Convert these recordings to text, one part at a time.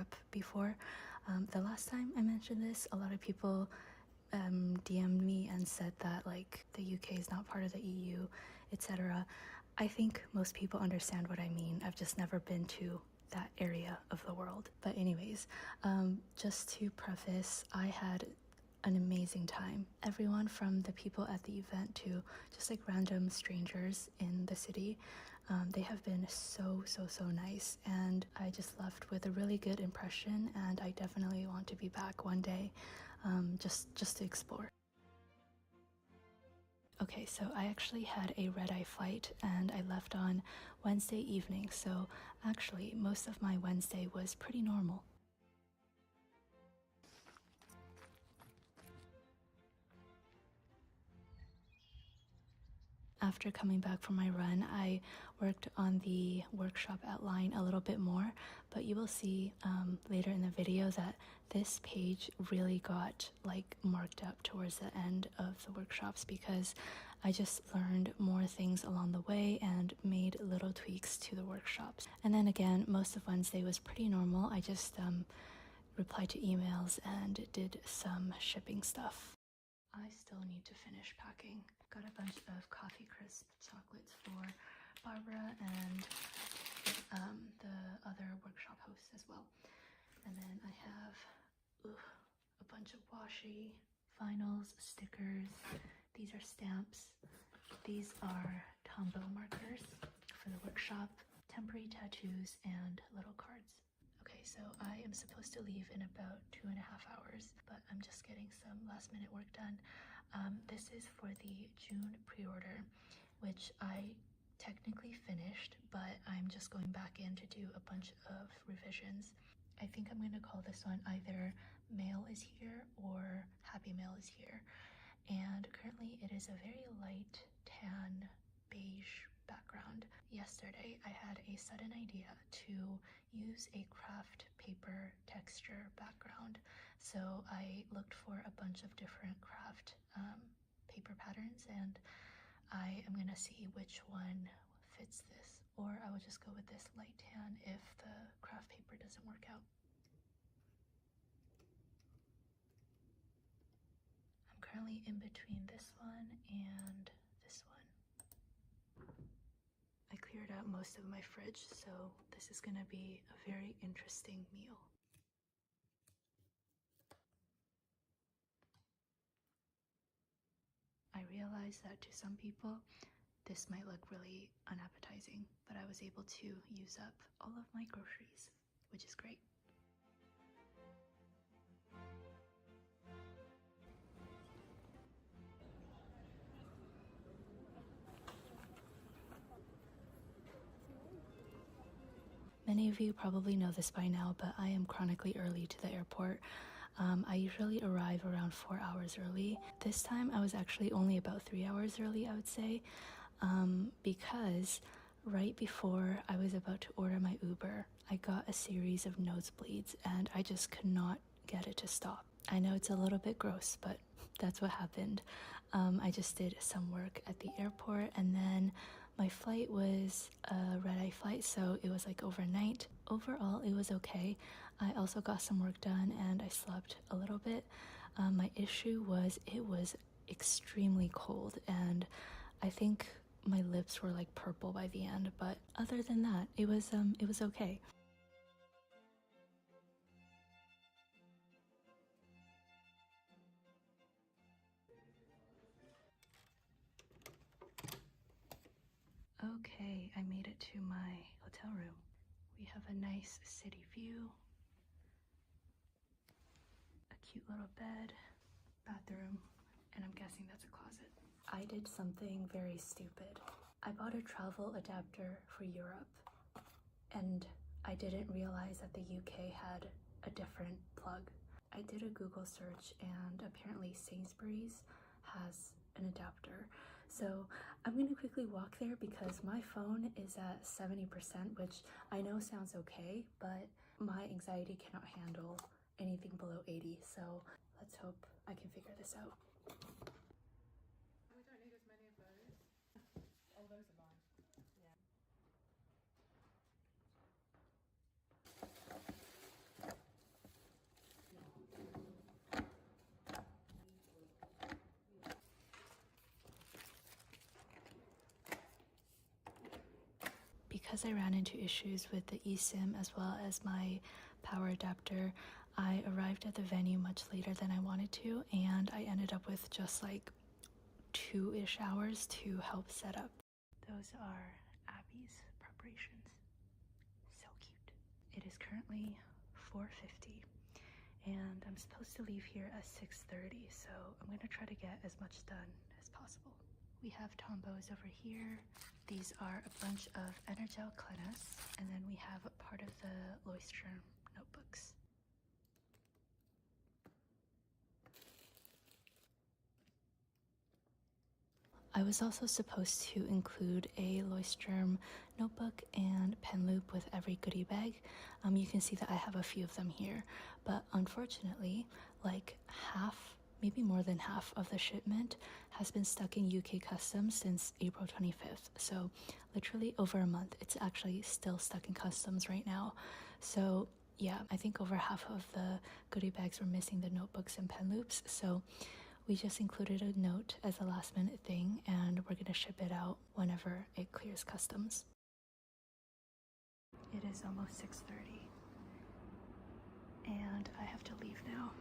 Europe before. The last time I mentioned this, a lot of people DM'd me and said that like the UK is not part of the EU, etc. I think most people understand what I mean. I've just never been to that area of the world. But anyways, just to preface, I had an amazing time. Everyone from the people at the event to just like random strangers in the city, they have been so nice, and I just left with a really good impression, and I definitely want to be back one day, just to explore. Okay, so I actually had a red-eye flight and I left on Wednesday evening, so actually most of my Wednesday was pretty normal. After coming back from my run, I worked on the workshop outline a little bit more, but you will see later in the video that this page really got like marked up towards the end of the workshops because I just learned more things along the way and made little tweaks to the workshops. And then again, most of Wednesday was pretty normal. I just replied to emails and did some shipping stuff. I still need to finish packing. Got a bunch of Coffee Crisp chocolates for Barbara and the other workshop hosts as well. And then I have a bunch of washi, vinyls, stickers. These are stamps. These are Tombow markers for the workshop, temporary tattoos, and little cards. Okay, so I am supposed to leave in about 2.5 hours, but I'm just getting some last minute work done. This is for the June pre-order, which I technically finished, but I'm just going back in to do a bunch of revisions. I think I'm going to call this one either Mail is Here or Happy Mail is Here. And currently it is a very light tan beige background. Yesterday I had a sudden idea to use a craft paper texture background, so I looked for a bunch of different craft paper patterns, and I am gonna see which one fits this, or I will just go with this light tan if the craft paper doesn't work out. I'm currently in between this one and this one. I cleared out most of my fridge, so this is gonna be a very interesting meal. I realize that to some people, this might look really unappetizing, but I was able to use up all of my groceries, which is great. Many of you probably know this by now, but I am chronically early to the airport. I usually arrive around 4 hours early. This time I was actually only about 3 hours early, I would say, because right before I was about to order my Uber, I got a series of nosebleeds and I just could not get it to stop. I know it's a little bit gross, but that's what happened. I just did some work at the airport, and then my flight was a red-eye flight, so it was like overnight. Overall, it was okay. I also got some work done and I slept a little bit. My issue was it was extremely cold, and I think my lips were like purple by the end, but other than that, it was okay. Okay, I made it to my hotel room. We have a nice city view, a cute little bed, bathroom, and I'm guessing that's a closet. I did something very stupid. I bought a travel adapter for Europe, and I didn't realize that the UK had a different plug. I did a Google search, and apparently Sainsbury's has an adapter. So I'm gonna quickly walk there because my phone is at 70%, which I know sounds okay, but my anxiety cannot handle anything below 80. So let's hope I can figure this out. We don't need as many of those. Oh, those are mine. Yeah. because I ran into issues with the eSIM as well as my power adapter, I arrived at the venue much later than I wanted to, and I ended up with just like 2-ish hours to help set up. Those are Abby's preparations. So cute. It is currently 4:50 and I'm supposed to leave here at 6:30, so I'm gonna try to get as much done as possible. We have Tombos over here. These are a bunch of Energel Cleanse, and then we have part of the Leuchtturm notebooks. I was also supposed to include a Leuchtturm notebook and pen loop with every goodie bag. You can see that I have a few of them here, but unfortunately, like half, maybe more than half of the shipment has been stuck in UK customs since April 25th. So literally over a month. It's actually still stuck in customs right now. So yeah, I think over half of the goodie bags were missing the notebooks and pen loops. So we just included a note as a last minute thing, and we're gonna ship it out whenever it clears customs. It is almost 6:30 and I have to leave now.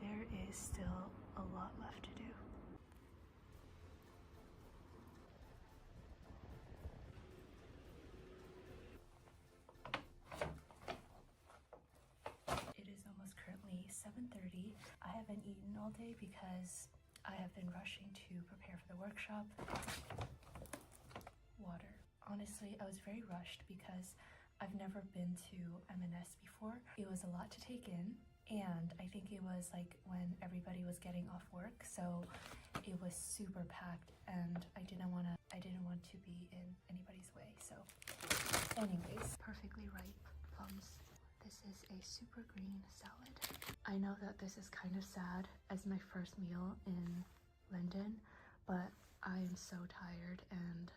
There is still a lot left to do. It is almost currently 7:30. I haven't eaten all day because I have been rushing to prepare for the workshop. Water. Honestly, I was very rushed because I've never been to M&S before. It was a lot to take in, and I think it was like when everybody was getting off work, so it was super packed, and I didn't want to be in anybody's way. So anyways, perfectly ripe plums. This is a super green salad. I know that this is kind of sad as my first meal in London, but I am so tired, and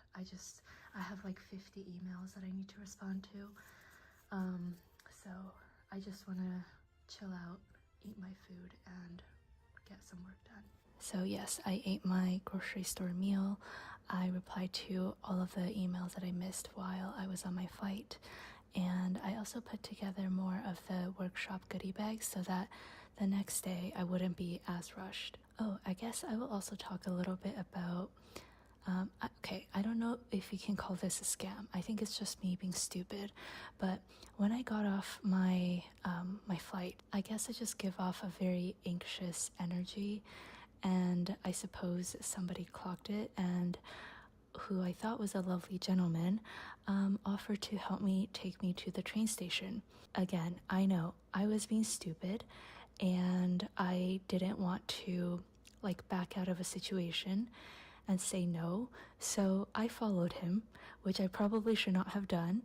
I have like 50 emails that I need to respond to. So I just want to chill out, eat my food, and get some work done. So yes, I ate my grocery store meal. I replied to all of the emails that I missed while I was on my flight. And I also put together more of the workshop goodie bags so that the next day I wouldn't be as rushed. Oh, I guess I will also talk a little bit about okay, I don't know if you can call this a scam. I think it's just me being stupid. But when I got off my my flight, I guess I just give off a very anxious energy, and I suppose somebody clocked it, and who I thought was a lovely gentleman, offered to help me take me to the train station. Again, I know I was being stupid, and I didn't want to like back out of a situation and say no, so I followed him, which I probably should not have done.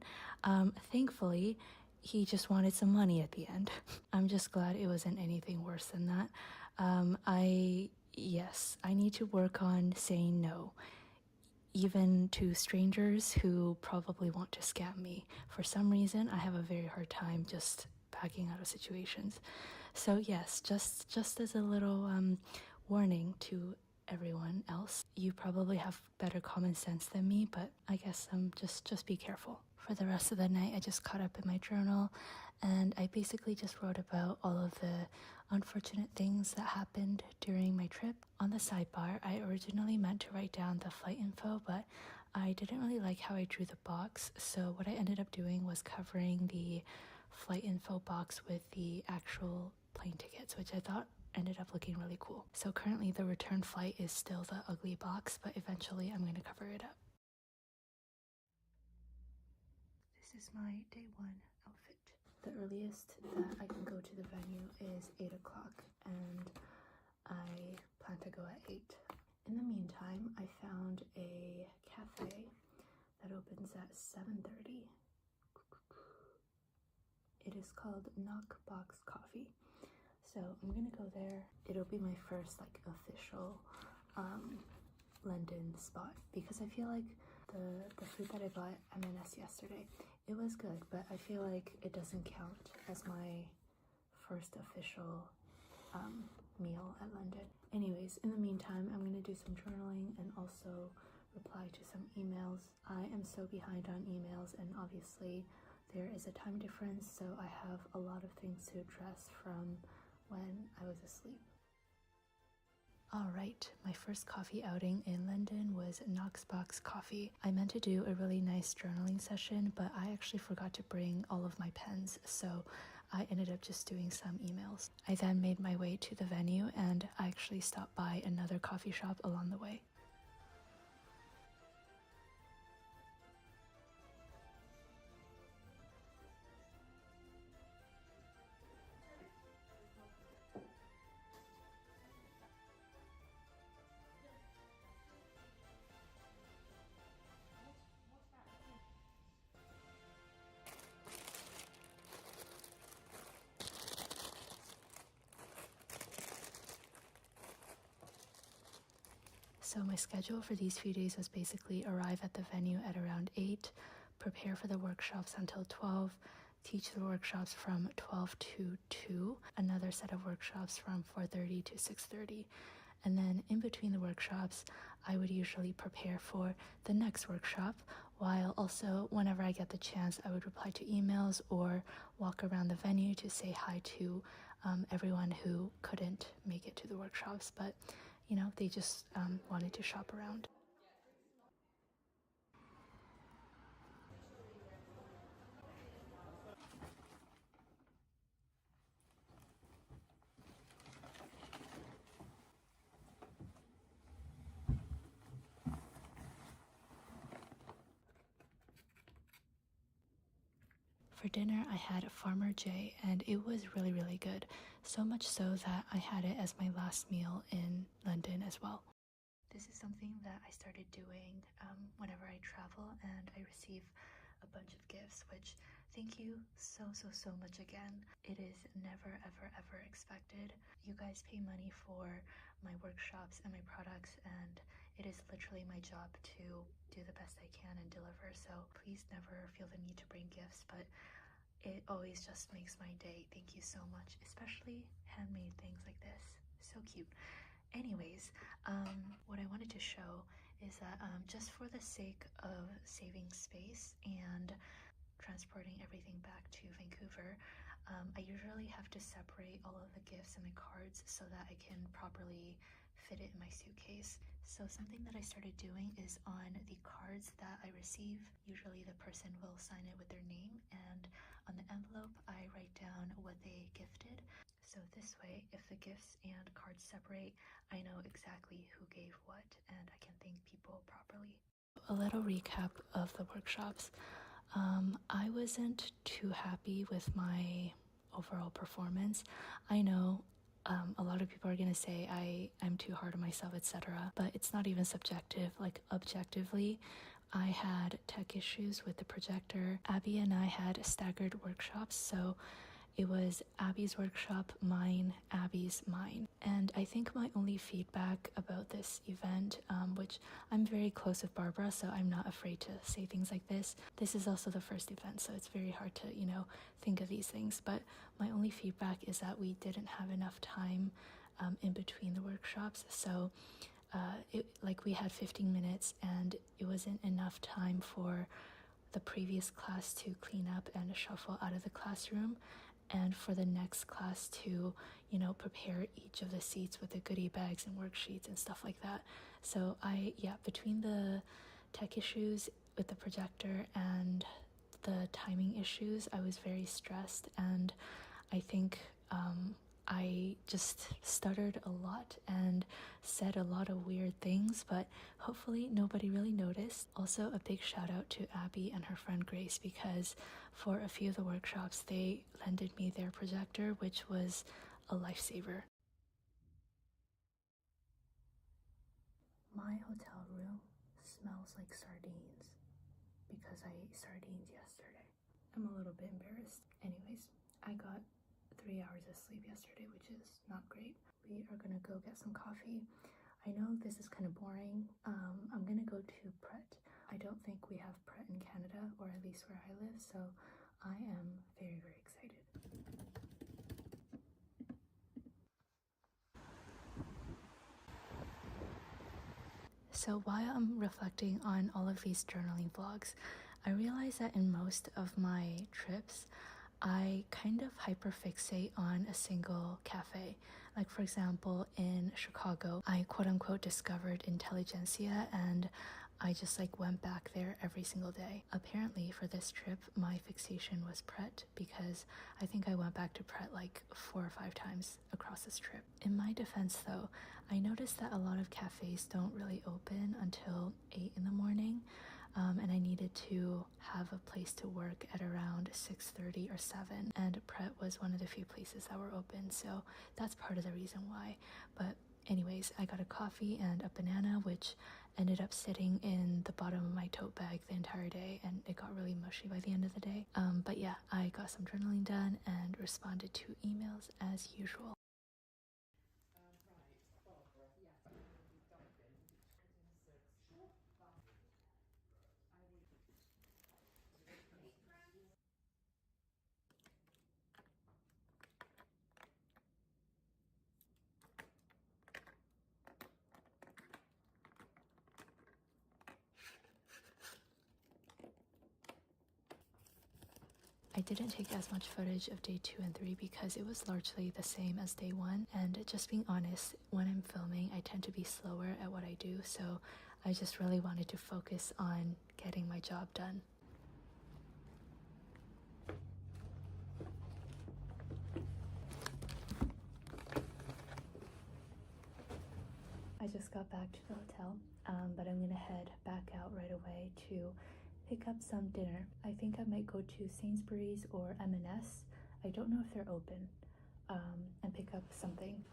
Thankfully, he just wanted some money at the end. I'm just glad it wasn't anything worse than that. Yes, I need to work on saying no, even to strangers who probably want to scam me. For some reason, I have a very hard time just backing out of situations. So yes, just as a little warning to everyone else, you probably have better common sense than me, but I guess just be careful. For the rest of the night, I just caught up in my journal, and I basically just wrote about all of the unfortunate things that happened during my trip. On the sidebar, I originally meant to write down the flight info, but I didn't really like how I drew the box, so what I ended up doing was covering the flight info box with the actual plane tickets, which I thought ended up looking really cool. So currently the return flight is still the ugly box, but eventually I'm going to cover it up. This is my day one outfit. The earliest that I can go to the venue is 8 o'clock, and I plan to go at 8. In the meantime, I found a cafe that opens at 7:30. It is called Knockbox Coffee. So I'm gonna go there. It'll be my first like official London spot, because I feel like the food that I bought at M&S yesterday, it was good, but I feel like it doesn't count as my first official meal at London. Anyways, in the meantime, I'm gonna do some journaling and also reply to some emails. I am so behind on emails, and obviously there is a time difference, so I have a lot of things to address from when I was asleep. Alright, my first coffee outing in London was Knoxbox Coffee. I meant to do a really nice journaling session, but I actually forgot to bring all of my pens, so I ended up just doing some emails. I then made my way to the venue, and I actually stopped by another coffee shop along the way. So my schedule for these few days was basically arrive at the venue at around 8, prepare for the workshops until 12, teach the workshops from 12 to 2, another set of workshops from 4:30 to 6:30. And then in between the workshops, I would usually prepare for the next workshop, while also whenever I get the chance, I would reply to emails or walk around the venue to say hi to everyone who couldn't make it to the workshops, but they just wanted to shop around. For dinner, I had Farmer J, and it was really, really good. So much so that I had it as my last meal in London as well. This is something that I started doing whenever I travel and I receive a bunch of gifts, which thank you so much again. It is never, ever expected. You guys pay money for my workshops and my products, and it is literally my job to do the best I can and deliver. So please never feel the need to bring gifts, but it always just makes my day. Thank you so much, especially handmade things like this. So cute. Anyways, what I wanted to show is that just for the sake of saving space and transporting everything back to Vancouver, I usually have to separate all of the gifts and the cards so that I can properly fit it in my suitcase. So something that I started doing is on the cards that I receive, usually the person will sign it with their name, and on the envelope I write down what they gifted. So this way, if the gifts and cards separate, I know exactly who gave what and I can thank people properly. A little recap of the workshops. I wasn't too happy with my overall performance. I know a lot of people are gonna say I'm too hard on myself, etc. But it's not even subjective. Like objectively, I had tech issues with the projector. Abby and I had staggered workshops, so it was Abby's workshop, mine, Abby's, mine. And I think my only feedback about this event, which I'm very close with Barbara, so I'm not afraid to say things like this. This is also the first event, so it's very hard to, think of these things. But my only feedback is that we didn't have enough time in between the workshops. So we had 15 minutes and it wasn't enough time for the previous class to clean up and shuffle out of the classroom, and for the next class to, prepare each of the seats with the goodie bags and worksheets and stuff like that. So between the tech issues with the projector and the timing issues, I was very stressed, and I think I just stuttered a lot and said a lot of weird things, but hopefully nobody really noticed. Also, a big shout out to Abby and her friend Grace, because for a few of the workshops they lended me their projector, which was a lifesaver. My hotel room smells like sardines because I ate sardines yesterday. I'm a little bit embarrassed. Anyways, I got 3 hours of sleep yesterday, which is not great. We are gonna go get some coffee. I know this is kind of boring. I'm gonna go to Pret. I don't think we have Pret in Canada, or at least where I live, so I am very excited. So while I'm reflecting on all of these journaling vlogs, I realized that in most of my trips, I kind of hyperfixate on a single cafe. Like for example, in Chicago, I quote unquote discovered Intelligentsia and I just like went back there every single day. Apparently for this trip, my fixation was Pret because I think I went back to Pret like 4 or 5 times across this trip. In my defense though, I noticed that a lot of cafes don't really open until 8 in the morning. And I needed to have a place to work at around 6:30 or 7, and Pret was one of the few places that were open, so that's part of the reason why. But anyways, I got a coffee and a banana, which ended up sitting in the bottom of my tote bag the entire day, and it got really mushy by the end of the day. But yeah, I got some journaling done and responded to emails as usual. I didn't take as much footage of day 2 and 3 because it was largely the same as day 1, and just being honest, when I'm filming I tend to be slower at what I do, so I just really wanted to focus on getting my job done. I just got back to the hotel, but I'm gonna head back out right away to pick up some dinner. I think I might go to Sainsbury's or M&S. I don't know if they're open, and pick up something.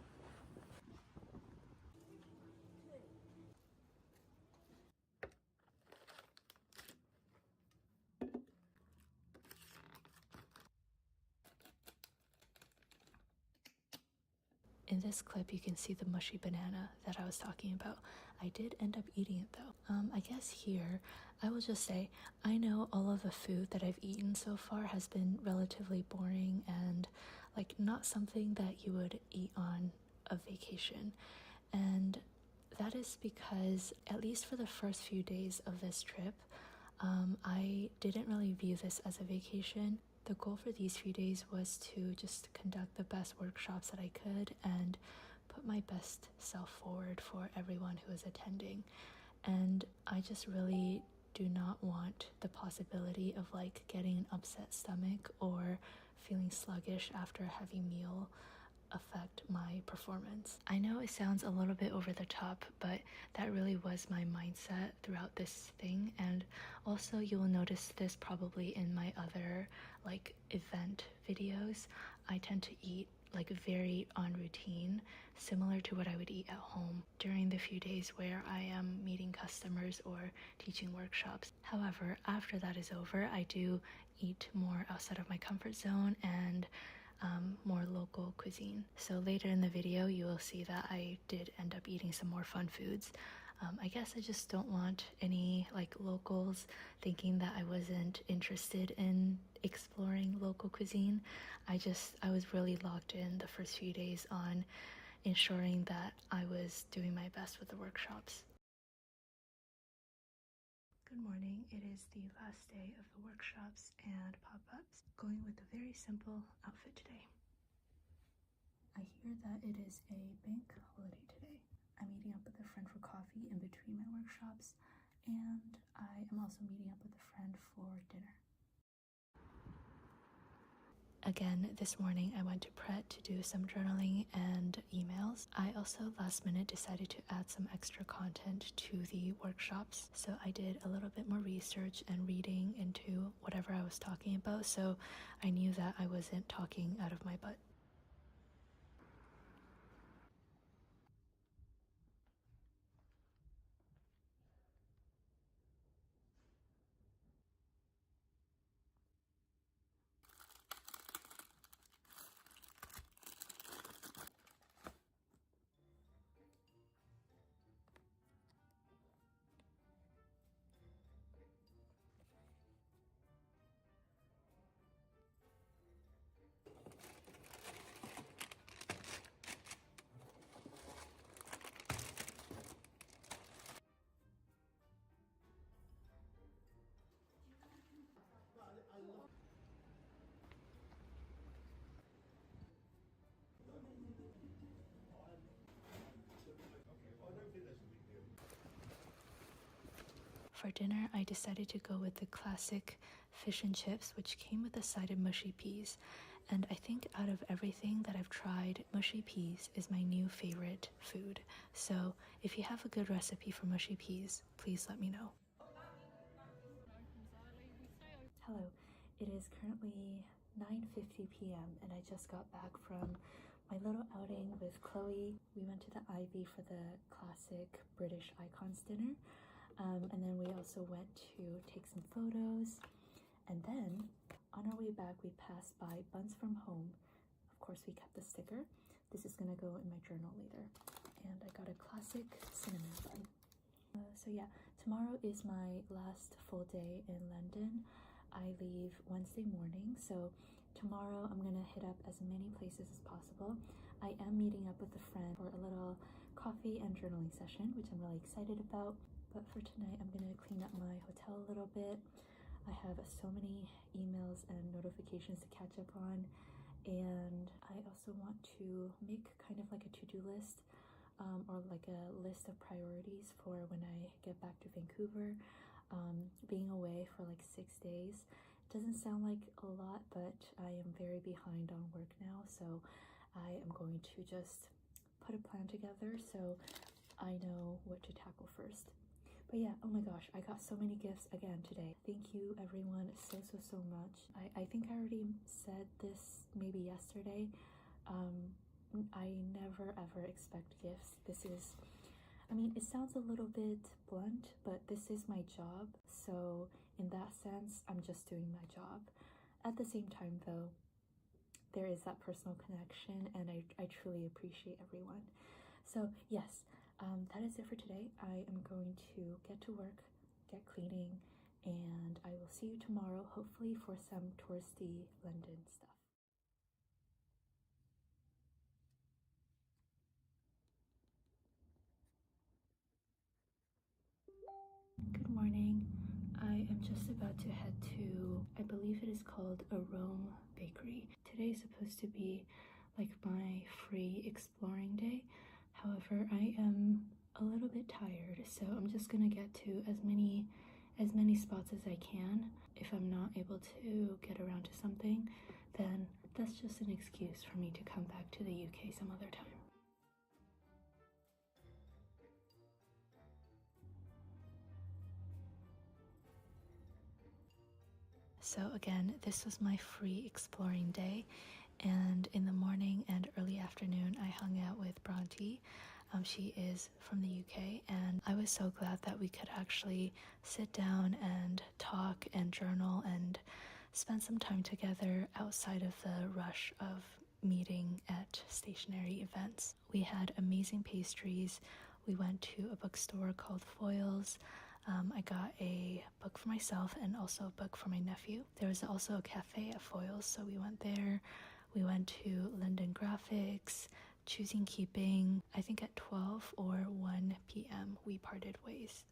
In this clip, you can see the mushy banana that I was talking about. I did end up eating it though. I guess here, I will just say, I know all of the food that I've eaten so far has been relatively boring and like not something that you would eat on a vacation. And that is because, at least for the first few days of this trip, I didn't really view this as a vacation. The goal for these few days was to just conduct the best workshops that I could and put my best self forward for everyone who is attending. And I just really do not want the possibility of like getting an upset stomach or feeling sluggish after a heavy meal affect my performance. I know it sounds a little bit over the top, but that really was my mindset throughout this thing. And also you will notice this probably in my other like event videos. I tend to eat like very on routine, similar to what I would eat at home during the few days where I am meeting customers or teaching workshops. However, after that is over, I do eat more outside of my comfort zone and more local cuisine. So later in the video, you will see that I did end up eating some more fun foods. I guess I just don't want any like locals thinking that I wasn't interested in exploring local cuisine. I was really locked in the first few days on ensuring that I was doing my best with the workshops. Good morning. It is the last day of the workshops and pop-ups. Going with a very simple outfit today. I hear that it is a bank holiday today. I'm meeting up with a friend for coffee in between my workshops, and I am also meeting up with a friend for dinner. Again, this morning I went to Pret to do some journaling and emails. I also last minute decided to add some extra content to the workshops. So I did a little bit more research and reading into whatever I was talking about, so I knew that I wasn't talking out of my butt. For dinner, I decided to go with the classic fish and chips, which came with a side of mushy peas. And I think out of everything that I've tried, mushy peas is my new favorite food. So if you have a good recipe for mushy peas, please let me know. Hello, it is currently 9:50 p.m. and I just got back from my little outing with Chloe. We went to the Ivy for the classic British Icons dinner. And then we also went to take some photos. And then on our way back, we passed by Buns from Home. Of course, we kept the sticker. This is gonna go in my journal later. And I got a classic cinnamon bun. So yeah, tomorrow is my last full day in London. I leave Wednesday morning, so tomorrow I'm gonna hit up as many places as possible. I am meeting up with a friend for a little coffee and journaling session, which I'm really excited about. But for tonight, I'm gonna clean up my hotel a little bit. I have so many emails and notifications to catch up on, and I also want to make kind of like a to-do list, or like a list of priorities for when I get back to Vancouver. Being away for like 6 days doesn't sound like a lot, but I am very behind on work now, so I am going to just put a plan together so I know what to tackle first. But yeah, oh my gosh, I got so many gifts again today. Thank you everyone so much. I think I already said this maybe yesterday. I never ever expect gifts. This is, I mean, it sounds a little bit blunt, but this is my job. So in that sense, I'm just doing my job. At the same time though, there is that personal connection, and I truly appreciate everyone. So yes, that is it for today. I am going to get to work, get cleaning, and I will see you tomorrow, hopefully for some touristy London stuff. Good morning. I am just about to head to, I believe it is called Arome Bakery. Today is supposed to be like my free exploring day. However, I am a little bit tired, so I'm just gonna get to as many spots as I can. If I'm not able to get around to something, then that's just an excuse for me to come back to the UK some other time. So again, this was my free exploring day, and in the morning and early afternoon I hung out with Bronte. She is from the UK, and I was so glad that we could actually sit down and talk and journal and spend some time together outside of the rush of meeting at stationary events. We had amazing pastries. We went to a bookstore called Foyles. I got a book for myself and also a book for my nephew. There was also a cafe at Foyles, so we went there. We went to Linden Graphics, Choosing Keeping. I think at 12 or 1 p.m. we parted ways.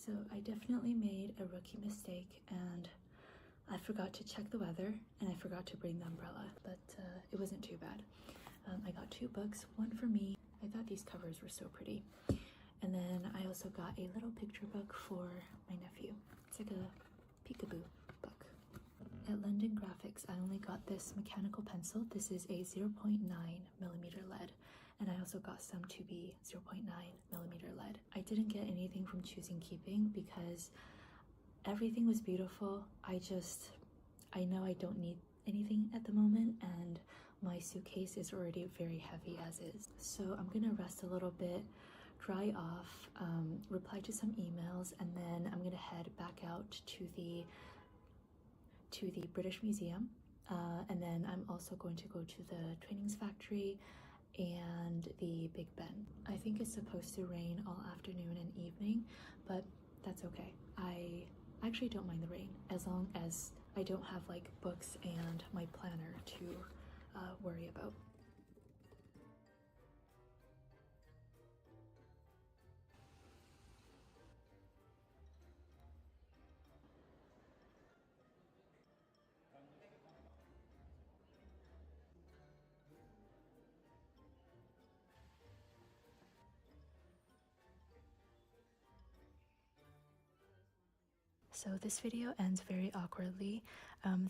So I definitely made a rookie mistake, and I forgot to check the weather, and I forgot to bring the umbrella, but it wasn't too bad. I got 2 books, one for me. I thought these covers were so pretty. And then I also got a little picture book for my nephew. It's like a peekaboo book. At Linden Graphics, I only got this mechanical pencil. This is a 0.9 millimeter lead. And I also got some 2B 0.9 millimeter lead. I didn't get anything from Choosing Keeping because everything was beautiful. I know I don't need anything at the moment, and my suitcase is already very heavy as is. So I'm gonna rest a little bit, dry off, reply to some emails, and then I'm gonna head back out to the British Museum. And then I'm also going to go to the Trainings Factory and the Big Ben. I think it's supposed to rain all afternoon and evening, but that's okay. I actually don't mind the rain as long as I don't have like books and my planner to worry about. So this video ends very awkwardly.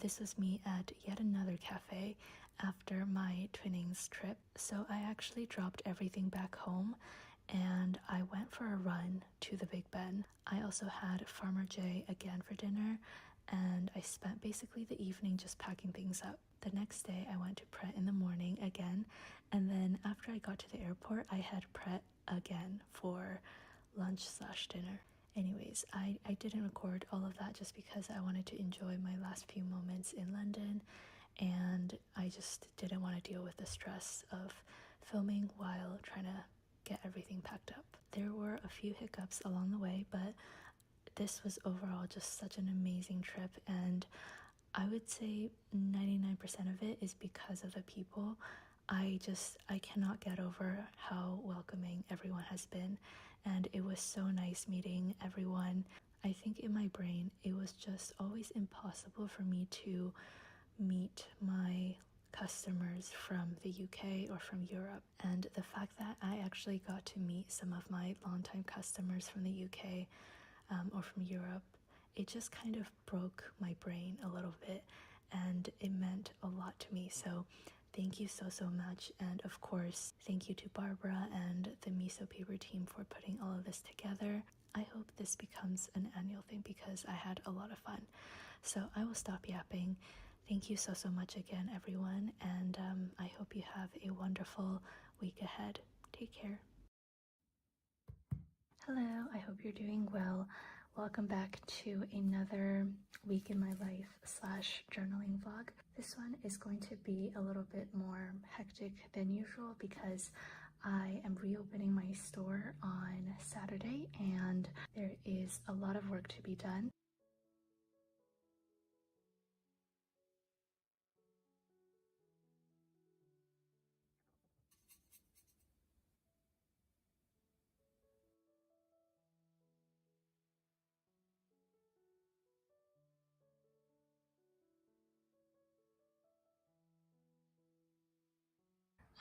This was me at yet another cafe after my Twinnings trip. So I actually dropped everything back home and I went for a run to the Big Ben. I also had Farmer J again for dinner, and I spent basically the evening just packing things up. The next day I went to Pret in the morning again, and then after I got to the airport I had Pret again for lunch/dinner. Anyways, I didn't record all of that just because I wanted to enjoy my last few moments in London, and I just didn't want to deal with the stress of filming while trying to get everything packed up. There were a few hiccups along the way, but this was overall just such an amazing trip, and I would say 99% of it is because of the people. I cannot get over how welcoming everyone has been, and it was so nice meeting everyone. I think in my brain it was just always impossible for me to meet my customers from the UK or from Europe, and the fact that I actually got to meet some of my longtime customers from the UK or from Europe, it just kind of broke my brain a little bit, and it meant a lot to me. So thank you so much, and of course thank you to Barbara and the Miso Paper team for putting all of this together. I hope this becomes an annual thing because I had a lot of fun. So I will stop yapping. Thank you so much again, everyone, and I hope you have a wonderful week ahead. Take care. Hello, I hope you're doing well. Welcome back to another week in my life / journaling vlog. This one is going to be a little bit more hectic than usual because I am reopening my store on Saturday and there is a lot of work to be done.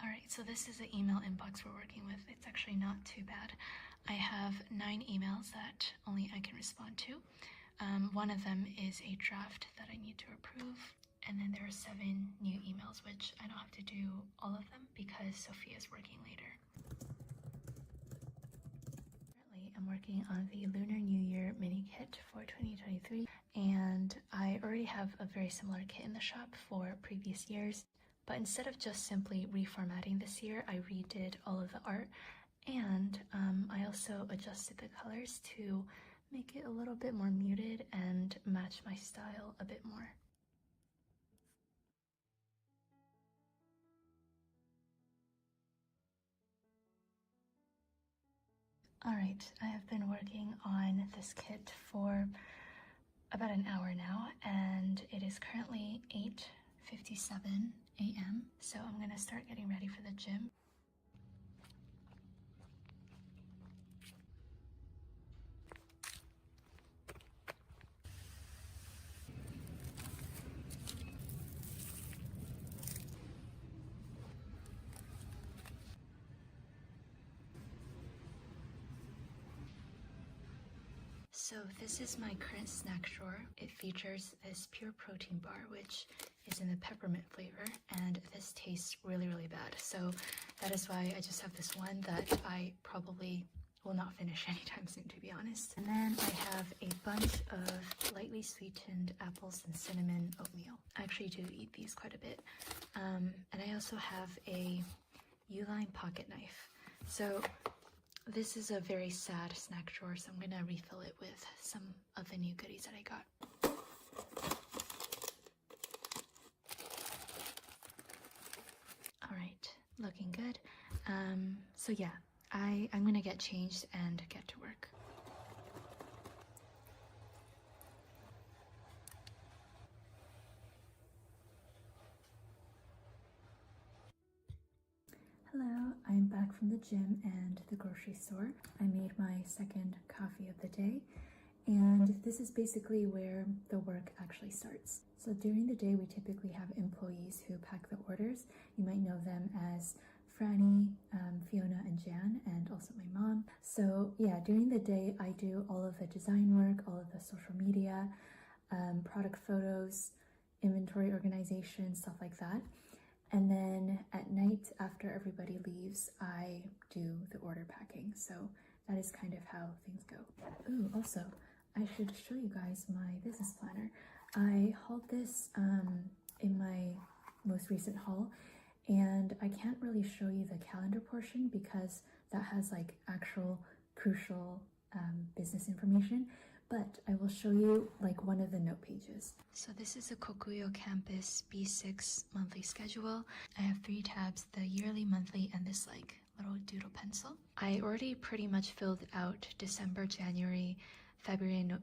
Alright, so this is the email inbox we're working with. It's actually not too bad. I have 9 emails that only I can respond to. One of them is a draft that I need to approve, and then there are 7 new emails, which I don't have to do all of them because Sophia's working later. Currently, I'm working on the Lunar New Year mini kit for 2023, and I already have a very similar kit in the shop for previous years. But instead of just simply reformatting this year, I redid all of the art, and I also adjusted the colors to make it a little bit more muted and match my style a bit more. Alright, I have been working on this kit for about an hour now, and it is currently 8:57 a.m. So I'm gonna start getting ready for the gym. So this is my current snack drawer. It features this pure protein bar, which is in the peppermint flavor, and this tastes really bad. So that is why I just have this one that I probably will not finish anytime soon, to be honest. And then I have a bunch of lightly sweetened apples and cinnamon oatmeal. I actually do eat these quite a bit. And I also have a Uline pocket knife. So this is a very sad snack drawer, so I'm gonna refill it with some of the new goodies that I got. Alright, looking good. So yeah, I'm gonna get changed and get to work. Hello, I'm back from the gym and the grocery store. I made my second coffee of the day, and this is basically where the work actually starts. So during the day, we typically have employees who pack the orders. You might know them as Franny, Fiona, and Jan, and also my mom. So yeah, during the day, I do all of the design work, all of the social media, product photos, inventory organization, stuff like that. And then at night, after everybody leaves, I do the order packing. So that is kind of how things go. Ooh, also, I should show you guys my business planner. I hauled this in my most recent haul, and I can't really show you the calendar portion because that has like actual crucial business information, but I will show you like one of the note pages. So this is a Kokuyo Campus B6 monthly schedule. I have 3 tabs, the yearly, monthly, and this like little doodle pencil. I already pretty much filled out December, January, February, not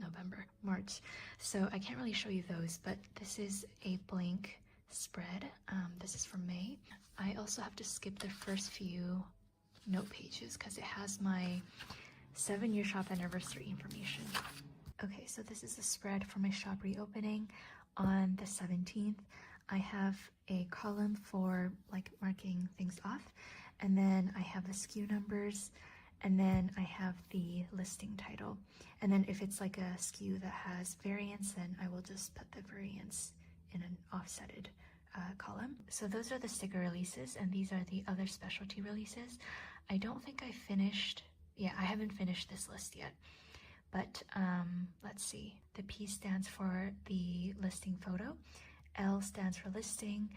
November, March. So I can't really show you those, but this is a blank spread. This is for May. I also have to skip the first few note pages because it has my 7-year shop anniversary information. Okay, so this is a spread for my shop reopening on the 17th. I have a column for like marking things off, and then I have the SKU numbers, and then I have the listing title. And then if it's like a SKU that has variants, then I will just put the variants in an offsetted column. So those are the sticker releases, and these are the other specialty releases. I don't think I finished, yeah, I haven't finished this list yet. But let's see, the P stands for the listing photo, L stands for listing.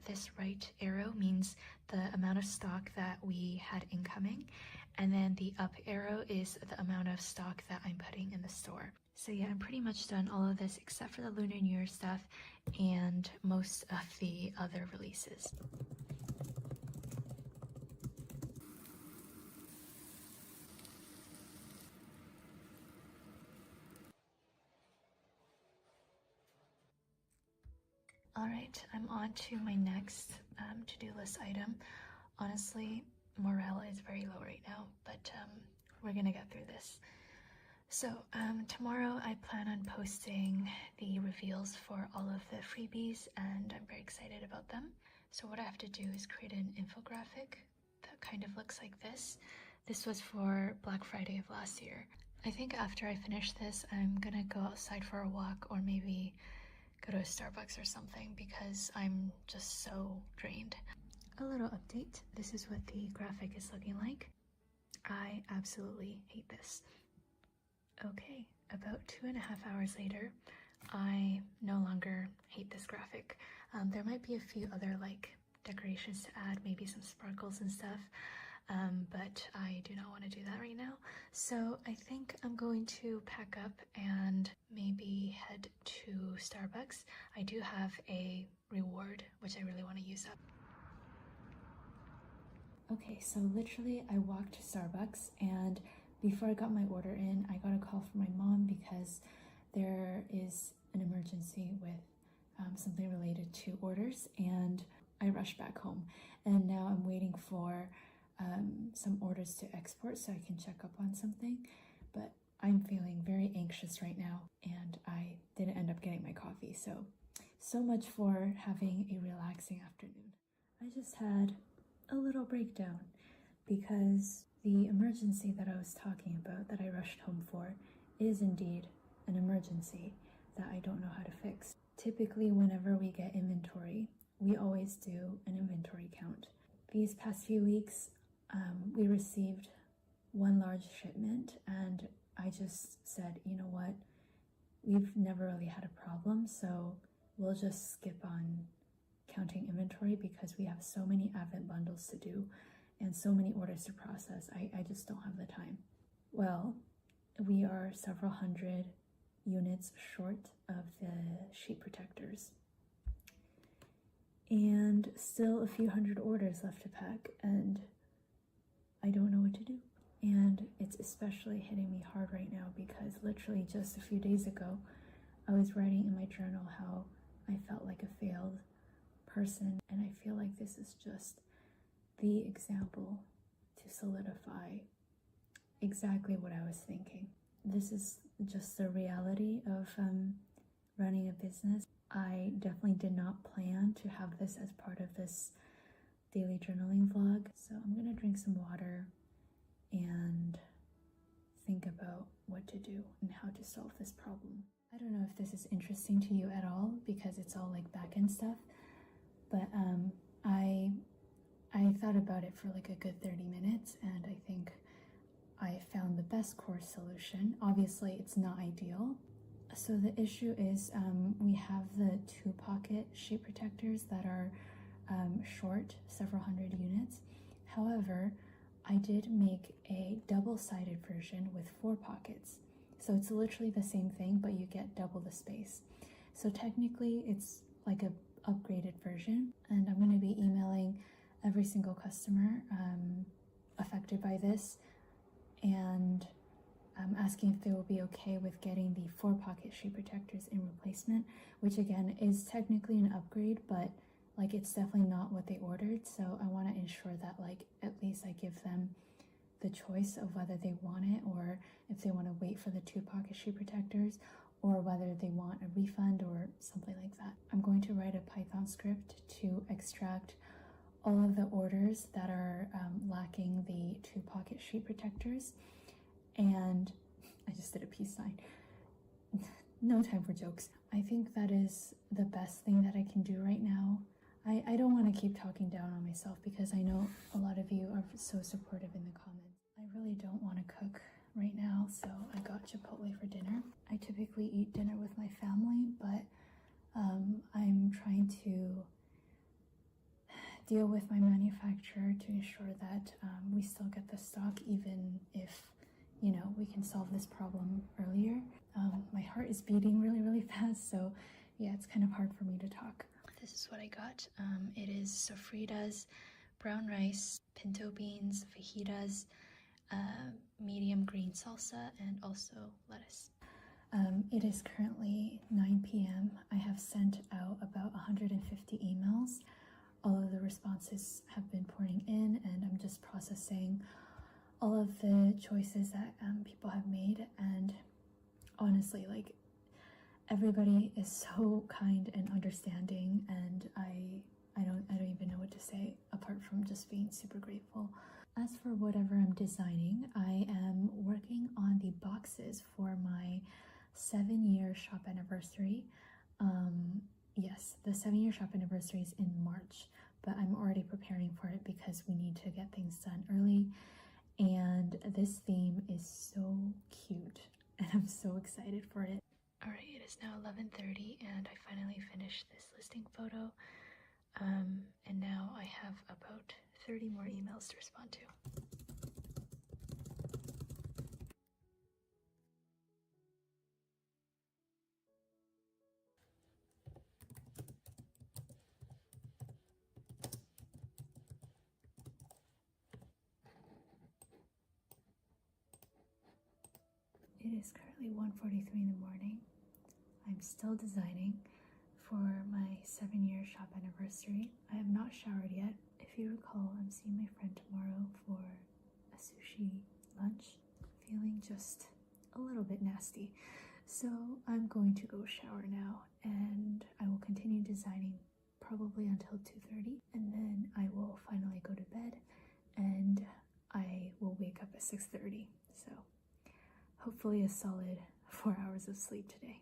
This right arrow means the amount of stock that we had incoming, and then the up arrow is the amount of stock that I'm putting in the store. So yeah, I'm pretty much done all of this except for the Lunar New Year stuff and most of the other releases. Alright, I'm on to my next to-do list item. Honestly, morale is very low right now, but we're gonna get through this. So tomorrow I plan on posting the reveals for all of the freebies, and I'm very excited about them. So what I have to do is create an infographic that kind of looks like this. This was for Black Friday of last year. I think after I finish this, I'm gonna go outside for a walk or maybe go to a Starbucks or something because I'm just so drained. A little update. This is what the graphic is looking like. I absolutely hate this. Okay, about 2.5 hours later, I no longer hate this graphic. There might be a few other like decorations to add, maybe some sparkles and stuff, but I do not want to do that right now. So I think I'm going to pack up and maybe head to Starbucks. I do have a reward, which I really want to use up. Okay, so literally I walked to Starbucks, and before I got my order in, I got a call from my mom because there is an emergency with something related to orders, and I rushed back home. And now I'm waiting for some orders to export so I can check up on something, but I'm feeling very anxious right now, and I didn't end up getting my coffee. So much for having a relaxing afternoon. I just had a little breakdown because the emergency that I was talking about that I rushed home for is indeed an emergency that I don't know how to fix. Typically, whenever we get inventory, we always do an inventory count. These past few weeks, we received one large shipment, and I just said, you know what, we've never really had a problem, so we'll just skip on counting inventory because we have so many Advent bundles to do and so many orders to process. I just don't have the time. Well, we are several hundred units short of the sheet protectors. and still a few hundred orders left to pack, and I don't know what to do. And it's especially hitting me hard right now because literally just a few days ago, I was writing in my journal how I felt like a failed person, and I feel like this is just the example to solidify exactly what I was thinking. This is just the reality of running a business. I definitely did not plan to have this as part of this daily journaling vlog, so I'm gonna drink some water and think about what to do and how to solve this problem. I don't know if this is interesting to you at all because it's all like back-end stuff, but I thought about it for like a good 30 minutes, and I think I found the best course solution. Obviously, it's not ideal. So the issue is we have the 2-pocket sheet protectors that are short, several hundred units. However, I did make a double-sided version with 4 pockets. So it's literally the same thing, but you get double the space. So technically it's like a upgraded version, and I'm going to be emailing every single customer affected by this and asking if they will be okay with getting the 4-pocket sheet protectors in replacement, which again is technically an upgrade, but like it's definitely not what they ordered. So I want to ensure that like at least I give them the choice of whether they want it or if they want to wait for the 2-pocket sheet protectors, or whether they want a refund or something like that. I'm going to write a Python script to extract all of the orders that are lacking the 2-pocket sheet protectors. And I just did a peace sign. No time for jokes. I think that is the best thing that I can do right now. I don't want to keep talking down on myself because I know a lot of you are so supportive in the comments. I really don't want to cook right now, so I got Chipotle for dinner. I typically eat dinner with my family, but I'm trying to deal with my manufacturer to ensure that we still get the stock, even if, you know, we can solve this problem earlier. My heart is beating really, really fast, so yeah, it's kind of hard for me to talk. This is what I got. It is sofritas, brown rice, pinto beans, fajitas, medium green salsa, and also lettuce. It is currently 9 p.m. I have sent out about 150 emails. All of the responses have been pouring in, and I'm just processing all of the choices that people have made. And honestly, like, everybody is so kind and understanding, and I don't even know what to say apart from just being super grateful. As for whatever I'm designing, I am working on the boxes for my 7-year shop anniversary. Yes, the 7-year shop anniversary is in March, but I'm already preparing for it because we need to get things done early. And this theme is so cute, and I'm so excited for it. Alright, it is now 11:30 and I finally finished this listing photo. And now I have about 30 more emails to respond to. It is currently 1:43 in the morning. I'm still designing for my 7-year shop anniversary. I have not showered yet. If you recall, I'm seeing my friend tomorrow for a sushi lunch. Feeling just a little bit nasty. So I'm going to go shower now, and I will continue designing probably until 2:30, and then I will finally go to bed, and I will wake up at 6:30. So hopefully a solid 4 hours of sleep today.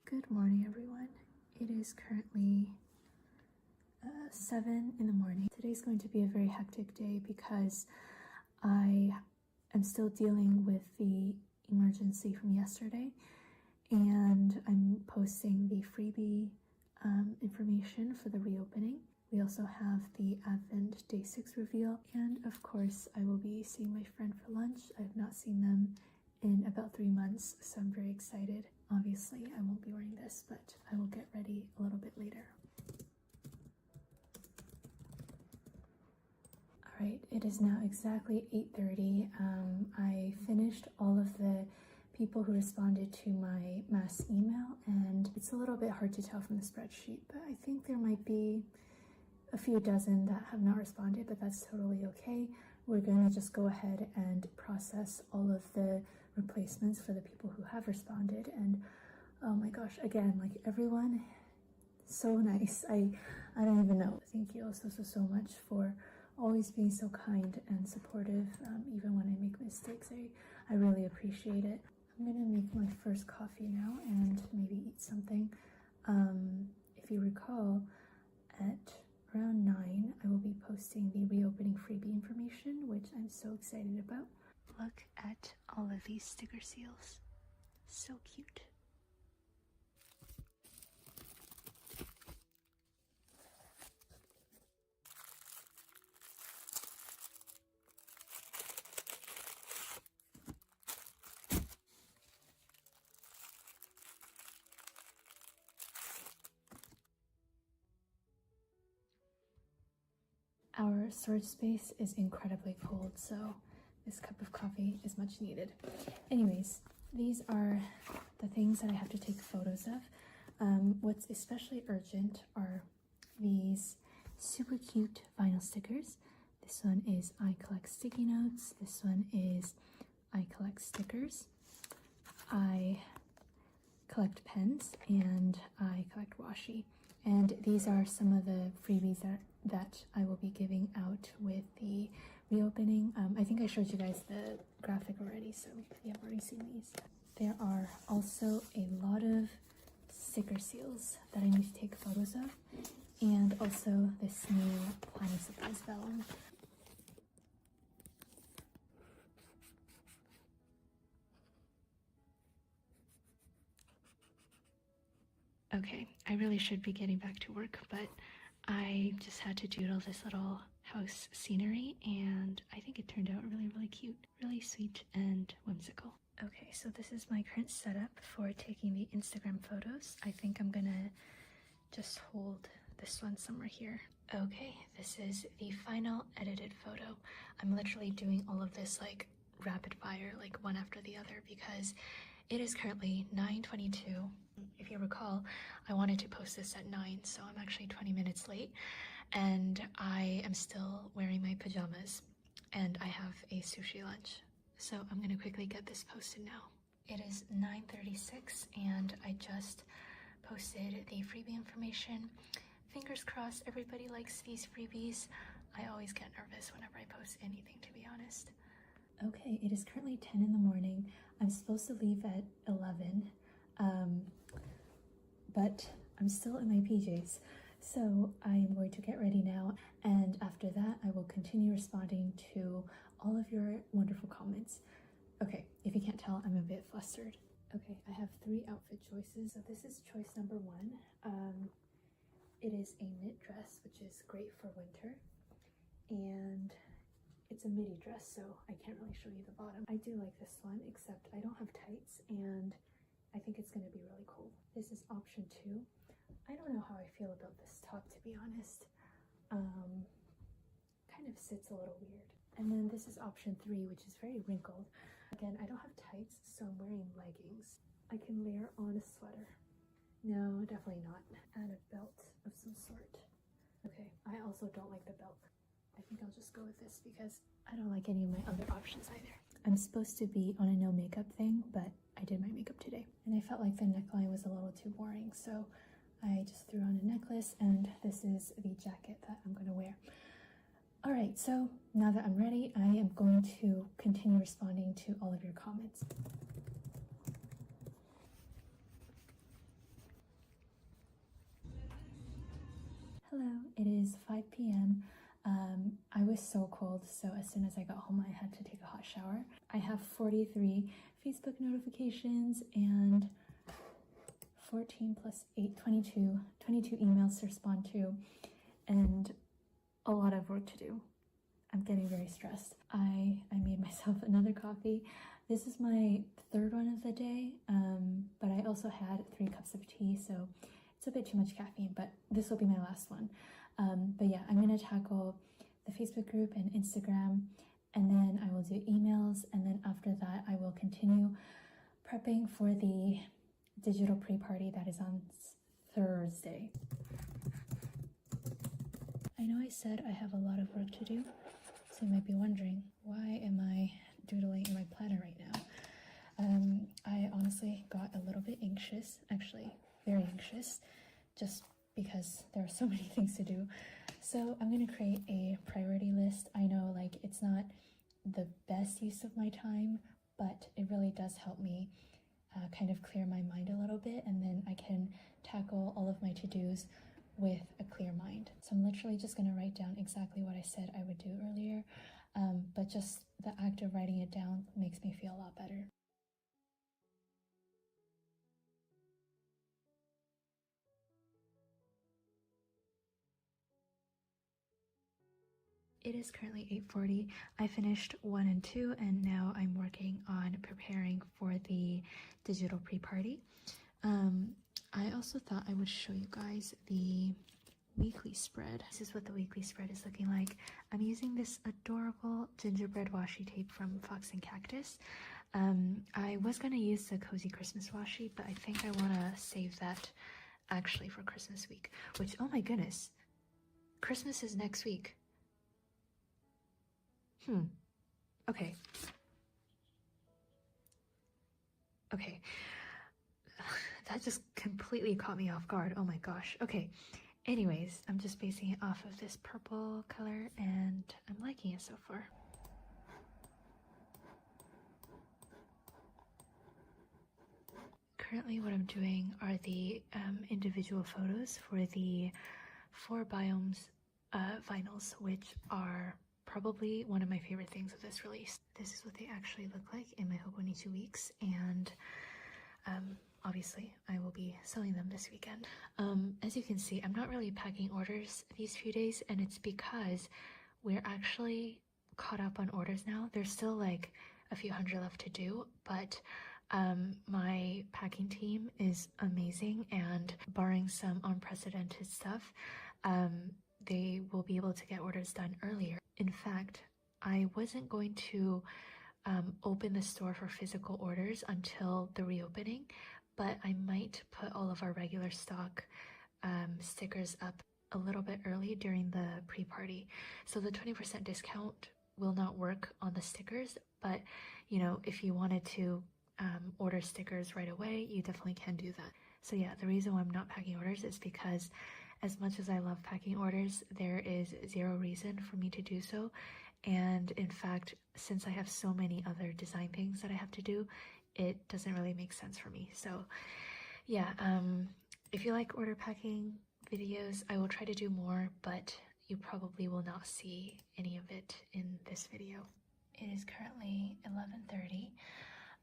Good morning, everyone. It is currently 7 in the morning. Today's going to be a very hectic day because I am still dealing with the emergency from yesterday, and I'm posting the freebie information for the reopening. We also have the Advent Day 6 reveal, and of course I will be seeing my friend for lunch. I've not seen them in about 3 months, so I'm very excited. Obviously I won't be wearing this, but I will get ready a little bit later. Alright, it is now exactly 8:30. I finished all of the people who responded to my mass email, and it's a little bit hard to tell from the spreadsheet, but I think there might be a few dozen that have not responded, but that's totally okay. We're going to just go ahead and process all of the replacements for the people who have responded. And oh my gosh, again, like everyone, so nice. I don't even know. Thank you so much for always being so kind and supportive, even when I make mistakes. I really appreciate it. I'm gonna make my first coffee now and maybe eat something. If you recall, at around 9, I will be posting the reopening freebie information, which I'm so excited about. Look at all of these sticker seals. So cute. Our storage space is incredibly cold, so this cup of coffee is much needed. Anyways, these are the things that I have to take photos of. What's especially urgent are these super cute vinyl stickers. This one is I collect sticky notes. This one is I collect stickers. I collect pens, and I collect washi. And these are some of the freebies that I will be giving out with the reopening. I think I showed you guys the graphic already, so if you have already seen these. There are also a lot of sticker seals that I need to take photos of, and also this new planning supplies vellum. Okay, I really should be getting back to work, but I just had to doodle this little house scenery, and I think it turned out really cute, really sweet and whimsical. Okay, so this is my current setup for taking the Instagram photos. I think I'm gonna just hold this one somewhere here. Okay, this is the final edited photo. I'm literally doing all of this like rapid fire, like one after the other, because it is currently 9:22. If you recall, I wanted to post this at 9, so I'm actually 20 minutes late, and I am still wearing my pajamas, and I have a sushi lunch. So I'm gonna quickly get this posted now. It is 9:36, and I just posted the freebie information. Fingers crossed everybody likes these freebies. I always get nervous whenever I post anything, to be honest. Okay, it is currently 10 in the morning. I'm supposed to leave at 11, but I'm still in my PJs. So I'm going to get ready now, and after that I will continue responding to all of your wonderful comments. Okay, if you can't tell, I'm a bit flustered. Okay, I have 3 outfit choices. So this is choice number 1. It is a knit dress, which is great for winter, and it's a midi dress, so I can't really show you the bottom. I do like this one, except I don't have tights, and I think it's going to be really cool. This is option 2. I don't know how I feel about this top, to be honest. Kind of sits a little weird. And then this is option 3, which is very wrinkled. Again, I don't have tights, so I'm wearing leggings. I can layer on a sweater. No, definitely not. Add a belt of some sort. Okay, I also don't like the belt. I think I'll just go with this because I don't like any of my other options either. I'm supposed to be on a no makeup thing, but I did my makeup today. And I felt like the neckline was a little too boring, so I just threw on a necklace, and this is the jacket that I'm going to wear. Alright, so now that I'm ready, I am going to continue responding to all of your comments. Hello, it is 5 p.m. I was so cold, so as soon as I got home, I had to take a hot shower. I have 43 Facebook notifications and 14 plus 8, 22 emails to respond to, and a lot of work to do. I'm getting very stressed. I made myself another coffee. This is my third one of the day, but I also had 3 cups of tea, so it's a bit too much caffeine, but this will be my last one. But yeah, I'm gonna tackle the Facebook group and Instagram, and then I will do emails, and then after that I will continue prepping for the digital pre-party that is on Thursday. I know I said I have a lot of work to do, so you might be wondering, why am I doodling in my planner right now? I honestly got a little bit anxious, actually very anxious, just because there are so many things to do. So I'm gonna create a priority list. I know, like, it's not the best use of my time, but it really does help me kind of clear my mind a little bit, and then I can tackle all of my to-dos with a clear mind. So I'm literally just going to write down exactly what I said I would do earlier, but just the act of writing it down makes me feel a lot better. It is currently 8:40. I finished 1 and 2, and now I'm working on preparing for the digital pre-party. I also thought I would show you guys the weekly spread. This is what the weekly spread is looking like. I'm using this adorable gingerbread washi tape from Fox and Cactus. I was going to use the Cozy Christmas washi, but I think I want to save that actually for Christmas week, which, oh my goodness, Christmas is next week. Okay. Okay. That just completely caught me off guard. Oh my gosh. Okay. Anyways, I'm just basing it off of this purple color, and I'm liking it so far. Currently what I'm doing are the individual photos for the 4 biomes vinyls, which are probably one of my favorite things of this release. This is what they actually look like in my Hobonichi 2 weeks, and obviously I will be selling them this weekend. As you can see, I'm not really packing orders these few days, and it's because we're actually caught up on orders now. There's still like a few hundred left to do, but my packing team is amazing, and barring some unprecedented stuff, they will be able to get orders done earlier. In fact, I wasn't going to open the store for physical orders until the reopening, but I might put all of our regular stock stickers up a little bit early during the pre-party. So the 20% discount will not work on the stickers, but you know, if you wanted to order stickers right away, you definitely can do that. So yeah, the reason why I'm not packing orders is because as much as I love packing orders, there is zero reason for me to do so. And in fact, since I have so many other design things that I have to do, it doesn't really make sense for me. So yeah, if you like order packing videos, I will try to do more, but you probably will not see any of it in this video. It is currently 11:30.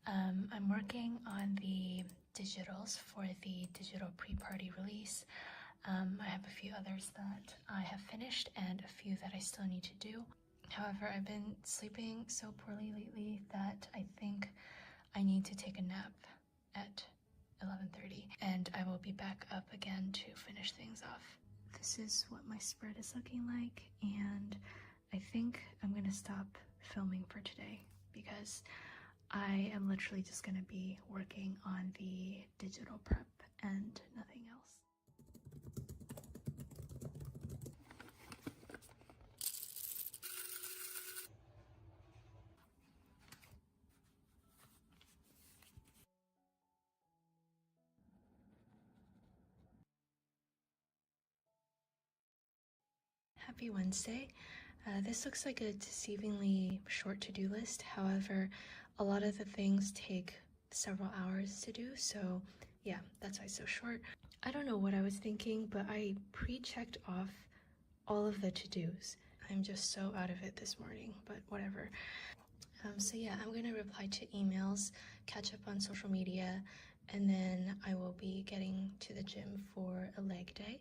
I'm working on the digitals for the digital pre-party release. I have a few others that I have finished and a few that I still need to do. However, I've been sleeping so poorly lately that I think I need to take a nap at 11:30, and I will be back up again to finish things off. This is what my spread is looking like, and I think I'm gonna stop filming for today because I am literally just gonna be working on the digital prep and nothing else. Happy Wednesday. This looks like a deceivingly short to-do list. However, a lot of the things take several hours to do, so yeah, that's why it's so short. I don't know what I was thinking, but I pre-checked off all of the to-dos. I'm just so out of it this morning, but whatever. So yeah, I'm gonna reply to emails, catch up on social media, and then I will be getting to the gym for a leg day.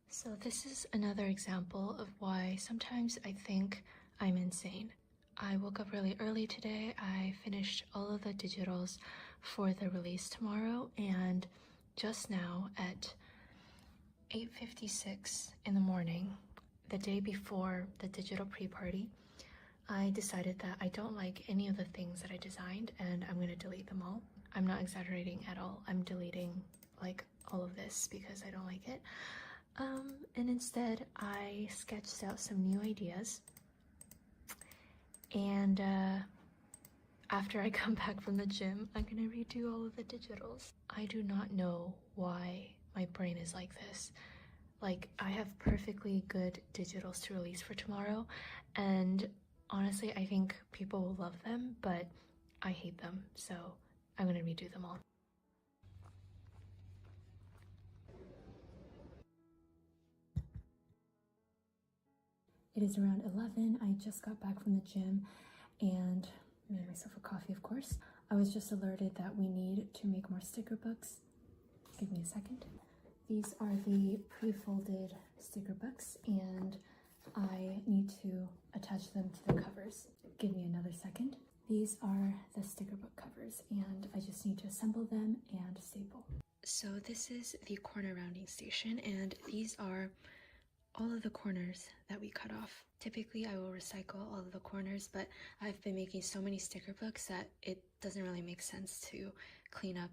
So this is another example of why sometimes I think I'm insane. I woke up really early today. I finished all of the digitals for the release tomorrow, and just now at 8:56 in the morning, the day before the digital pre-party, I decided that I don't like any of the things that I designed and I'm going to delete them all. I'm not exaggerating at all. I'm deleting like all of this because I don't like it. And instead I sketched out some new ideas, and after I come back from the gym, I'm gonna redo all of the digitals. I do not know why my brain is like this. Like, I have perfectly good digitals to release for tomorrow, and honestly I think people will love them, but I hate them, so I'm gonna redo them all. It is around 11. I just got back from the gym and made myself a coffee, of course. I was just alerted that we need to make more sticker books. Give me a second. These are the pre-folded sticker books, and I need to attach them to the covers. Give me another second. These are the sticker book covers, and I just need to assemble them and staple. So this is the corner rounding station, and these are all of the corners that we cut off. Typically I will recycle all of the corners, but I've been making so many sticker books that it doesn't really make sense to clean up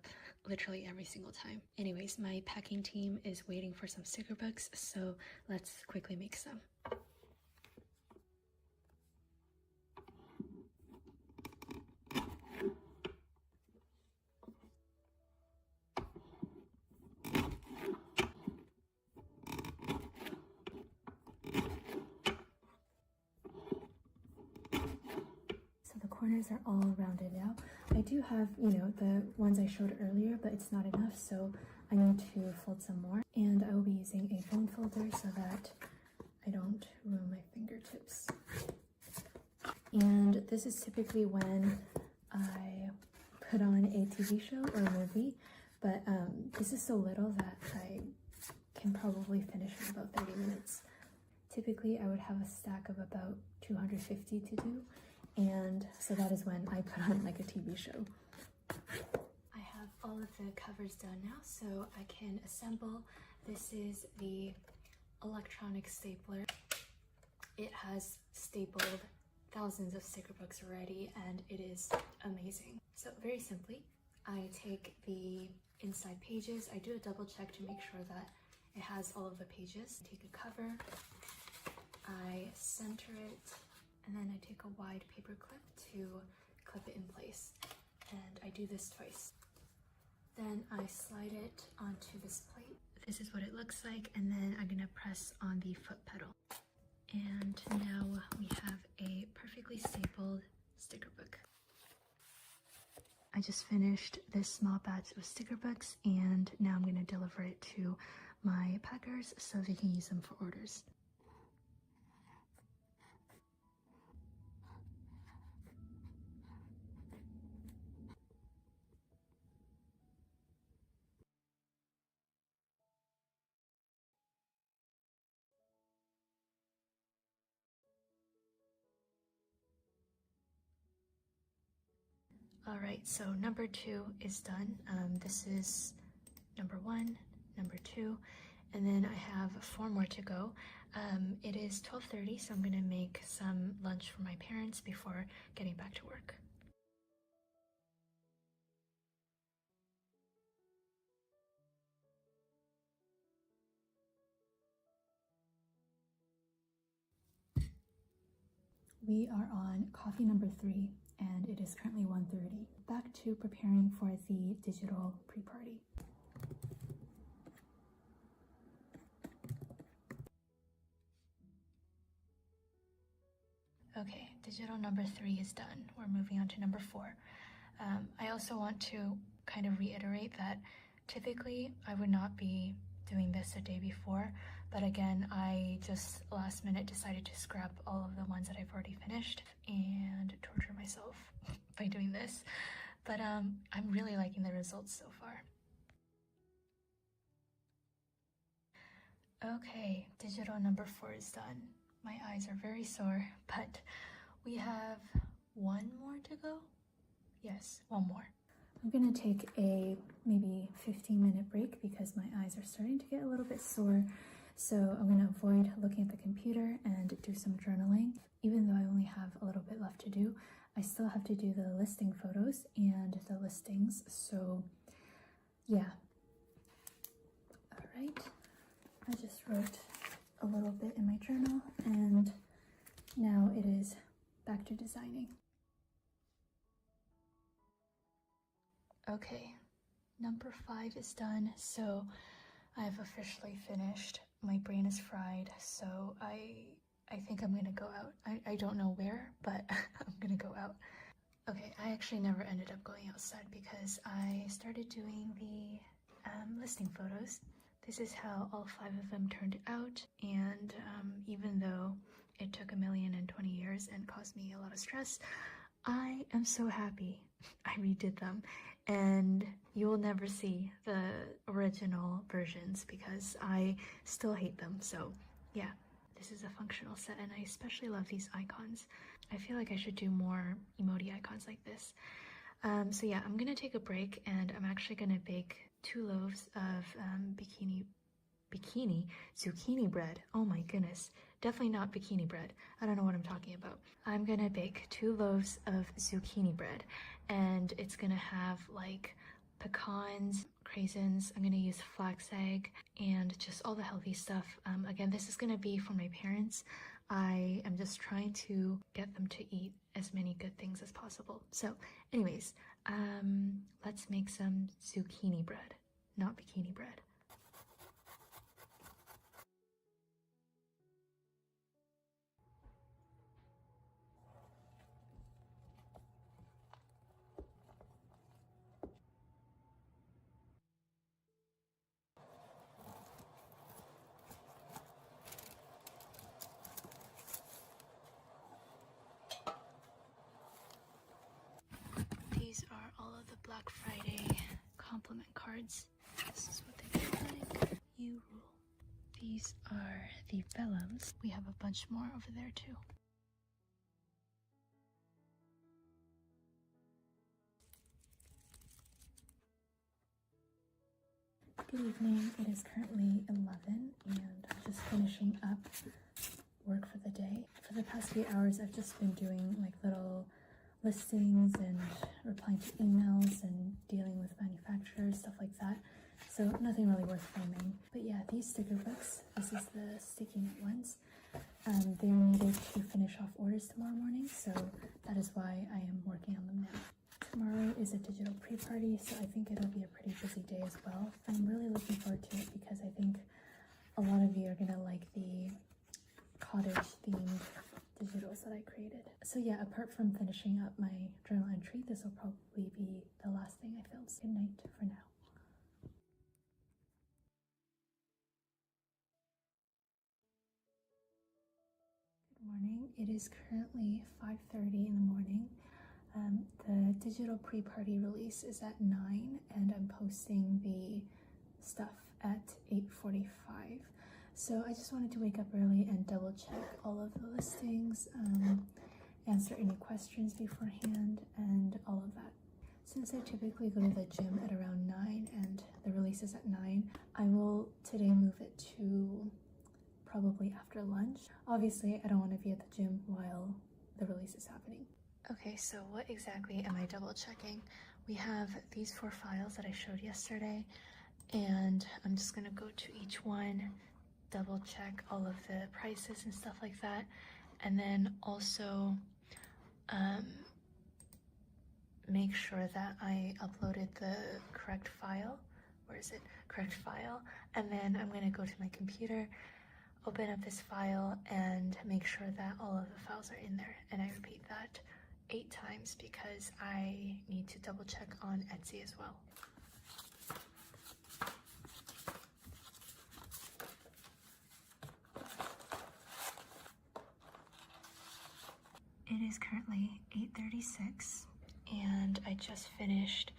literally every single time. Anyways, my packing team is waiting for some sticker books, so let's quickly make some. Corners are all rounded now. I do have, the ones I showed earlier, but it's not enough, so I need to fold some more. And I will be using a bone folder so that I don't ruin my fingertips. And this is typically when I put on a TV show or a movie, but this is so little that I can probably finish in about 30 minutes. Typically, I would have a stack of about 250 to do, and so that is when I put on like a TV show. I have all of the covers done now, so I can assemble. This is the electronic stapler. It has stapled thousands of sticker books already, and it is amazing. So very simply, I take the inside pages. I do a double check to make sure that it has all of the pages. Take a cover, I center it, and then I take a wide paper clip to clip it in place. And I do this twice. Then I slide it onto this plate. This is what it looks like, and then I'm gonna press on the foot pedal. And now we have a perfectly stapled sticker book. I just finished this small batch of sticker books, and now I'm gonna deliver it to my packers so they can use them for orders. Alright, so number 2 is done. This is number 1, number 2, and then I have 4 more to go. It is 12:30, so I'm gonna make some lunch for my parents before getting back to work. We are on coffee number 3, and it is currently 1:30. Back to preparing for the digital pre-party. Okay, digital number 3 is done. We're moving on to number 4. I also want to kind of reiterate that typically I would not be doing this a day before, but again, I just last minute decided to scrap all of the ones that I've already finished and torture myself by doing this. But I'm really liking the results so far. Okay, digital number 4 is done. My eyes are very sore, but we have one more to go. Yes, one more. I'm gonna take a maybe 15-minute break because my eyes are starting to get a little bit sore. So I'm gonna avoid looking at the computer and do some journaling. Even though I only have a little bit left to do, I still have to do the listing photos and the listings. So yeah. All right. I just wrote a little bit in my journal and now it is back to designing. Okay, number 5 is done, so I've officially finished. My brain is fried, so I think I'm gonna go out. I don't know where, but I'm gonna go out. Okay, I actually never ended up going outside because I started doing the listing photos. This is how all 5 of them turned out, and even though it took 1,020 years and caused me a lot of stress, I am so happy I redid them. And you will never see the original versions because I still hate them. So yeah, this is a functional set and I especially love these icons. I feel like I should do more emoji icons like this. So yeah, I'm gonna take a break and I'm actually gonna bake 2 loaves of zucchini bread. Oh my goodness, definitely not bikini bread. I don't know what I'm talking about. I'm gonna bake 2 loaves of zucchini bread and it's gonna have like pecans, craisins. I'm gonna use flax egg and just all the healthy stuff. Again, this is gonna be for my parents. I am just trying to get them to eat as many good things as possible. So anyways, let's make some zucchini bread, not bikini bread. These are all of the Black Friday compliment cards. This is what they look like. You rule. These are the vellums. We have a bunch more over there too. Good evening. It is currently 11 and I'm just finishing up work for the day. For the past few hours, I've just been doing like little listings and replying to emails and dealing with manufacturers, stuff like that. So nothing really worth filming. But yeah, these sticker books, this is the sticky note ones. They're needed to finish off orders tomorrow morning, so that is why I am working on them now. Tomorrow is a digital pre-party, so I think it'll be a pretty busy day as well. I'm really looking forward to it because I think a lot of you are gonna like the cottage themed digitals that I created. So yeah, apart from finishing up my journal entry, this will probably be the last thing I film. Good night for now. Good morning. It is currently 5:30 in the morning. The digital pre-party release is at 9 and I'm posting the stuff at 8:45. So I just wanted to wake up early and double check all of the listings, answer any questions beforehand and all of that. Since I typically go to the gym at around 9 and the release is at 9, I will today move it to probably after lunch. Obviously, I don't want to be at the gym while the release is happening. Okay, so what exactly am I double checking? We have these 4 files that I showed yesterday, and I'm just gonna go to each one, double check all of the prices and stuff like that, and then also make sure that I uploaded the correct file. Where is it? Correct file. And then I'm gonna go to my computer, open up this file, and make sure that all of the files are in there. And I repeat that 8 times because I need to double check on Etsy as well. It is currently 8:36 and I just finished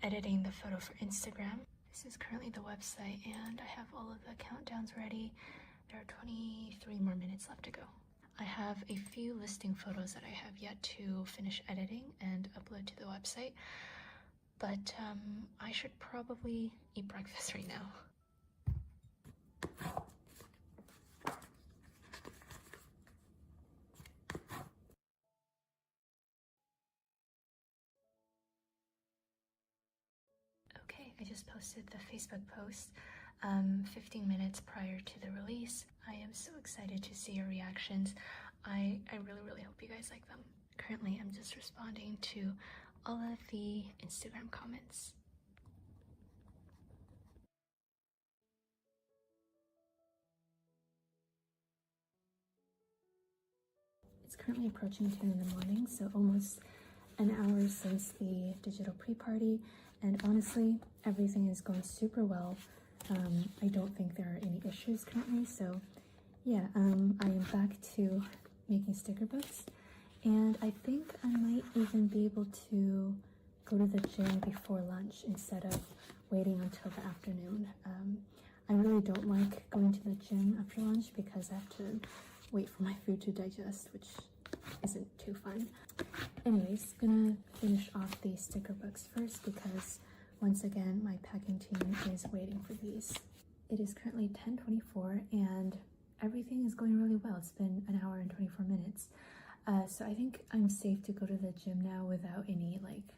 editing the photo for Instagram. This is currently the website and I have all of the countdowns ready. There are 23 more minutes left to go. I have a few listing photos that I have yet to finish editing and upload to the website, but I should probably eat breakfast right now. Okay, I just posted the Facebook post 15 minutes prior to the release. I am so excited to see your reactions. I really hope you guys like them. Currently, I'm just responding to all of the Instagram comments. It's currently approaching 2 in the morning, so almost an hour since the digital pre-party, and honestly, everything is going super well. I don't think there are any issues currently, so yeah, I am back to making sticker books, and I think I might even be able to go to the gym before lunch instead of waiting until the afternoon. I really don't like going to the gym after lunch because I have to wait for my food to digest, which isn't too fun. Anyways, gonna finish off these sticker books first because once again my packing team is waiting for these. It is currently 10:24 and everything is going really well. It's been an hour and 24 minutes. So I think I'm safe to go to the gym now without any like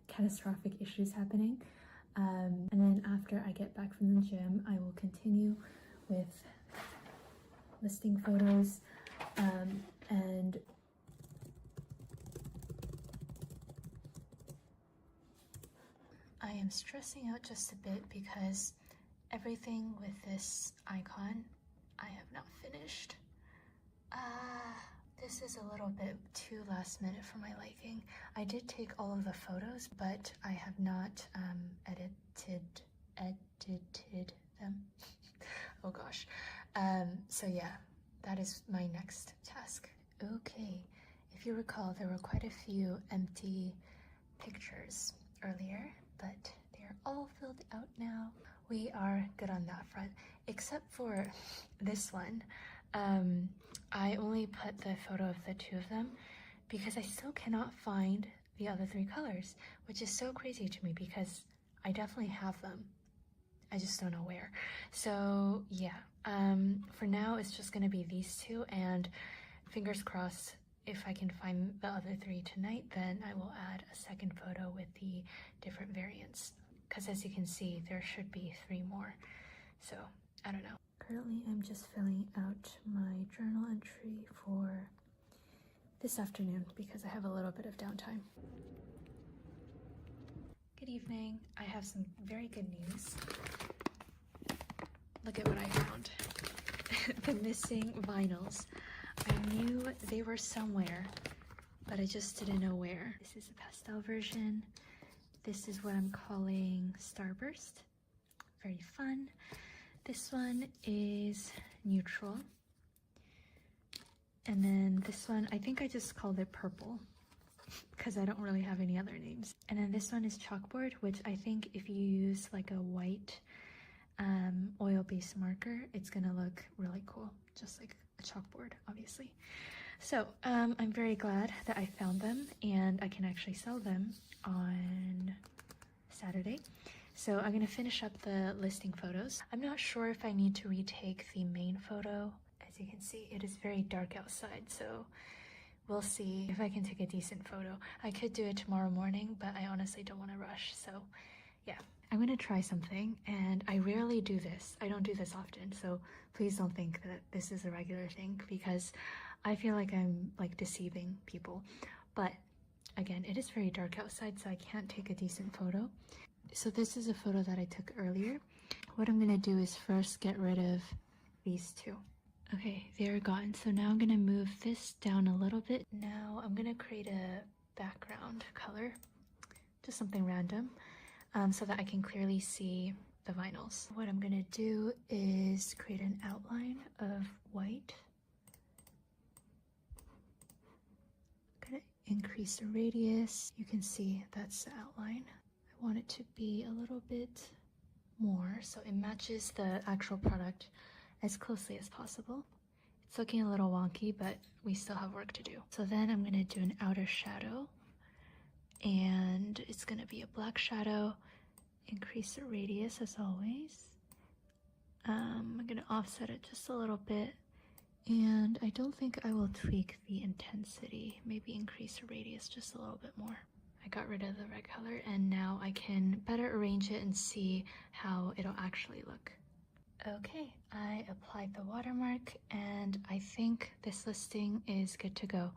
catastrophic issues happening. And then after I get back from the gym, I will continue with listing photos and I am stressing out just a bit because everything with this icon I have not finished. This is a little bit too last minute for my liking. I did take all of the photos, but I have not edited them. Oh gosh. So yeah, that is my next task. Okay, if you recall, there were quite a few empty pictures earlier, but they're all filled out now. We are good on that front, except for this one. I only put the photo of the two of them because I still cannot find the other 3 colors, which is so crazy to me because I definitely have them. I just don't know where. So yeah, for now it's just gonna be these 2, and fingers crossed if I can find the other 3 tonight, then I will add a second photo with the different variants, because as you can see there should be 3 more, so I don't know. Currently I'm just filling out my journal entry for this afternoon because I have a little bit of downtime. Good evening. I have some very good news. Look at what I found. The missing vinyls. I knew they were somewhere, but I just didn't know where. This is a pastel version. This is what I'm calling Starburst. Very fun. This one is neutral. And then this one, I think I just called it purple because I don't really have any other names. And then this one is chalkboard, which I think if you use like a white oil-based marker, it's gonna look really cool, just like a chalkboard, obviously. So I'm very glad that I found them and I can actually sell them on Saturday. So I'm gonna finish up the listing photos. I'm not sure if I need to retake the main photo. As you can see, it is very dark outside, so we'll see if I can take a decent photo. I could do it tomorrow morning, but I honestly don't want to rush, so yeah. I'm gonna try something, and I rarely do this. I don't do this often, so please don't think that this is a regular thing, because I feel like I'm like deceiving people. But again, it is very dark outside, so I can't take a decent photo. So this is a photo that I took earlier. What I'm gonna do is first get rid of these 2. Okay, they're gone. So now I'm gonna move this down a little bit. Now I'm gonna create a background color, just something random, so that I can clearly see the vinyls. What I'm gonna do is create an outline of white. increase the radius. You can see that's the outline. I want it to be a little bit more so it matches the actual product as closely as possible. It's looking a little wonky, but we still have work to do. So then I'm gonna do an outer shadow, and it's gonna be a black shadow. Increase the radius as always. I'm gonna offset it just a little bit, and I don't think I will tweak the intensity. Maybe increase the radius just a little bit more. I got rid of the red color, and now I can better arrange it and see how it'll actually look. Okay, I applied the watermark, and I think this listing is good to go.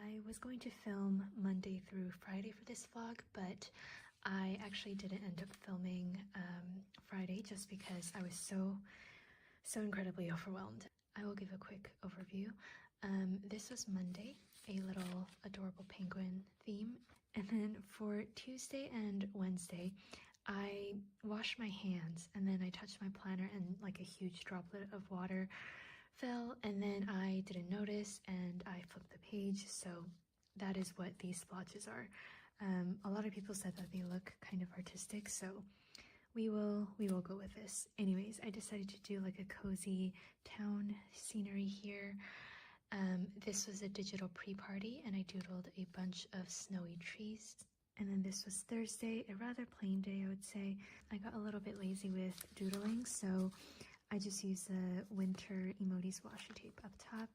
I was going to film Monday through Friday for this vlog, but I actually didn't end up filming Friday just because I was so incredibly overwhelmed. I will give a quick overview. This was Monday, a little adorable penguin theme. And then for Tuesday and Wednesday, I washed my hands and then I touched my planner and like a huge droplet of water fell, and then I didn't notice and I flipped the page. So that is what these splotches are. A lot of people said that they look kind of artistic, so we will go with this. Anyways, I decided to do like a cozy town scenery here. This was a digital pre-party and I doodled a bunch of snowy trees. And then this was Thursday, a rather plain day I would say. I got a little bit lazy with doodling, so I just used the winter emojis washi tape up top.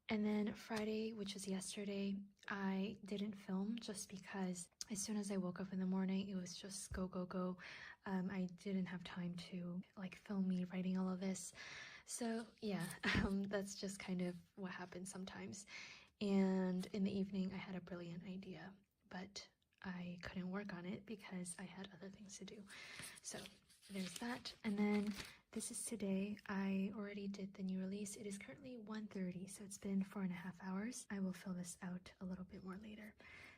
And then Friday, which was yesterday, I didn't film just because as soon as I woke up in the morning, it was just go, go, go. I didn't have time to like film me writing all of this. So yeah, that's just kind of what happens sometimes. And in the evening, I had a brilliant idea, but I couldn't work on it because I had other things to do. So there's that. And then this is today. I already did the new release. It is currently 1:30, so it's been 4.5 hours. I will fill this out a little bit more later.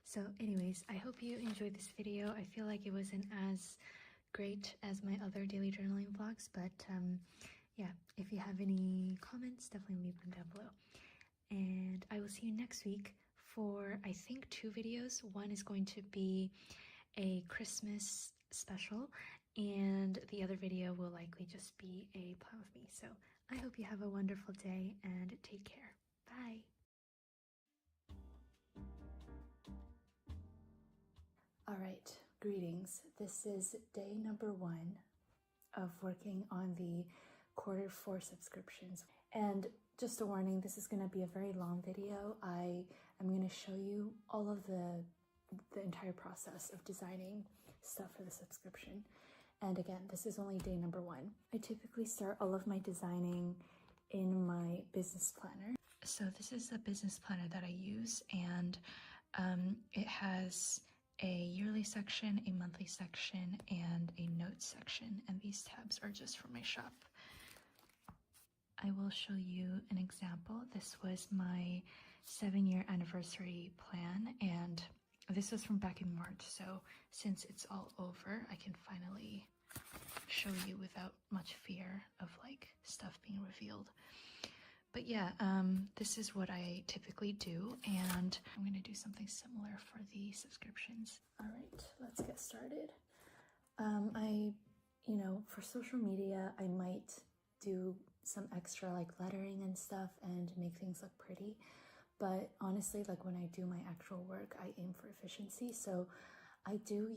So anyways, I hope you enjoyed this video. I feel like it wasn't as great as my other daily journaling vlogs, but yeah, if you have any comments, definitely leave them down below. And I will see you next week for, I think, 2 videos. One is going to be a Christmas special, and the other video will likely just be a plan with me. So I hope you have a wonderful day and take care. Bye. All right, greetings. This is day number 1 of working on the Q4 subscriptions. And just a warning, this is going to be a very long video. I am going to show you all of the entire process of designing stuff for the subscription. And again, this is only day number 1. I typically start all of my designing in my business planner. So this is the business planner that I use, and it has a yearly section, a monthly section, and a notes section. And these tabs are just for my shop. I will show you an example. This was my 7-year anniversary plan, and this was from back in March, so since it's all over, I can finally show you without much fear of like stuff being revealed. But yeah, this is what I typically do, and I'm gonna do something similar for the subscriptions. All right, let's get started. For social media, I might do some extra like lettering and stuff and make things look pretty. But honestly, like when I do my actual work, I aim for efficiency. So I do,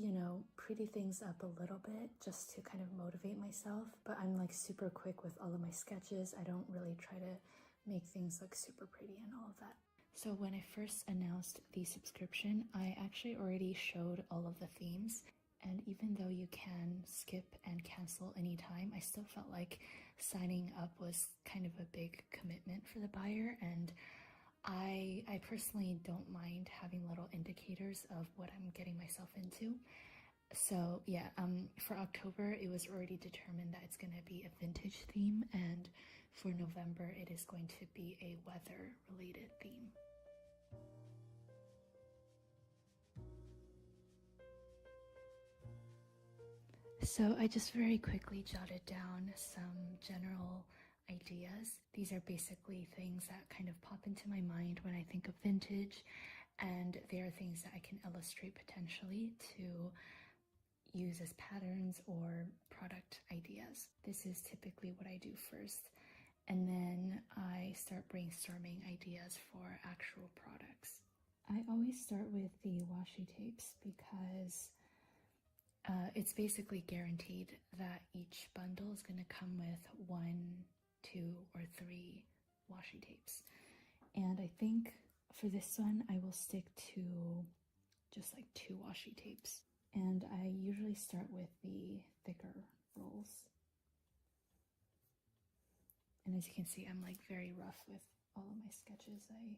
pretty things up a little bit just to kind of motivate myself. But I'm like super quick with all of my sketches. I don't really try to make things look super pretty and all of that. So when I first announced the subscription, I actually already showed all of the themes. And even though you can skip and cancel anytime, I still felt like signing up was kind of a big commitment for the buyer. And I personally don't mind having little indicators of what I'm getting myself into. So yeah, for October, it was already determined that it's going to be a vintage theme, and for November, it is going to be a weather-related theme. So I just very quickly jotted down some general ideas. These are basically things that kind of pop into my mind when I think of vintage, and they are things that I can illustrate potentially to use as patterns or product ideas. This is typically what I do first, and then I start brainstorming ideas for actual products. I always start with the washi tapes because it's basically guaranteed that each bundle is going to come with 1, 2, or 3 washi tapes. And I think for this one, I will stick to just like 2 washi tapes. And I usually start with the thicker rolls. And as you can see, I'm like very rough with all of my sketches. I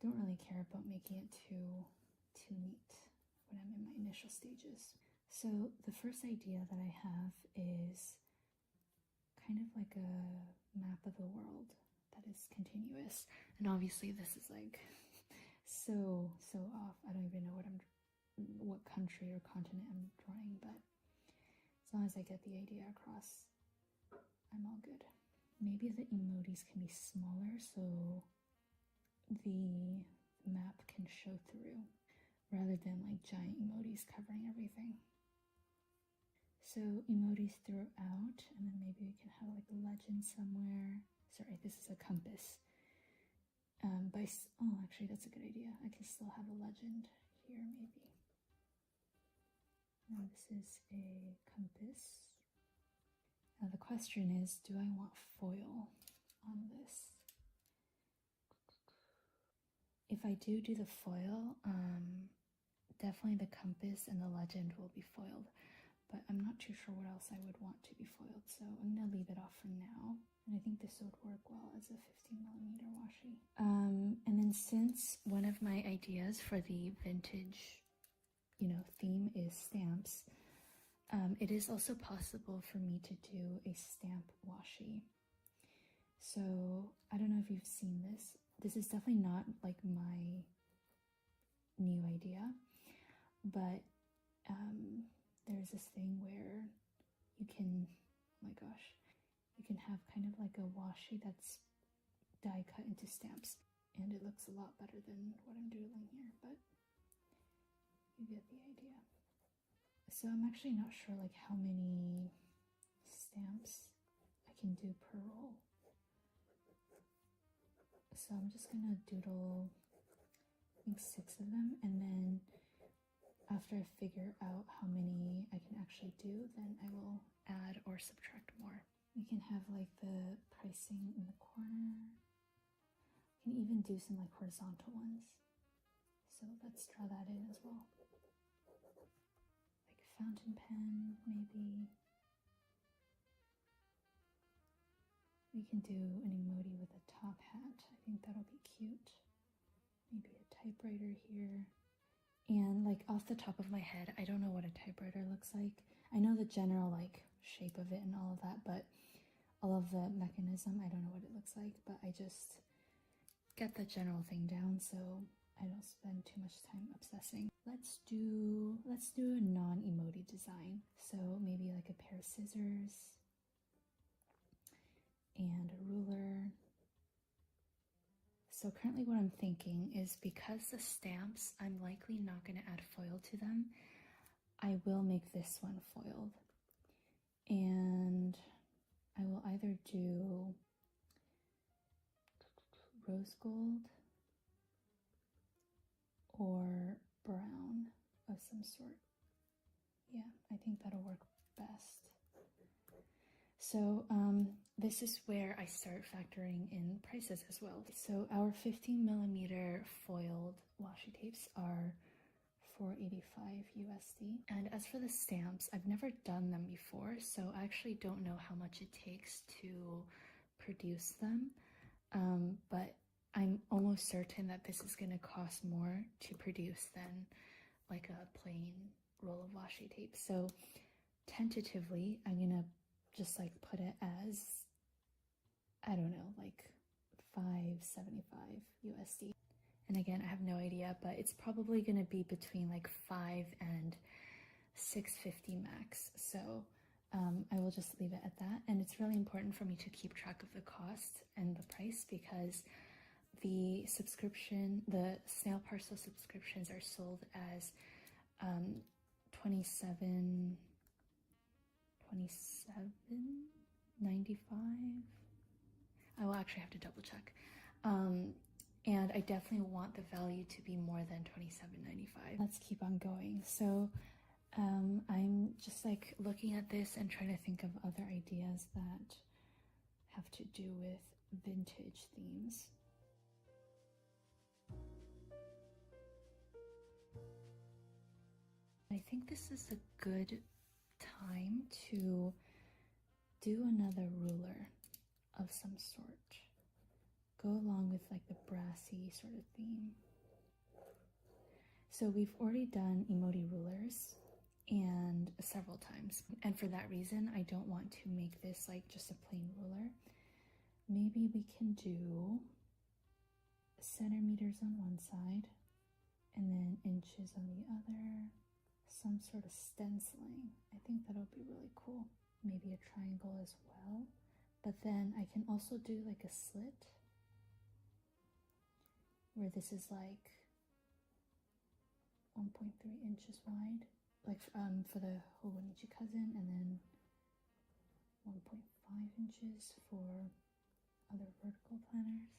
don't really care about making it too neat when I'm in my initial stages. So the first idea that I have is kind of like a map of the world that is continuous. And obviously this is like so off. I don't even know what country or continent I'm drawing, but as long as I get the idea across, I'm all good. Maybe the emojis can be smaller so the map can show through rather than like giant emojis covering everything. So emojis throughout, and then maybe we can have like a legend somewhere. Sorry, this is a compass. Oh, actually that's a good idea. I can still have a legend here maybe. Now this is a compass. Now the question is, do I want foil on this? If I do the foil, definitely the compass and the legend will be foiled, but I'm not too sure what else I would want to be foiled, so I'm gonna leave it off for now. And I think this would work well as a 15mm washi. And then since one of my ideas for the vintage, theme is stamps, it is also possible for me to do a stamp washi. So I don't know if you've seen this. This is definitely not like my new idea, but there's this thing where you can, oh my gosh, you can have kind of like a washi that's die cut into stamps, and it looks a lot better than what I'm doodling here, but you get the idea. So I'm actually not sure like how many stamps I can do per roll. So I'm just gonna doodle, I think 6 of them, and then after I figure out how many I can actually do, then I will add or subtract more. We can have like the pricing in the corner. We can even do some like horizontal ones. So let's draw that in as well. Like a fountain pen, maybe. We can do an emoji with a top hat. I think that'll be cute. Maybe a typewriter here. And like off the top of my head, I don't know what a typewriter looks like. I know the general like shape of it and all of that, but all of the mechanism, I don't know what it looks like, but I just get the general thing down so I don't spend too much time obsessing. Let's do a non-emoji design. So maybe like a pair of scissors and a ruler. So currently what I'm thinking is, because the stamps, I'm likely not going to add foil to them, I will make this one foiled. And I will either do rose gold or brown of some sort. Yeah, I think that'll work best. So this is where I start factoring in prices as well. So our 15mm foiled washi tapes are $4.85 USD. And as for the stamps, I've never done them before, so I actually don't know how much it takes to produce them. But I'm almost certain that this is going to cost more to produce than like a plain roll of washi tape. So tentatively, I'm gonna just like put it as, I don't know, like $5.75 USD. And again, I have no idea, but it's probably gonna be between like $5 and $6.50 max. So I will just leave it at that. And it's really important for me to keep track of the cost and the price, because the subscription, the snail parcel subscriptions are sold as $27.95. I will actually have to double check. And I definitely want the value to be more than $27.95. Let's keep on going. So I'm just like looking at this and trying to think of other ideas that have to do with vintage themes. I think this is a good time to do another ruler of some sort. Go along with like the brassy sort of theme. So we've already done emoji rulers and several times. And for that reason, I don't want to make this like just a plain ruler. Maybe we can do centimeters on one side and then inches on the other. Some sort of stenciling. I think that'll be really cool. Maybe a triangle as well. But then I can also do like a slit where this is like 1.3 inches wide, like for the Hobonichi cousin, and then 1.5 inches for other vertical planners.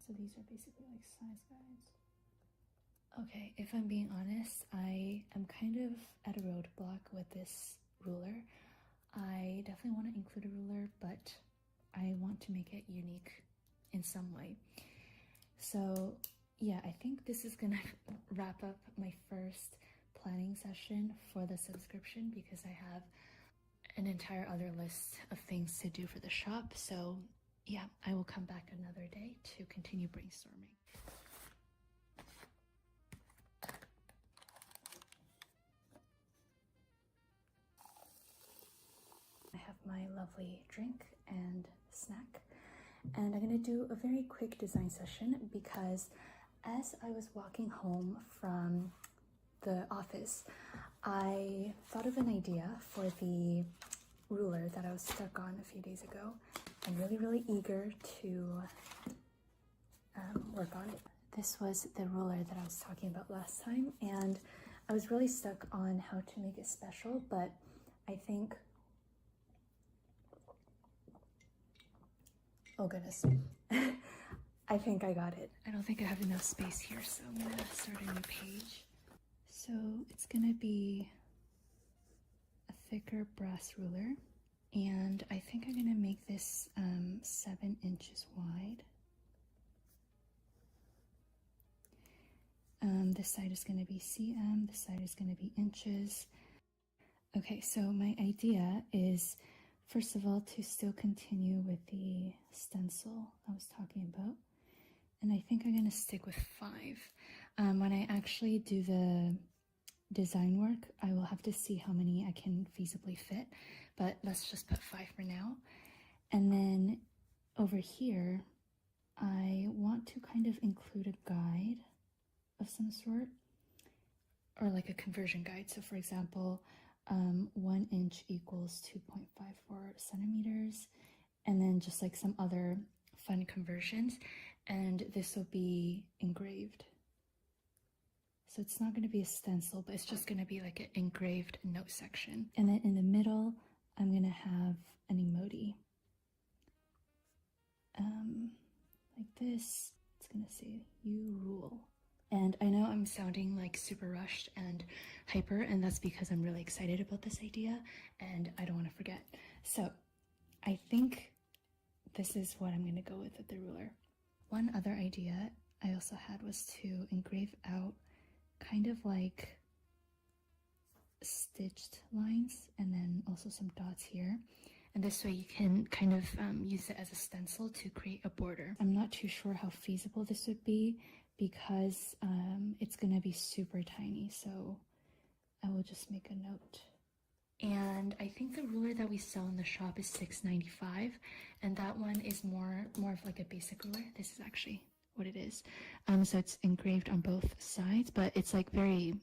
So these are basically like size guides. Okay, if I'm being honest, I am kind of at a roadblock with this ruler. I definitely want to include a ruler, but I want to make it unique in some way. So yeah, I think this is gonna wrap up my first planning session for the subscription, because I have an entire other list of things to do for the shop. So yeah, I will come back another day to continue brainstorming. I have my lovely drink and snack, and I'm gonna do a very quick design session, because as I was walking home from the office, I thought of an idea for the ruler that I was stuck on a few days ago. I'm really eager to work on it. This was the ruler that I was talking about last time, and I was really stuck on how to make it special, but I think, oh goodness, I think I got it. I don't think I have enough space here, so I'm gonna start a new page. So it's gonna be a thicker brass ruler, and I think I'm gonna make this 7 inches wide. This side is gonna be cm, this side is gonna be inches. Okay, so my idea is, first of all, to still continue with the stencil I was talking about. And I think I'm gonna stick with 5. When I actually do the design work, I will have to see how many I can feasibly fit, but let's just put 5 for now. And then over here, I want to kind of include a guide of some sort, or like a conversion guide. So for example, 1 inch equals 2.54 centimeters, and then just like some other fun conversions, and this will be engraved. So it's not going to be a stencil, but it's just going to be like an engraved note section. And then in the middle, I'm going to have an emoji. Like this. It's going to say, "You rule." And I know I'm sounding like super rushed and hyper, and that's because I'm really excited about this idea and I don't want to forget. So I think this is what I'm going to go with the ruler. One other idea I also had was to engrave out kind of like stitched lines and then also some dots here. And this way you can kind of use it as a stencil to create a border. I'm not too sure how feasible this would be, because it's gonna be super tiny. So I will just make a note. And I think the ruler that we sell in the shop is $6.95, and that one is more of like a basic ruler. This is actually what it is. So it's engraved on both sides, but it's like very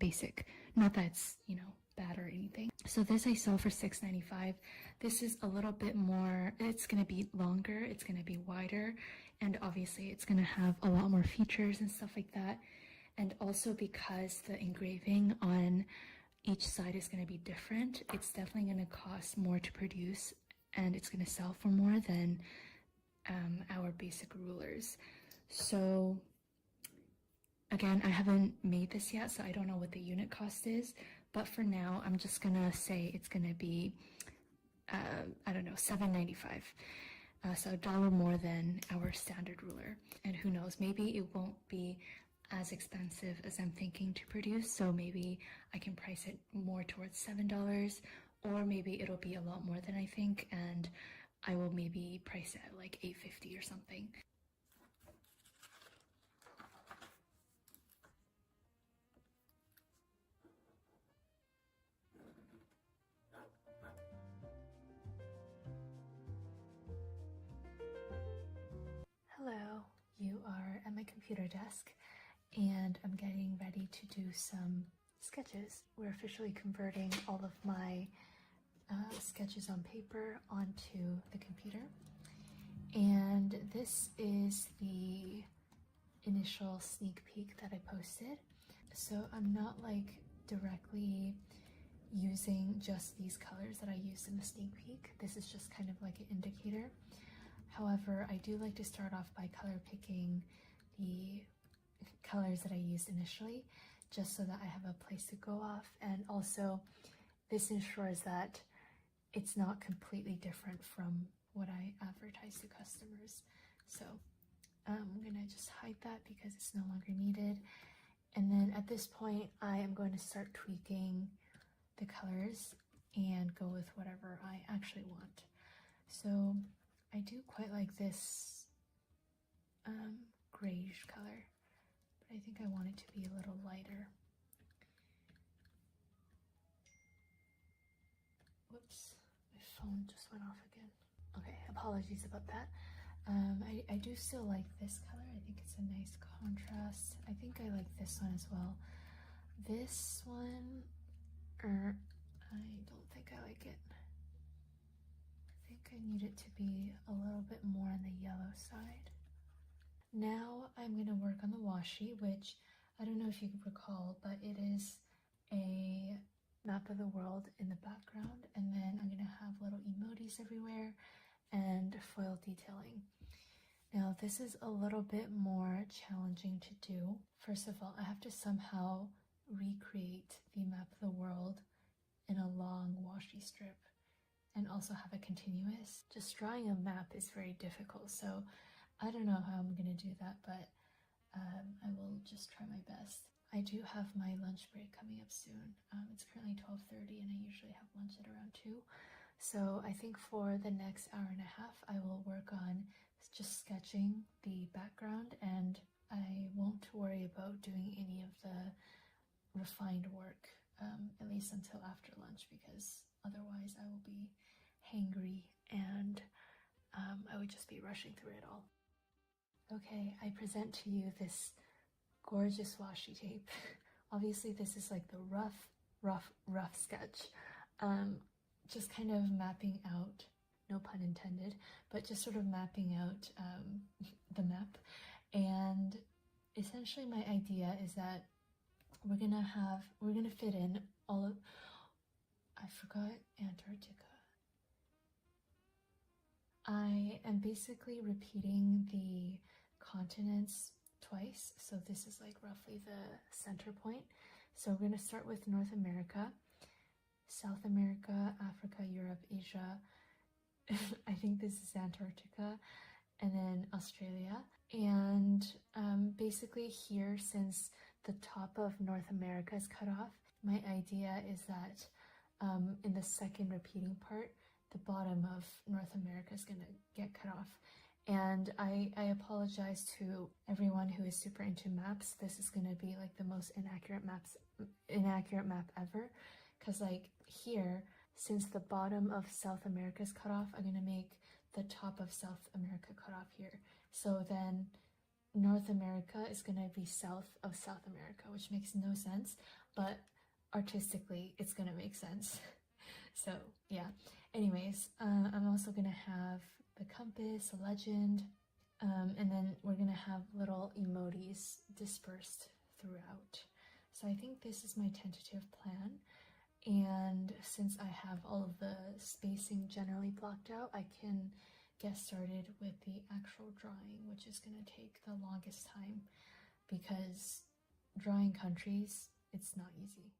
basic. Not that it's, you know, bad or anything. So this I sell for $6.95. This is a little bit more, it's gonna be longer, it's gonna be wider, and obviously it's gonna have a lot more features and stuff like that. And also because the engraving on each side is going to be different, it's definitely going to cost more to produce, and it's going to sell for more than our basic rulers. So again, I haven't made this yet, so I don't know what the unit cost is, but for now I'm just gonna say it's gonna be I don't know, $7.95. So $1 more than our standard ruler. And who knows, maybe it won't be as expensive as I'm thinking to produce, so maybe I can price it more towards $7, or maybe it'll be a lot more than I think, and I will maybe price it at like $8.50 or something. Hello, you are at my computer desk, and I'm getting ready to do some sketches. We're officially converting all of my sketches on paper onto the computer, and this is the initial sneak peek that I posted. So I'm not like directly using just these colors that I used in the sneak peek. This is just kind of like an indicator. However, I do like to start off by color picking the colors that I used initially, just so that I have a place to go off, and also this ensures that it's not completely different from what I advertise to customers. So I'm gonna just hide that because it's no longer needed. And then at this point, I am going to start tweaking the colors and go with whatever I actually want. So I do quite like this grayish color, but I think I want it to be a little lighter. Whoops, my phone just went off again. Okay, apologies about that. I do still like this color. I think it's a nice contrast. I think I like this one as well. This one, I don't think I like it. I think I need it to be a little bit more on the yellow side. Now I'm going to work on the washi, which I don't know if you can recall, but it is a map of the world in the background, and then I'm going to have little emojis everywhere and foil detailing. Now this is a little bit more challenging to do. First of all, I have to somehow recreate the map of the world in a long washi strip and also have a continuous. Just drawing a map is very difficult, so I don't know how I'm gonna do that, but I will just try my best. I do have my lunch break coming up soon. It's currently 12:30 and I usually have lunch at around 2. So I think for the next hour and a half, I will work on just sketching the background, and I won't worry about doing any of the refined work, at least until after lunch, because otherwise I will be hangry and I would just be rushing through it all. Okay, I present to you this gorgeous washi tape. Obviously this is like the rough sketch. Just kind of mapping out, no pun intended, but just sort of mapping out the map. And essentially my idea is that we're gonna fit in all of, I forgot Antarctica. I am basically repeating the continents twice, so this is like roughly the center point. So we're gonna start with North America, South America, Africa, Europe, Asia. I think this is Antarctica, and then Australia. And basically here, since the top of North America is cut off, my idea is that in the second repeating part, the bottom of North America is gonna get cut off. And I apologize to everyone who is super into maps. This is gonna be like the most inaccurate map ever. Cause like here, since the bottom of South America is cut off, I'm gonna make the top of South America cut off here. So then North America is gonna be south of South America, which makes no sense, but artistically it's gonna make sense. So yeah, anyways, I'm also gonna have the compass, a legend, and then we're gonna have little emojis dispersed throughout. So I think this is my tentative plan. And since I have all of the spacing generally blocked out, I can get started with the actual drawing, which is gonna take the longest time because drawing countries, it's not easy.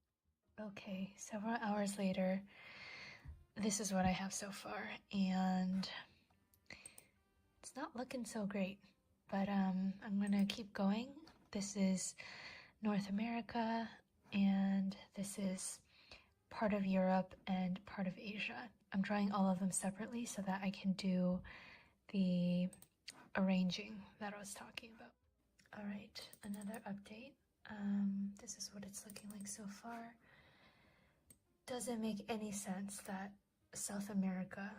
Okay, several hours later, this is what I have so far, and it's not looking so great, but I'm gonna keep going. This is North America, and this is part of Europe and part of Asia. I'm drawing all of them separately so that I can do the arranging that I was talking about. All right, another update. This is what it's looking like so far. Doesn't make any sense that South America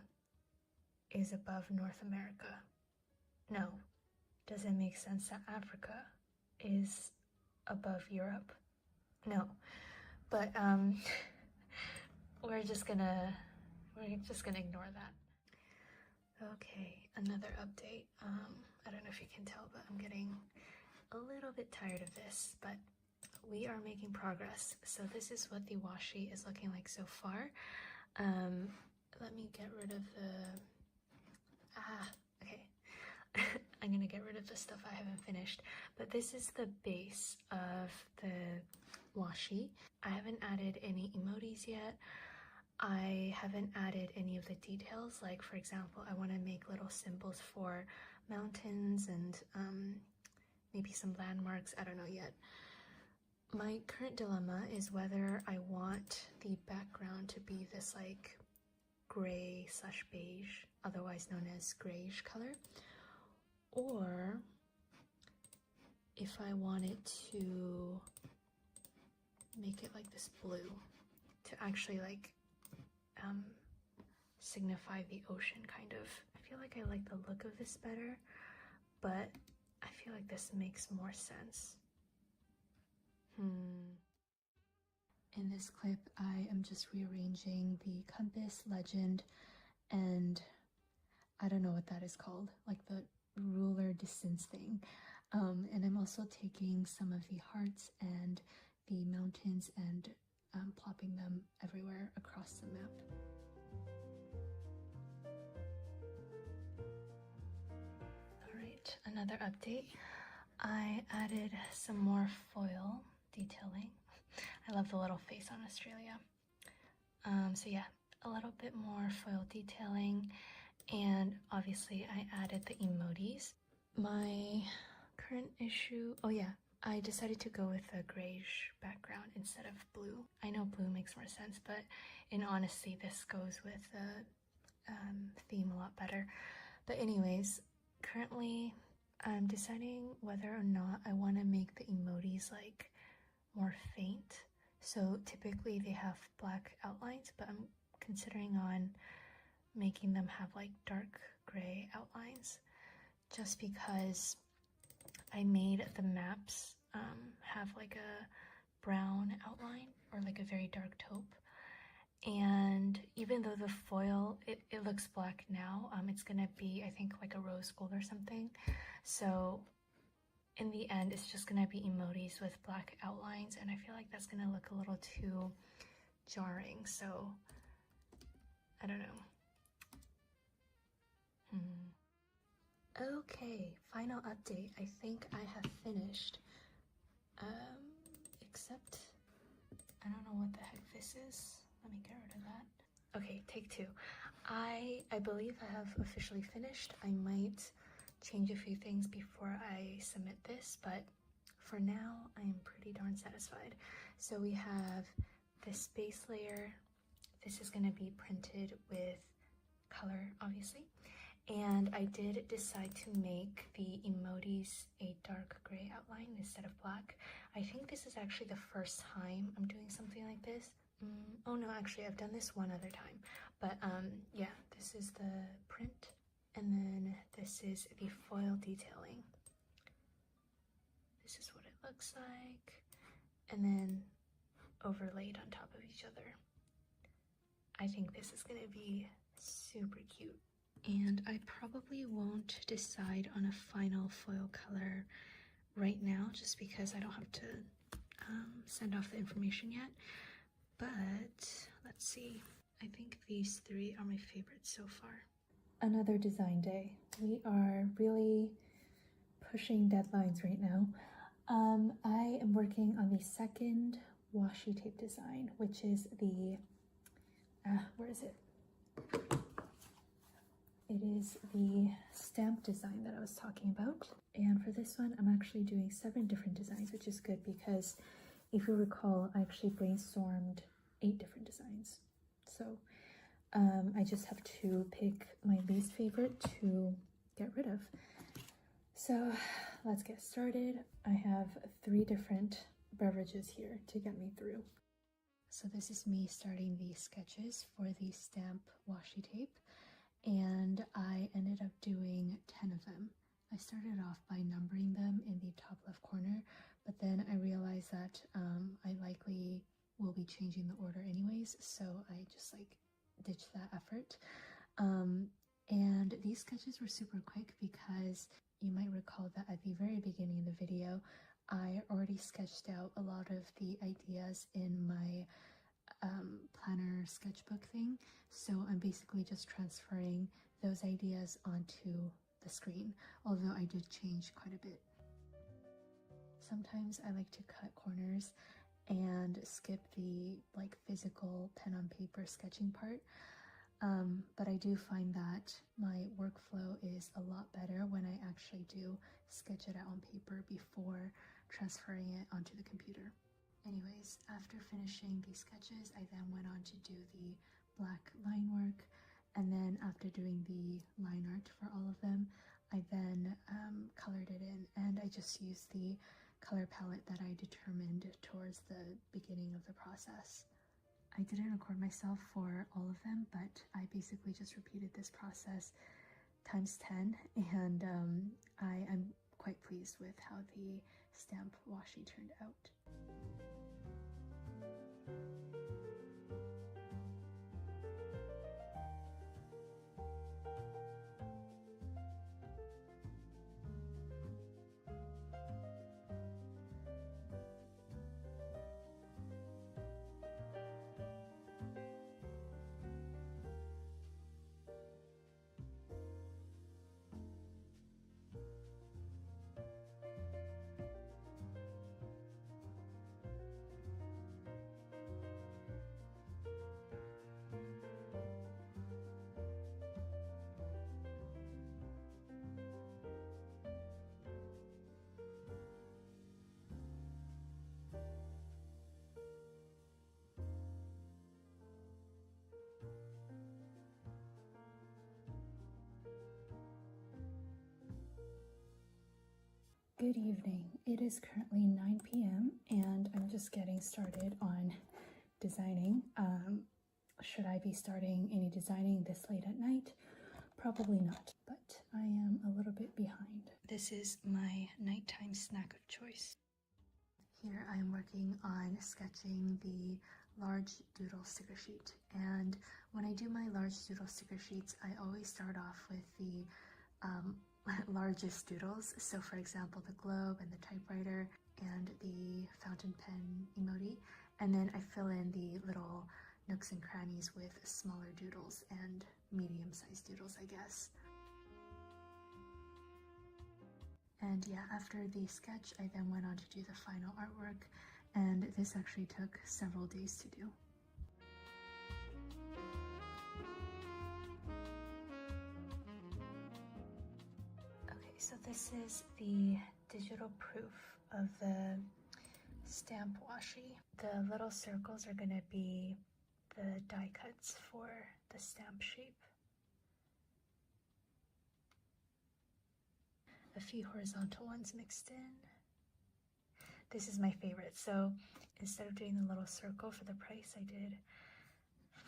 is above North America. No. Doesn't make sense that Africa is above Europe. No. But we're just gonna ignore that. Okay, another update. I don't know if you can tell, but I'm getting a little bit tired of this, but we are making progress. So this is what the washi is looking like so far. Let me get rid of the okay. I'm gonna get rid of the stuff I haven't finished, but this is the base of the washi. I haven't added any emojis yet. I haven't added any of the details, like for example, I want to make little symbols for mountains and maybe some landmarks. I don't know yet. My current dilemma is whether I want the background to be this like gray/beige, otherwise known as grayish color, or if I want it to make it like this blue to actually like signify the ocean, kind of. I feel like I like the look of this better, but I feel like this makes more sense. In this clip, I am just rearranging the compass, legend, and I don't know what that is called, like the ruler distance thing. And I'm also taking some of the hearts and the mountains and plopping them everywhere across the map. Alright, another update. I added some more foil detailing. I love the little face on Australia. So yeah, a little bit more foil detailing, and obviously I added the emojis. My current issue, oh yeah, I decided to go with a grayish background instead of blue. I know blue makes more sense, but in honesty, this goes with the theme a lot better. But anyways, currently I'm deciding whether or not I want to make the emojis like more faint. So typically they have black outlines, but I'm considering on making them have like dark gray outlines, just because I made the maps have like a brown outline or like a very dark taupe. And even though the foil, it looks black now, it's gonna be, I think, like a rose gold or something. So in the end, it's just gonna be emojis with black outlines, and I feel like that's gonna look a little too jarring, so I don't know. Okay, final update. I think I have finished. Except I don't know what the heck this is. Let me get rid of that. Okay, take two. I believe I have officially finished. I might change a few things before I submit this, but for now, I am pretty darn satisfied. So we have this base layer. This is gonna be printed with color, obviously. And I did decide to make the emojis a dark gray outline instead of black. I think this is actually the first time I'm doing something like this. Oh no, actually I've done this one other time. But yeah, this is the print. And then this is the foil detailing. This is what it looks like. And then overlaid on top of each other. I think this is gonna be super cute. And I probably won't decide on a final foil color right now just because I don't have to send off the information yet. But let's see. I think these three are my favorites so far. Another design day. We are really pushing deadlines right now. I am working on the second washi tape design, which is the, where is it? It is the stamp design that I was talking about. And for this one, I'm actually doing 7 different designs, which is good because if you recall, I actually brainstormed 8 different designs. So I just have to pick my least favorite to get rid of. So let's get started. I have 3 different beverages here to get me through. So this is me starting the sketches for the stamp washi tape. And I ended up doing 10 of them. I started off by numbering them in the top left corner, but then I realized that I likely will be changing the order anyways, so I just like ditched that effort. And these sketches were super quick because you might recall that at the very beginning of the video, I already sketched out a lot of the ideas in my planner sketchbook thing, so I'm basically just transferring those ideas onto the screen, although I did change quite a bit. Sometimes I like to cut corners and skip the like physical pen on paper sketching part, but I do find that my workflow is a lot better when I actually do sketch it out on paper before transferring it onto the computer. Anyways, after finishing these sketches, I then went on to do the black line work, and then after doing the line art for all of them, I then colored it in, and I just used the color palette that I determined towards the beginning of the process. I didn't record myself for all of them, but I basically just repeated this process times 10, and I am quite pleased with how the stamp washi turned out. Good evening. It is currently 9 p.m. and I'm just getting started on designing. Should I be starting any designing this late at night? Probably not, but I am a little bit behind. This is my nighttime snack of choice. Here I am working on sketching the large doodle sticker sheet, and when I do my large doodle sticker sheets, I always start off with the largest doodles. So for example, the globe and the typewriter and the fountain pen emoji, and then I fill in the little nooks and crannies with smaller doodles and medium-sized doodles, I guess. And yeah, after the sketch, I then went on to do the final artwork, and this actually took several days to do. Okay, so this is the digital proof of the stamp washi. The little circles are going to be the die cuts for the stamp shape. a few horizontal ones mixed in. This is my favorite. So instead of doing the little circle for the price, I did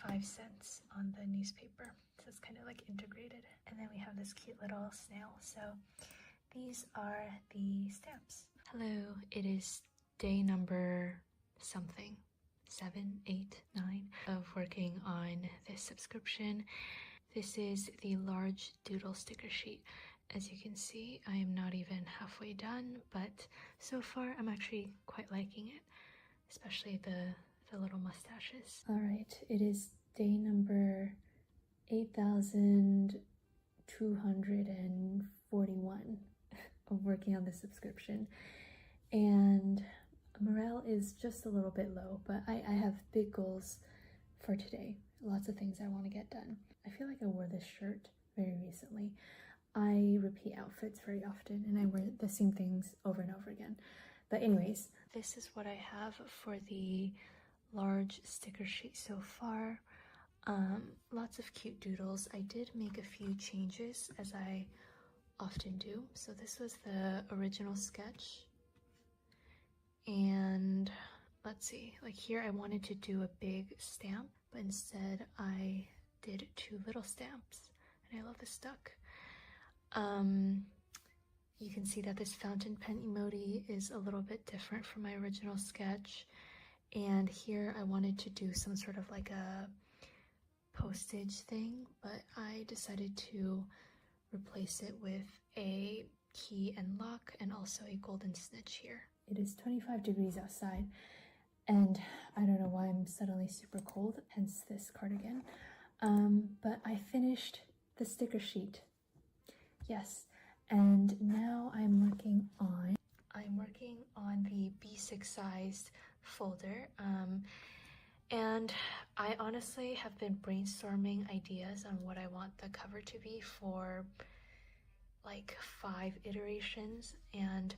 5 cents on the newspaper. So it's kind of like integrated. And then we have this cute little snail. So these are the stamps. Hello, it is day number something, 7, 8, 9 of working on this subscription. This is the large doodle sticker sheet. As you can see, I am not even halfway done, but so far I'm actually quite liking it, especially the little mustaches. All right, it is day number 8,241 of working on the subscription, and morale is just a little bit low, but I have big goals for today. Lots of things I want to get done. I feel like I wore this shirt very recently. I repeat outfits very often and I wear the same things over and over again. But anyways, this is what I have for the large sticker sheet so far. Lots of cute doodles. I did make a few changes, as I often do. So this was the original sketch. And let's see, like here I wanted to do a big stamp, but instead I did 2 little stamps. And I love this duck. You can see that this fountain pen emoji is a little bit different from my original sketch, and here I wanted to do some sort of like a postage thing, but I decided to replace it with a key and lock and also a golden snitch here. It is 25 degrees outside and I don't know why I'm suddenly super cold, hence this cardigan. But I finished the sticker sheet. Yes, and now I'm working on the B6 sized folder, and I honestly have been brainstorming ideas on what I want the cover to be for like 5 iterations, and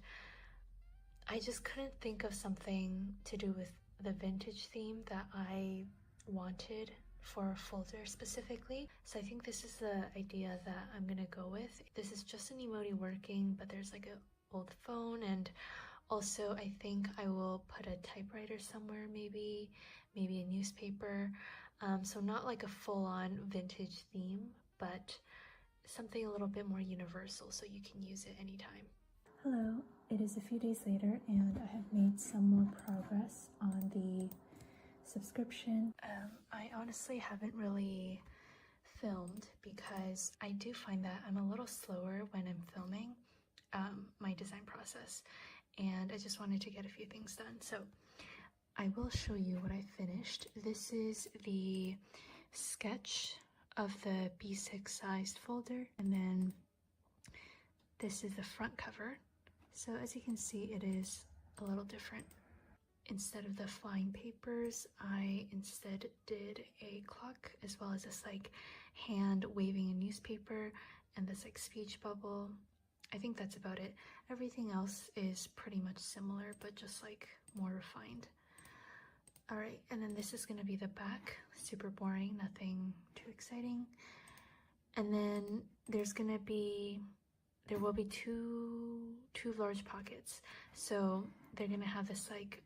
I just couldn't think of something to do with the vintage theme that I wanted for a folder specifically. So I think this is the idea that I'm gonna go with. This is just an emoji working, but there's like an old phone, and also I think I will put a typewriter somewhere, maybe a newspaper. So not like a full-on vintage theme, but something a little bit more universal so you can use it anytime. Hello, it is a few days later and I have made some more progress on the subscription. I honestly haven't really filmed because I do find that I'm a little slower when I'm filming my design process, and I just wanted to get a few things done. So I will show you what I finished. This is the sketch of the B6 sized folder, and then this is the front cover. So as you can see, it is a little different. Instead of the flying papers, I instead did a clock, as well as this like hand waving a newspaper and this like speech bubble. I think that's about it. Everything else is pretty much similar, but just like more refined. All right, and then this is gonna be the back. Super boring, nothing too exciting. And then there will be two large pockets. So they're gonna have this like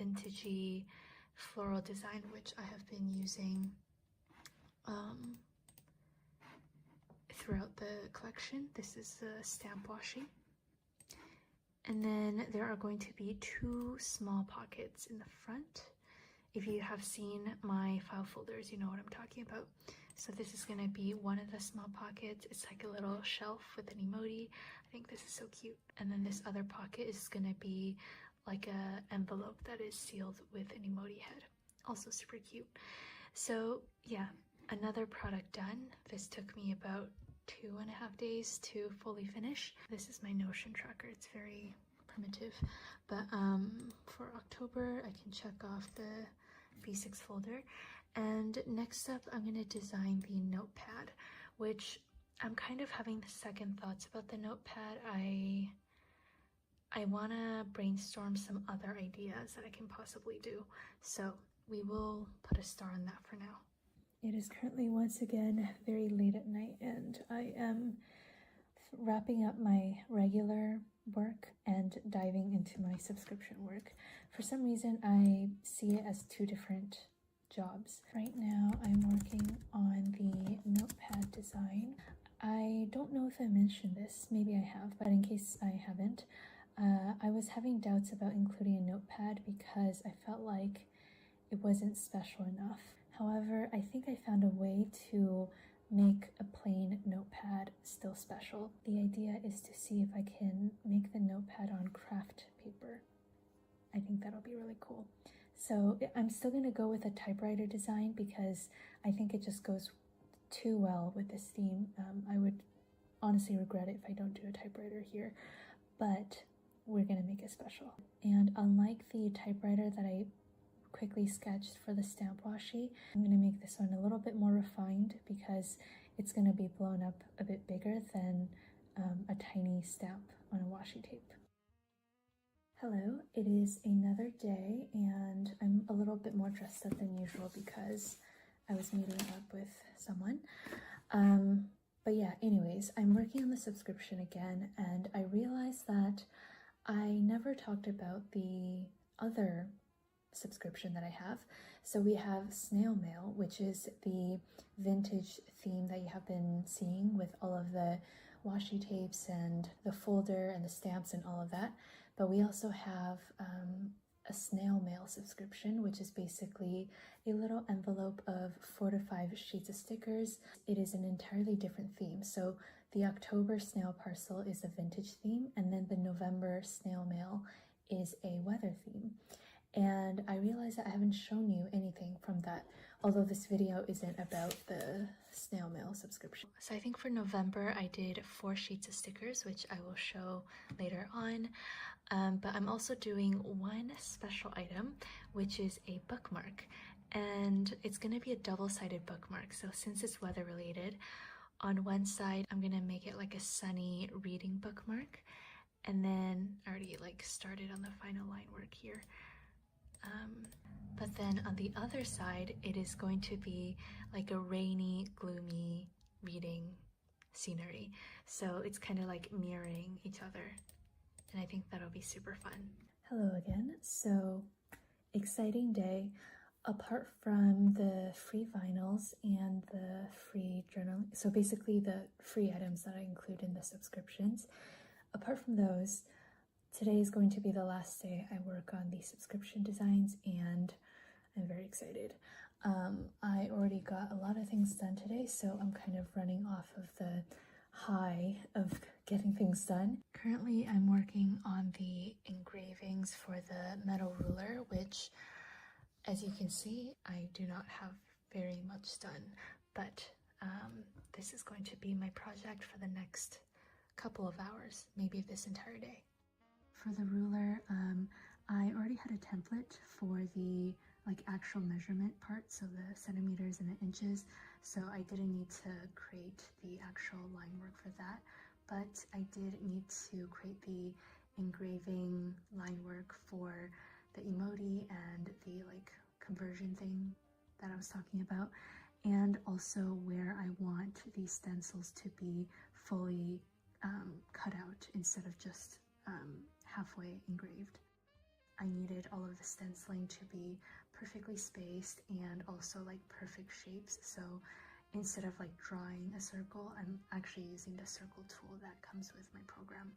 vintagey floral design, which I have been using throughout the collection. This is the stamp washi. And then there are going to be 2 small pockets in the front. If you have seen my file folders, you know what I'm talking about. So this is gonna be one of the small pockets. It's like a little shelf with an emoji. I think this is so cute. And then this other pocket is gonna be like a envelope that is sealed with an emoji head. Also super cute. So yeah, another product done. This took me about 2.5 days to fully finish. This is my Notion tracker. It's very primitive, but for October I can check off the B6 folder. And next up, I'm going to design the notepad, which I'm kind of having second thoughts about the notepad. I want to brainstorm some other ideas that I can possibly do. So we will put a star on that for now. It is currently once again very late at night, and I am wrapping up my regular work and diving into my subscription work. For some reason, I see it as two different jobs. Right now, I'm working on the notepad design. I don't know if I mentioned this, maybe I have, but in case I haven't, I was having doubts about including a notepad because I felt like it wasn't special enough. However, I think I found a way to make a plain notepad still special. The idea is to see if I can make the notepad on craft paper. I think that'll be really cool. So I'm still going to go with a typewriter design because I think it just goes too well with this theme. I would honestly regret it if I don't do a typewriter here, but we're going to make it special. And unlike the typewriter that I quickly sketched for the stamp washi, I'm going to make this one a little bit more refined because it's going to be blown up a bit bigger than a tiny stamp on a washi tape. Hello, it is another day and I'm a little bit more dressed up than usual because I was meeting up with someone. But yeah, anyways, I'm working on the subscription again and I realized that I never talked about the other subscription that I have. So we have Snail Mail, which is the vintage theme that you have been seeing with all of the washi tapes and the folder and the stamps and all of that. But we also have a Snail Mail subscription, which is basically a little envelope of 4 to 5 sheets of stickers. It is an entirely different theme. So the October snail parcel is a vintage theme, and then the November snail mail is a weather theme. And I realized that I haven't shown you anything from that, although this video isn't about the snail mail subscription. So I think for November I did 4 sheets of stickers, which I will show later on. But I'm also doing one special item, which is a bookmark. And it's going to be a double-sided bookmark. So since it's weather related, on one side I'm going to make it like a sunny reading bookmark. And then I already started on the final line work here. But then on the other side, it is going to be like a rainy, gloomy reading scenery. So it's kind of like mirroring each other. And I think that'll be super fun. Hello again. So exciting day. Apart from the free vinyls and the free journal, so basically the free items that I include in the subscriptions, apart from those, today is going to be the last day I work on the subscription designs and I'm very excited. I already got a lot of things done today, so I'm kind of running off of the high of getting things done. Currently, I'm working on the engravings for the metal ruler, which, as you can see, I do not have very much done, but this is going to be my project for the next couple of hours, maybe this entire day. For the ruler, I already had a template for the actual measurement part, so the centimeters and the inches, so I didn't need to create the actual line work for that, but I did need to create the engraving line work for the emoji and the conversion thing that I was talking about, and also where I want these stencils to be fully cut out instead of just halfway engraved. I needed all of the stenciling to be perfectly spaced and also perfect shapes, so instead of drawing a circle, I'm actually using the circle tool that comes with my program.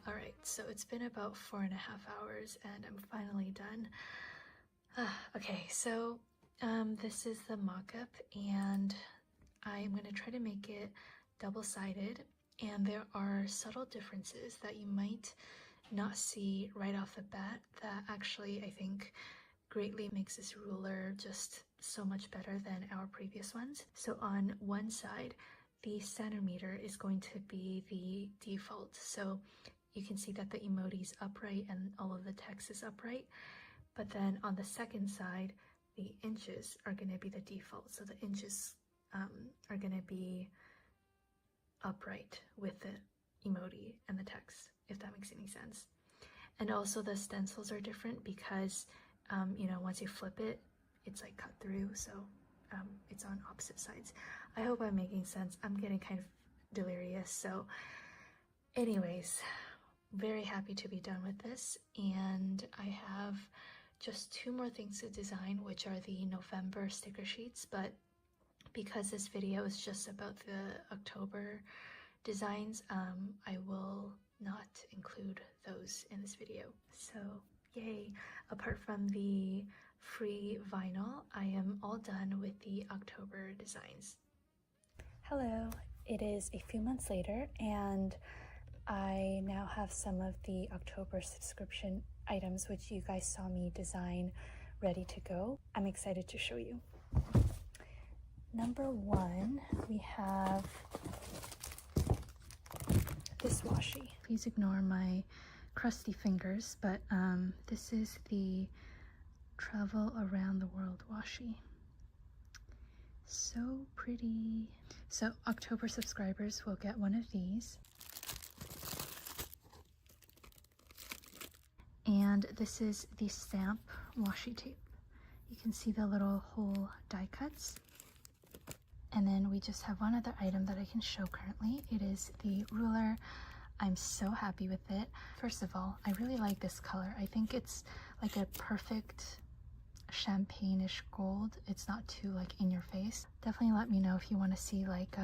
Alright, so it's been about 4.5 hours and I'm finally done. Okay, so this is the mock-up and I'm going to try to make it double-sided, and there are subtle differences that you might not see right off the bat that actually I think greatly makes this ruler just so much better than our previous ones. So on one side, the centimeter is going to be the default, so you can see that the emoji is upright and all of the text is upright, but then on the second side, the inches are going to be the default, so the inches are going to be upright with the emoji and the text, if that makes any sense. And also the stencils are different because once you flip it, it's like cut through, so it's on opposite sides. I hope I'm making sense. I'm getting kind of delirious. So anyways, very happy to be done with this, and I have just 2 more things to design, which are the November sticker sheets, but because this video is just about the October designs, I will not include those in this video. So yay! Apart from the free vinyl, I am all done with the October designs. Hello, it is a few months later, and I now have some of the October subscription items which you guys saw me design ready to go. I'm excited to show you. Number 1, we have this washi. Please ignore my crusty fingers, but this is the Travel Around the World washi. So pretty. So October subscribers will get one of these. And this is the stamp washi tape. You can see the little hole die cuts. And then we just have one other item that I can show currently. It is the ruler. I'm so happy with it. First of all, I really like this color. I think it's like a perfect champagne-ish gold. It's not too like in your face. Definitely let me know if you want to see like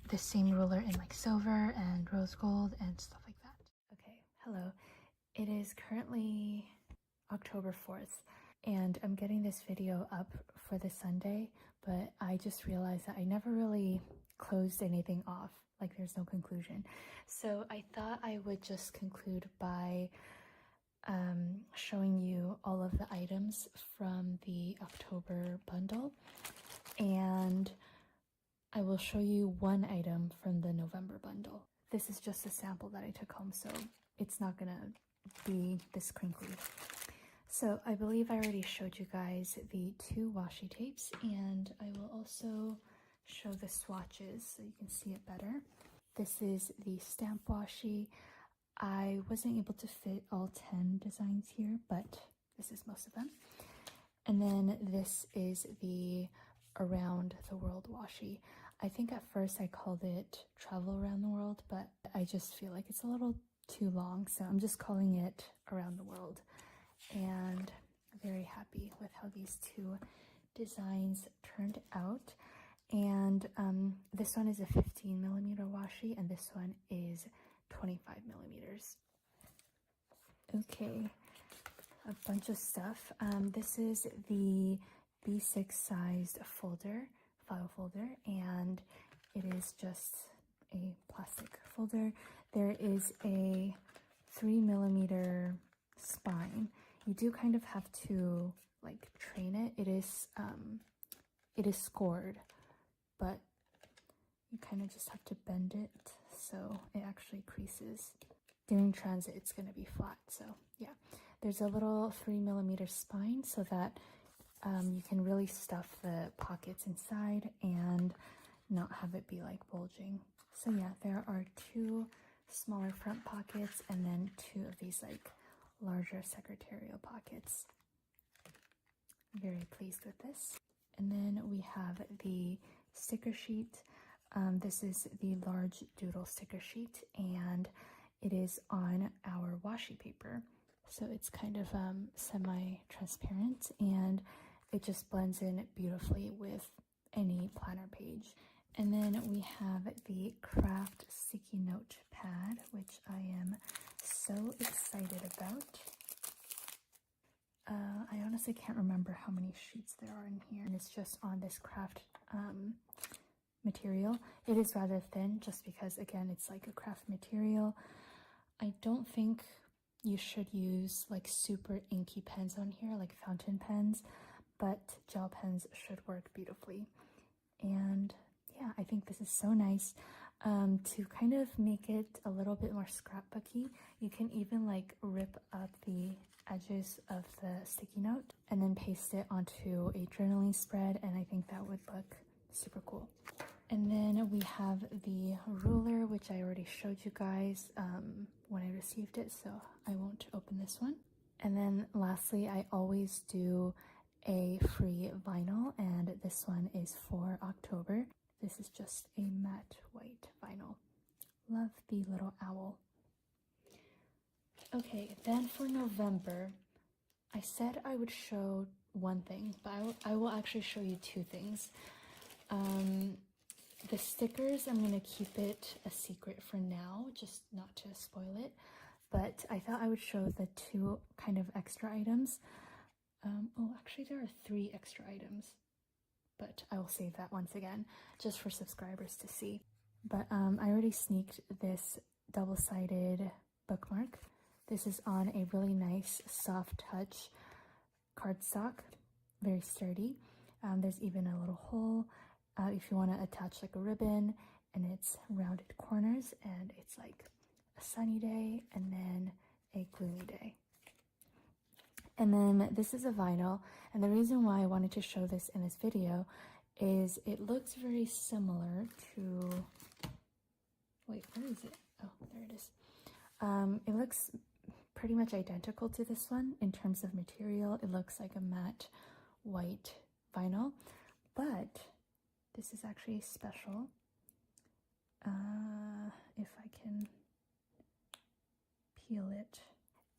the same ruler in like silver and rose gold and stuff like that. Okay, hello. It is currently October 4th, and I'm getting this video up for this Sunday, but I just realized that I never really closed anything off. Like there's no conclusion. So I thought I would just conclude by showing you all of the items from the October bundle, and I will show you one item from the November bundle. This is just a sample that I took home, so it's not gonna be this crinkly. So I believe I already showed you guys the 2 washi tapes, and I will also show the swatches so you can see it better. This is the stamp washi. I wasn't able to fit all 10 designs here, but this is most of them. And then this is the Around the World washi. I think at first I called it Travel Around the World, but I just feel like it's a little too long, so I'm just calling it Around the World. And I'm very happy with how these 2 designs turned out. And this one is a 15mm washi, and this one is 25mm. Okay, a bunch of stuff. This is the B6 sized file folder, and it is just a plastic folder. There is a 3mm spine. You do kind of have to like train it. It is scored, but you kind of just have to bend it so it actually creases. During transit, it's going to be flat. So yeah, there's a little 3mm spine so that you can really stuff the pockets inside and not have it be like bulging. So yeah, there are 2 smaller front pockets and then 2 of these like larger secretarial pockets. Very pleased with this. And then we have the sticker sheet. This is the large doodle sticker sheet, and it is on our washi paper. So it's kind of semi-transparent, and it just blends in beautifully with any planner page. And then we have the craft sticky note pad, which I am so excited about. I honestly can't remember how many sheets there are in here, and it's just on this craft material. It is rather thin just because, again, it's like a craft material. I don't think you should use like super inky pens on here, like fountain pens, but gel pens should work beautifully. And yeah, I think this is so nice. To kind of make it a little bit more scrapbooky, you can even like rip up the edges of the sticky note and then paste it onto a journaling spread, and I think that would look super cool. And then we have the ruler, which I already showed you guys when I received it, so I won't open this one. And then lastly, I always do a free vinyl, and this one is for October. This is just a matte white vinyl. Love the little owl. Okay, then for November, I said I would show one thing, but I will actually show you two things. The stickers, I'm going to keep it a secret for now, just not to spoil it. But I thought I would show the two kind of extra items. Oh, actually there are 3 extra items, but I will save that once again, just for subscribers to see. But I already sneaked this double-sided bookmark. This is on a really nice soft touch cardstock, very sturdy. There's even a little hole if you want to attach like a ribbon, and it's rounded corners, and it's like a sunny day and then a gloomy day. And then this is a vinyl, and the reason why I wanted to show this in this video is it looks very similar to, wait, where is it? Oh, there it is. It looks pretty much identical to this one in terms of material. It looks like a matte white vinyl, but this is actually special. If I can peel it.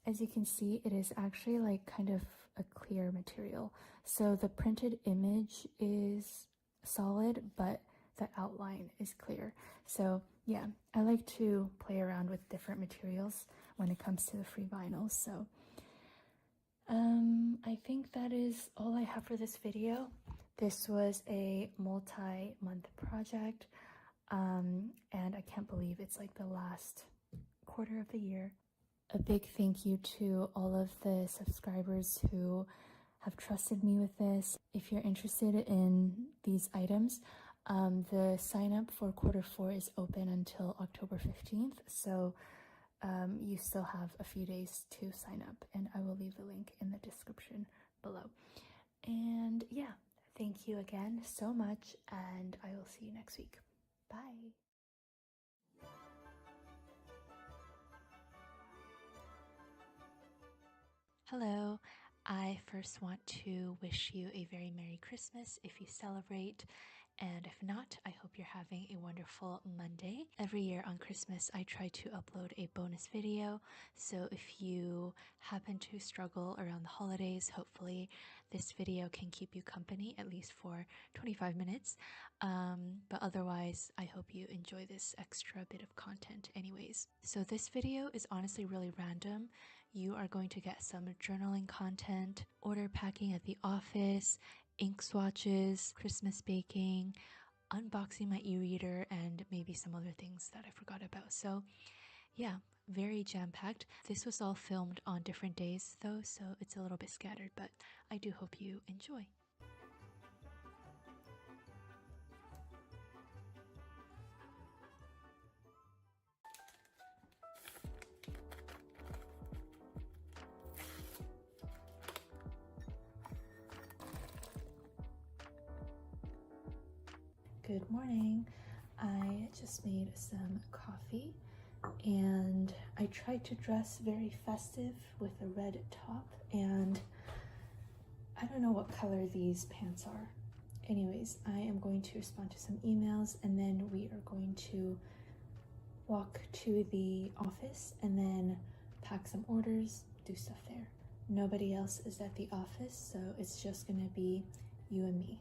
As you can see, it is actually like kind of a clear material. So the printed image is solid, but the outline is clear. So yeah, I like to play around with different materials when it comes to the free vinyls. So I think that is all I have for this video. This was a multi-month project, and I can't believe it's like the last quarter of the year. A big thank you to all of the subscribers who have trusted me with this. If you're interested in these items, the sign up for quarter 4 is open until October 15th. So you still have a few days to sign up, and I will leave the link in the description below. And yeah, thank you again so much, and I will see you next week. Bye. Hello, I first want to wish you a very Merry Christmas if you celebrate, and if not, I hope you're having a wonderful Monday. Every year on Christmas, I try to upload a bonus video, so if you happen to struggle around the holidays, hopefully this video can keep you company at least for 25 minutes. But otherwise, I hope you enjoy this extra bit of content anyways. So this video is honestly really random. You are going to get some journaling content, order packing at the office, ink swatches, Christmas baking, unboxing my e-reader, and maybe some other things that I forgot about. So yeah, very jam-packed. This was all filmed on different days though, so it's a little bit scattered, but I do hope you enjoy. Good morning. I just made some coffee, and I tried to dress very festive with a red top, and I don't know what color these pants are. Anyways, I am going to respond to some emails, and then we are going to walk to the office and then pack some orders, do stuff there. Nobody else is at the office, so it's just gonna be you and me.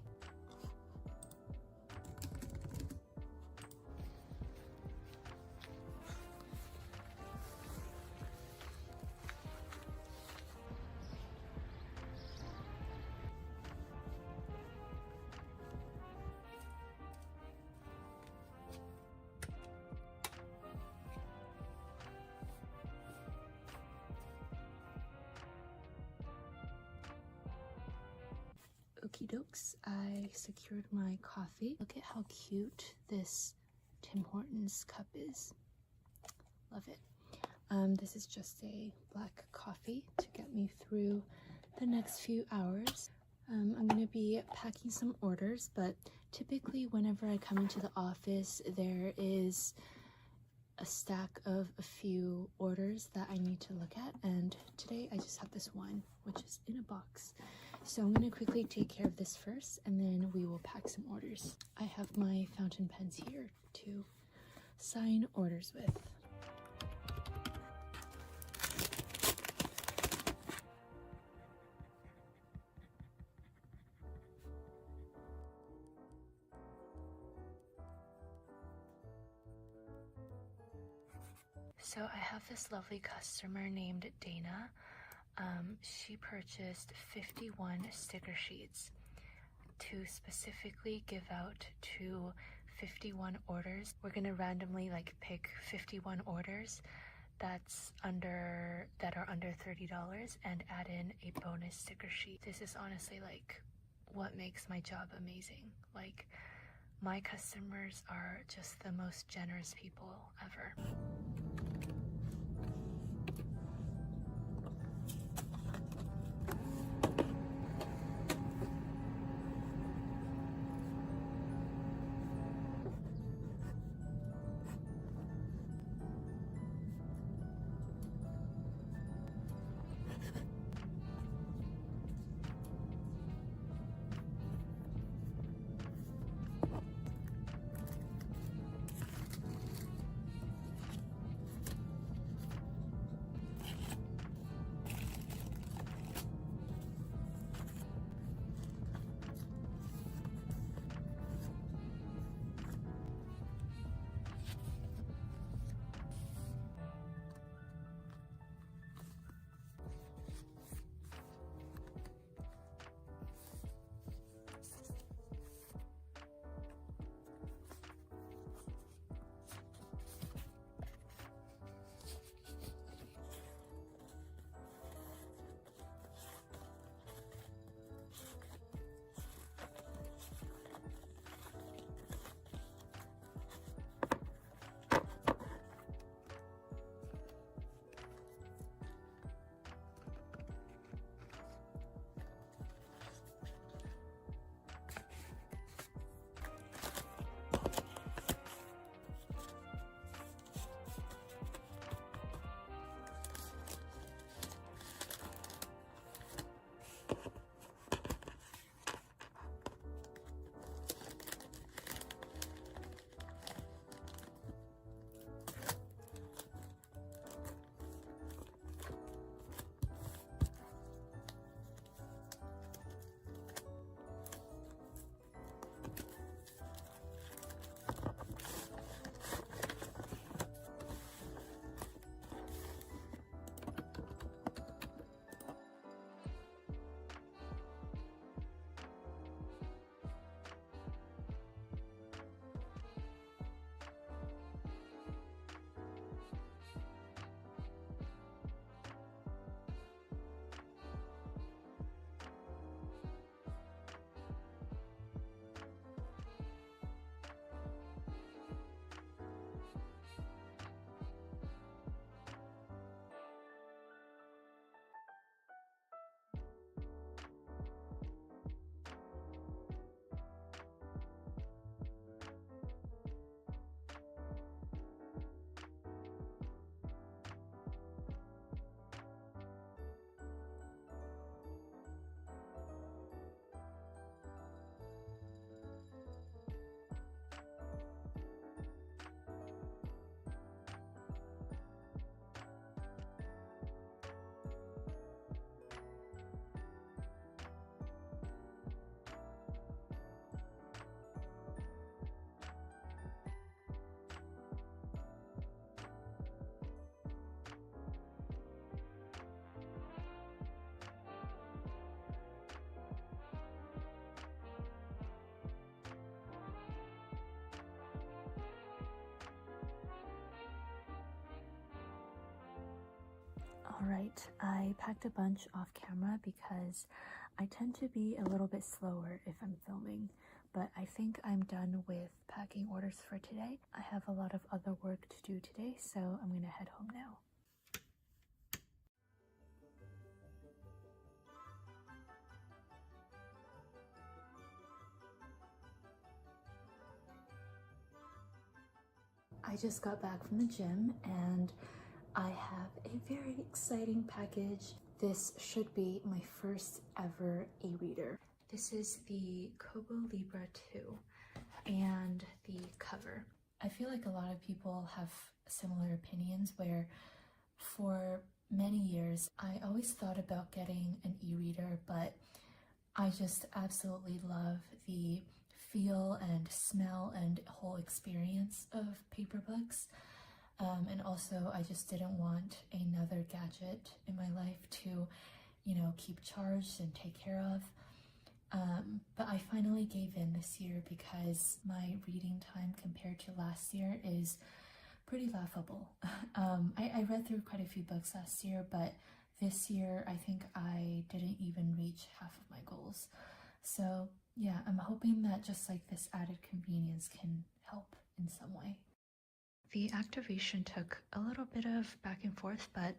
Okie dokes, I secured my coffee. Look at how cute this Tim Hortons cup is. Love it. This is just a black coffee to get me through the next few hours. I'm gonna be packing some orders, but typically whenever I come into the office, there is a stack of a few orders that I need to look at, and today I just have this one, which is in a box. So I'm gonna quickly take care of this first and then we will pack some orders. I have my fountain pens here to sign orders with. So I have this lovely customer named Dana. She purchased 51 sticker sheets to specifically give out to 51 orders. We're gonna randomly like pick 51 orders that are under $30 and add in a bonus sticker sheet. This is honestly like what makes my job amazing. Like, my customers are just the most generous people ever. Alright, I packed a bunch off camera because I tend to be a little bit slower if I'm filming, but I think I'm done with packing orders for today. I have a lot of other work to do today, so I'm gonna head home now. I just got back from the gym and I have a very exciting package this should be my first ever e-reader. This is the Kobo Libra 2 and the cover. I feel like a lot of people have similar opinions where for many years I always thought about getting an e-reader, but I just absolutely love the feel and smell and whole experience of paper books. And also I just didn't want another gadget in my life to, you know, keep charged and take care of. But I finally gave in this year because my reading time compared to last year is pretty laughable. I read through quite a few books last year, but this year I think I didn't even reach half of my goals. So yeah, I'm hoping that just like this added convenience can help in some way. The activation took a little bit of back and forth, but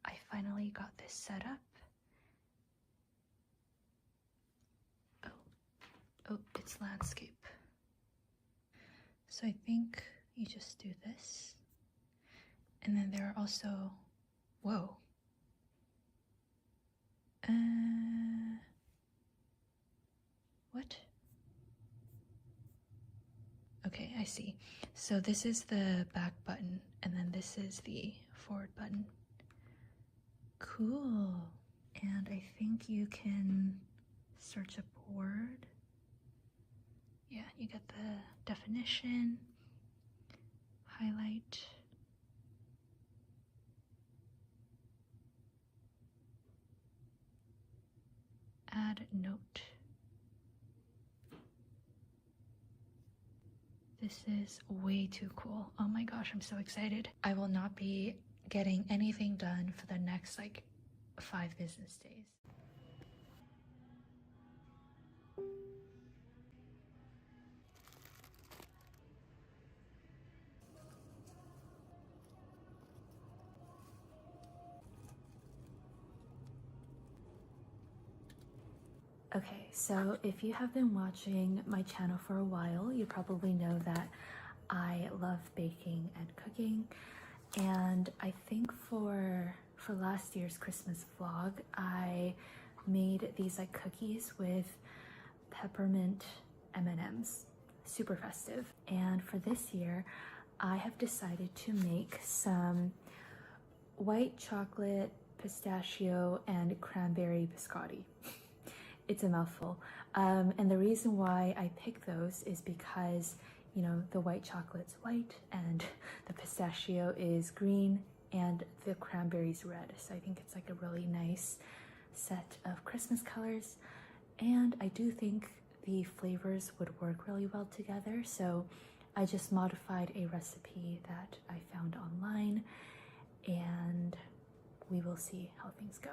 I finally got this set up. Oh, it's landscape. So I think you just do this. And then there are also, whoa. What? Okay, I see. So this is the back button, and then this is the forward button. Cool. And I think you can search a word. Yeah, you get the definition, highlight, add note. This is way too cool. Oh my gosh, I'm so excited. I will not be getting anything done for the next like 5 business days. Okay, so if you have been watching my channel for a while, you probably know that I love baking and cooking. And I think for last year's Christmas vlog, I made these like cookies with peppermint M&Ms, super festive. And for this year, I have decided to make some white chocolate, pistachio, and cranberry biscotti. It's a mouthful. And the reason why I picked those is because, you know, the white chocolate's white and the pistachio is green and the cranberry's red. So I think it's like a really nice set of Christmas colors. And I do think the flavors would work really well together. So I just modified a recipe that I found online, and we will see how things go.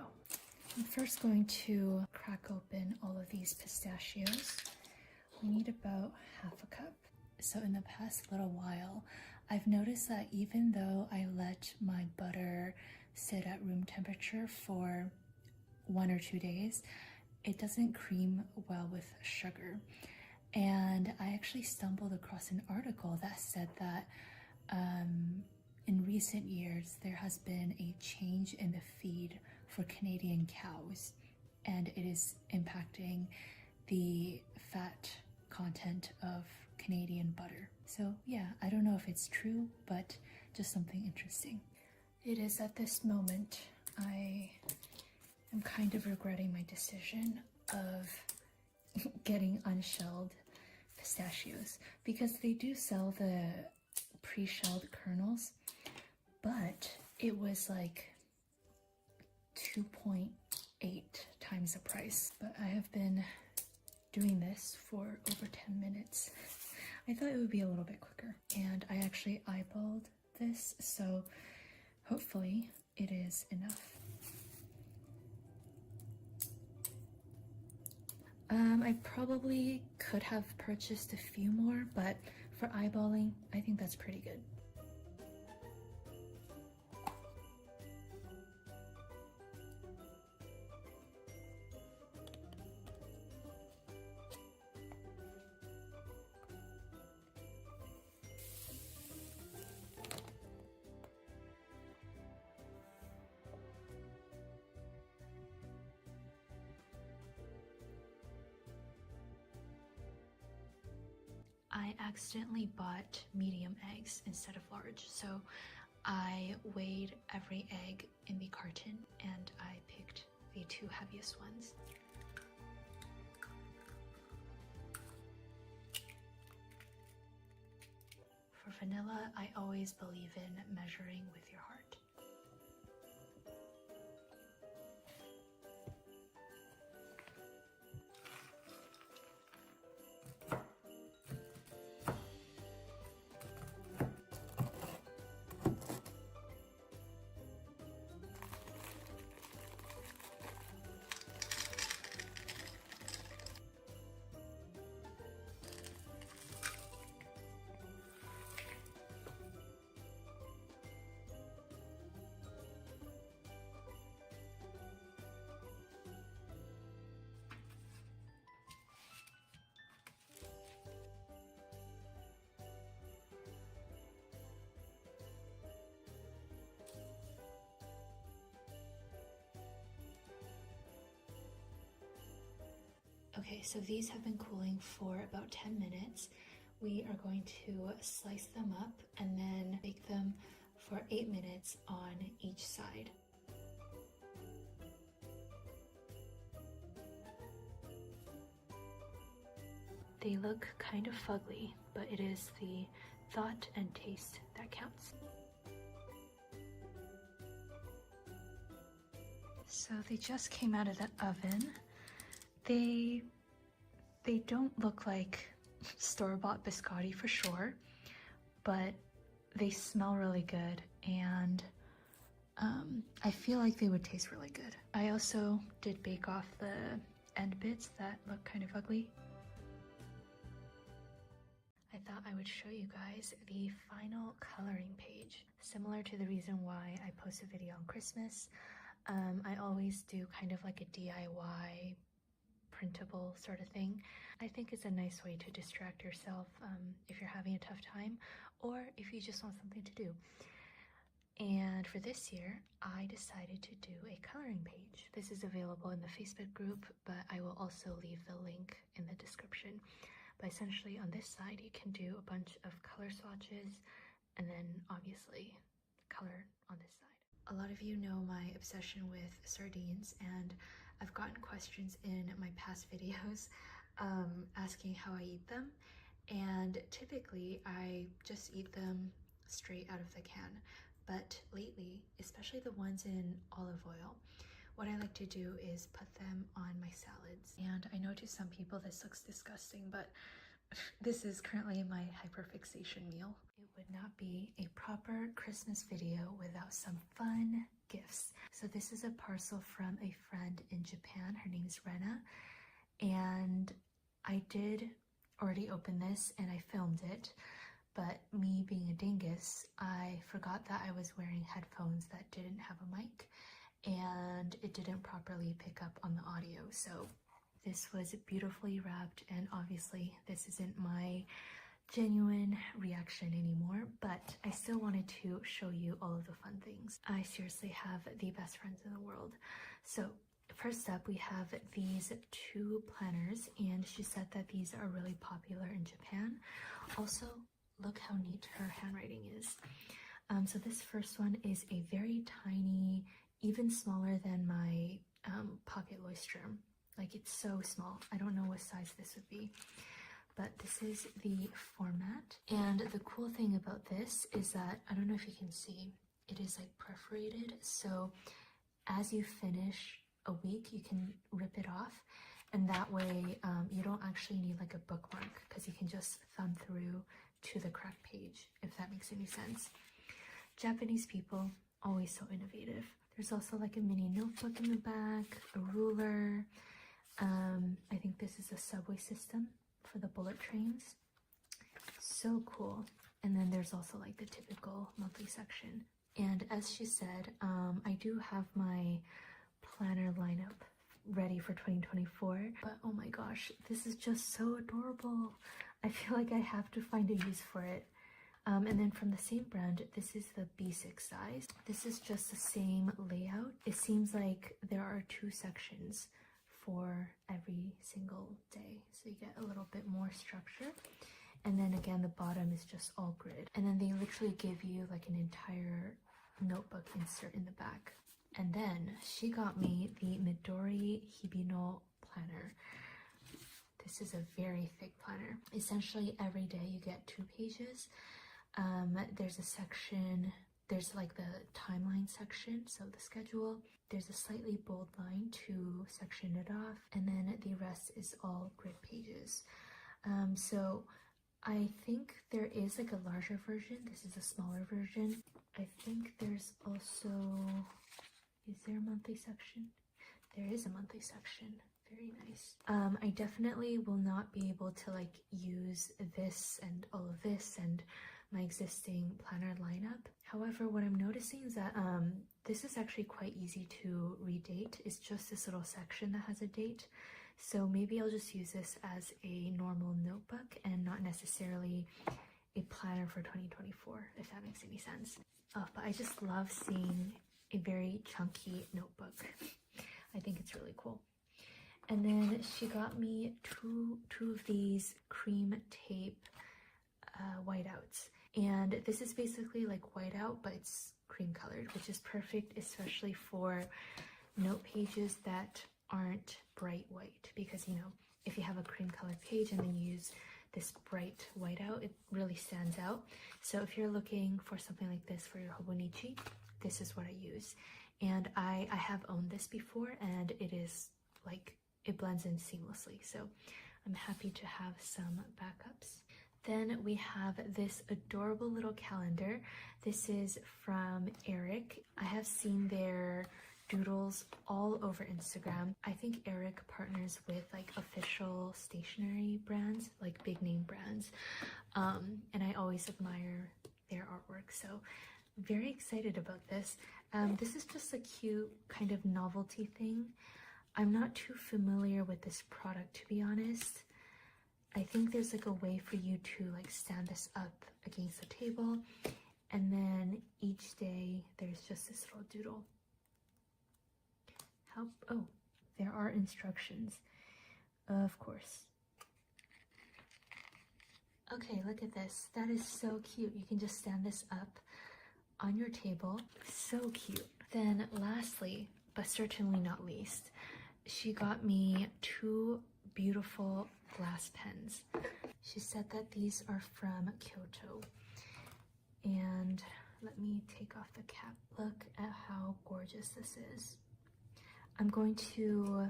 I'm first going to crack open all of these pistachios. We need about half a cup. So in the past little while, I've noticed that even though I let my butter sit at room temperature for 1 or 2 days, it doesn't cream well with sugar. And I actually stumbled across an article that said that in recent years, there has been a change in the feed for Canadian cows, and it is impacting the fat content of Canadian butter. So yeah, I don't know if it's true, but just something interesting. It is at this moment I am kind of regretting my decision of getting unshelled pistachios, because they do sell the pre-shelled kernels, but it was like 2.8 times the price. But I have been doing this for over 10 minutes. I thought it would be a little bit quicker, and I actually eyeballed this, so hopefully it is enough. I probably could have purchased a few more, but for eyeballing, I think that's pretty good. I accidentally bought medium eggs instead of large, so I weighed every egg in the carton and I picked the 2 heaviest ones. For vanilla, I always believe in measuring with your heart. Okay, so these have been cooling for about 10 minutes. We are going to slice them up and then bake them for 8 minutes on each side. They look kind of fugly, but it is the thought and taste that counts. So they just came out of the oven. They don't look like store-bought biscotti for sure, but they smell really good, and I feel like they would taste really good. I also did bake off the end bits that look kind of ugly. I thought I would show you guys the final coloring page. Similar to the reason why I post a video on Christmas, I always do kind of like a DIY printable sort of thing. I think it's a nice way to distract yourself if you're having a tough time or if you just want something to do. And for this year, I decided to do a coloring page. This is available in the Facebook group, but I will also leave the link in the description. But essentially on this side, you can do a bunch of color swatches and then obviously color on this side. A lot of you know my obsession with sardines, and I've gotten questions in my past videos asking how I eat them, and typically I just eat them straight out of the can. But lately, especially the ones in olive oil, what I like to do is put them on my salads. And I know to some people this looks disgusting, but this is currently my hyperfixation meal. It would not be a proper Christmas video without some fun gifts. So this is a parcel from a friend in Japan. Her name is Rena, and I did already open this and I filmed it, but me being a dingus, I forgot that I was wearing headphones that didn't have a mic, and it didn't properly pick up on the audio. So this was beautifully wrapped, and obviously this isn't my genuine reaction anymore, but I still wanted to show you all of the fun things. I seriously have the best friends in the world. So first up, we have these 2 planners, and she said that these are really popular in Japan. Also, look how neat her handwriting is. So this first one is a very tiny, even smaller than my pocket Leuchtturm. Like, it's so small. I don't know what size this would be, but this is the format. And the cool thing about this is that, I don't know if you can see, it is like perforated. So as you finish a week, you can rip it off. And that way you don't actually need like a bookmark, because you can just thumb through to the correct page, if that makes any sense. Japanese people, always so innovative. There's also like a mini notebook in the back, a ruler. I think this is a subway system for the bullet trains. So cool. And then there's also like the typical monthly section. And as she said, I do have my planner lineup ready for 2024, but oh my gosh, this is just so adorable. I feel like I have to find a use for it. And then from the same brand, this is the B6 size. This is just the same layout. It seems like there are 2 sections for every single day, so you get a little bit more structure. And then again, the bottom is just all grid. And then they literally give you like an entire notebook insert in the back. And then she got me the Midori Hibino planner. This is a very thick planner. Essentially every day you get 2 pages. There's a section, there's like the timeline section, so the schedule. There's a slightly bold line to section it off, and then the rest is all grid pages. So I think there is like a larger version. This is a smaller version. I think there's also, is there a monthly section? There is a monthly section. Very nice. I definitely will not be able to like use this and all of this and my existing planner lineup. However, what I'm noticing is that this is actually quite easy to redate. It's just this little section that has a date. So maybe I'll just use this as a normal notebook and not necessarily a planner for 2024, if that makes any sense. Oh, but I just love seeing a very chunky notebook. I think it's really cool. And then she got me two of these cream tape whiteouts. And this is basically like whiteout, but it's cream colored, which is perfect, especially for note pages that aren't bright white. Because, you know, if you have a cream colored page and then you use this bright whiteout, it really stands out. So if you're looking for something like this for your Hobonichi, this is what I use. And I have owned this before, and it is like, it blends in seamlessly. So I'm happy to have some backups. Then we have this adorable little calendar. This is from Eric. I have seen their doodles all over Instagram. I think Eric partners with like official stationery brands, like big name brands. And I always admire their artwork. So very excited about this. This is just a cute kind of novelty thing. I'm not too familiar with this product, to be honest. I think there's like a way for you to like stand this up against the table, and then each day there's just this little doodle. Oh, there are instructions, of course. Okay, look at this. That is so cute. You can just stand this up on your table. So cute. Then lastly, but certainly not least, she got me 2 beautiful glass pens. She said that these are from Kyoto. And let me take off the cap. Look at how gorgeous this is. I'm going to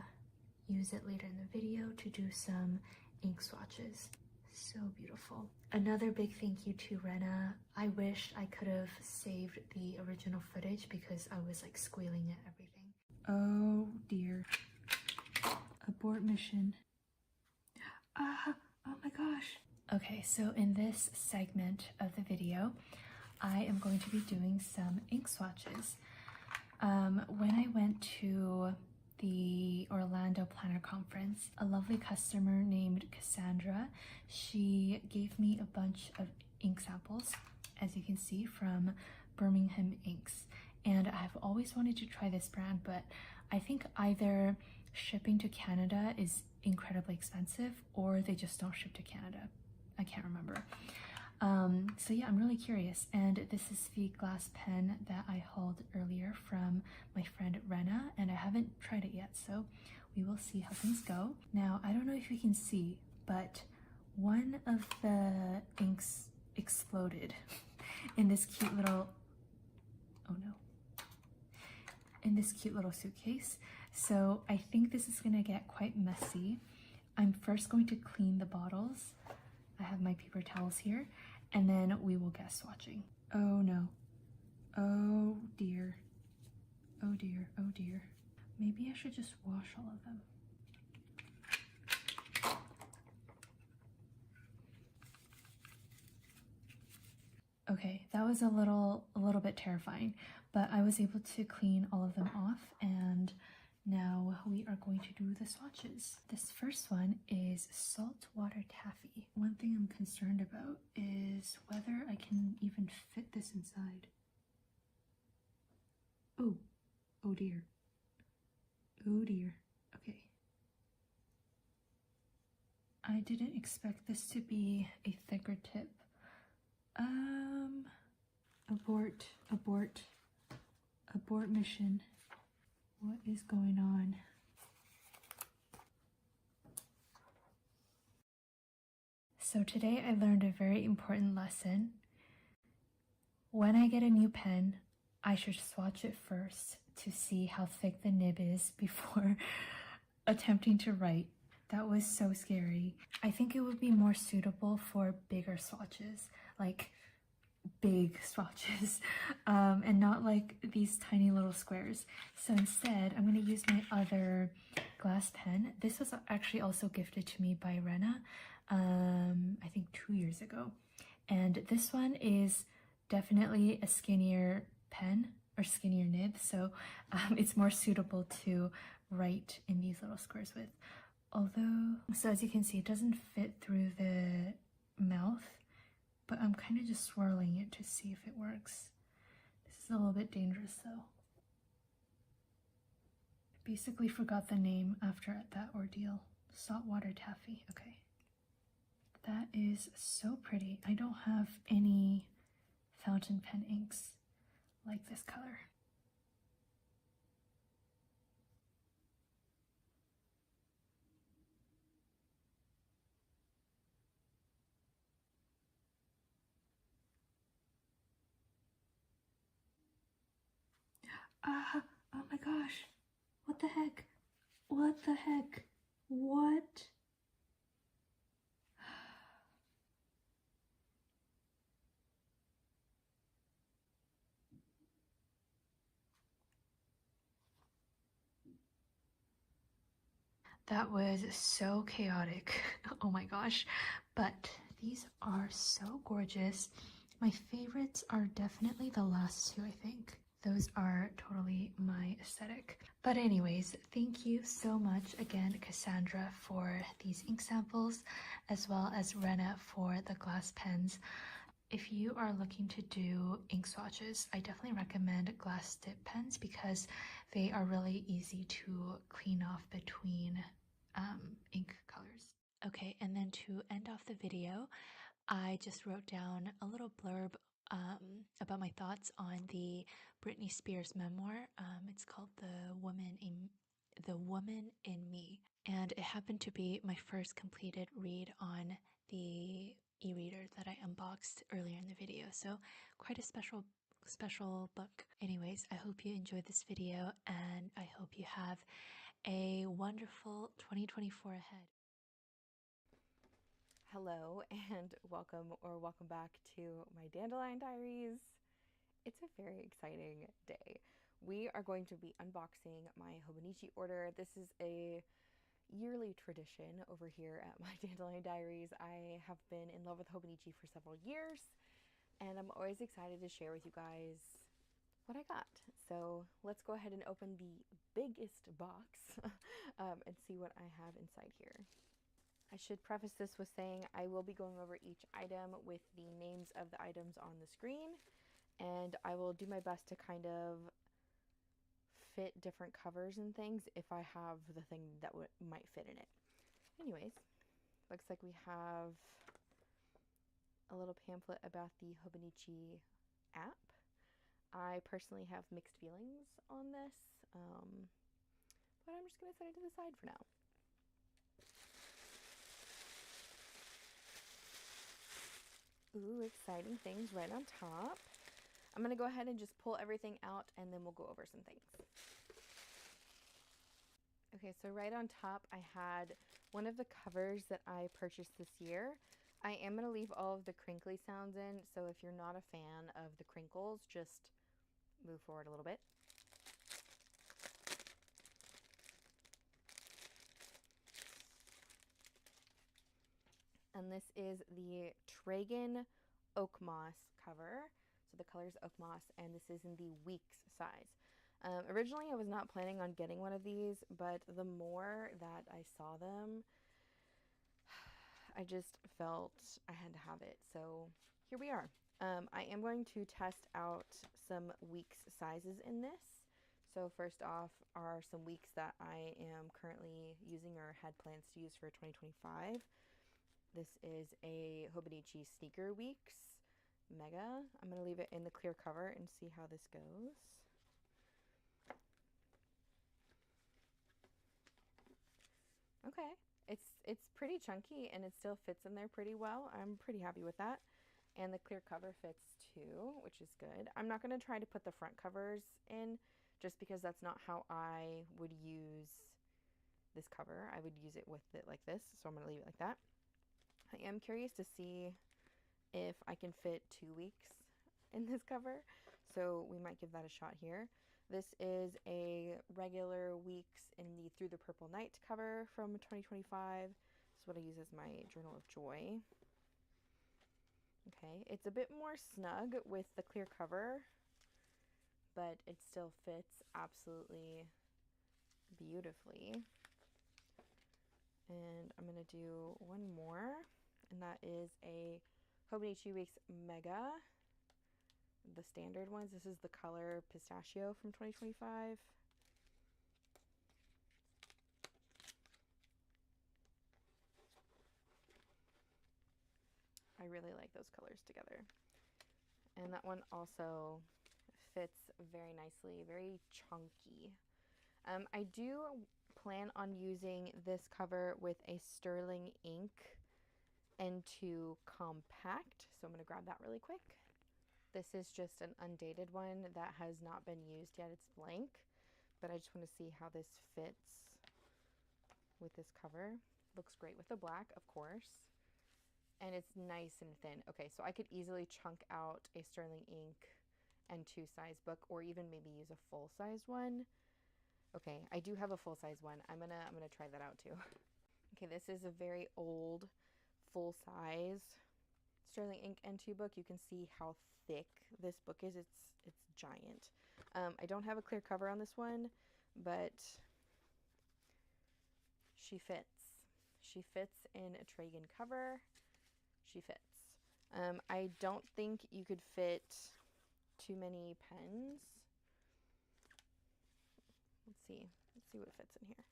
use it later in the video to do some ink swatches. So beautiful. Another big thank you to Rena. I wish I could have saved the original footage because I was like squealing at everything. Oh dear. Abort mission. Oh my gosh. Okay, so in this segment of the video, I am going to be doing some ink swatches. When I went to the Orlando Planner Conference, a lovely customer named Cassandra, she gave me a bunch of ink samples, as you can see, from Birmingham Inks. And I've always wanted to try this brand, but I think either shipping to Canada is incredibly expensive or they just don't ship to Canada. I can't remember. So yeah, I'm really curious. And this is the glass pen that I hauled earlier from my friend Rena, and I haven't tried it yet, so we will see how things go. Now, I don't know if you can see, but one of the inks exploded in this cute little, oh no, in this cute little suitcase. So I think this is gonna get quite messy. I'm first going to clean the bottles. I have my paper towels here, and then we will get swatching. Oh no. Oh dear. Oh dear. Oh dear. Maybe I should just wash all of them. Okay, that was a little bit terrifying, but I was able to clean all of them off, and now we are going to do the swatches. This first one is saltwater taffy. One thing I'm concerned about is whether I can even fit this inside. Oh, oh dear. Oh dear. Okay. I didn't expect this to be a thicker tip. Abort, abort, abort mission. What is going on? So today I learned a very important lesson. When I get a new pen, I should swatch it first to see how thick the nib is before attempting to write. That was so scary. I think it would be more suitable for bigger swatches, like big swatches, and not like these tiny little squares. So instead, I'm going to use my other glass pen. This was actually also gifted to me by Rena, I think 2 years ago. And this one is definitely a skinnier pen or skinnier nib, so it's more suitable to write in these little squares with. Although, so as you can see, it doesn't fit through the mouth, but I'm kind of just swirling it to see if it works. This is a little bit dangerous though. Basically forgot the name after that ordeal. Saltwater taffy, okay. That is so pretty. I don't have any fountain pen inks like this color. Oh my gosh. What the heck? What the heck? What? That was so chaotic. Oh my gosh. But these are so gorgeous. My favorites are definitely the last two, I think. Those are totally my aesthetic. But anyways, thank you so much again, Cassandra, for these ink samples, as well as Rena for the glass pens. If you are looking to do ink swatches, I definitely recommend glass dip pens because they are really easy to clean off between ink colors. Okay, and then to end off the video, I just wrote down a little blurb about my thoughts on the Britney Spears memoir. It's called The Woman in Me, and it happened to be my first completed read on the e-reader that I unboxed earlier in the video, so quite a special book. Anyways, I hope you enjoyed this video, and I hope you have a wonderful 2024 ahead. Hello and welcome back to my Dandelion Diaries. It's a very exciting day. We are going to be unboxing my Hobonichi order. This is a yearly tradition over here at my Dandelion Diaries. I have been in love with Hobonichi for several years, and I'm always excited to share with you guys what I got. So let's go ahead and open the biggest box and see what I have inside here. I should preface this with saying I will be going over each item with the names of the items on the screen, and I will do my best to kind of fit different covers and things if I have the thing that might fit in it. Anyways, looks like we have a little pamphlet about the Hobonichi app. I personally have mixed feelings on this, but I'm just going to set it to the side for now. Ooh, exciting things right on top. I'm going to go ahead and just pull everything out and then we'll go over some things. Okay, so right on top I had one of the covers that I purchased this year. I am going to leave all of the crinkly sounds in, so if you're not a fan of the crinkles, just move forward a little bit. And this is the Tragan Oak Moss cover. So the color is Oak Moss, and this is in the Weeks size. Originally, I was not planning on getting one of these, but the more that I saw them, I just felt I had to have it. So here we are. I am going to test out some Weeks sizes in this. So first off are some Weeks that I am currently using or had plans to use for 2025. This is a Hobonichi Sneaker Weeks Mega. I'm going to leave it in the clear cover and see how this goes. Okay, it's pretty chunky and it still fits in there pretty well. I'm pretty happy with that. And the clear cover fits too, which is good. I'm not going to try to put the front covers in just because that's not how I would use this cover. I would use it with it like this, so I'm going to leave it like that. I am curious to see if I can fit 2 weeks in this cover, so we might give that a shot here. This is a regular weeks in the Through the Purple Night cover from 2025. This is what I use as my Journal of Joy. Okay, it's a bit more snug with the clear cover, but it still fits absolutely beautifully. And I'm going to do one more, and that is a Hobonichi Weeks Mega, the standard ones. This is the color Pistachio from 2025. I really like those colors together. And that one also fits very nicely, very chunky. I do plan on using this cover with a Sterling Ink N2 Compact. So I'm going to grab that really quick. This is just an undated one that has not been used yet. It's blank, but I just want to see how this fits with this cover. Looks great with the black, of course. And it's nice and thin. Okay, so I could easily chunk out a Sterling Ink N2 size book, or even maybe use a full size one. Okay, I do have a full size one. I'm gonna try that out too. Okay, this is a very old full size Sterling Ink N2 book. You can see how thick this book is. It's giant. I don't have a clear cover on this one, but she fits. She fits in a Tragan cover. She fits. I don't think you could fit too many pens. Let's see what fits in here.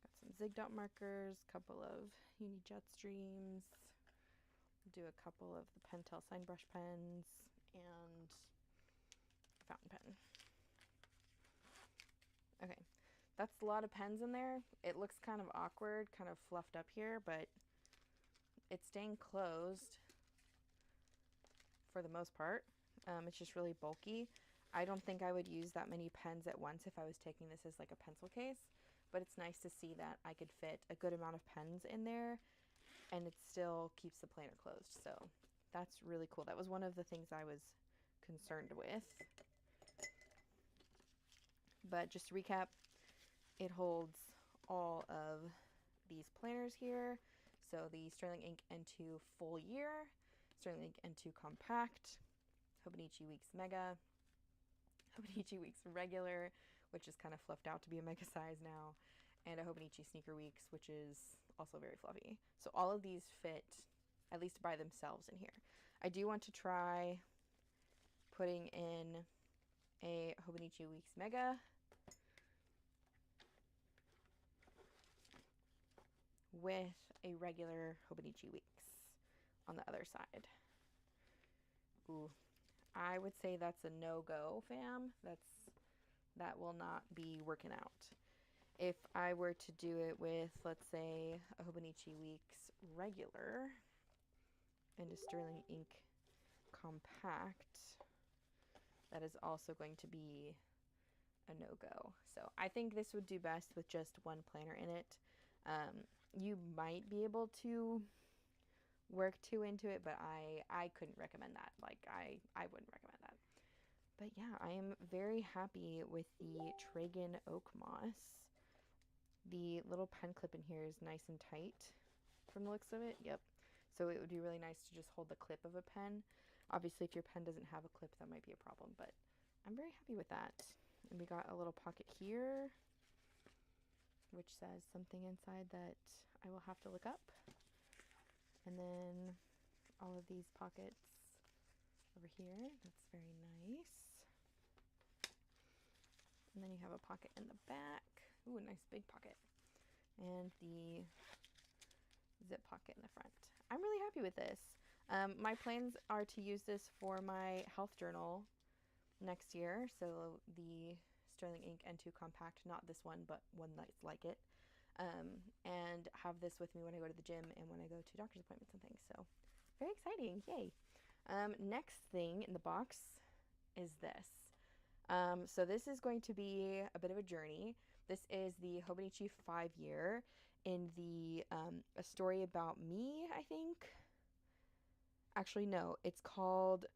Got some Zig Dot markers, couple of Uni Jetstreams, do a couple of the Pentel Sign Brush pens, and a fountain pen. Okay, that's a lot of pens in there. It looks kind of awkward, kind of fluffed up here, but it's staying closed for the most part. It's just really bulky. I don't think I would use that many pens at once if I was taking this as like a pencil case, but it's nice to see that I could fit a good amount of pens in there and it still keeps the planner closed. So that's really cool. That was one of the things I was concerned with. But just to recap, it holds all of these planners here. So the Sterling Ink N2 Full Year, Sterling Ink N2 Compact, Hobonichi Weeks Mega, Hobonichi Weeks Regular, which is kind of fluffed out to be a mega size now, and a Hobonichi Sneaker Weeks, which is also very fluffy. So all of these fit, at least by themselves, in here. I do want to try putting in a Hobonichi Weeks Mega with a regular Hobonichi Weeks on the other side. Ooh, I would say that's a no-go, fam. That will not be working out. If I were to do it with, let's say, a Hobonichi Weeks Regular and a Sterling Ink Compact, that is also going to be a no-go. So I think this would do best with just one planner in it. You might be able to work 2 into it, but I couldn't recommend that. Like, I wouldn't recommend that. But yeah, I am very happy with the Tragan Oak Moss. The little pen clip in here is nice and tight from the looks of it. Yep. So it would be really nice to just hold the clip of a pen. Obviously, if your pen doesn't have a clip, that might be a problem, but I'm very happy with that. And we got a little pocket here, which says something inside that I will have to look up. And then all of these pockets over here. That's very nice. And then you have a pocket in the back. Ooh, a nice big pocket. And the zip pocket in the front. I'm really happy with this. My plans are to use this for my health journal next year. So the Sterling Ink N2 Compact, not this one, but one that's like it. And have this with me when I go to the gym and when I go to doctor's appointments and things. So very exciting. Yay. Next thing in the box is this. So this is going to be a bit of a journey. This is the Hobonichi 5-year in the A Story About Me, I think. Actually, no, it's called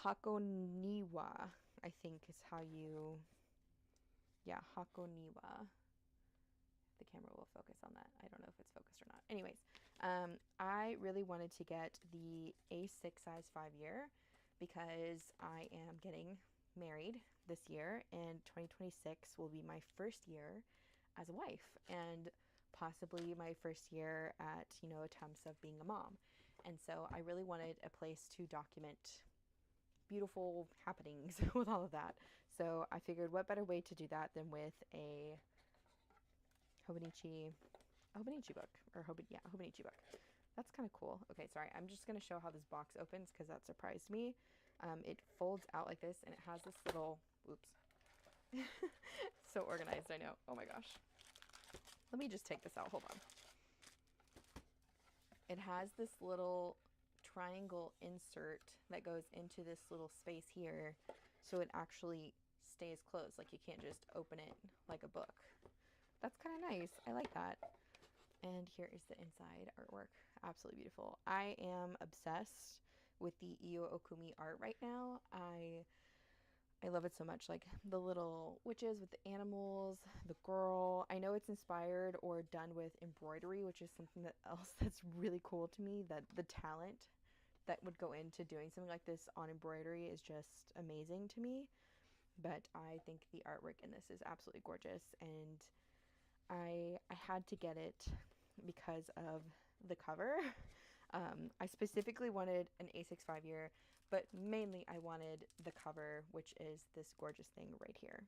Hakoniwa, I think is how you, yeah, Hakoniwa. The camera will focus on that. I don't know if it's focused or not. Anyways, I really wanted to get the A6 size 5-year because I am getting married this year, and 2026 will be my first year as a wife and possibly my first year at, attempts of being a mom. And so I really wanted a place to document beautiful happenings with all of that. So I figured what better way to do that than with a Hobonichi book, or Hobonichi book. That's kind of cool. Okay, sorry, I'm just going to show how this box opens because that surprised me. It folds out like this, and it has this little, oops, so organized, I know. Oh my gosh. Let me just take this out, hold on. It has this little triangle insert that goes into this little space here, so it actually stays closed, like you can't just open it like a book. That's kind of nice. I like that. And here is the inside artwork. Absolutely beautiful. I am obsessed with the Iyo Okumi art right now. I love it so much. Like the little witches with the animals, the girl. I know it's inspired or done with embroidery, which is something else that's really cool to me. That the talent that would go into doing something like this on embroidery is just amazing to me. But I think the artwork in this is absolutely gorgeous, and I had to get it because of the cover. I specifically wanted an A6 5-year, but mainly I wanted the cover, which is this gorgeous thing right here.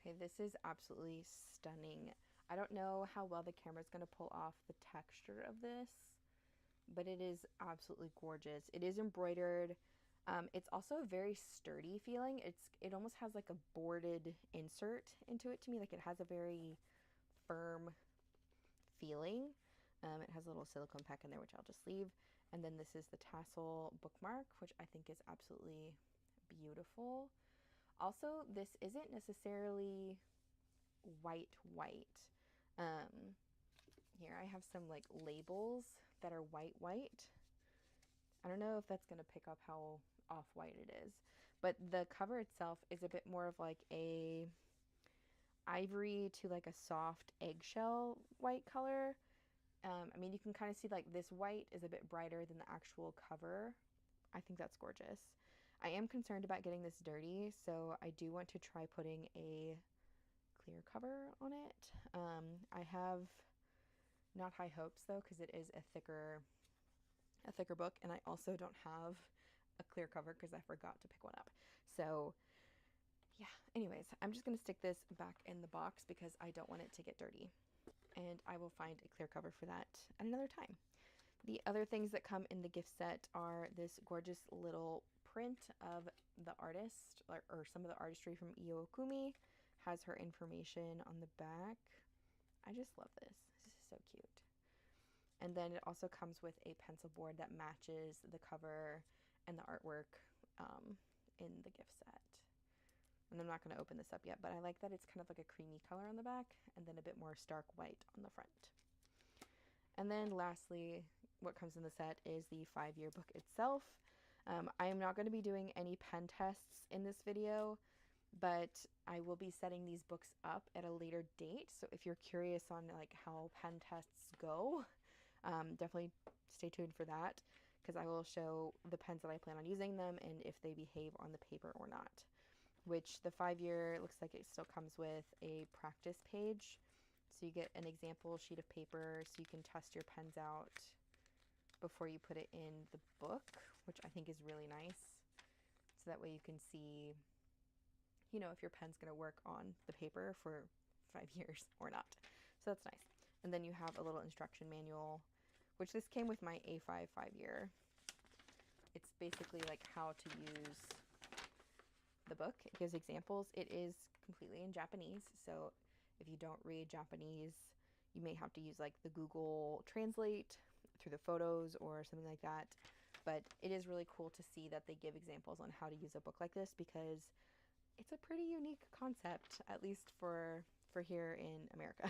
Okay, this is absolutely stunning. I don't know how well the camera is going to pull off the texture of this, but it is absolutely gorgeous. It is embroidered. It's also a very sturdy feeling. It almost has like a boarded insert into it to me. Like it has a very firm feeling. It has a little silicone pack in there, which I'll just leave. And then this is the tassel bookmark, which I think is absolutely beautiful. Also, this isn't necessarily white. Here I have some like labels that are white. I don't know if that's going to pick up how off-white it is, but the cover itself is a bit more of like a ivory to like a soft eggshell white color. I mean, you can kind of see like this white is a bit brighter than the actual cover. I think that's gorgeous. I am concerned about getting this dirty, so I do want to try putting a clear cover on it. I have not high hopes though, because it is a thicker book, and I also don't have a clear cover because I forgot to pick one up. So yeah, anyways, I'm just going to stick this back in the box because I don't want it to get dirty, and I will find a clear cover for that at another time. The other things that come in the gift set are this gorgeous little print of the artist, or some of the artistry from Iyo Okumi. Has her information on the back. I just love this. This is so cute. And then it also comes with a pencil board that matches the cover and the artwork in the gift set. And I'm not going to open this up yet, but I like that it's kind of like a creamy color on the back and then a bit more stark white on the front. And then lastly, what comes in the set is the 5-year book itself. I am not going to be doing any pen tests in this video, but I will be setting these books up at a later date. So if you're curious on like how pen tests go, definitely stay tuned for that, because I will show the pens that I plan on using them and if they behave on the paper or not. Which the 5-year looks like it still comes with a practice page. So you get an example sheet of paper so you can test your pens out before you put it in the book, which I think is really nice. So that way you can see, you know, if your pen's going to work on the paper for 5 years or not. So that's nice. And then you have a little instruction manual, which this came with my A5 5-year. It's basically like how to use the book. It gives examples. It is completely in Japanese, so if you don't read Japanese, you may have to use like the Google Translate through the photos or something like that. But it is really cool to see that they give examples on how to use a book like this, because it's a pretty unique concept, at least for here in America.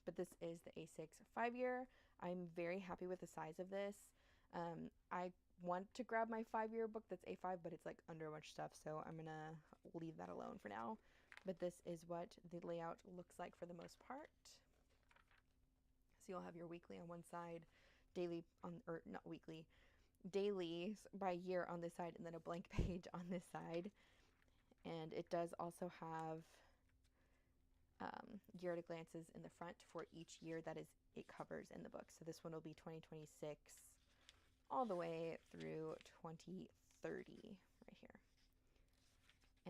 But this is the A6 5-year. I'm very happy with the size of this. I want to grab my 5-year book that's A5, but it's like under a bunch of stuff, so I'm gonna leave that alone for now. But this is what the layout looks like for the most part. So you'll have your weekly on one side, daily on, or not weekly, dailies by year on this side, and then a blank page on this side. And it does also have year at a glances in the front for each year that it covers in the book. So this one will be 2026 all the way through 2030 right here.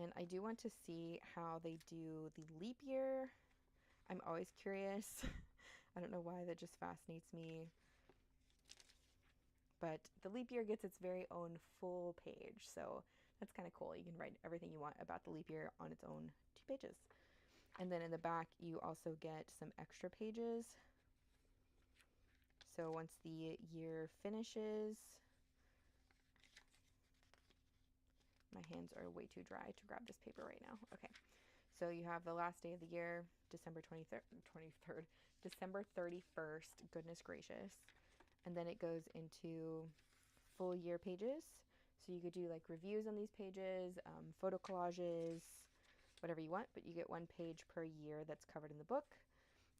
And I do want to see how they do the leap year. I'm always curious. I don't know why, that just fascinates me. But the leap year gets its very own full page, so that's kind of cool. You can write everything you want about the leap year on its own 2 pages. And then in the back, you also get some extra pages. So once the year finishes, my hands are way too dry to grab this paper right now. Okay, so you have the last day of the year, December 23rd, December 31st, goodness gracious. And then it goes into full year pages. So you could do like reviews on these pages, photo collages, whatever you want, but you get 1 page per year that's covered in the book.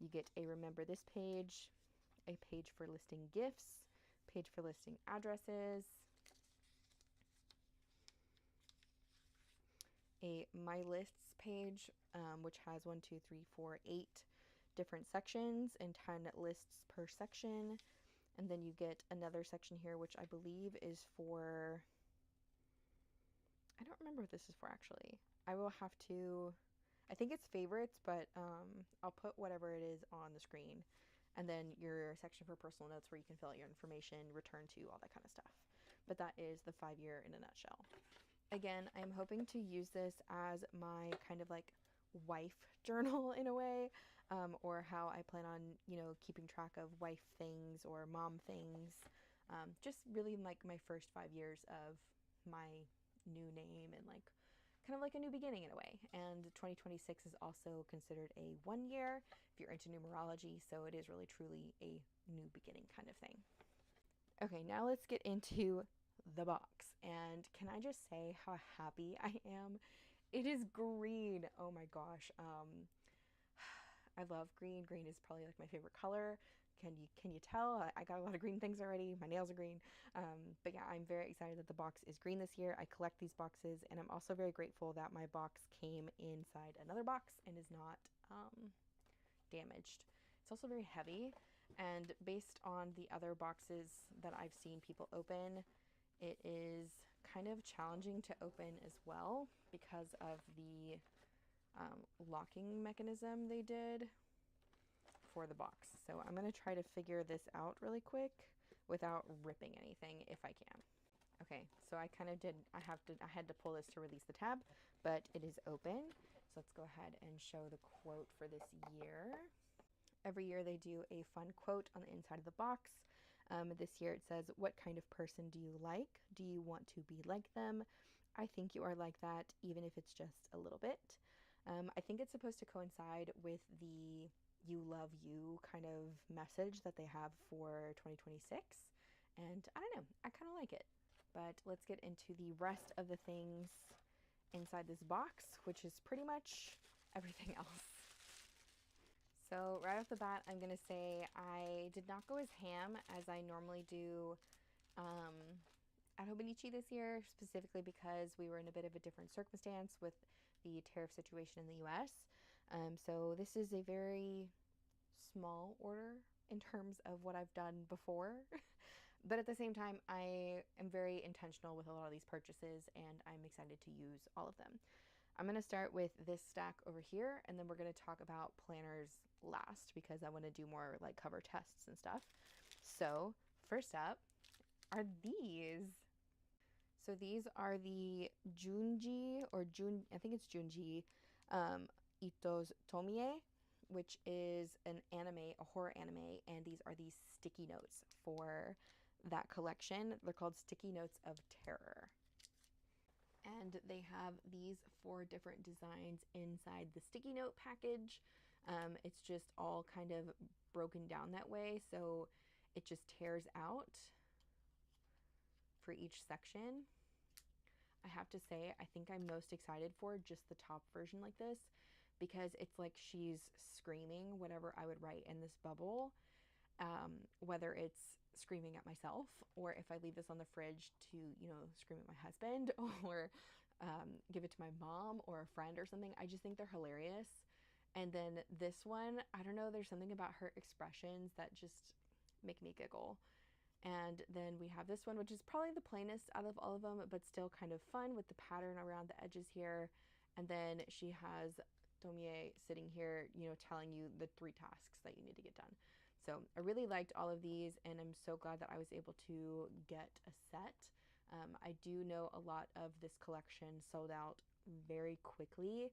You get a remember this page, a page for listing gifts, page for listing addresses, a my lists page, which has 1, 2, 3, 4, 8 different sections and 10 lists per section. And then you get another section here, which I believe is for, I don't remember what this is for actually. I will have to, I think it's favorites, but I'll put whatever it is on the screen. And then your section for personal notes where you can fill out your information, return to, all that kind of stuff. But that is the 5-year in a nutshell. Again, I'm hoping to use this as my kind of like wife journal in a way, or how I plan on, you know, keeping track of wife things or mom things. Just really like my first 5 years of my new name and like kind of like a new beginning in a way. And 2026 is also considered a 1 year if you're into numerology, so it is really truly a new beginning kind of thing. Okay, now let's get into the box. And can I just say how happy I am? It is green. Oh my gosh. I love green. Green is probably like my favorite color. Can you tell? I got a lot of green things already. My nails are green. But yeah, I'm very excited that the box is green this year. I collect these boxes, and I'm also very grateful that my box came inside another box and is not damaged. It's also very heavy, and based on the other boxes that I've seen people open, it is kind of challenging to open as well because of the locking mechanism they did for the box. So I'm going to try to figure this out really quick without ripping anything if I can. Okay, so I kind of did, I had to pull this to release the tab, but it is open. So let's go ahead and show the quote for this year. Every year they do a fun quote on the inside of the box. This year it says, "What kind of person do you like? Do you want to be like them? I think you are like that, even if it's just a little bit." I think it's supposed to coincide with the "you love you" kind of message that they have for 2026. And I don't know, I kind of like it. But let's get into the rest of the things inside this box, which is pretty much everything else. So right off the bat, I'm going to say I did not go as ham as I normally do at Hobonichi this year, specifically because we were in a bit of a different circumstance with the tariff situation in the US. So this is a very small order in terms of what I've done before. But at the same time, I am very intentional with a lot of these purchases, and I'm excited to use all of them. I'm going to start with this stack over here, and then we're going to talk about planners last because I want to do more like cover tests and stuff. So first up are these. So these are the Junji, or I think it's Junji Ito's Tomie, which is an anime, a horror anime, and these are the sticky notes for that collection. They're called Sticky Notes of Terror. And they have these 4 different designs inside the sticky note package. It's just all kind of broken down that way, so it just tears out for each section. I have to say, I think I'm most excited for just the top version like this, because it's like she's screaming whatever I would write in this bubble, whether it's screaming at myself, or if I leave this on the fridge to, you know, scream at my husband, or give it to my mom or a friend or something. I just think they're hilarious. And then this one, I don't know, there's something about her expressions that just make me giggle. And then we have this one, which is probably the plainest out of all of them, but still kind of fun with the pattern around the edges here. And then she has Tomie sitting here, you know, telling you the 3 tasks that you need to get done. So I really liked all of these, and I'm so glad that I was able to get a set. I do know a lot of this collection sold out very quickly.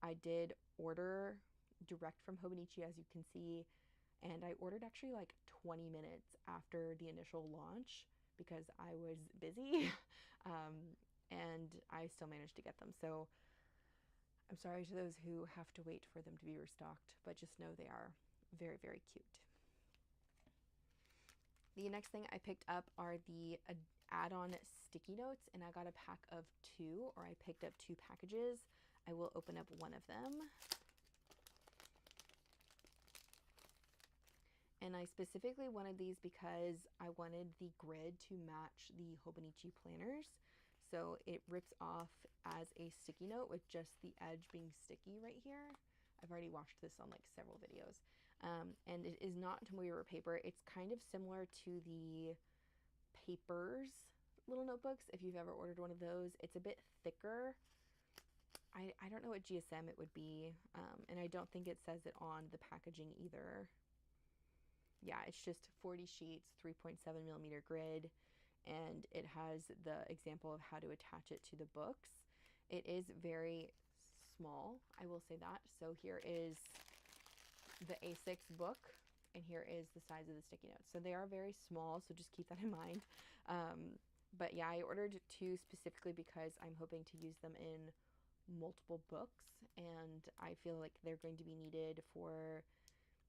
I did order direct from Hobonichi, as you can see, and I ordered actually like 20 minutes after the initial launch because I was busy, and I still managed to get them. So I'm sorry to those who have to wait for them to be restocked, but just know they are very, very cute. The next thing I picked up are the add-on sticky notes, and I got a pack of 2, or I picked up 2 packages. I will open up one of them. And I specifically wanted these because I wanted the grid to match the Hobonichi planners. So it rips off as a sticky note with just the edge being sticky right here. I've already watched this on like several videos. And it is not Tomoe River paper. It's kind of similar to the Papers little notebooks, if you've ever ordered one of those. It's a bit thicker. I don't know what GSM it would be, and I don't think it says it on the packaging either. Yeah, it's just 40 sheets, 3.7 millimeter grid, and it has the example of how to attach it to the books. It is very small, I will say that. So here is the A6 book, and here is the size of the sticky notes. So they are very small, so just keep that in mind. But yeah, I ordered 2 specifically because I'm hoping to use them in multiple books, and I feel like they're going to be needed for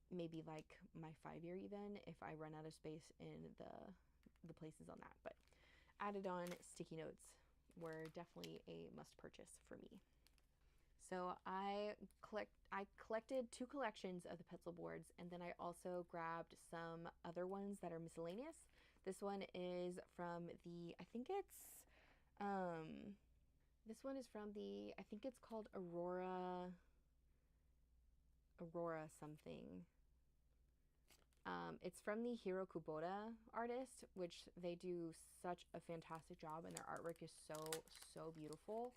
maybe like my 5-year even, if I run out of space in the places on that. But added on sticky notes were definitely a must purchase for me. So I collected 2 collections of the pencil boards, and then I also grabbed some other ones that are miscellaneous. This one is from the, I think it's this one is from the, I think it's called Aurora something. It's from the Hiro Kubota artist, which they do such a fantastic job, and their artwork is so beautiful.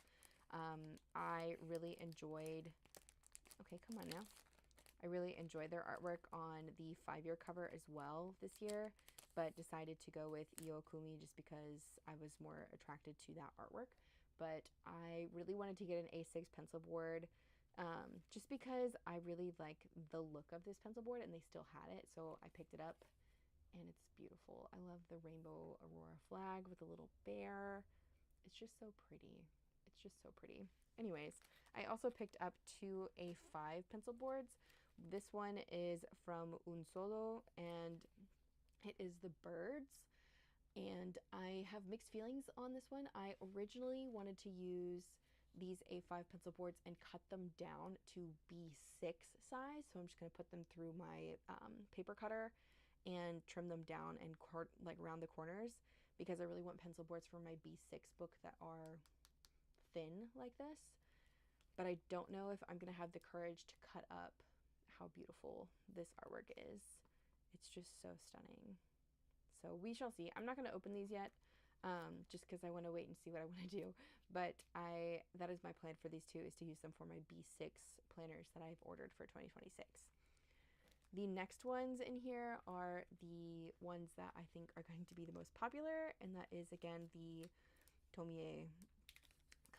I really enjoyed, okay, come on now. I really enjoyed their artwork on the 5-year cover as well this year, but decided to go with Iwakuni just because I was more attracted to that artwork. But I really wanted to get an A6 pencil board, just because I really like the look of this pencil board, and they still had it, so I picked it up, and it's beautiful. I love the rainbow Aurora flag with a little bear. It's just so pretty. It's just so pretty. Anyways, I also picked up 2 A5 pencil boards. This one is from Unsolo, and it is the birds. And I have mixed feelings on this one. I originally wanted to use these A5 pencil boards and cut them down to B6 size. So I'm just going to put them through my paper cutter and trim them down and like around the corners, because I really want pencil boards for my B6 book that are thin like this. but I don't know if I'm gonna have the courage to cut up how beautiful this artwork is. It's just so stunning. So we shall see. I'm not going to open these yet, just because I want to wait and see what I want to do. But that is my plan for these two, is to use them for my B6 planners that I've ordered for 2026. The next ones in here are the ones that I think are going to be the most popular, and that is, again, the Tomie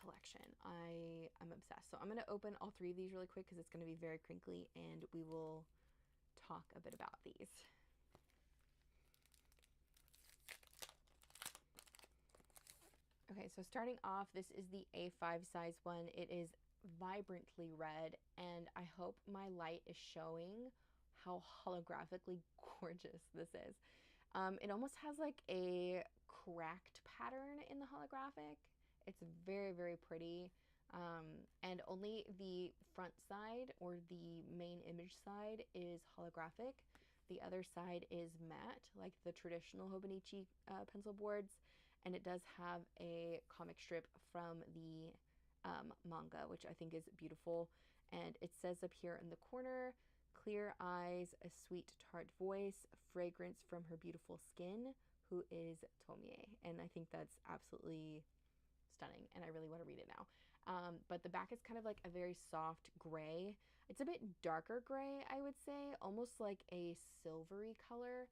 collection. I'm obsessed. So I'm going to open all three of these really quick because it's going to be very crinkly, and we will talk a bit about these. Okay, so starting off, this is the A5 size one. It is vibrantly red, and I hope my light is showing how holographically gorgeous this is. It almost has like a cracked pattern in the holographic. It's very, very pretty. And only the front side, or the main image side, is holographic. The other side is matte, like the traditional Hobonichi pencil boards. And it does have a comic strip from the manga, which I think is beautiful. And it says up here in the corner, clear eyes, a sweet tart voice, fragrance from her beautiful skin, who is Tomie. And I think that's absolutely stunning, and I really want to read it now. But the back is kind of like a very soft gray. It's a bit darker gray, I would say, almost like a silvery color,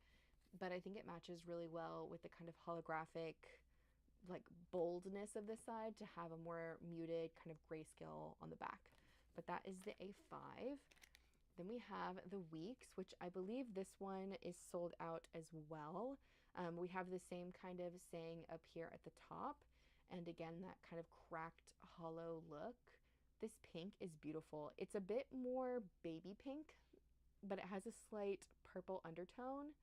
but I think it matches really well with the kind of holographic, like, boldness of this side to have a more muted kind of grayscale on the back. But that is the A5. Then we have the Weeks, which I believe this one is sold out as well. We have the same kind of saying up here at the top, and again, that kind of cracked hollow look. This pink is beautiful. It's a bit more baby pink, but it has a slight purple undertone.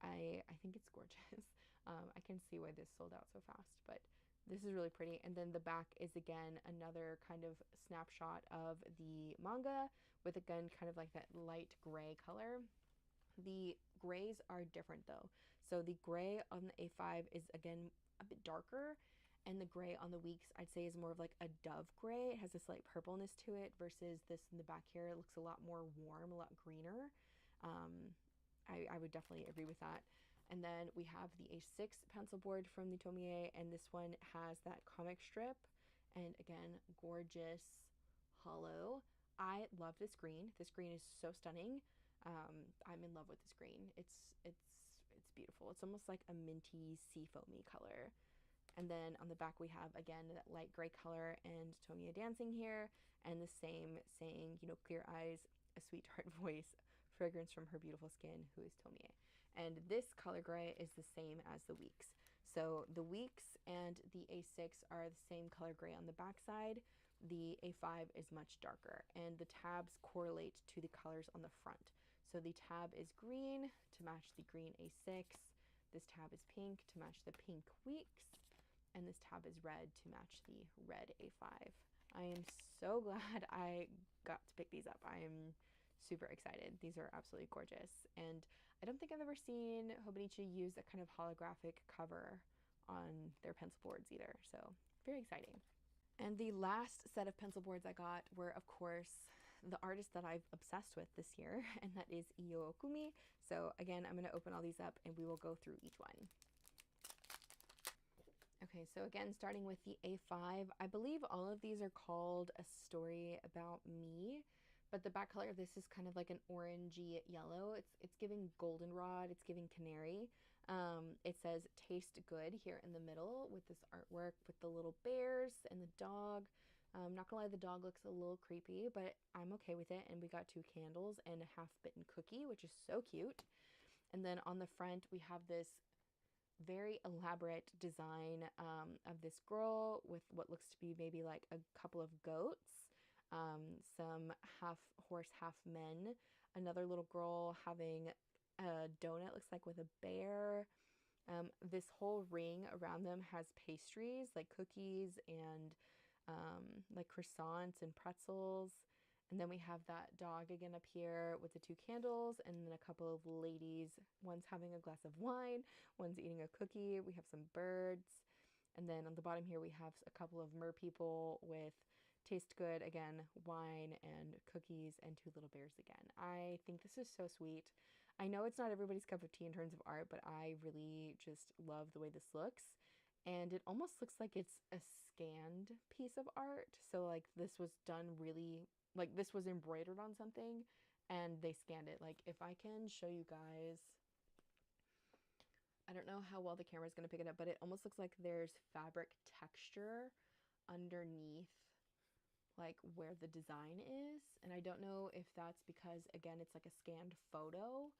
I think it's gorgeous. I can see why this sold out so fast, but this is really pretty. And then the back is, again, another kind of snapshot of the manga with, again, kind of like that light gray color. The grays are different though. So the gray on the A5 is, again, a bit darker, and the gray on the Weeks, I'd say, is more of like a dove gray. It has a slight purpleness to it, versus this in the back here. It looks a lot more warm, a lot greener. I would definitely agree with that. And then we have the A6 pencil board from the Tomie, and this one has that comic strip, and again, gorgeous hollow. I love this green. This green is so stunning. I'm in love with this green. It's beautiful. It's almost like a minty seafoamy color. And then on the back we have, again, that light gray color and Tomie dancing here, and the same saying, you know, clear eyes, a sweet tart voice, fragrance from her beautiful skin, who is Tomie. And this color gray is the same as the Weeks. So the Weeks and the A6 are the same color gray on the back side. The A5 is much darker, and the tabs correlate to the colors on the front. So the tab is green to match the green A6. This tab is pink to match the pink Weeks. And this tab is red to match the red A5. I am so glad I got to pick these up. I am super excited. These are absolutely gorgeous. And I don't think I've ever seen Hobonichi use a kind of holographic cover on their pencil boards either. So very exciting. And the last set of pencil boards I got were, of course, the artist that I've obsessed with this year, and that is Iyo Okumi. So again, I'm going to open all these up and we will go through each one. Okay, so again, starting with the A5, I believe all of these are called A Story About Me, but the back color of this is kind of like an orangey yellow. It's giving goldenrod, it's giving canary. It says taste good here in the middle with this artwork with the little bears and the dog. Not gonna lie, the dog looks a little creepy, but I'm okay with it. And we got 2 candles and a half-bitten cookie, which is so cute. And then on the front, we have this very elaborate design of this girl with what looks to be maybe like a couple of goats, some half horse, half men, another little girl having a donut, looks like, with a bear. This whole ring around them has pastries like cookies and like croissants and pretzels. And then we have that dog again up here with the 2 candles, and then a couple of ladies. One's having a glass of wine, one's eating a cookie. We have some birds. And then on the bottom here we have a couple of mer people with Taste good again, wine and cookies and two little bears again. I think this is so sweet. I know it's not everybody's cup of tea in terms of art, but I really just love the way this looks. And it almost looks like it's a scanned piece of art. So like this was done really, like this was embroidered on something and they scanned it. Like if I can show you guys, I don't know how well the camera is going to pick it up, but it almost looks like there's fabric texture underneath like where the design is. And I don't know if that's because again it's like a scanned photo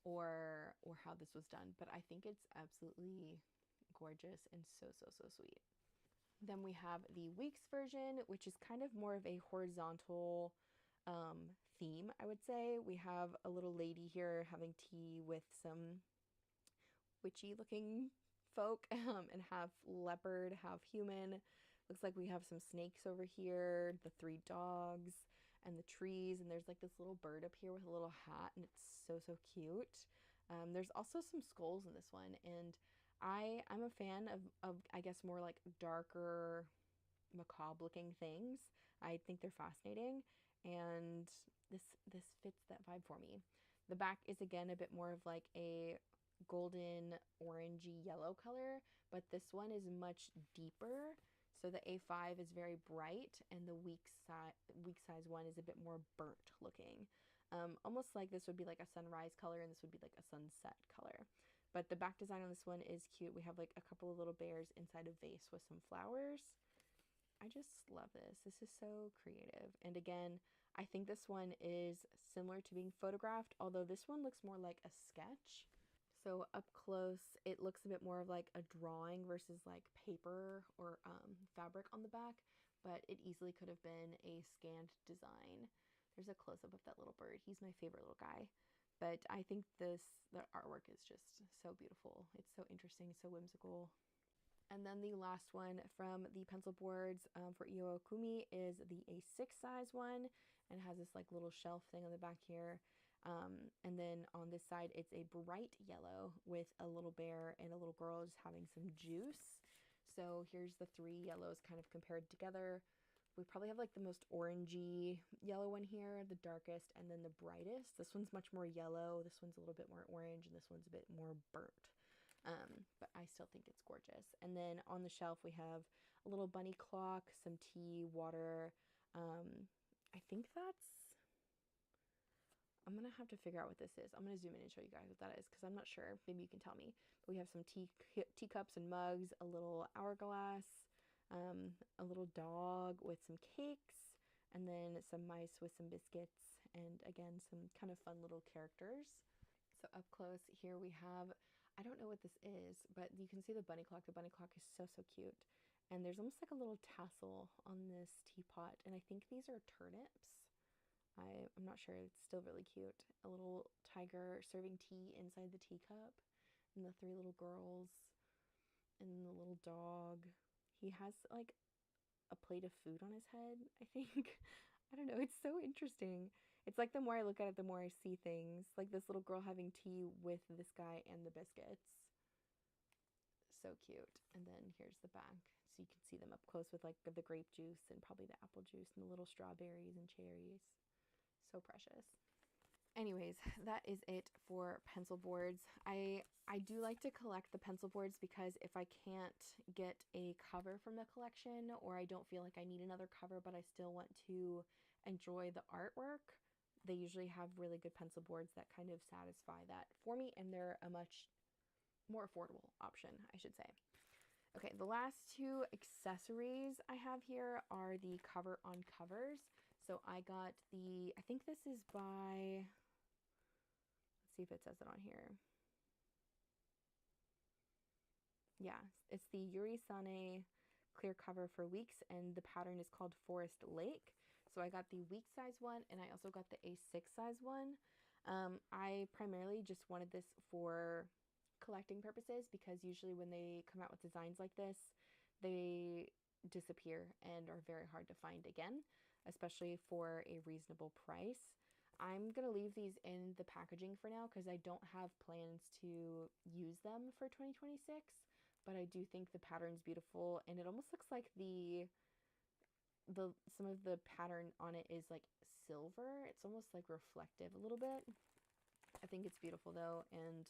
or how this was done, but I think it's absolutely gorgeous and so sweet. Then we have the Weeks version, which is kind of more of a horizontal theme, I would say. We have a little lady here having tea with some witchy looking folk, and half leopard, half human. Looks like we have some snakes over here, the three dogs, and the trees, and there's like this little bird up here with a little hat, and it's so cute. There's also some skulls in this one, and I'm a fan of I guess more like darker, macabre looking things. I think they're fascinating, and this fits that vibe for me. The back is again a bit more of like a golden orangey yellow color, but this one is much deeper. So the A5 is very bright, and the week size one is a bit more burnt looking. Almost like this would be like a sunrise color, and this would be like a sunset color. But the back design on this one is cute. We have like a couple of little bears inside a vase with some flowers. I just love this. This is so creative. And again, I think this one is similar to being photographed, although this one looks more like a sketch. So up close, it looks a bit more of like a drawing versus like paper or fabric on the back, but it easily could have been a scanned design. There's a close-up of that little bird. He's my favorite little guy. But I think the artwork is just so beautiful. It's so interesting, so whimsical. And then the last one from the pencil boards for Iwakuni is the A6 size one, and it has this like little shelf thing on the back here. And then on this side, it's a bright yellow with a little bear and a little girl just having some juice. So here's the three yellows kind of compared together. We probably have like the most orangey yellow one here, the darkest, and then the brightest. This one's much more yellow. This one's a little bit more orange, and this one's a bit more burnt. But I still think it's gorgeous. And then on the shelf, we have a little bunny clock, some tea, water. I think I'm going to have to figure out what this is. I'm going to zoom in and show you guys what that is because I'm not sure. Maybe you can tell me. But we have some teacups and mugs, a little hourglass, a little dog with some cakes, and then some mice with some biscuits, and again, some kind of fun little characters. So up close here we have, I don't know what this is, but you can see the bunny clock. The bunny clock is so cute. And there's almost like a little tassel on this teapot, and I think these are turnips. I'm not sure. It's still really cute. A little tiger serving tea inside the teacup, and the three little girls, and the little dog. He has like a plate of food on his head, I think. I don't know. It's so interesting. It's like the more I look at it, the more I see things. Like this little girl having tea with this guy and the biscuits. So cute. And then here's the back. So you can see them up close with like the grape juice and probably the apple juice and the little strawberries and cherries. So precious. Anyways, that is it for pencil boards. I do like to collect the pencil boards because if I can't get a cover from the collection, or I don't feel like I need another cover but I still want to enjoy the artwork, they usually have really good pencil boards that kind of satisfy that for me, and they're a much more affordable option, I should say. Okay, the last two accessories I have here are the cover on covers. So I got I think this is by, let's see if it says it on here. Yeah, it's the Yuri Sane clear cover for Weeks, and the pattern is called Forest Lake. So I got the week size one, and I also got the A6 size one. I primarily just wanted this for collecting purposes because usually when they come out with designs like this, they disappear and are very hard to find again, especially for a reasonable price. I'm going to leave these in the packaging for now because I don't have plans to use them for 2026, but I do think the pattern's beautiful, and it almost looks like the some of the pattern on it is like silver. It's almost like reflective a little bit. I think it's beautiful though, and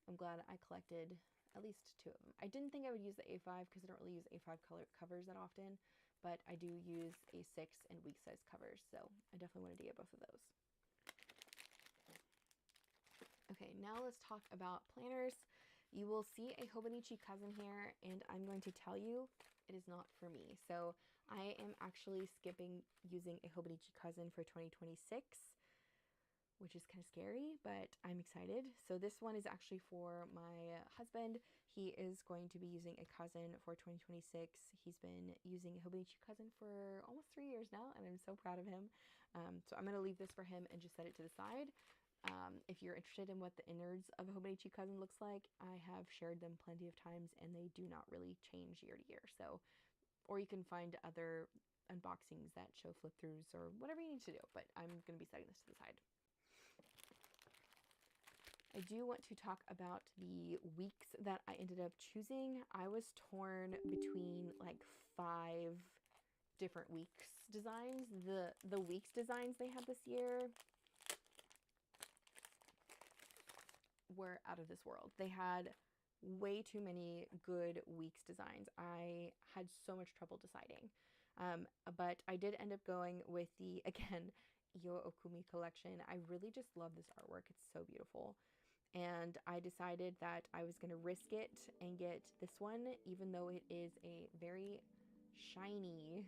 I'm glad I collected at least 2 of them. I didn't think I would use the A5 because I don't really use A5 color covers that often, but I do use A6 and week size covers, so I definitely wanted to get both of those. Okay, now let's talk about planners. You will see a Hobonichi Cousin here, and I'm going to tell you it is not for me. So I am actually skipping using a Hobonichi Cousin for 2026, which is kind of scary, but I'm excited. So this one is actually for my husband. He is going to be using a Cousin for 2026. He's been using a Hobonichi Cousin for almost 3 years now, and I'm so proud of him. So I'm going to leave this for him and just set it to the side. If you're interested in what the innards of a Hobonichi Cousin looks like, I have shared them plenty of times, and they do not really change year to year. So, or you can find other unboxings that show flip throughs or whatever you need to do, but I'm going to be setting this to the side. I do want to talk about the weeks that I ended up choosing. I was torn between like 5 different weeks designs. The weeks designs they had this year were out of this world. They had way too many good weeks designs. I had so much trouble deciding. But I did end up going with the, again, Io Okumi collection. I really just love this artwork. It's so beautiful. And I decided that I was going to risk it and get this one, even though it is a very shiny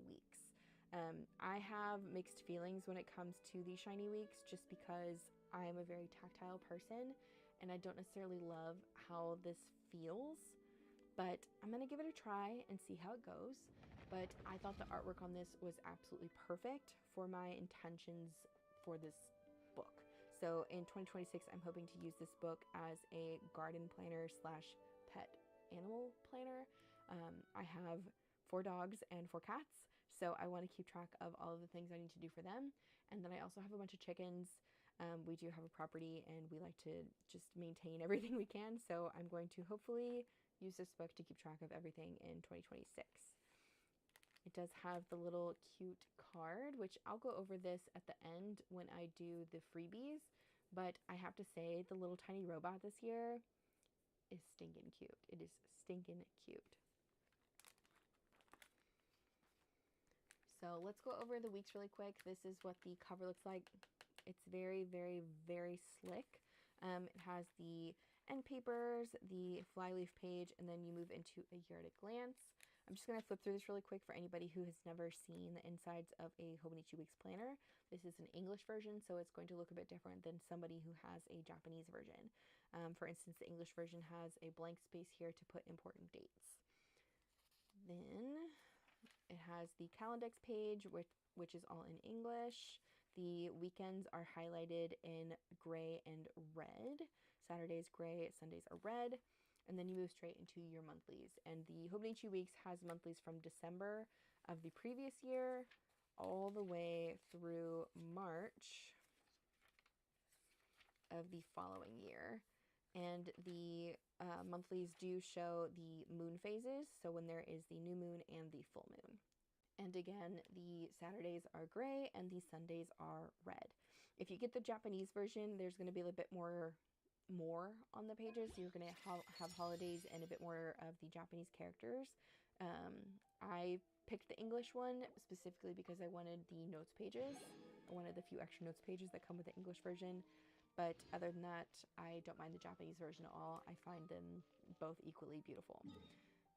weeks. I have mixed feelings when it comes to the shiny weeks, just because I am a very tactile person and I don't necessarily love how this feels, but I'm going to give it a try and see how it goes. But I thought the artwork on this was absolutely perfect for my intentions for this book. So in 2026, I'm hoping to use this book as a garden planner slash pet animal planner. I have 4 dogs and 4 cats, so I want to keep track of all of the things I need to do for them. And then I also have a bunch of chickens. We do have a property and we like to just maintain everything we can. So I'm going to hopefully use this book to keep track of everything in 2026. It does have the little cute card, which I'll go over this at the end when I do the freebies. But I have to say, the little tiny robot this year is stinking cute. It is stinking cute. So let's go over the weeks really quick. This is what the cover looks like. It's very, very, very slick. It has the end papers, the flyleaf page, and then you move into a year at a glance. I'm just going to flip through this really quick for anybody who has never seen the insides of a Hobonichi Weeks planner. This is an English version, so it's going to look a bit different than somebody who has a Japanese version. For instance, the English version has a blank space here to put important dates. Then it has the Calendex page, which is all in English. The weekends are highlighted in gray and red. Saturdays gray, Sundays are red. And then you move straight into your monthlies. And the Hobonichi Weeks has monthlies from December of the previous year all the way through March of the following year. And the monthlies do show the moon phases, so when there is the new moon and the full moon. And again, the Saturdays are gray and the Sundays are red. If you get the Japanese version, there's going to be a little bit more on the pages. You're going to have holidays and a bit more of the Japanese characters. I picked the English one specifically because I wanted the notes pages. I wanted the few extra notes pages that come with the English version. But other than that, I don't mind the Japanese version at all. I find them both equally beautiful.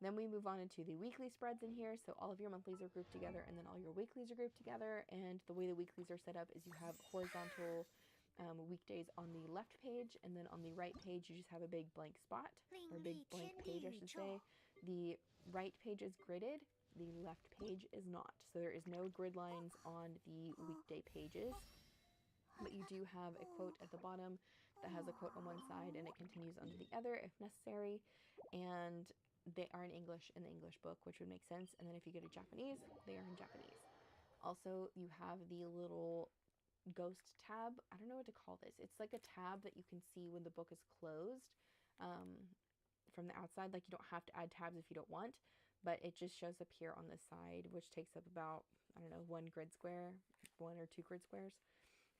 Then we move on into the weekly spreads in here. So all of your monthlies are grouped together and then all your weeklies are grouped together. And the way the weeklies are set up is you have horizontal weekdays on the left page, and then on the right page you just have a big blank spot, or a big blank page I should say. The right page is gridded, the left page is not. So there is no grid lines on the weekday pages. But you do have a quote at the bottom that has a quote on one side and it continues onto the other if necessary. And they are in English in the English book, which would make sense. And then if you go to Japanese, they are in Japanese. Also, you have the little ghost tab. I don't know what to call this. It's like a tab that you can see when the book is closed from the outside. Like, you don't have to add tabs if you don't want, but it just shows up here on the side, which takes up about, I don't know, 1 grid square, 1 or 2 grid squares.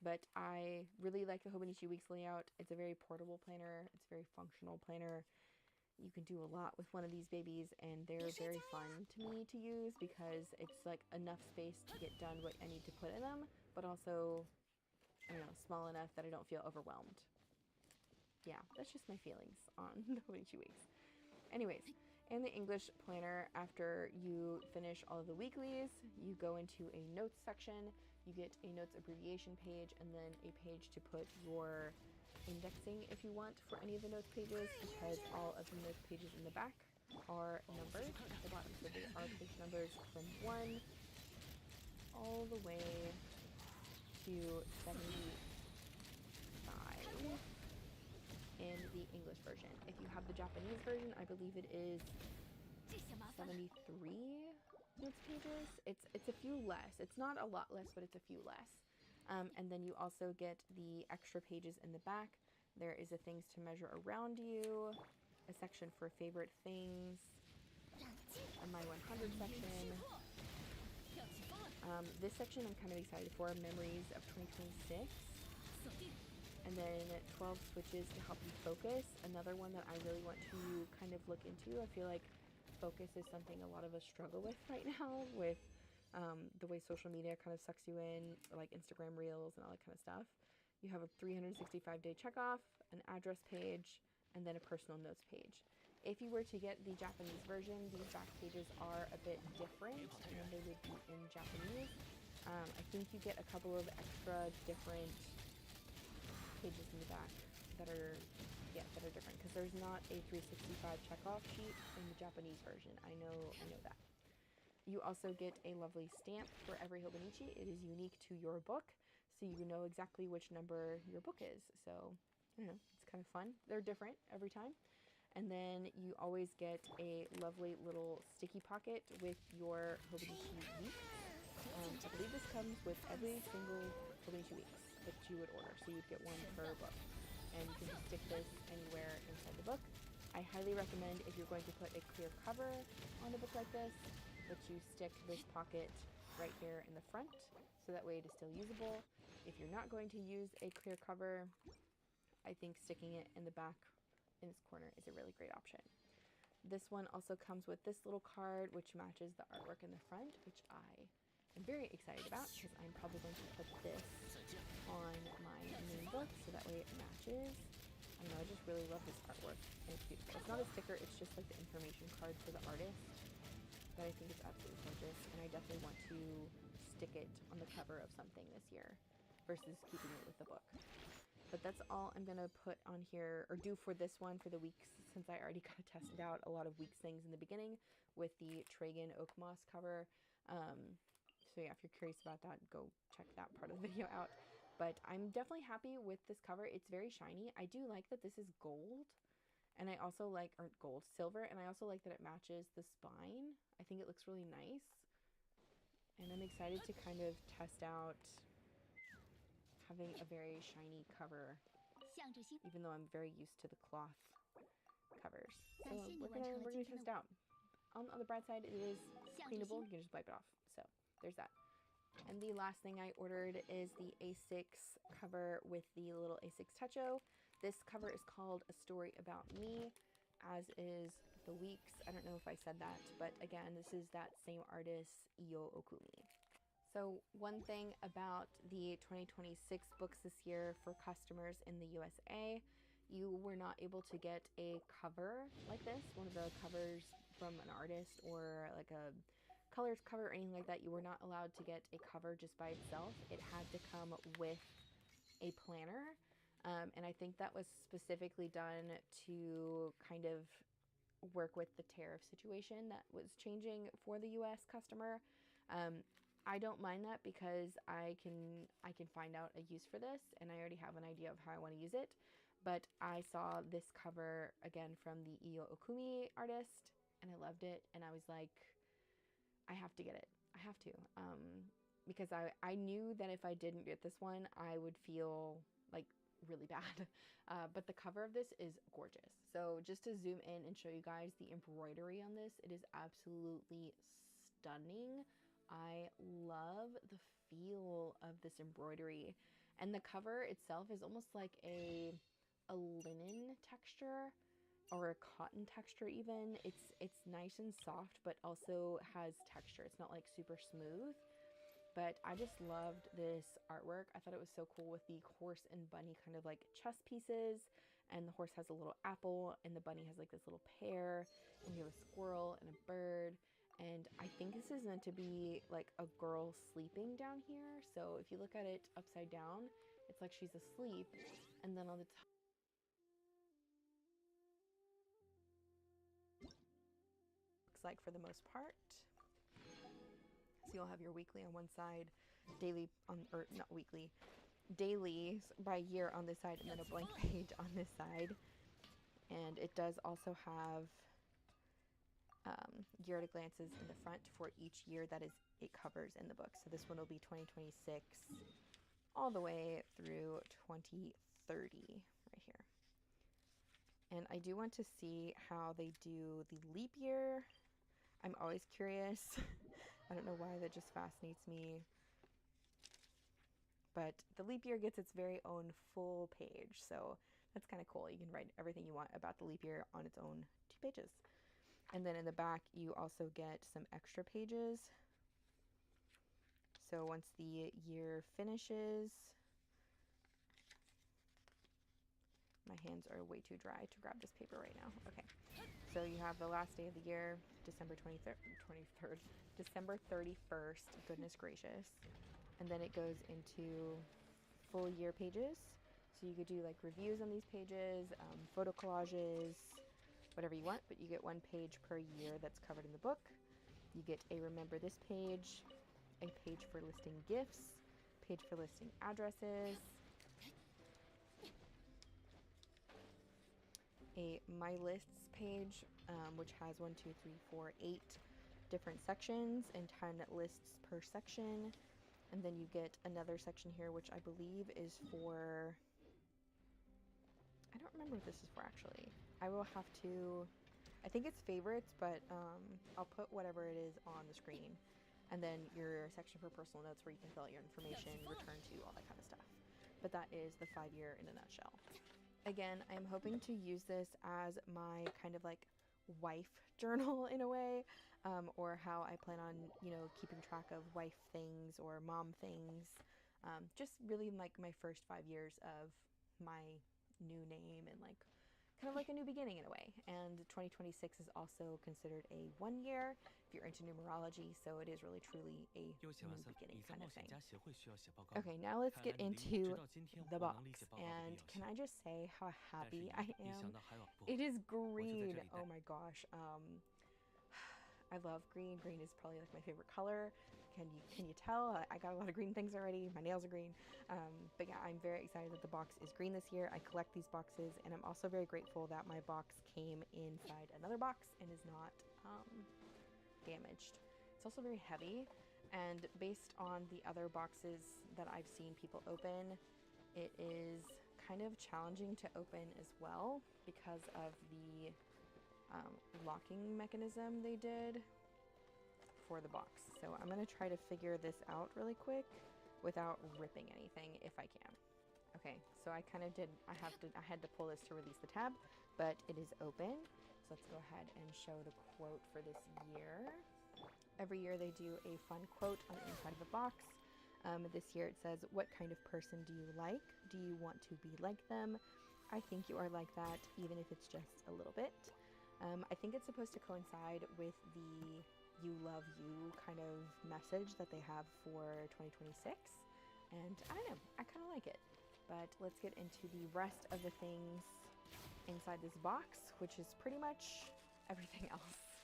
But I really like the Hobonichi Weeks layout. It's a very portable planner. It's a very functional planner. You can do a lot with one of these babies, and they're very fun to me to use because it's like enough space to get done what I need to put in them, but also, I don't know, small enough that I don't feel overwhelmed. Yeah, that's just my feelings on the Hobonichi Weeks. Anyways, in the English planner, after you finish all of the weeklies, you go into a notes section. You get a notes abbreviation page and then a page to put your indexing if you want for any of the notes pages, because all of the notes pages in the back are numbered at the bottom. So they are page numbers from 1 all the way to 75 in the English version. If you have the Japanese version, I believe it is 73 notes pages. It's a few less. It's not a lot less, but it's a few less. And then you also get the extra pages in the back. There is a things to measure around you, a section for favorite things, a My 100 section. This section I'm kind of excited for, Memories of 2026. And then 12 switches to help you focus. Another one that I really want to kind of look into. I feel like focus is something a lot of us struggle with right now, with the way social media kind of sucks you in, like Instagram Reels and all that kind of stuff. You have a 365-day checkoff, an address page, and then a personal notes page. If you were to get the Japanese version, these back pages are a bit different than they would be in Japanese. I think you get a couple of extra different pages in the back that are different, because there's not a 365 checkoff sheet in the Japanese version. I know that. You also get a lovely stamp for every Hobonichi. It is unique to your book, so you know exactly which number your book is. So, I don't know, it's kind of fun. They're different every time. And then you always get a lovely little sticky pocket with your Hobonichi week. I believe this comes with every single Hobonichi weeks that you would order, so you'd get one per book. And you can just stick this anywhere inside the book. I highly recommend, if you're going to put a clear cover on a book like this, that you stick this pocket right here in the front, so that way it is still usable. If you're not going to use a clear cover, I think sticking it in the back in this corner is a really great option. This one also comes with this little card, which matches the artwork in the front, which I am very excited about, because I'm probably going to put this on my main book, so that way it matches. I don't know, I just really love this artwork, and it's beautiful. It's not a sticker, it's just like the information card for the artist, but I think it's absolutely gorgeous, and I definitely want to stick it on the cover of something this year versus keeping it with the book. But that's all I'm going to put on here, or do for this one, for the weeks, since I already kind of tested out a lot of weeks things in the beginning with the Tragan Oak Moss cover. So yeah, if you're curious about that, go check that part of the video out. But I'm definitely happy with this cover. It's very shiny. I do like that this is gold, and I also like, or gold, silver, and I also like that it matches the spine. I think it looks really nice, and I'm excited to kind of test out having a very shiny cover, even though I'm very used to the cloth covers. So we're gonna test it out. On the bright side, it is cleanable. You can just wipe it off. So there's that. And the last thing I ordered is the A6 cover with the little A6 Techo. This cover is called A Story About Me, as is the weeks. I don't know if I said that, but again, this is that same artist, Io Okumi. So one thing about the 2026 books this year for customers in the USA, you were not able to get a cover like this, one of the covers from an artist, or like a colors cover or anything like that. You were not allowed to get a cover just by itself. It had to come with a planner. And I think that was specifically done to kind of work with the tariff situation that was changing for the US customer. I don't mind that, because I can find out a use for this, and I already have an idea of how I want to use it. But I saw this cover again from the Io Okumi artist, and I loved it, and I was like, I have to get it. I have to, because I knew that if I didn't get this one, I would feel like really bad. But the cover of this is gorgeous. So just to zoom in and show you guys the embroidery on this, it is absolutely stunning. I love the feel of this embroidery, and the cover itself is almost like a linen texture or a cotton texture even. It's nice and soft, but also has texture. It's not like super smooth. But I just loved this artwork. I thought it was so cool with the horse and bunny kind of like chess pieces, and the horse has a little apple and the bunny has like this little pear, and we have a squirrel and a bird. And I think this is meant to be like a girl sleeping down here. So if you look at it upside down, it's like she's asleep, and then on the top looks like for the most part. So you'll have your weekly on one side, daily on, or not weekly, daily by year on this side, and then a blank page on this side. And it does also have year at a glances in the front for each year that is it covers in the book. So this one will be 2026 all the way through 2030 right here. And I do want to see how they do the leap year. I'm always curious. I don't know why, that just fascinates me. But the leap year gets its very own full page, so that's kind of cool. You can write everything you want about the leap year on its own 2 pages. And then in the back, you also get some extra pages. So once the year finishes, my hands are way too dry to grab this paper right now. Okay, so you have the last day of the year, December 23rd, December 31st, goodness gracious. And then it goes into full year pages. So you could do like reviews on these pages, photo collages, whatever you want, but you get 1 page per year that's covered in the book. You get a remember this page, a page for listing gifts, page for listing addresses, a my lists page, which has 1, 2, 3, 4, 8 different sections and 10 lists per section. And then you get another section here, which I believe is for, I don't remember what this is for actually. I will have to, I think it's favorites, but I'll put whatever it is on the screen. And then your section for personal notes where you can fill out your information, return to, all that kind of stuff. But that is the 5-year in a nutshell. Again, I'm hoping to use this as my kind of like wife journal in a way, or how I plan on, you know, keeping track of wife things or mom things. Just really like my first 5 years of my new name and like kind of like a new beginning in a way. And 2026 is also considered a 1 year if you're into numerology, so it is really truly a new beginning kind of thing. Okay, now let's get into the box. And can I just say how happy I am? It is green. Oh my gosh. I love green. Green is probably like my favorite color. Can you tell? I got a lot of green things already. My nails are green. But yeah, I'm very excited that the box is green this year. I collect these boxes, and I'm also very grateful that my box came inside another box and is not damaged. It's also very heavy, and based on the other boxes that I've seen people open, it is kind of challenging to open as well because of the locking mechanism they did for the box. So I'm going to try to figure this out really quick without ripping anything if I can. Okay, so I kind of did, I had to pull this to release the tab, but it is open. So let's go ahead and show the quote for this year. Every year they do a fun quote on the inside of the box. This year it says, "What kind of person do you like? Do you want to be like them? I think you are like that, even if it's just a little bit." I think it's supposed to coincide with the "You Love You" kind of message that they have for 2026. And I don't know, I kind of like it. But let's get into the rest of the things inside this box, which is pretty much everything else.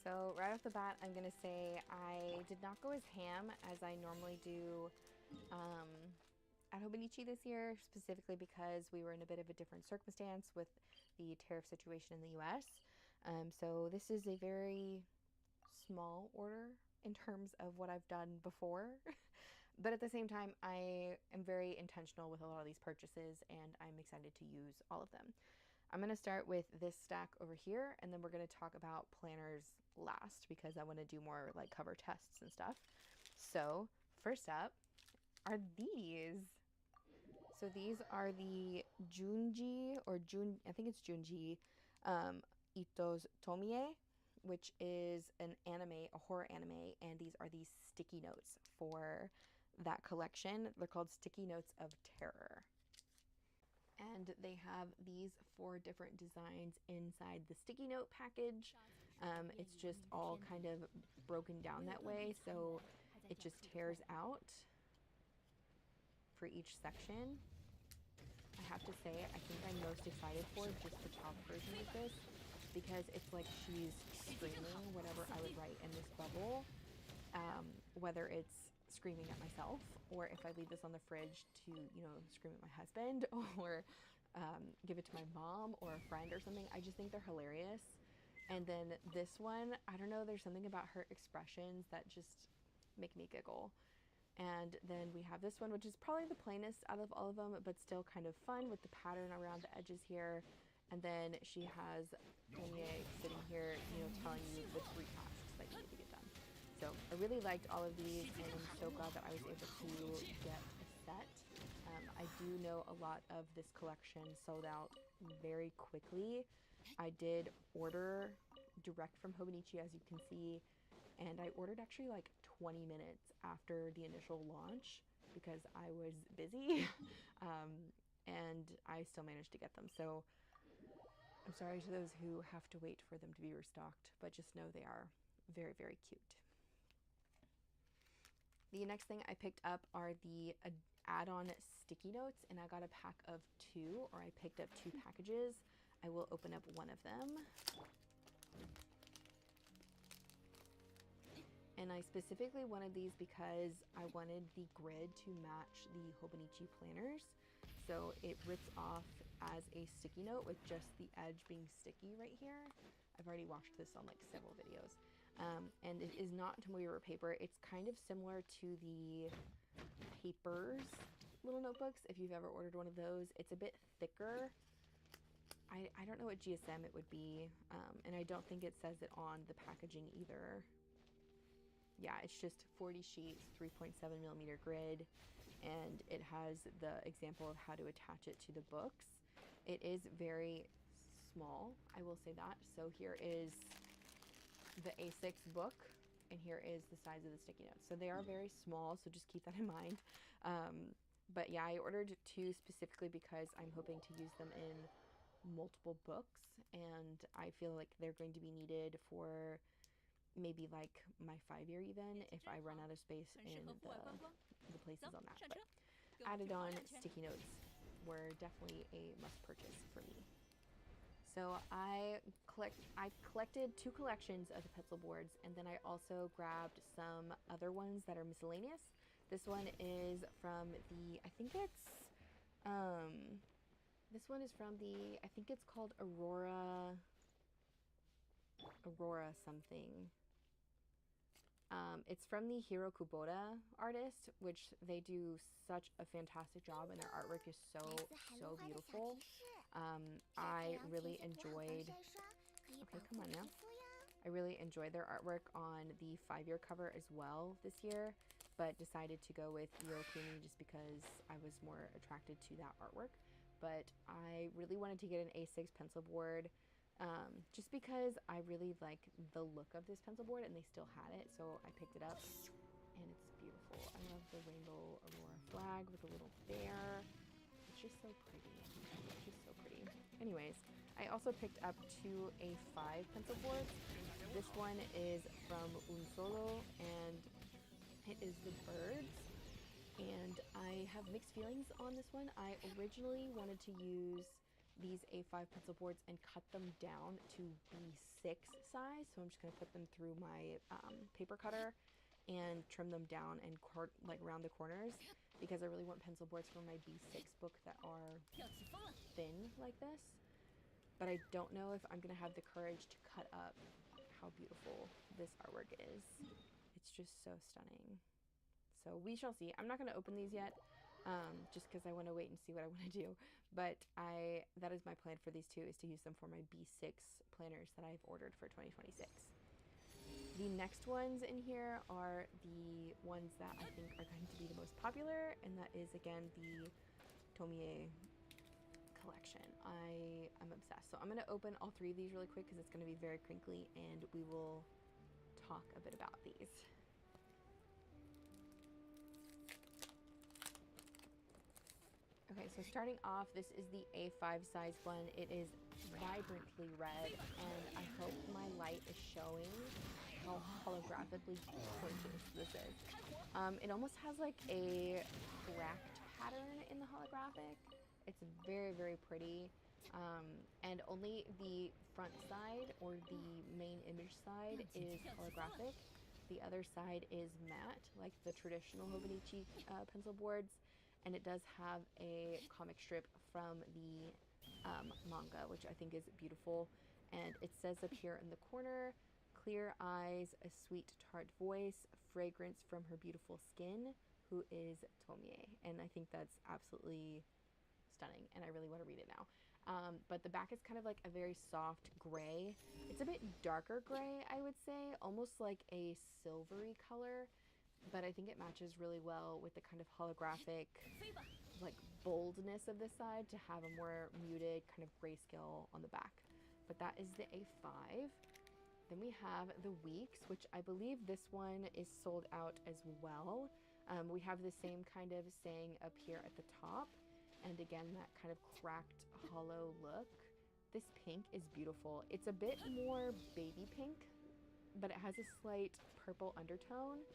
So right off the bat, I'm going to say I did not go as ham as I normally do at Hobonichi this year, specifically because we were in a bit of a different circumstance with the tariff situation in the US. So this is a very small order in terms of what I've done before. But at the same time, I am very intentional with a lot of these purchases, and I'm excited to use all of them. I'm going to start with this stack over here, and then we're going to talk about planners last because I want to do more like cover tests and stuff. So first up are these. So these are the Junji, or I think it's Junji Ito's Tomie, which is an anime, a horror anime, and these are the sticky notes for that collection. They're called Sticky Notes of Terror. And they have these 4 different designs inside the sticky note package. It's just all kind of broken down that way, so it just tears out for each section. I have to say, I think I'm most excited for just the top version of this, because it's like she's screaming whatever I would write in this bubble, whether it's screaming at myself, or if I leave this on the fridge to, you know, scream at my husband, or give it to my mom or a friend or something. I just think they're hilarious. And then this one, I don't know, there's something about her expressions that just make me giggle. And then we have this one, which is probably the plainest out of all of them, but still kind of fun with the pattern around the edges here. And then she has Tomie sitting here, you know, telling you the 3 tasks that you need to get done. So I really liked all of these, and I'm so glad that I was able to get a set. I do know a lot of this collection sold out very quickly. I did order direct from Hobonichi, as you can see, and I ordered actually like 20 minutes after the initial launch because I was busy, and I still managed to get them. So I'm sorry to those who have to wait for them to be restocked, but just know they are very, very cute. The next thing I picked up are the add-on sticky notes, and I got a pack of 2, or I picked up 2 packages. I will open up one of them. And I specifically wanted these because I wanted the grid to match the Hobonichi planners. So it rips off as a sticky note with just the edge being sticky right here. I've already watched this on like several videos. And it is not Tomoe paper. It's kind of similar to the Papers little notebooks, if you've ever ordered one of those. It's a bit thicker. I don't know what GSM it would be, and I don't think it says it on the packaging either. Yeah, it's just 40 sheets, 3.7 millimeter grid, and it has the example of how to attach it to the books. It is very small, I will say that. So here is the A6 book, and here is the size of the sticky notes. So they are very small, so just keep that in mind. But yeah, I ordered 2 specifically because I'm hoping to use them in multiple books, and I feel like they're going to be needed for maybe like my 5-year even if I run out of space in the places on that. But added on sticky notes were definitely a must purchase for me. So I collected 2 collections of the pencil boards, and then I also grabbed some other ones that are miscellaneous. This one is from the, I think it's this one is from the, I think it's called Aurora something. It's from the Hiro Kubota artist, which they do such a fantastic job, and their artwork is so beautiful. I really enjoyed, okay, come on now. I really enjoyed their artwork on the 5-year cover as well this year, but decided to go with Iro Kuni just because I was more attracted to that artwork. But I really wanted to get an A6 pencil board, just because I really like the look of this pencil board, and they still had it, so I picked it up, and it's beautiful. I love the Rainbow Aurora flag with a little bear. It's just so pretty. It's just so pretty. Anyways, I also picked up 2 A5 pencil boards. This one is from Unsolo, and it is the birds. And I have mixed feelings on this one. I originally wanted to use these A5 pencil boards and cut them down to B6 size. So I'm just going to put them through my paper cutter and trim them down and like around the corners, because I really want pencil boards for my B6 book that are thin like this. But I don't know if I'm going to have the courage to cut up how beautiful this artwork is. It's just so stunning. So we shall see. I'm not going to open these yet, just because I want to wait and see what I want to do. But that is my plan for these two, is to use them for my B6 planners that I've ordered for 2026. The next ones in here are the ones that I think are going to be the most popular, and that is, again, the Tomie collection. I'm obsessed. So I'm going to open all three of these really quick because it's going to be very crinkly, and we will talk a bit about these. Okay, so starting off, this is the A5 size one. It is vibrantly red, and I hope my light is showing how holographically gorgeous this is. It almost has like a cracked pattern in the holographic. It's very, very pretty. And only the front side, or the main image side, is holographic. The other side is matte, like the traditional Hobonichi pencil boards. And it does have a comic strip from the manga, which I think is beautiful. And it says up here in the corner, clear eyes, a sweet tart voice, fragrance from her beautiful skin, who is Tomie. And I think that's absolutely stunning, and I really want to read it now. But the back is kind of like a very soft gray. It's a bit darker gray, I would say, almost like a silvery color. But I think it matches really well with the kind of holographic, like, boldness of this side, to have a more muted kind of grayscale on the back. But that is the A5. Then we have the Weeks, which I believe this one is sold out as well. We have the same kind of saying up here at the top. And again, that kind of cracked, hollow look. This pink is beautiful. It's a bit more baby pink, but it has a slight purple undertone.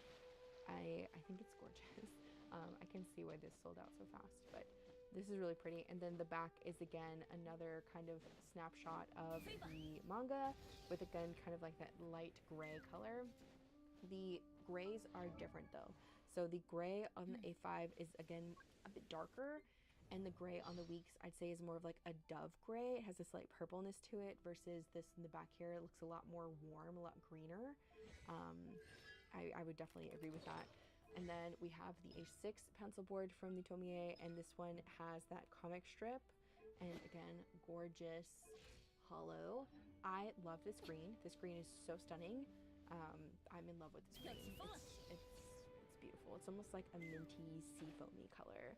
I think it's gorgeous. I can see why this sold out so fast, but this is really pretty. And then the back is, again, another kind of snapshot of the manga with, again, kind of like that light gray color. The grays are different though. So the gray on the A5 is, again, a bit darker, and the gray on the Weeks, I'd say, is more of like a dove gray. It has a slight purpleness to it, versus this in the back here. It looks a lot more warm, a lot greener. I would definitely agree with that. And then we have the A6 pencil board from the Tomie, and this one has that comic strip, and again, gorgeous hollow. I love this green. This green is so stunning. I'm in love with this green. It's beautiful. It's almost like a minty, sea foamy color.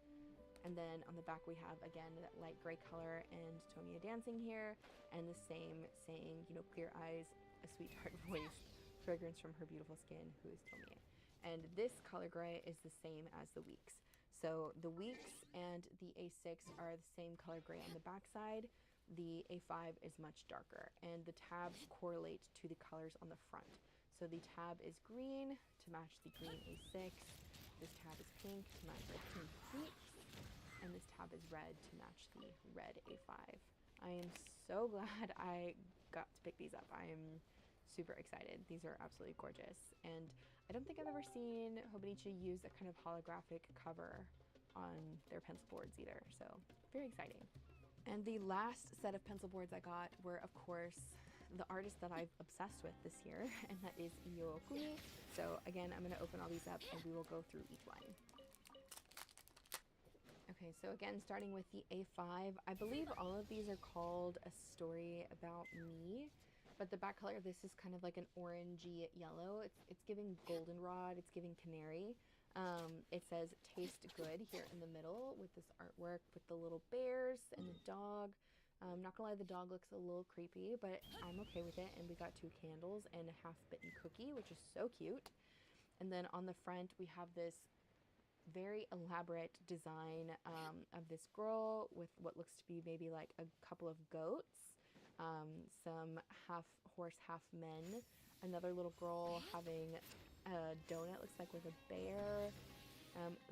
And then on the back we have, again, that light gray color and Tomie dancing here, and the same saying, you know, clear eyes, a sweetheart voice, fragrance from her beautiful skin, who is Tomie. And this color gray is the same as the Weeks. So the Weeks and the A6 are the same color gray on the back side. The A5 is much darker, and the tabs correlate to the colors on the front. So the tab is green to match the green A6. This tab is pink to match the pink Weeks. And this tab is red to match the red A5. I am so glad I got to pick these up. I am super excited. These are absolutely gorgeous. And I don't think I've ever seen Hobonichi use a kind of holographic cover on their pencil boards either. So very exciting. And the last set of pencil boards I got were, of course, the artist that I've obsessed with this year, and that is Io Okumi. So again, I'm going to open all these up and we will go through each one. Okay, so again, starting with the A5, I believe all of these are called A Story About Me, but the back color of this is kind of like an orangey yellow. It's giving goldenrod, it's giving canary. It says taste good here in the middle with this artwork with the little bears and the dog. I'm not gonna lie, the dog looks a little creepy, but I'm okay with it. And we got 2 candles and a half-bitten cookie, which is so cute. And then on the front, we have this very elaborate design of this girl with what looks to be maybe like a couple of goats, some half horse, half men, another little girl having a donut, looks like, with a bear.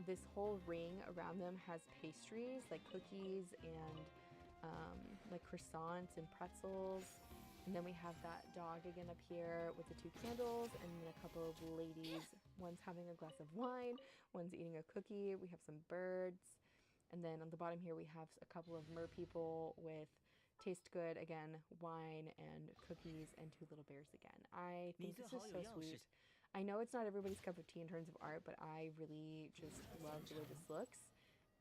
This whole ring around them has pastries like cookies and like croissants and pretzels. And then we have that dog again up here with the 2 candles, and then a couple of ladies. One's having a glass of wine, one's eating a cookie. We have some birds. And then on the bottom here we have a couple of mer people with taste good, again, wine and cookies, and 2 little bears again. I think this is so sweet. I know it's not everybody's cup of tea in terms of art, but I really just love the way this looks.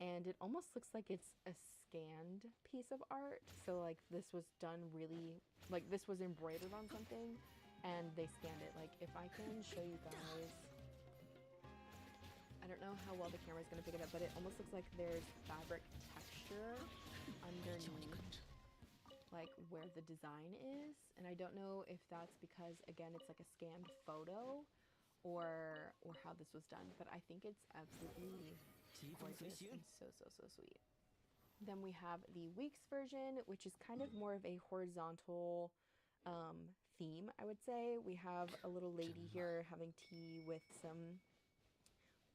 And it almost looks like it's a scanned piece of art. So like this was done really, like this was embroidered on something and they scanned it. Like if I can show you guys, I don't know how well the camera is going to pick it up, but it almost looks like there's fabric texture underneath like where the design is. And I don't know if that's because, again, it's like a scanned photo or how this was done, but I think it's absolutely gorgeous and so sweet. Then we have the Weeks version, which is kind of more of a horizontal theme, I would say. We have a little lady here having tea with some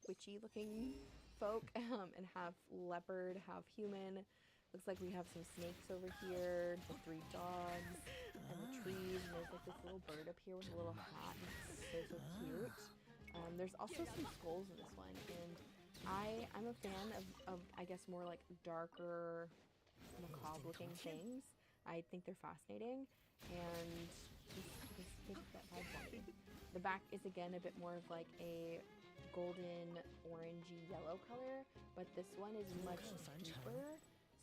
witchy looking folk, and half leopard, half human. Looks like we have some snakes over here, the 3 dogs, and the trees, and there's like this little bird up here with a little hat, and it's so cute. There's also some skulls in this one, and I'm a fan of I guess more like darker, macabre looking things. I think they're fascinating, and this takes that vibe for me. The back is again a bit more of like a golden orangey yellow color, but this one is much deeper.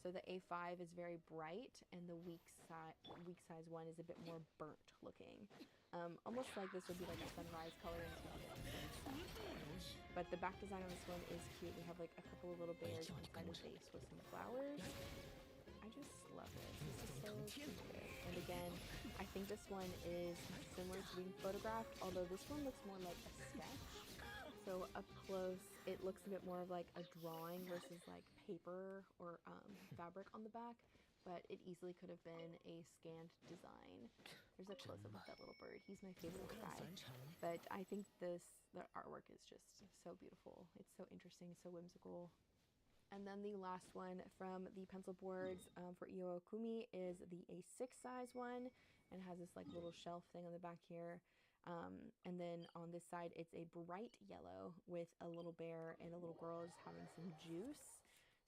So the A5 is very bright, and the week size one is a bit more burnt looking. Almost like this would be like a sunrise color instead of a sunset color. But the back design on this one is cute. We have like a couple of little bears inside the vase with some flowers. I just love this. This is so cute. And again, I think this one is similar to being photographed, although this one looks more like a sketch. So up close, it looks a bit more of like a drawing versus like paper or fabric on the back, but it easily could have been a scanned design. There's a close-up of that little bird. He's my favorite guy. But I think the artwork is just so beautiful. It's so interesting, so whimsical. And then the last one from the pencil boards for Io Okumi is the A6 size one, and has this like little shelf thing on the back here. And then on this side, it's a bright yellow with a little bear and a little girl just having some juice.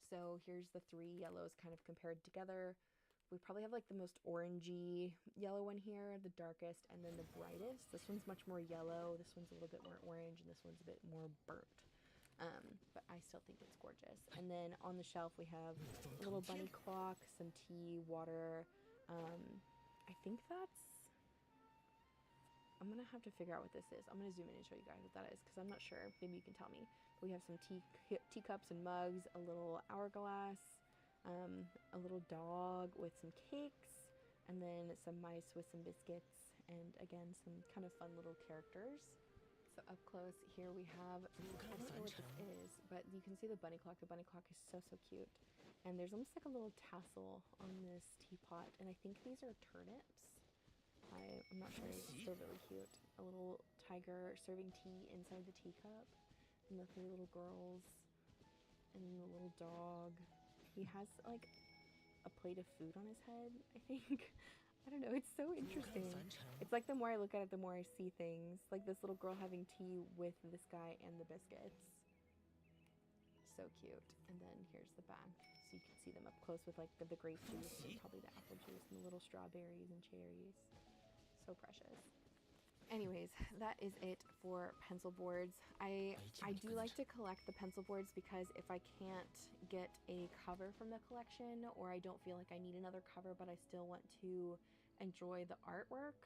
So here's the 3 yellows kind of compared together. We probably have like the most orangey yellow one here, the darkest, and then the brightest. This one's much more yellow. This one's a little bit more orange, and this one's a bit more burnt. But I still think it's gorgeous. And then on the shelf, we have a little bunny clock, some tea, water. I think that's... I'm going to have to figure out what this is. I'm going to zoom in and show you guys what that is, because I'm not sure. Maybe you can tell me. But we have some teacups and mugs, a little hourglass, a little dog with some cakes, and then some mice with some biscuits, and again, some kind of fun little characters. So up close here we have, I don't know what this is, but you can see the bunny clock. The bunny clock is so cute. And there's almost like a little tassel on this teapot, and I think these are turnips. I'm not sure. It's still really cute. A little tiger serving tea inside the teacup, and the 3 little girls, and the little dog. He has like a plate of food on his head, I think. I don't know. It's so interesting. It's like the more I look at it, the more I see things. Like this little girl having tea with this guy and the biscuits. So cute. And then here's the back, so you can see them up close with like the grape juice and probably the apple juice and the little strawberries and cherries. So precious. Anyways, that is it for pencil boards. I do like to collect the pencil boards because if I can't get a cover from the collection, or I don't feel like I need another cover but I still want to enjoy the artwork,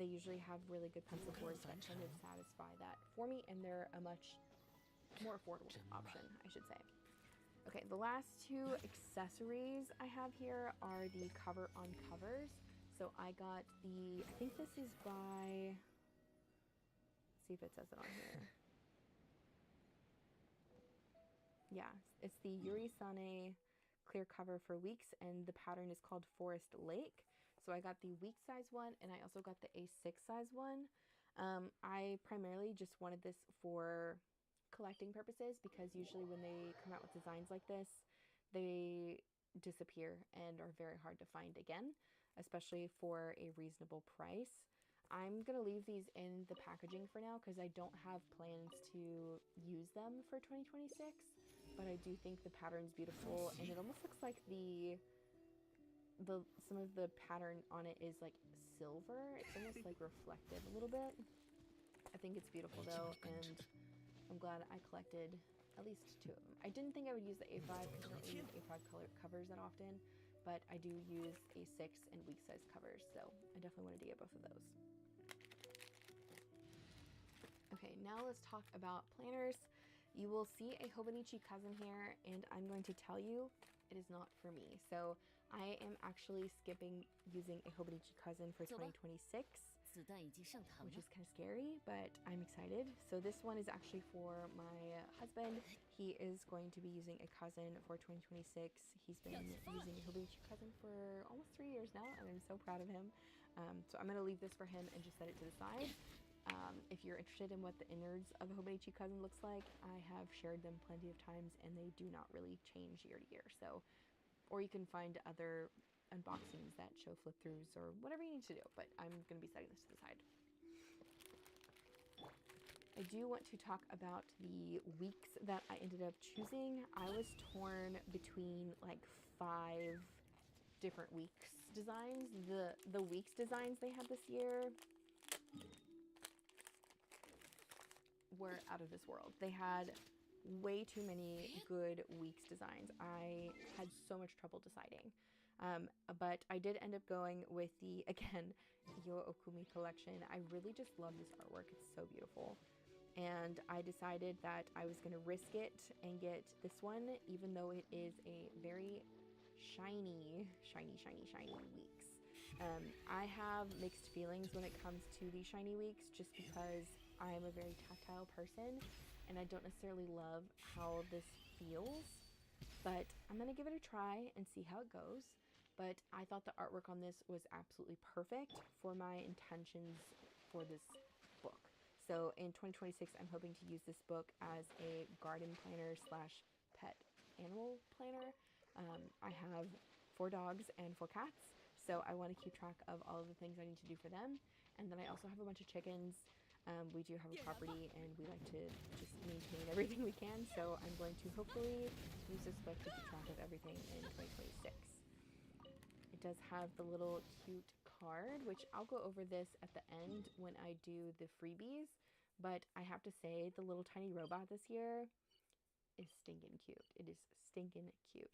they usually have really good pencil boards that kind of satisfy that for me, and they're a much more affordable option, I should say. Okay, the last 2 accessories I have here are the cover on covers. So I got the, I think this is by, let's see if it says it on here. Yeah, it's the Yuri Sane clear cover for Weeks, and the pattern is called Forest Lake. So I got the Week size one, and I also got the A6 size one. I primarily just wanted this for collecting purposes, because usually when they come out with designs like this, they disappear and are very hard to find again, especially for a reasonable price. I'm going to leave these in the packaging for now because I don't have plans to use them for 2026, but I do think the pattern's beautiful, and it almost looks like some of the pattern on it is like silver. It's almost like reflective a little bit. I think it's beautiful though, and I'm glad I collected at least 2 of them. I didn't think I would use the A5 because I don't really use A5 color covers that often, but I do use A6 and week size covers, so I definitely wanted to get both of those. Okay, now let's talk about planners. You will see a Hobonichi Cousin here, and I'm going to tell you it is not for me. So I am actually skipping using a Hobonichi Cousin for 2026, which is kind of scary, but I'm excited. So this one is actually for my husband. He is going to be using a cousin for 2026. He's been using a Hobonichi Cousin for almost 3 years now, and I'm so proud of him. So I'm going to leave this for him and just set it to the side. If you're interested in what the innards of a Hobonichi Cousin looks like, I have shared them plenty of times, and they do not really change year to year. So, or you can find other unboxings that show flip throughs or whatever you need to do, but I'm going to be setting this to the side. I do want to talk about the weeks that I ended up choosing. I was torn between like 5 different weeks designs. The weeks designs they had this year were out of this world. They had way too many good weeks designs. I had so much trouble deciding. But I did end up going with the, again, Yo Okumi collection. I really just love this artwork. It's so beautiful. And I decided that I was going to risk it and get this one, even though it is a very shiny weeks. I have mixed feelings when it comes to the shiny weeks, just because I am a very tactile person and I don't necessarily love how this feels, but I'm gonna give it a try and see how it goes. But I thought the artwork on this was absolutely perfect for my intentions for this book. So in 2026, I'm hoping to use this book as a garden planner / pet animal planner. I have 4 dogs and 4 cats, so I want to keep track of all of the things I need to do for them. And then I also have a bunch of chickens. We do have a property, and we like to just maintain everything we can, so I'm going to hopefully use this book to keep track of everything in 2026. It does have the little cute card, which I'll go over this at the end when I do the freebies, but I have to say the little tiny robot this year is stinking cute. It is stinking cute.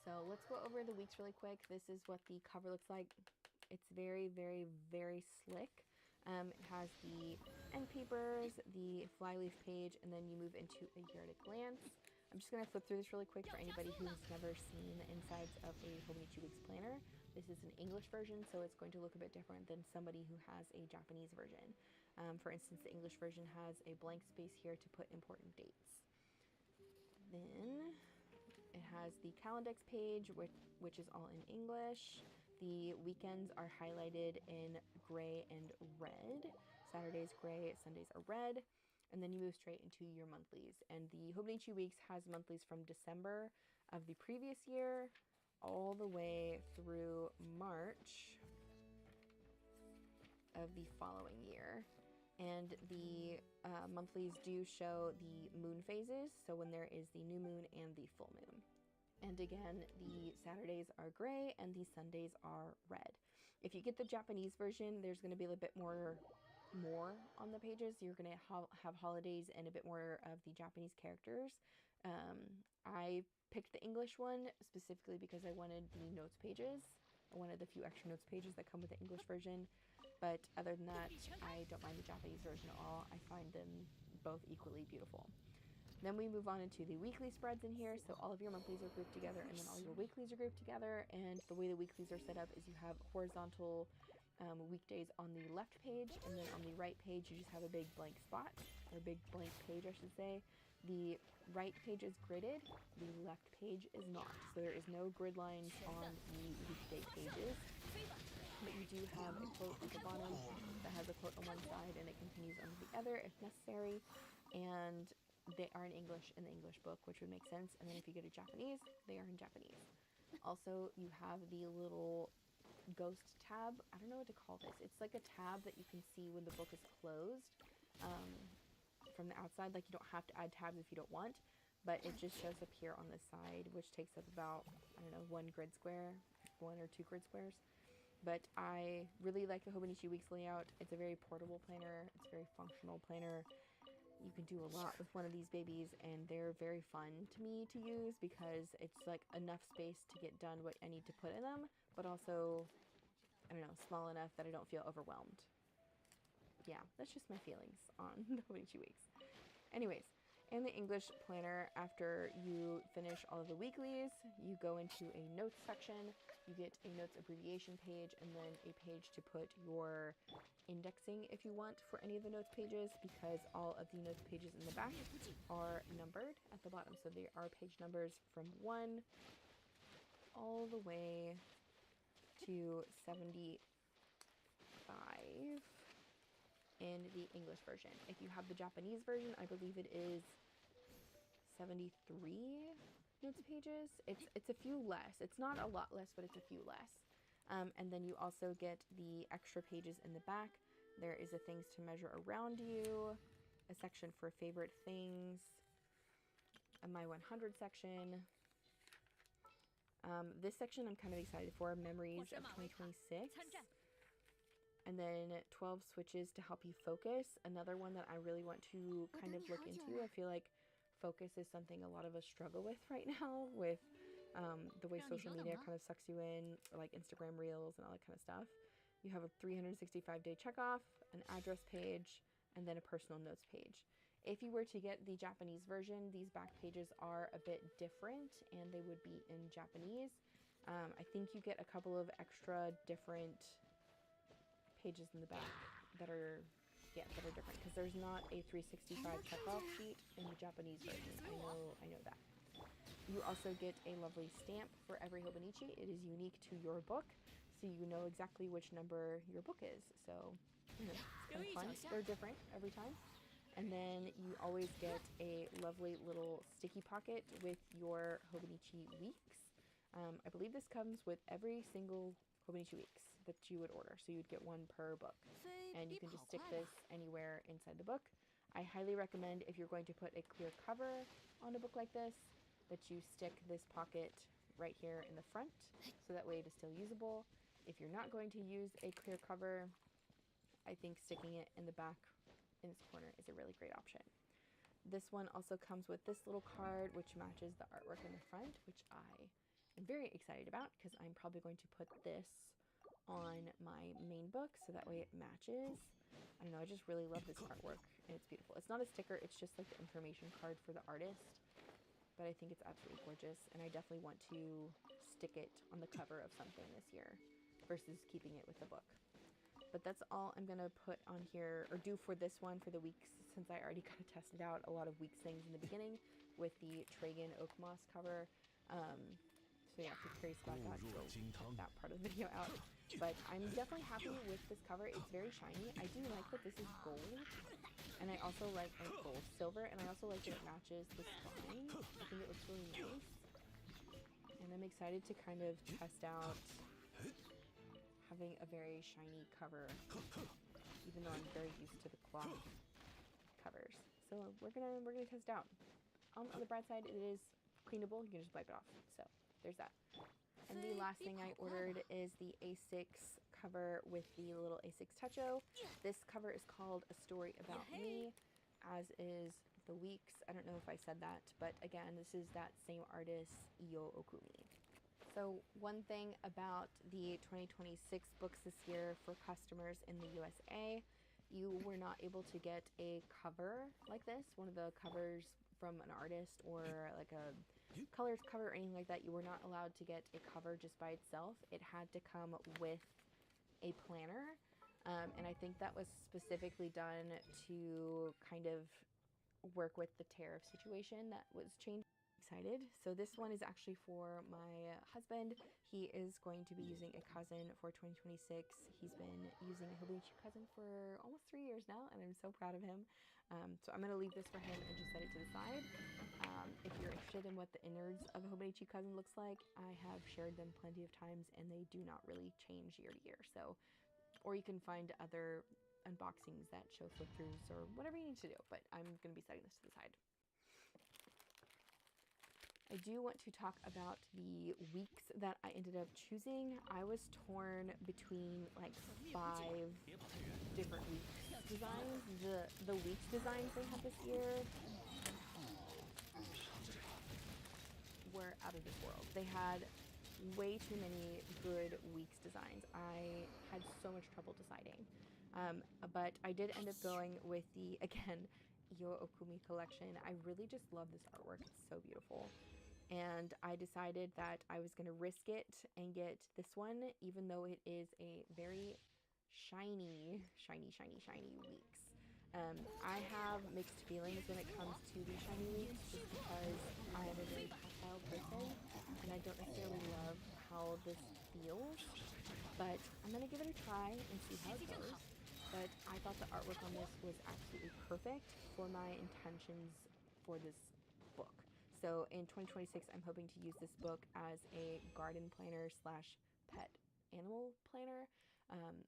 So let's go over the weeks really quick. This is what the cover looks like. It's very, very, very slick. It has the end papers, the flyleaf page, and then you move into a year at a glance. I'm just going to flip through this really quick for anybody who has never seen the insides of a Hobonichi Weeks planner. This is an English version, so it's going to look a bit different than somebody who has a Japanese version. For instance, the English version has a blank space here to put important dates. Then it has the Calendex page, which is all in English. The weekends are highlighted in gray and red. Saturdays gray, Sundays are red. And then you move straight into your monthlies. And the Hobonichi Weeks has monthlies from December of the previous year all the way through March of the following year. And the monthlies do show the moon phases, so when there is the new moon and the full moon. And again, the Saturdays are gray and the Sundays are red. If you get the Japanese version, there's going to be a little bit more on the pages. You're going to have holidays and a bit more of the Japanese characters. I picked the English one specifically because I wanted the notes pages. I wanted the few extra notes pages that come with the English version. But other than that, I don't mind the Japanese version at all. I find them both equally beautiful. Then we move on into the weekly spreads in here. So all of your monthlies are grouped together, and then all your weeklies are grouped together. And the way the weeklies are set up is you have horizontal weekdays on the left page, and then on the right page you just have a big blank spot, or a big blank page I should say. The right page is gridded, the left page is not. So there is no grid lines on the weekday pages. But you do have a quote at the bottom that has a quote on one side and it continues on the other if necessary. And they are in English in the English book, which would make sense. And then if you go to Japanese, they are in Japanese. Also, you have the little ghost tab. I don't know what to call this. It's like a tab that you can see when the book is closed from the outside. Like, you don't have to add tabs if you don't want, but it just shows up here on the side, which takes up about, I don't know, 1 grid square, 1 or 2 grid squares. but I really like the Hobonichi Weeks layout. It's a very portable planner. It's a very functional planner. You can do a lot with one of these babies, and they're very fun to me to use because it's like enough space to get done what I need to put in them, but also, I don't know, small enough that I don't feel overwhelmed. Yeah, that's just my feelings on the Hobonichi Weeks. Anyways, in the English planner, after you finish all of the weeklies, you go into a notes section. You get a notes abbreviation page and then a page to put your indexing if you want for any of the notes pages, because all of the notes pages in the back are numbered at the bottom. So they are page numbers from 1 all the way to 75 in the English version. If you have the Japanese version, I believe it is 73 notes pages. It's a few less. It's not a lot less, but it's a few less. And then you also get the extra pages in the back. There is a things to measure around you, a section for favorite things, a My 100 section. This section I'm kind of excited for, Memories of 2026. And then 12 switches to help you focus. Another one that I really want to kind of look into. I feel like focus is something a lot of us struggle with right now with the way social media kind of sucks you in, like Instagram Reels and all that kind of stuff. You have a 365-day checkoff, an address page, and then a personal notes page. If you were to get the Japanese version, these back pages are a bit different and they would be in Japanese. I think you get a couple of extra different pages in the back that are different, because there's not a 365 checkoff sheet in the Japanese version. I know that. You also get a lovely stamp for every Hobonichi. It is unique to your book, so you know exactly which number your book is. So, you know, it's kind of fun. They're different every time. And then you always get a lovely little sticky pocket with your Hobonichi Weeks. I believe this comes with every single Hobonichi Weeks that you would order, so you'd get one per book, and you can just stick this anywhere inside the book. I highly recommend, if you're going to put a clear cover on a book like this, that you stick this pocket right here in the front, so that way it is still usable. If you're not going to use a clear cover, I think sticking it in the back in this corner is a really great option. This one also comes with this little card which matches the artwork in the front, which I am very excited about because I'm probably going to put this on my main book so that way it matches. I don't know, I just really love this artwork and it's beautiful. It's not a sticker, it's just like the information card for the artist, but I think it's absolutely gorgeous, and I definitely want to stick it on the cover of something this year versus keeping it with the book. But that's all I'm gonna put on here, or do for this one for the weeks, since I already kind of tested out a lot of weeks things in the beginning with the Tragan Oak Moss cover. So yeah, for curious about that, go check that part of the video out. But I'm definitely happy with this cover. It's very shiny. I do like that this is gold, and I also like gold silver, and I also like that it matches the spine. I think it looks really nice, and I'm excited to kind of test out having a very shiny cover, even though I'm very used to the cloth covers. So we're gonna test it out. On the bright side, it is cleanable. You can just wipe it off. So there's that. And the last thing I ordered is the A6 cover with the little A6 Toucho. This cover is called A Story About Me, as is the Weeks. I don't know if I said that, but again, this is that same artist, Iyo Okumi. So one thing about the 2026 books this year for customers in the USA, you were not able to get a cover like this, one of the covers from an artist or like a colors cover or anything like that. You were not allowed to get a cover just by itself. It had to come with a planner, and I think that was specifically done to kind of work with the tariff situation that was changed. Excited. So this one is actually for my husband. He is going to be using a cousin for 2026. He's been using a Hobonichi cousin for almost 3 years now, and I'm so proud of him. So I'm going to leave this for him and just set it to the side. If you're interested in what the innards of a Hobonichi cousin looks like, I have shared them plenty of times, and they do not really change year to year. So, or you can find other unboxings that show flip-throughs or whatever you need to do, but I'm going to be setting this to the side. I do want to talk about the weeks that I ended up choosing. I was torn between like 5 different weeks designs. The weeks designs they had this year were out of this world. They had way too many good weeks designs. I had so much trouble deciding. But I did end up going with the, again, Yo Okumi collection. I really just love this artwork. It's so beautiful. And I decided that I was going to risk it and get this one, even though it is a very shiny weeks. I have mixed feelings when it comes to the shiny weeks, just because I am a very tactile person and I don't necessarily love how this feels, but I'm going to give it a try and see how it goes. But I thought the artwork on this was absolutely perfect for my intentions for this book. So in 2026, I'm hoping to use this book as a garden planner slash pet animal planner.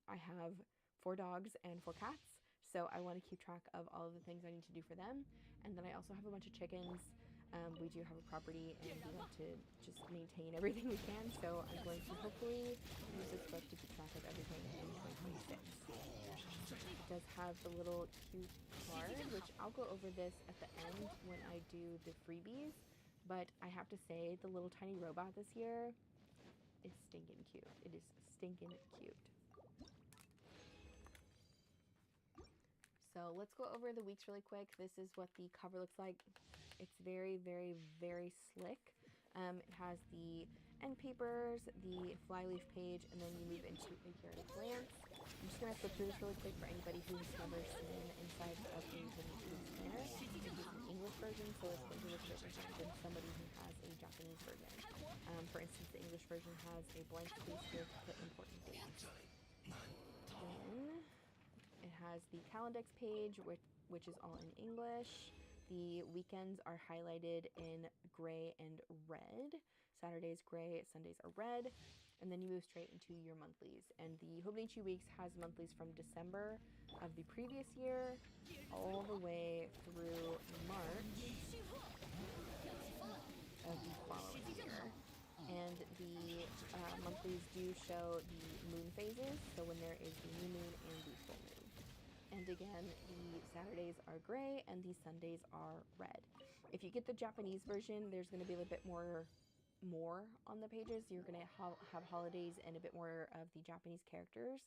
I have 4 dogs and 4 cats, so I want to keep track of all of the things I need to do for them. And then I also have a bunch of chickens. We do have a property and we want to just maintain everything we can, so I'm going to hopefully use this book to keep track of everything in 2026. It does have the little cute card, which I'll go over this at the end when I do the freebies, but I have to say the little tiny robot this year is stinking cute. It is stinking cute. So let's go over the weeks really quick. This is what the cover looks like. It's very, very, very slick. It has the end papers, the flyleaf page, and then you move into a here at a glance. I'm just going to flip through this really quick for anybody who's never seen the inside of a Hobonichi planner. This is an English version, so it's going to look a bit different than somebody who has a Japanese version. For instance, the English version has a blank space here to put important dates. Then it has the Calendex page, which is all in English. The weekends are highlighted in gray and red. Saturdays gray, Sundays are red. And then you move straight into your monthlies. And the Hobonichi Weeks has monthlies from December of the previous year all the way through March of the following year. And the monthlies do show the moon phases, so when there is the new moon and the full moon. And again, the Saturdays are gray and the Sundays are red. If you get the Japanese version, there's going to be a little bit more on the pages. You're going to have holidays and a bit more of the Japanese characters.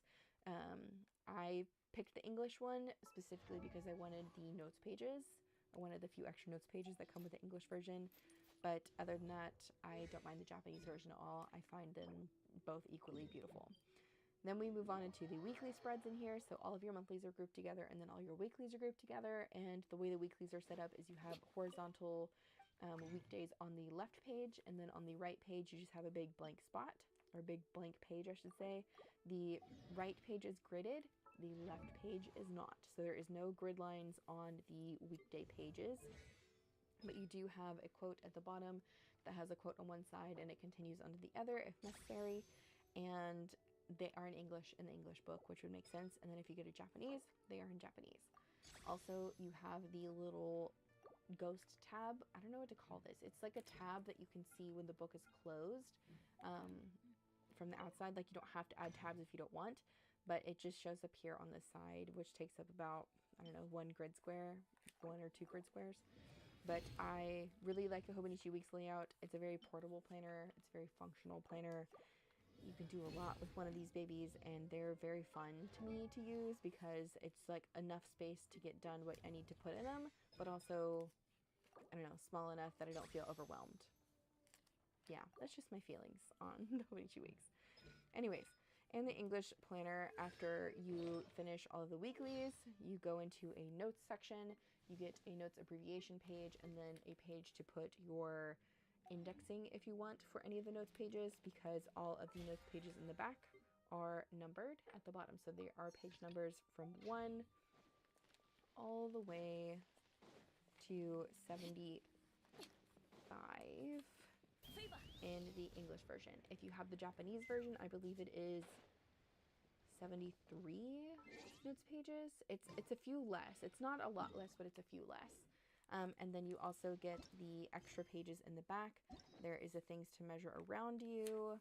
I picked the English one specifically because I wanted the notes pages. I wanted the few extra notes pages that come with the English version. But other than that, I don't mind the Japanese version at all. I find them both equally beautiful. Then we move on into the weekly spreads in here. So all of your monthlies are grouped together and then all your weeklies are grouped together. And the way the weeklies are set up is you have horizontal weekdays on the left page, and then on the right page you just have a big blank spot, or big blank page I should say. The right page is gridded, the left page is not. So there is no grid lines on the weekday pages. But you do have a quote at the bottom that has a quote on one side and it continues onto the other if necessary. And they are in English in the English book, which would make sense. And then if you go to Japanese, they are in Japanese. Also, you have the little ghost tab. I don't know what to call this. It's like a tab that you can see when the book is closed from the outside. Like, you don't have to add tabs if you don't want, but it just shows up here on the side, which takes up about, I don't know, 1 grid square, 1 or 2 grid squares. But I really like the Hobonichi Weeks layout. It's a very portable planner. It's a very functional planner. You can do a lot with one of these babies, and they're very fun to me to use because it's like enough space to get done what I need to put in them, but also, I don't know, small enough that I don't feel overwhelmed. Yeah, that's just my feelings on the Hobonichi Weeks. Anyways, in the English planner, after you finish all of the weeklies, you go into a notes section. You get a notes abbreviation page and then a page to put your indexing if you want for any of the notes pages, because all of the notes pages in the back are numbered at the bottom. So they are page numbers from 1 all the way to 75 in the English version. If you have the Japanese version, I believe it is 73 notes pages. It's a few less. It's not a lot less, but it's a few less. And then you also get the extra pages in the back. There is a things to measure around you,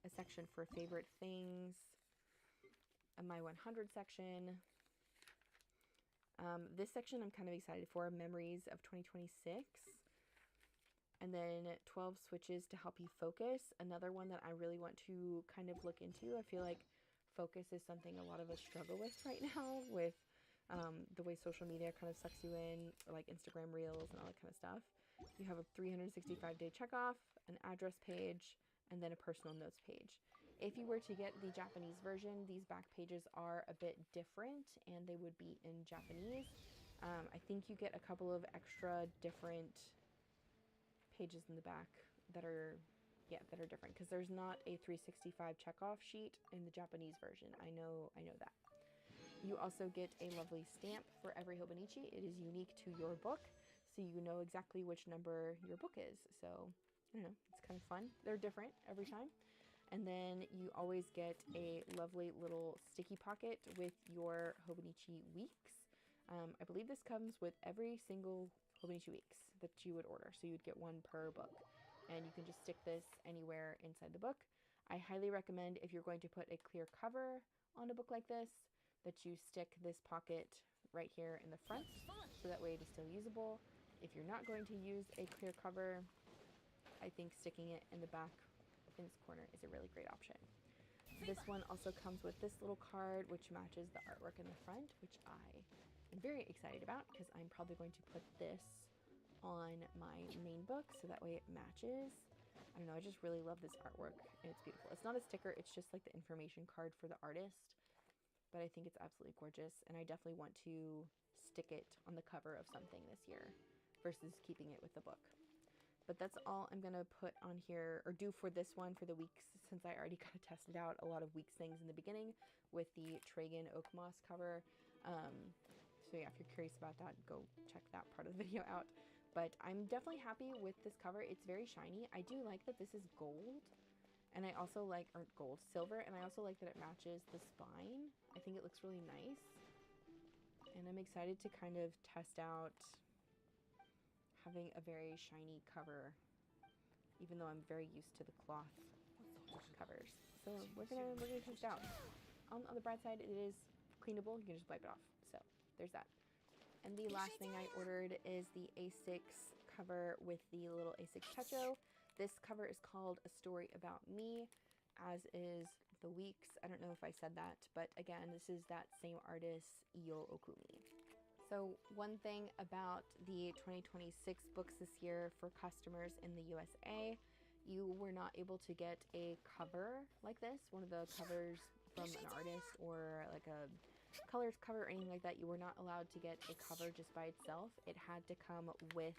a section for favorite things, a My 100 section. This section I'm kind of excited for, memories of 2026. And then 12 switches to help you focus. Another one that I really want to kind of look into. I feel like focus is something a lot of us struggle with right now with the way social media kind of sucks you in, or like Instagram Reels and all that kind of stuff. You have a 365-day checkoff, an address page, and then a personal notes page. If you were to get the Japanese version, these back pages are a bit different and they would be in Japanese. I think you get a couple of extra different pages in the back that are different, because there's not a 365 checkoff sheet in the Japanese version. I know that. You also get a lovely stamp for every Hobonichi. It is unique to your book, so you know exactly which number your book is. So, I don't know, it's kind of fun. They're different every time. And then you always get a lovely little sticky pocket with your Hobonichi weeks. I believe this comes with every single Hobonichi weeks that you would order. So you'd get one per book. And you can just stick this anywhere inside the book. I highly recommend, if you're going to put a clear cover on a book like this, that you stick this pocket right here in the front, so that way it is still usable. If you're not going to use a clear cover, I think sticking it in the back in this corner is a really great option. This one also comes with this little card, which matches the artwork in the front, which I am very excited about, because I'm probably going to put this on my main book, so that way it matches. I don't know, I just really love this artwork, and it's beautiful. It's not a sticker, it's just like the information card for the artist, but I think it's absolutely gorgeous, and I definitely want to stick it on the cover of something this year versus keeping it with the book. But that's all I'm going to put on here, or do for this one, for the weeks, since I already kind of tested out a lot of weeks things in the beginning with the Tragan Oak Moss cover. So yeah, if you're curious about that, go check that part of the video out. But I'm definitely happy with this cover. It's very shiny. I do like that this is gold. And I also like, or gold, silver, and I also like that it matches the spine. I think it looks really nice. And I'm excited to kind of test out having a very shiny cover, even though I'm very used to the cloth covers. So we're gonna test it out. On the bright side, it is cleanable. You can just wipe it off. So there's that. And the last thing I ordered is the A6 cover with the little A6 Techo. This cover is called A Story About Me, as is the weeks. I don't know if I said that, but again, this is that same artist, Io Okumi. So one thing about the 2026 books this year for customers in the USA, you were not able to get a cover like this, one of the covers from an artist or like a colors cover or anything like that. You were not allowed to get a cover just by itself. It had to come with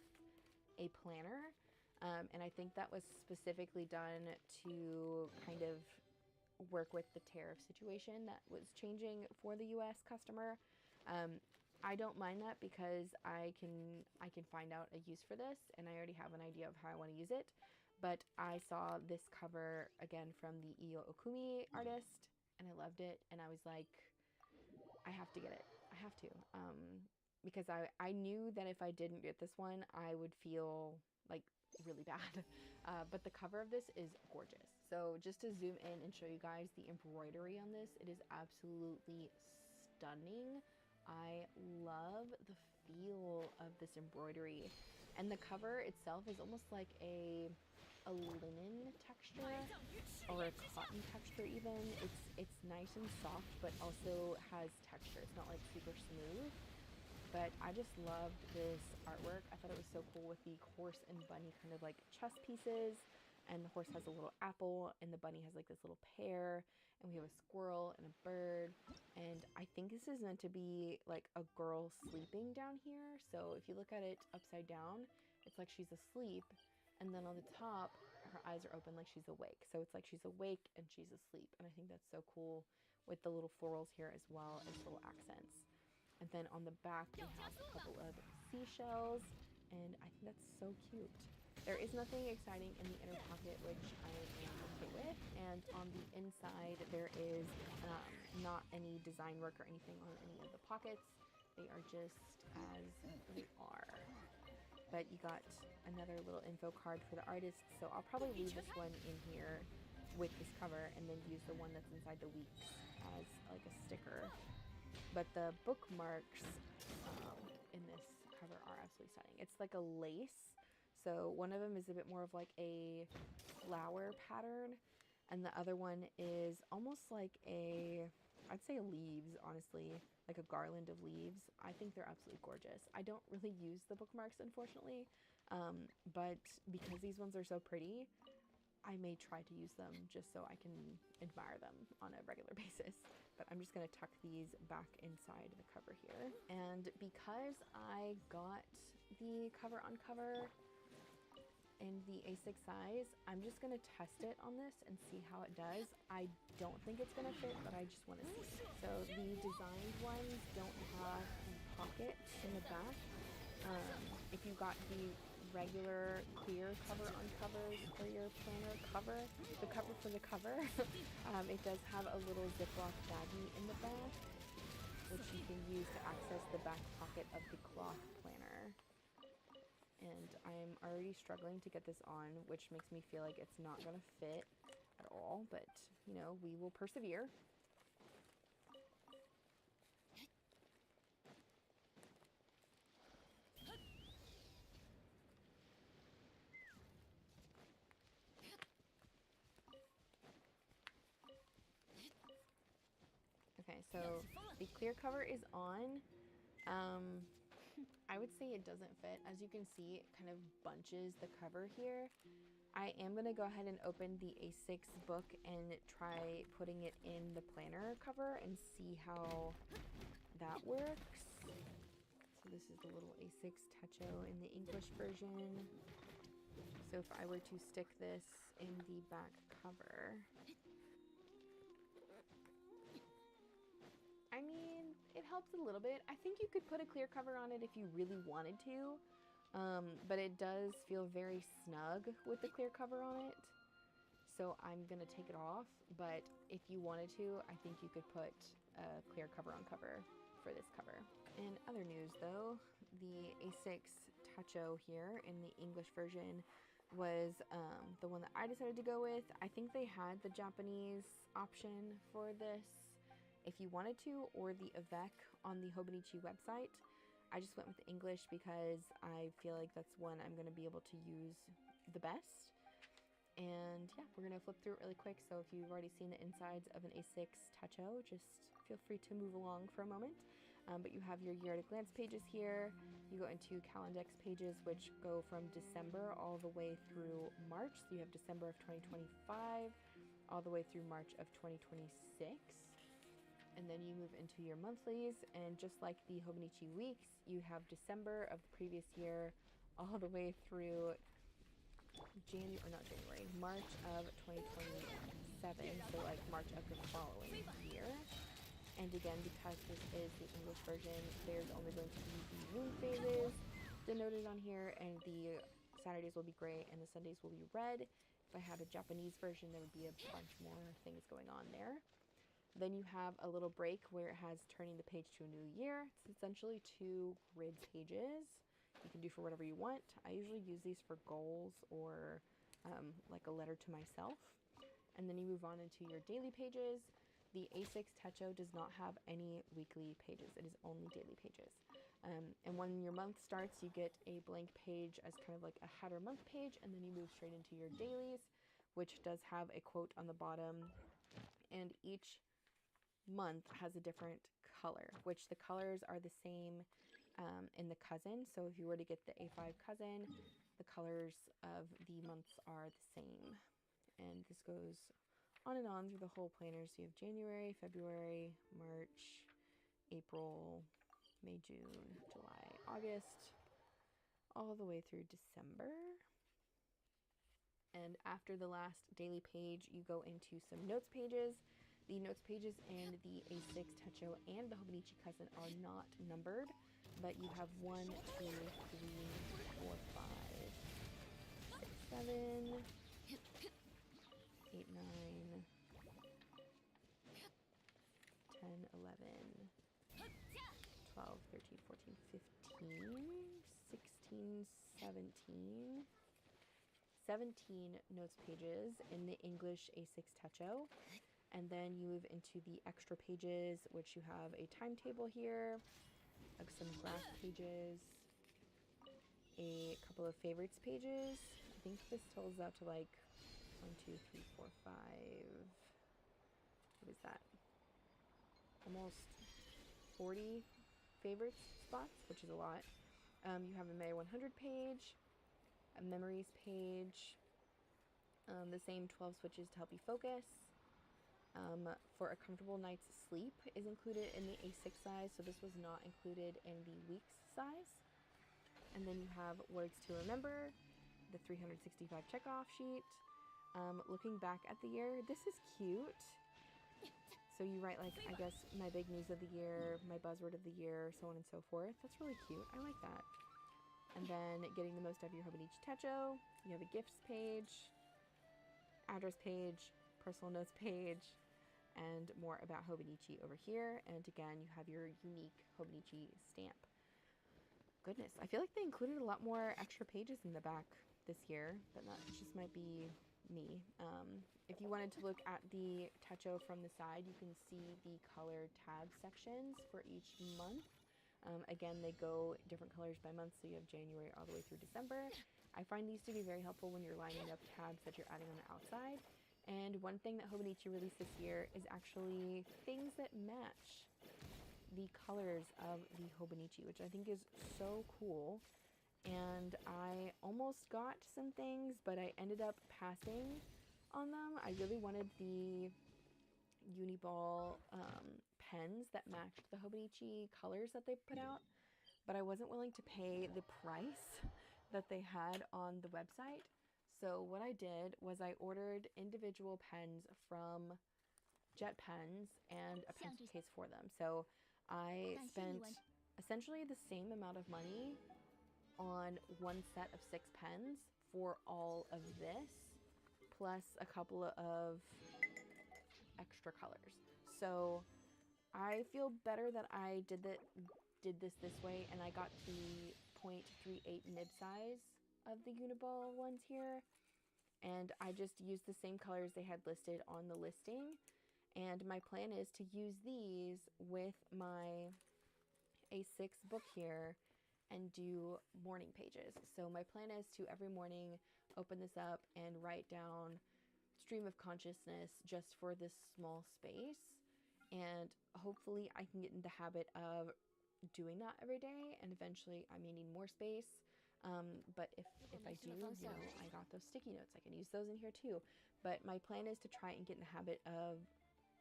a planner. And I think that was specifically done to kind of work with the tariff situation that was changing for the US customer. I don't mind that, because I can find out a use for this, and I already have an idea of how I want to use it. But I saw this cover again from the Io Okumi artist, and I loved it, and I was like, I have to get it. I have to. Because I knew that if I didn't get this one, I would feel like really bad. But the cover of this is gorgeous. So just to zoom in and show you guys the embroidery on this, it is absolutely stunning. I love the feel of this embroidery, and the cover itself is almost like a linen texture or a cotton texture even. It's nice and soft, but also has texture. It's not like super smooth. But I just loved this artwork. I thought it was so cool with the horse and bunny kind of like chess pieces. And the horse has a little apple, and the bunny has like this little pear, and we have a squirrel and a bird. And I think this is meant to be like a girl sleeping down here. So if you look at it upside down, it's like she's asleep, and then on the top, her eyes are open like she's awake. So it's like she's awake and she's asleep. And I think that's so cool with the little florals here as well as little accents. And then on the back, we have a couple of seashells, and I think that's so cute. There is nothing exciting in the inner pocket, which I am okay with. And on the inside, there is not any design work or anything on any of the pockets. They are just as they are. but you got another little info card for the artist, so I'll probably leave this one in here with this cover and then use the one that's inside the weeks as like a sticker. But the bookmarks in this cover are absolutely stunning. It's like a lace, so one of them is a bit more of like a flower pattern, and the other one is almost like I'd say leaves, honestly, like a garland of leaves. I think they're absolutely gorgeous. I don't really use the bookmarks, unfortunately, but because these ones are so pretty, I may try to use them just so I can admire them on a regular basis. But I'm just going to tuck these back inside the cover here. And because I got the cover on cover in the A6 size, I'm just going to test it on this and see how it does. I don't think it's going to fit, but I just want to see. So the designed ones don't have a pocket in the back. If you got the regular clear cover on covers for your planner cover, the cover for the cover, it does have a little Ziploc baggie in the back, which you can use to access the back pocket of the cloth planner. And I'm already struggling to get this on, which makes me feel like it's not going to fit at all, but you know, we will persevere. Okay, so the clear cover is on. I would say it doesn't fit. As you can see, it kind of bunches the cover here. I am going to go ahead and open the A6 book and try putting it in the planner cover and see how that works. So this is the little A6 Techo in the English version. So if I were to stick this in the back cover, I mean, it helps a little bit. I think you could put a clear cover on it if you really wanted to, but it does feel very snug with the clear cover on it. So I'm going to take it off, but if you wanted to, I think you could put a clear cover on cover for this cover. In other news though, the A6 Techo here in the English version was the one that I decided to go with. I think they had the Japanese option for this if you wanted to, or the Avec on the Hobonichi website. I just went with the English because I feel like that's one I'm going to be able to use the best. And yeah, we're going to flip through it really quick. So if you've already seen the insides of an A6 Techo, just feel free to move along for a moment. But you have your year at a glance pages here. You go into Calendex pages, which go from December all the way through March. So you have December of 2025 all the way through March of 2026. And then you move into your monthlies, and just like the Hobonichi weeks, you have December of the previous year all the way through March of 2027, so like March of the following year. And again, because this is the English version, there's only going to be the moon phases denoted on here, and the Saturdays will be gray and the Sundays will be red. If I had a Japanese version, there would be a bunch more things going on there. Then you have a little break where it has turning the page to a new year. It's essentially 2 grid pages you can do for whatever you want. I usually use these for goals or like a letter to myself. And then you move on into your daily pages. The A6 Techo does not have any weekly pages. It is only daily pages. And when your month starts, you get a blank page as kind of like a header month page, and then you move straight into your dailies, which does have a quote on the bottom. And each month has a different color, which the colors are the same in the cousin. So if you were to get the A5 cousin, the colors of the months are the same. And this goes on and on through the whole planner. So you have January, February, March, April, May, June, July, August, all the way through December. And after the last daily page, you go into some notes pages. The notes pages and the A6 Techo and the Hobonichi cousin are not numbered, but you have 1, 2, 3, 4, 5, 6, 7, 8, 9, 10, 11, 12, 13, 14, 15, 16, 17 notes pages in the English A6 Techo. And then you move into the extra pages, which you have a timetable here, like some graph pages, a couple of favorites pages. I think this totals out to like 1, 2, 3, 4, 5. What is that? Almost 40 favorites spots, which is a lot. You have a May 100 page, a memories page, the same 12 switches to help you focus. For a comfortable night's sleep is included in the A6 size, so this was not included in the weeks size. And then you have words to remember, the 365 checkoff sheet. Looking back at the year, this is cute. So you write like, I guess, my big news of the year, my buzzword of the year, so on and so forth. That's really cute. I like that. And then getting the most out of your Hobonichi Techo. You have a gifts page, address page, personal notes page, and more about Hobonichi over here. And again, you have your unique Hobonichi stamp. Goodness, I feel like they included a lot more extra pages in the back this year, but that just might be me. If you wanted to look at the Techo from the side, you can see the colored tab sections for each month. Again, they go different colors by month, so you have January all the way through December. I find these to be very helpful when you're lining up tabs that you're adding on the outside. And one thing that Hobonichi released this year is actually things that match the colors of the Hobonichi, which I think is so cool. And I almost got some things, but I ended up passing on them. I really wanted the Uniball pens that matched the Hobonichi colors that they put out, but I wasn't willing to pay the price that they had on the website. So what I did was I ordered individual pens from Jet Pens and a pencil case for them. So I spent essentially the same amount of money on one set of 6 pens for all of this, plus a couple of extra colors. So I feel better that I did this way, and I got the 0.38 nib size of the Uniball ones here, and I just used the same colors they had listed on the listing. And my plan is to use these with my A6 book here and do morning pages. So my plan is to every morning open this up and write down stream of consciousness just for this small space, and hopefully I can get in the habit of doing that every day, and eventually I may need more space. But if I do, you know, I got those sticky notes. I can use those in here too. But my plan is to try and get in the habit of,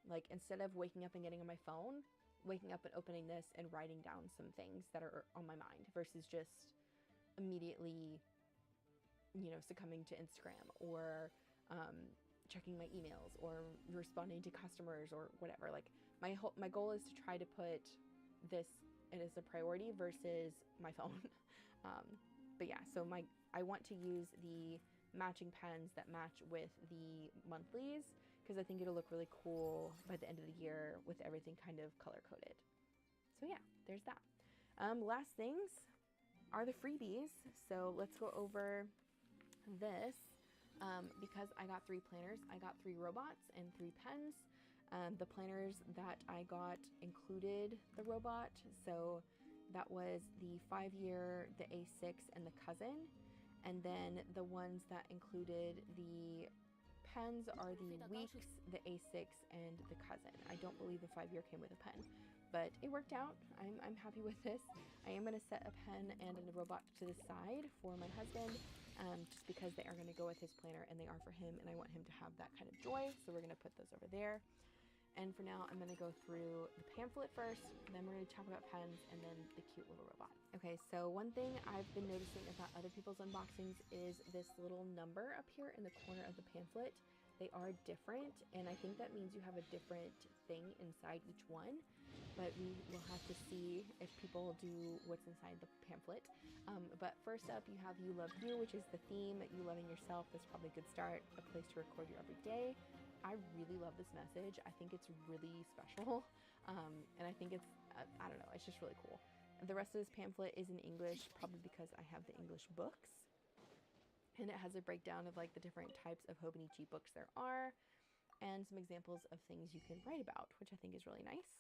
like, instead of waking up and getting on my phone, waking up and opening this and writing down some things that are on my mind versus just immediately, you know, succumbing to Instagram or checking my emails or responding to customers or whatever. Like, my goal is to try to put this as a priority versus my phone. But yeah, so I want to use the matching pens that match with the monthlies, because I think it'll look really cool by the end of the year with everything kind of color coded. So yeah, there's that. Last things are the freebies. So let's go over this. Because I got 3 planners, I got 3 robots and 3 pens. The planners that I got included the robot, so that was the 5-year, the A6, and the cousin. And then the ones that included the pens are the weeks, the A6, and the cousin. I don't believe the 5-year came with a pen, but it worked out. I'm happy with this. I am going to set a pen and a robot to the side for my husband, just because they are going to go with his planner and they are for him, and I want him to have that kind of joy. So we're going to put those over there. And for now, I'm going to go through the pamphlet first, then we're going to talk about pens, and then the cute little robot. Okay, so one thing I've been noticing about other people's unboxings is this little number up here in the corner of the pamphlet. They are different, and I think that means you have a different thing inside each one, but we will have to see if people do what's inside the pamphlet. But first up, you have You Love You, which is the theme. You loving yourself is probably a good start, a place to record your everyday. I really love this message. I think it's really special, and I think it's, I don't know, it's just really cool. The rest of this pamphlet is in English, probably because I have the English books. And it has a breakdown of like the different types of Hobonichi books there are, and some examples of things you can write about, which I think is really nice.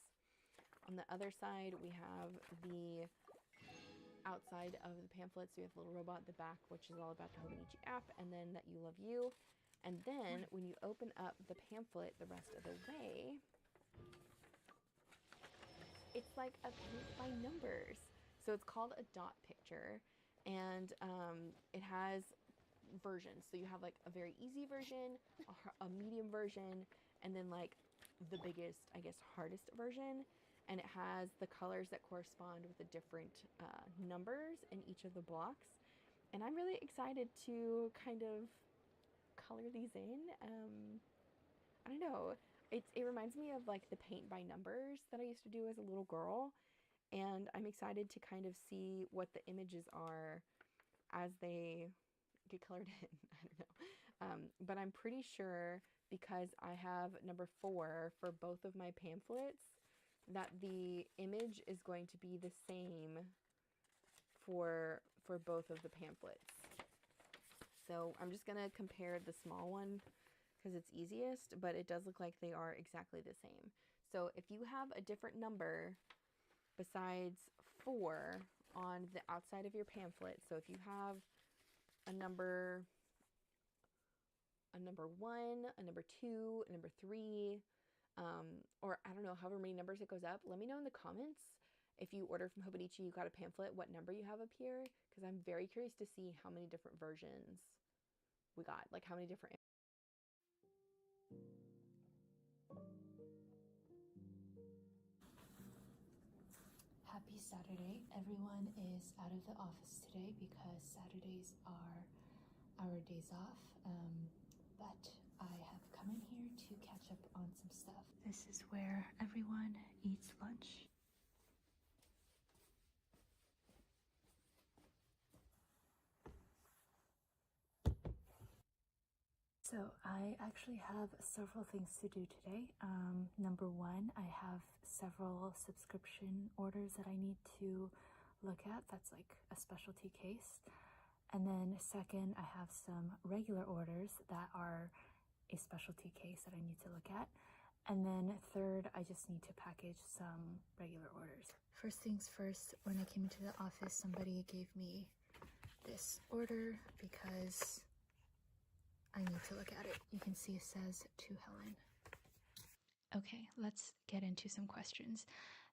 On the other side, we have the outside of the pamphlet. So we have a little robot at the back, which is all about the Hobonichi app, and then That You Love You. And then when you open up the pamphlet the rest of the way, it's like a paint by numbers. So it's called a dot picture, and it has versions. So you have like a very easy version, a medium version, and then like the biggest, I guess, hardest version. And it has the colors that correspond with the different numbers in each of the blocks. And I'm really excited to kind of color these in. I don't know. It reminds me of like the paint by numbers that I used to do as a little girl. And I'm excited to kind of see what the images are as they get colored in. I don't know. But I'm pretty sure, because I have number 4 for both of my pamphlets, that the image is going to be the same for both of the pamphlets. So I'm just going to compare the small one because it's easiest, but it does look like they are exactly the same. So if you have a different number besides 4 on the outside of your pamphlet, so if you have a number 1, a number 2, a number 3, or I don't know, however many numbers it goes up, let me know in the comments if you order from Hobonichi, you got a pamphlet, what number you have up here, because I'm very curious to see how many different versions we got, like how many different. Happy Saturday. Everyone is out of the office today because Saturdays are our days off, but I have come in here to catch up on some stuff. This is where everyone eats lunch. So I actually have several things to do today. Number 1, I have several subscription orders that I need to look at. That's like a specialty case. And then second, I have some regular orders that are a specialty case that I need to look at. And then third, I just need to package some regular orders. First things first, when I came into the office, somebody gave me this order because I need to look at it. You can see it says to Helen. Okay, let's get into some questions.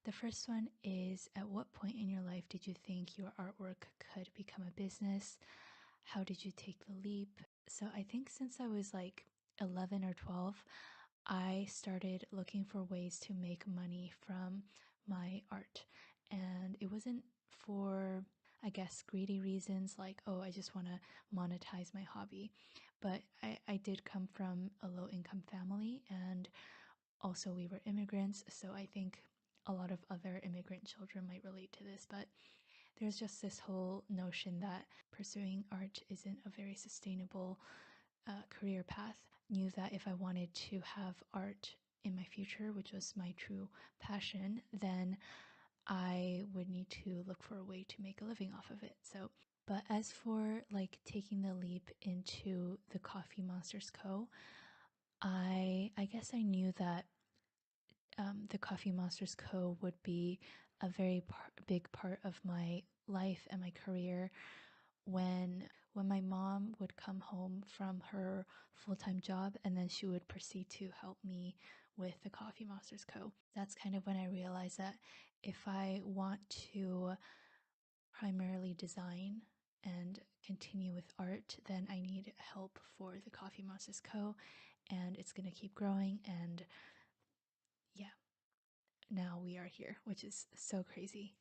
The first one is, at what point in your life did you think your artwork could become a business? How did you take the leap? So I think since I was like 11 or 12, I started looking for ways to make money from my art. And it wasn't for, I guess, greedy reasons like, oh, I just want to monetize my hobby. But I did come from a low income family, and also we were immigrants. So I think a lot of other immigrant children might relate to this. But there's just this whole notion that pursuing art isn't a very sustainable career path. Knew that if I wanted to have art in my future, which was my true passion, then I would need to look for a way to make a living off of it. So, but as for like taking the leap into the Coffee Monsters Co., I guess I knew that the Coffee Monsters Co. would be a very big part of my life and my career when my mom would come home from her full-time job, and then she would proceed to help me with the Coffee Monsters Co. That's kind of when I realized that if I want to primarily design and continue with art, then I need help for the Coffee Monsters Co. And it's going to keep growing, and yeah, now we are here, which is so crazy.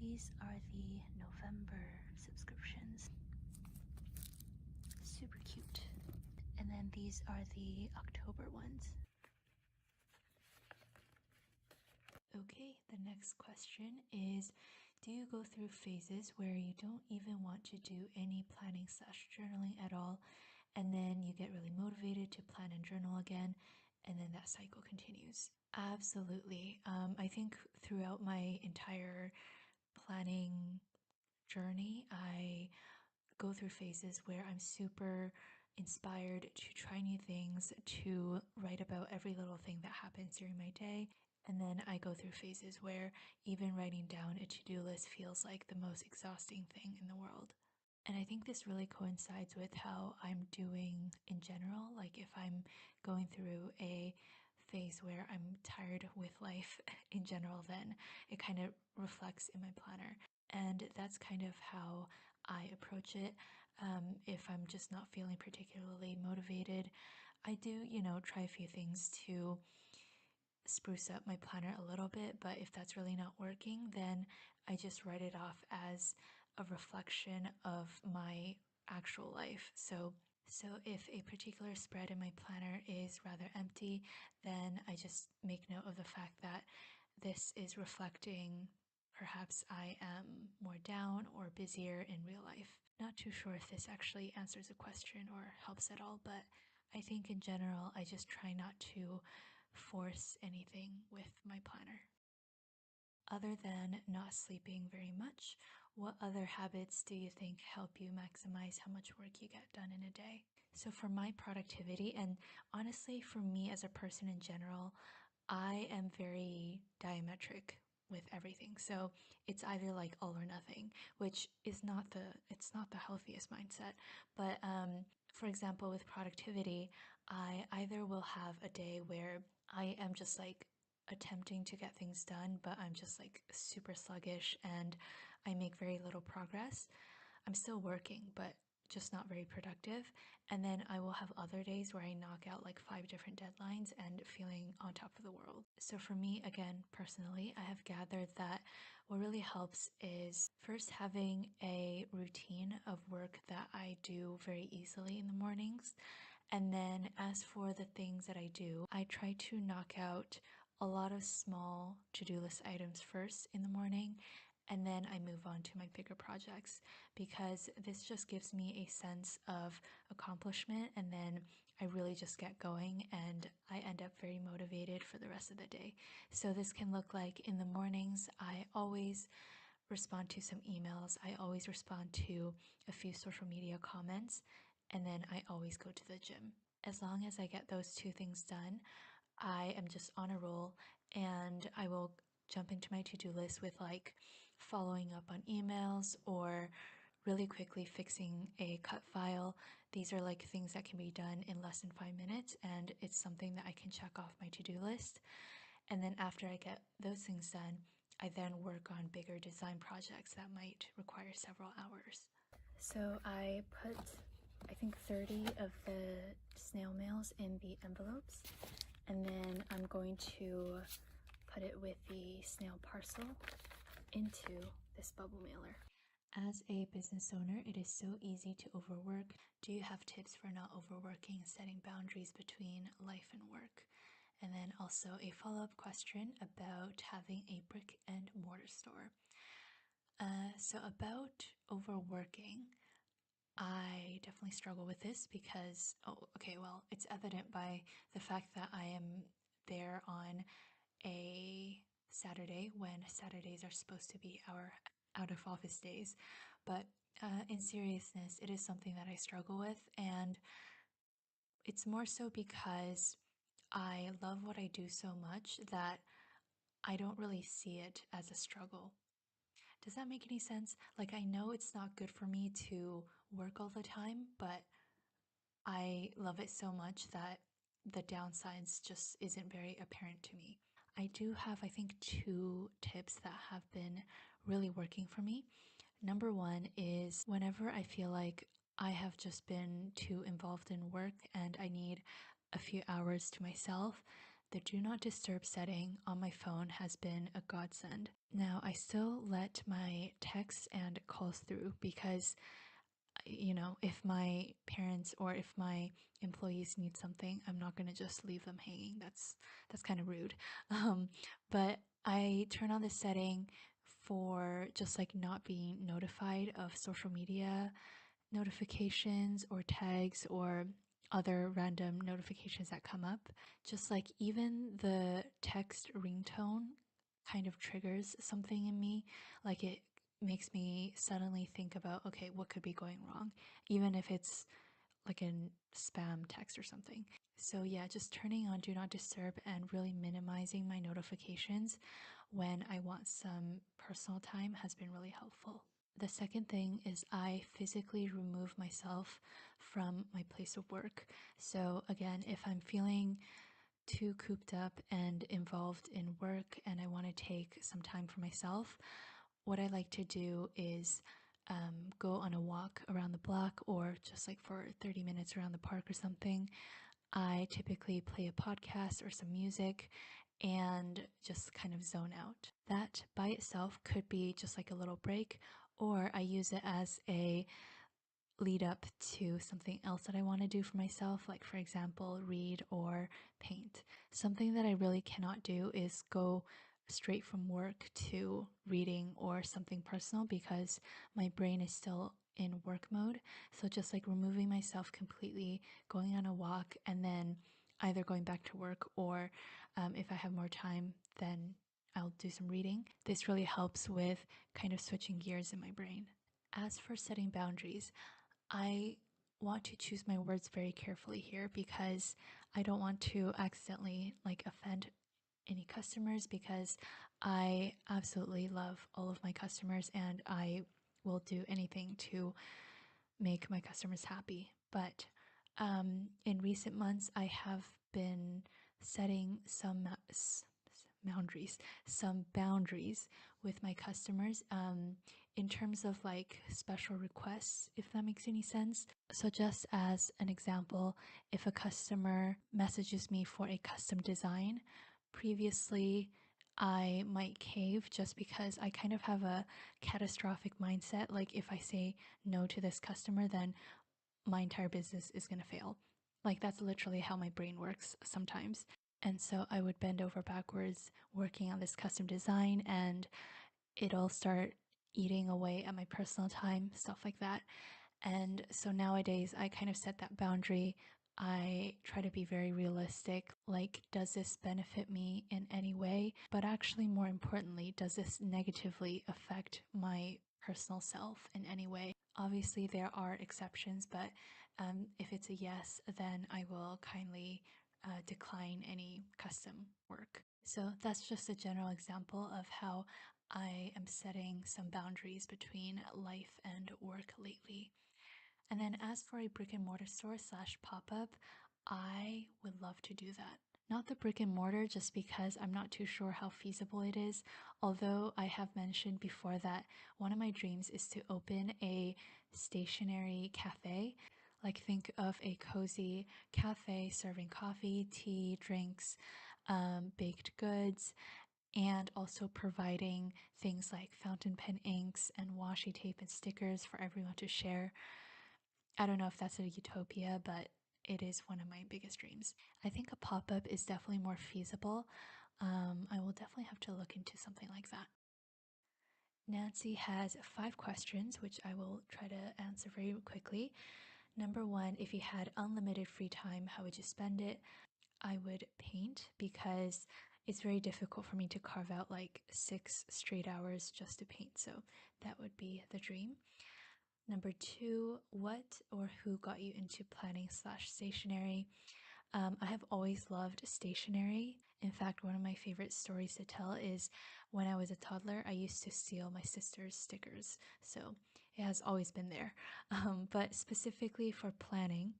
These are the November subscriptions. Super cute. And then these are the October ones. Okay, the next question is, do you go through phases where you don't even want to do any planning / journaling at all, and then you get really motivated to plan and journal again, and then that cycle continues? Absolutely. I think throughout my entire planning journey, I go through phases where I'm super inspired to try new things, to write about every little thing that happens during my day. And then I go through phases where even writing down a to do list feels like the most exhausting thing in the world. And I think this really coincides with how I'm doing in general. Like, if I'm going through a phase where I'm tired with life in general, then it kind of reflects in my planner. And that's kind of how I approach it. If I'm just not feeling particularly motivated, I do, try a few things to spruce up my planner a little bit. But if that's really not working, then I just write it off as a reflection of my actual life. So if a particular spread in my planner is rather empty, then I just make note of the fact that this is reflecting perhaps I am more down or busier in real life. Not too sure if this actually answers a question or helps at all, but I think in general, I just try not to force anything with my planner. Other than not sleeping very much, what other habits do you think help you maximize how much work you get done in a day? So, for my productivity, and honestly, for me as a person in general, I am very diametric with everything. So it's either like all or nothing, which is not the healthiest mindset. But for example, with productivity, I either will have a day where I am just like attempting to get things done, but I'm just like super sluggish and I make very little progress. I'm still working, but just not very productive. And then I will have other days where I knock out like 5 different deadlines and feeling on top of the world. So for me, again, personally, I have gathered that what really helps is first having a routine of work that I do very easily in the mornings. And then as for the things that I do, I try to knock out a lot of small to-do list items first in the morning, and then I move on to my bigger projects, because this just gives me a sense of accomplishment, and then I really just get going and I end up very motivated for the rest of the day. So this can look like in the mornings, I always respond to some emails, I always respond to a few social media comments, and then I always go to the gym. As long as I get those two things done, I am just on a roll, and I will jump into my to do list with like following up on emails or really quickly fixing a cut file. These are like things that can be done in less than 5 minutes, and it's something that I can check off my to do list. And then after I get those things done, I then work on bigger design projects that might require several hours. So I put, I think, 30 of the snail mails in the envelopes, and then I'm going to put it with the snail parcel into this bubble mailer. As a business owner, it is so easy to overwork. Do you have tips for not overworking and setting boundaries between life and work? And then also a follow-up question about having a brick and mortar store. So about overworking, I definitely struggle with this because, oh, okay, well, it's evident by the fact that I am there on a Saturday when Saturdays are supposed to be our out of office days. But in seriousness, it is something that I struggle with, and it's more so because I love what I do so much that I don't really see it as a struggle. Does that make any sense? Like, I know it's not good for me to work all the time, but I love it so much that the downsides just isn't very apparent to me. I do have, I think, 2 tips that have been really working for me. Number one is whenever I feel like I have just been too involved in work and I need a few hours to myself, the do not disturb setting on my phone has been a godsend. Now, I still let my texts and calls through because if my parents or if my employees need something, I'm not going to just leave them hanging. That's kind of rude. But I turn on the setting for just like not being notified of social media notifications or tags or other random notifications that come up. Just like even the text ringtone kind of triggers something in me. Like it makes me suddenly think about, okay, what could be going wrong, even if it's like a spam text or something. So yeah, just turning on do not disturb and really minimizing my notifications when I want some personal time has been really helpful. The second thing is I physically remove myself from my place of work. So again, if I'm feeling too cooped up and involved in work and I want to take some time for myself, what I like to do is go on a walk around the block or just like for 30 minutes around the park or something. I typically play a podcast or some music and just kind of zone out. That by itself could be just like a little break, or I use it as a lead up to something else that I want to do for myself, like for example, read or paint. Something that I really cannot do is go straight from work to reading or something personal because my brain is still in work mode. So just like removing myself completely, going on a walk, and then either going back to work or if I have more time, then I'll do some reading. This really helps with kind of switching gears in my brain. As for setting boundaries, I want to choose my words very carefully here because I don't want to accidentally like offend any customers because I absolutely love all of my customers and I will do anything to make my customers happy. But in recent months, I have been setting boundaries, some boundaries with my customers in terms of like special requests, if that makes any sense. So, just as an example, if a customer messages me for a custom design, previously I might cave just because I kind of have a catastrophic mindset. Like, if I say no to this customer, then my entire business is going to fail. Like, that's literally how my brain works sometimes. And so I would bend over backwards working on this custom design, and it'll start eating away at my personal time, stuff like that. And so nowadays, I kind of set that boundary. I try to be very realistic. Like, does this benefit me in any way? But actually, more importantly, does this negatively affect my personal self in any way? Obviously, there are exceptions, but if it's a yes, then I will kindly decline any custom work. So that's just a general example of how I am setting some boundaries between life and work lately. And then as for a brick and mortar store slash pop-up, I would love to do that. Not the brick and mortar just because I'm not too sure how feasible it is. Although I have mentioned before that one of my dreams is to open a stationary cafe. Like think of a cozy cafe serving coffee, tea, drinks, baked goods, and also providing things like fountain pen inks and washi tape and stickers for everyone to share. I don't know if that's a utopia, but it is one of my biggest dreams. I think a pop up is definitely more feasible. I will definitely have to look into something like that. Nancy has 5 questions, which I will try to answer very quickly. Number one, if you had unlimited free time, how would you spend it? I would paint because it's very difficult for me to carve out like 6 straight hours just to paint. So that would be the dream. Number two, what or who got you into planning slash stationery? I have always loved stationery. In fact, one of my favorite stories to tell is when I was a toddler, I used to steal my sister's stickers. So it has always been there. But specifically for planning,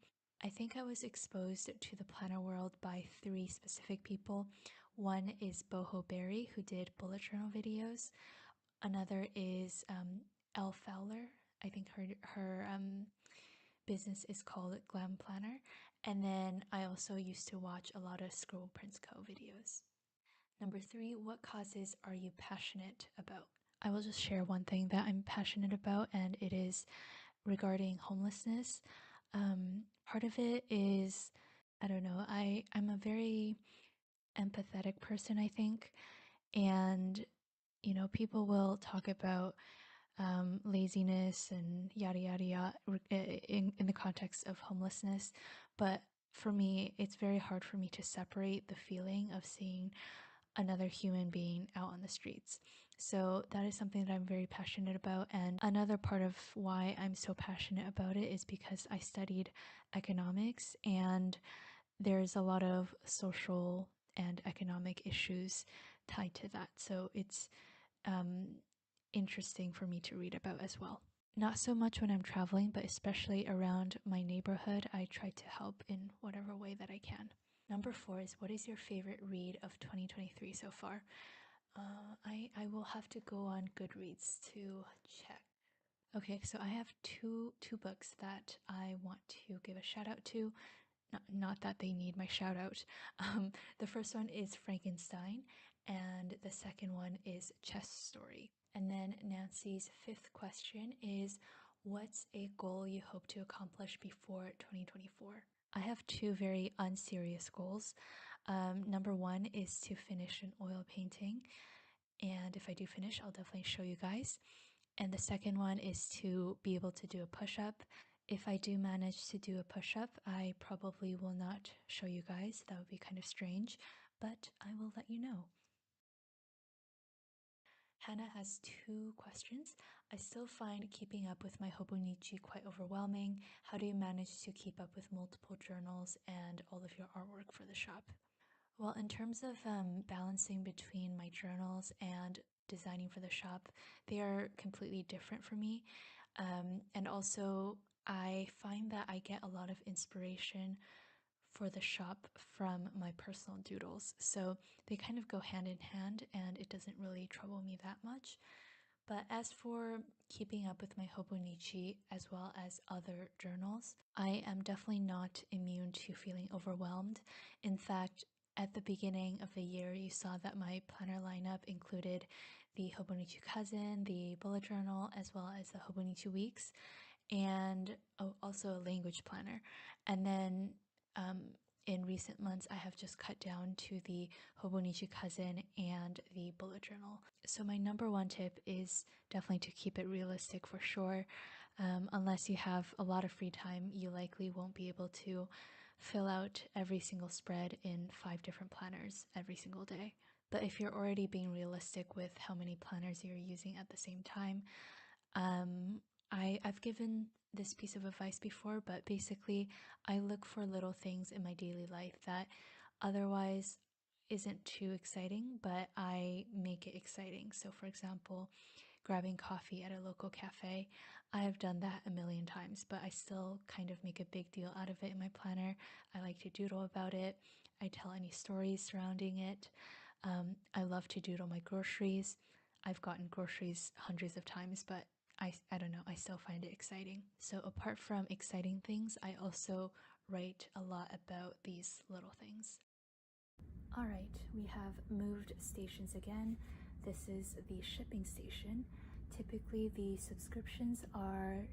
I think I was exposed to the planner world by 3 specific people. One is Boho Berry, who did bullet journal videos. Another is Elle Fowler. I think her business is called Glam Planner. And then I also used to watch a lot of Scroll Prince Co. videos. Number 3, what causes are you passionate about? I will just share one thing that I'm passionate about, and it is regarding homelessness. Part of it is, I don't know, I'm a very empathetic person, I think. And, people will talk about laziness and yada yada yada in the context of homelessness. But for me, it's very hard for me to separate the feeling of seeing another human being out on the streets. So that is something that I'm very passionate about. And another part of why I'm so passionate about it is because I studied economics, and there's a lot of social and economic issues tied to that. So it's interesting for me to read about as well. Not so much when I'm traveling, but especially around my neighborhood, I try to help in whatever way that I can. Number 4 is, what is your favorite read of 2023 so far? I will have to go on Goodreads to check. Okay, so I have two books that I want to give a shout out to. Not that they need my shout out. The first one is Frankenstein, and the second one is Chess Story. And then Nancy's 5th question is, what's a goal you hope to accomplish before 2024? I have 2 very unserious goals. Number 1 is to finish an oil painting, and if I do finish, I'll definitely show you guys. And the second one is to be able to do a push-up. If I do manage to do a push-up, I probably will not show you guys. That would be kind of strange, but I will let you know. Hannah has 2 questions. I still find keeping up with my Hobonichi quite overwhelming. How do you manage to keep up with multiple journals and all of your artwork for the shop? Well, in terms of balancing between my journals and designing for the shop, they are completely different for me. And also, I find that I get a lot of inspiration for the shop from my personal doodles. So they kind of go hand in hand, and it doesn't really trouble me that much. But as for keeping up with my Hobonichi as well as other journals, I am definitely not immune to feeling overwhelmed. In fact, at the beginning of the year, you saw that my planner lineup included the Hobonichi Cousin, the bullet journal, as well as the Hobonichi Weeks, and also a language planner. And then in recent months, I have just cut down to the Hobonichi Cousin and the bullet journal. So my number 1 tip is definitely to keep it realistic for sure. Unless you have a lot of free time, you likely won't be able to fill out every single spread in 5 different planners every single day. But if you're already being realistic with how many planners you're using at the same time, I've given this piece of advice before, but basically I look for little things in my daily life that otherwise isn't too exciting, but I make it exciting. So for example, grabbing coffee at a local cafe, I have done that a million times, but I still kind of make a big deal out of it in my planner. I like to doodle about it. I tell any stories surrounding it. I love to doodle my groceries. I've gotten groceries hundreds of times, but I don't know, I still find it exciting. So apart from exciting things, I also write a lot about these little things. All right, we have moved stations again. This is the shipping station. Typically the subscriptions are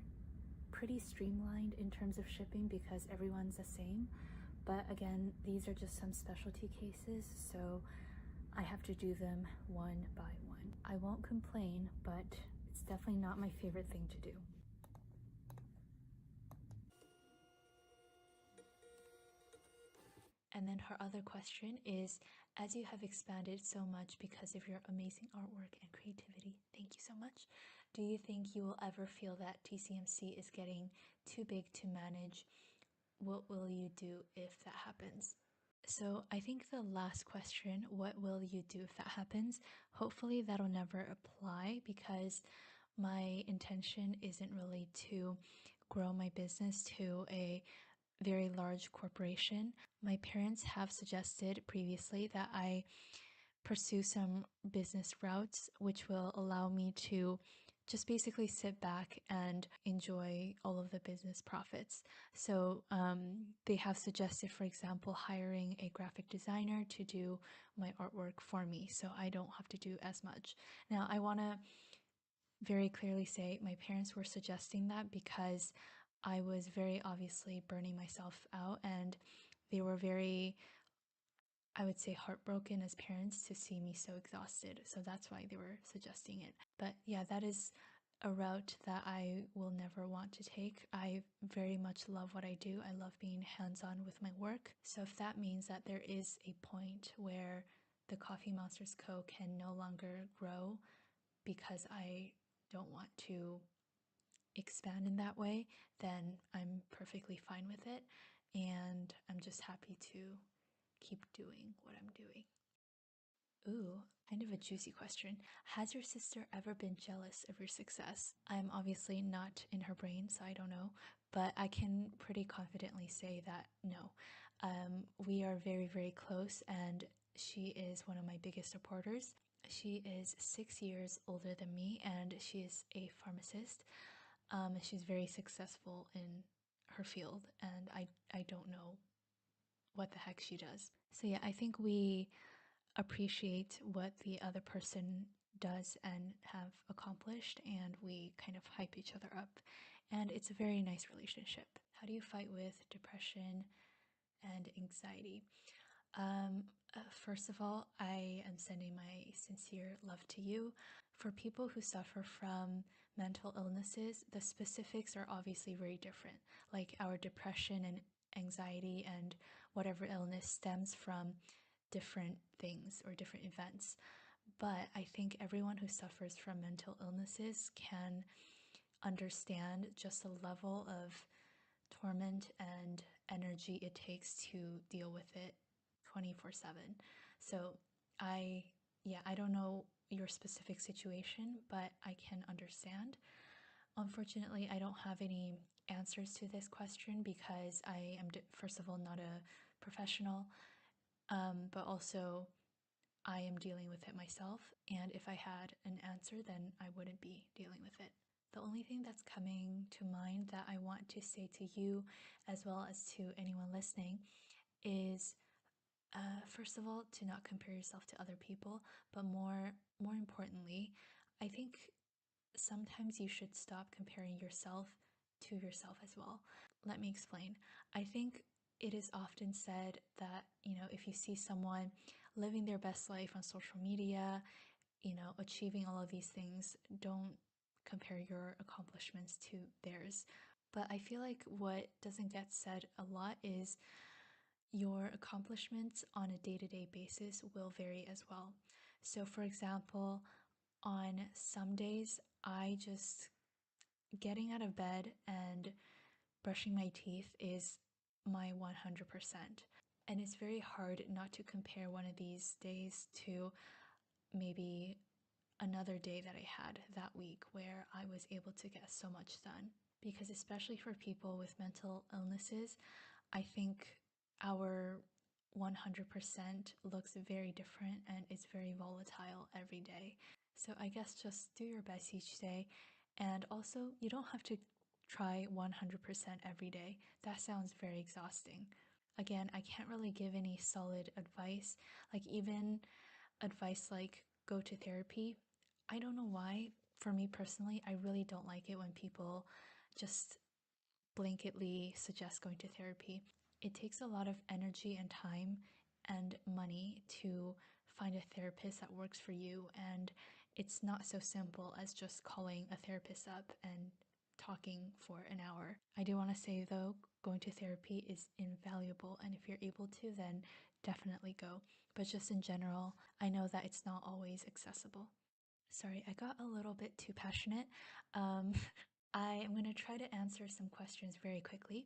pretty streamlined in terms of shipping because everyone's the same. But again, these are just some specialty cases, so I have to do them one by one. I won't complain, but it's definitely not my favorite thing to do. And then her other question is, as you have expanded so much because of your amazing artwork and creativity, thank you so much, do you think you will ever feel that TCMC is getting too big to manage? What will you do if that happens? So I think the last question, what will you do if that happens? Hopefully that'll never apply, because my intention isn't really to grow my business to a very large corporation. My parents have suggested previously that I pursue some business routes which will allow me to just basically sit back and enjoy all of the business profits. So they have suggested, for example, hiring a graphic designer to do my artwork for me, so I don't have to do as much. Now, I want to very clearly say my parents were suggesting that because I was very obviously burning myself out, and they were very, I would say, heartbroken as parents to see me so exhausted. So that's why they were suggesting it. But yeah, that is a route that I will never want to take. I very much love what I do. I love being hands-on with my work. So if that means that there is a point where the Coffee Monsters Co. can no longer grow because I don't want to expand in that way, then I'm perfectly fine with it. And I'm just happy to keep doing what I'm doing. Ooh, kind of a juicy question. Has your sister ever been jealous of your success? I'm obviously not in her brain, so I don't know, but I can pretty confidently say that no. We are very, very close, and she is one of my biggest supporters. She is 6 years older than me, and she is a pharmacist. She's very successful in her field, and I don't know what the heck she does. So yeah, I think we appreciate what the other person does and have accomplished, and we kind of hype each other up. And it's a very nice relationship. How do you fight with depression and anxiety? First of all, I am sending my sincere love to you. For people who suffer from mental illnesses, the specifics are obviously very different. Like our depression and anxiety and whatever illness stems from different things or different events. But I think everyone who suffers from mental illnesses can understand just the level of torment and energy it takes to deal with it 24/7. So I don't know your specific situation, but I can understand. Unfortunately, I don't have any answers to this question because I am, first of all, not a professional, but also I am dealing with it myself. And if I had an answer, then I wouldn't be dealing with it. The only thing that's coming to mind that I want to say to you, as well as to anyone listening, is first of all, to not compare yourself to other people, but more importantly, I think sometimes you should stop comparing yourself to yourself as well. Let me explain. I think it is often said that, if you see someone living their best life on social media, achieving all of these things, don't compare your accomplishments to theirs. But I feel like what doesn't get said a lot is your accomplishments on a day-to-day basis will vary as well. So for example, on some days, I just getting out of bed and brushing my teeth is my 100%. And it's very hard not to compare one of these days to maybe another day that I had that week where I was able to get so much done. Because especially for people with mental illnesses, I think our 100% looks very different and it's very volatile every day. So I guess just do your best each day. And also, you don't have to try 100% every day. That sounds very exhausting. Again, I can't really give any solid advice, like even advice like go to therapy. I don't know why. For me personally, I really don't like it when people just blanketly suggest going to therapy. It takes a lot of energy and time and money to find a therapist that works for you, and it's not so simple as just calling a therapist up and talking for an hour. I do want to say though, going to therapy is invaluable, and if you're able to, then definitely go. But just in general, I know that it's not always accessible. Sorry, I got a little bit too passionate. Um, I am going to try to answer some questions very quickly.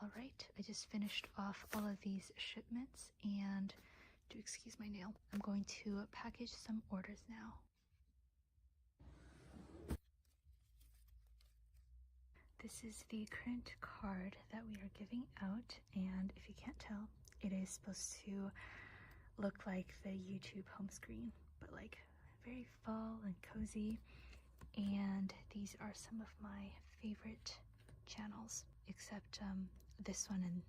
All right, I just finished off all of these shipments, and do excuse my nail, I'm going to package some orders now. This is the current card that we are giving out, and if you can't tell, it is supposed to look like the YouTube home screen, but like very fall and cozy. And these are some of my favorite channels, except this one and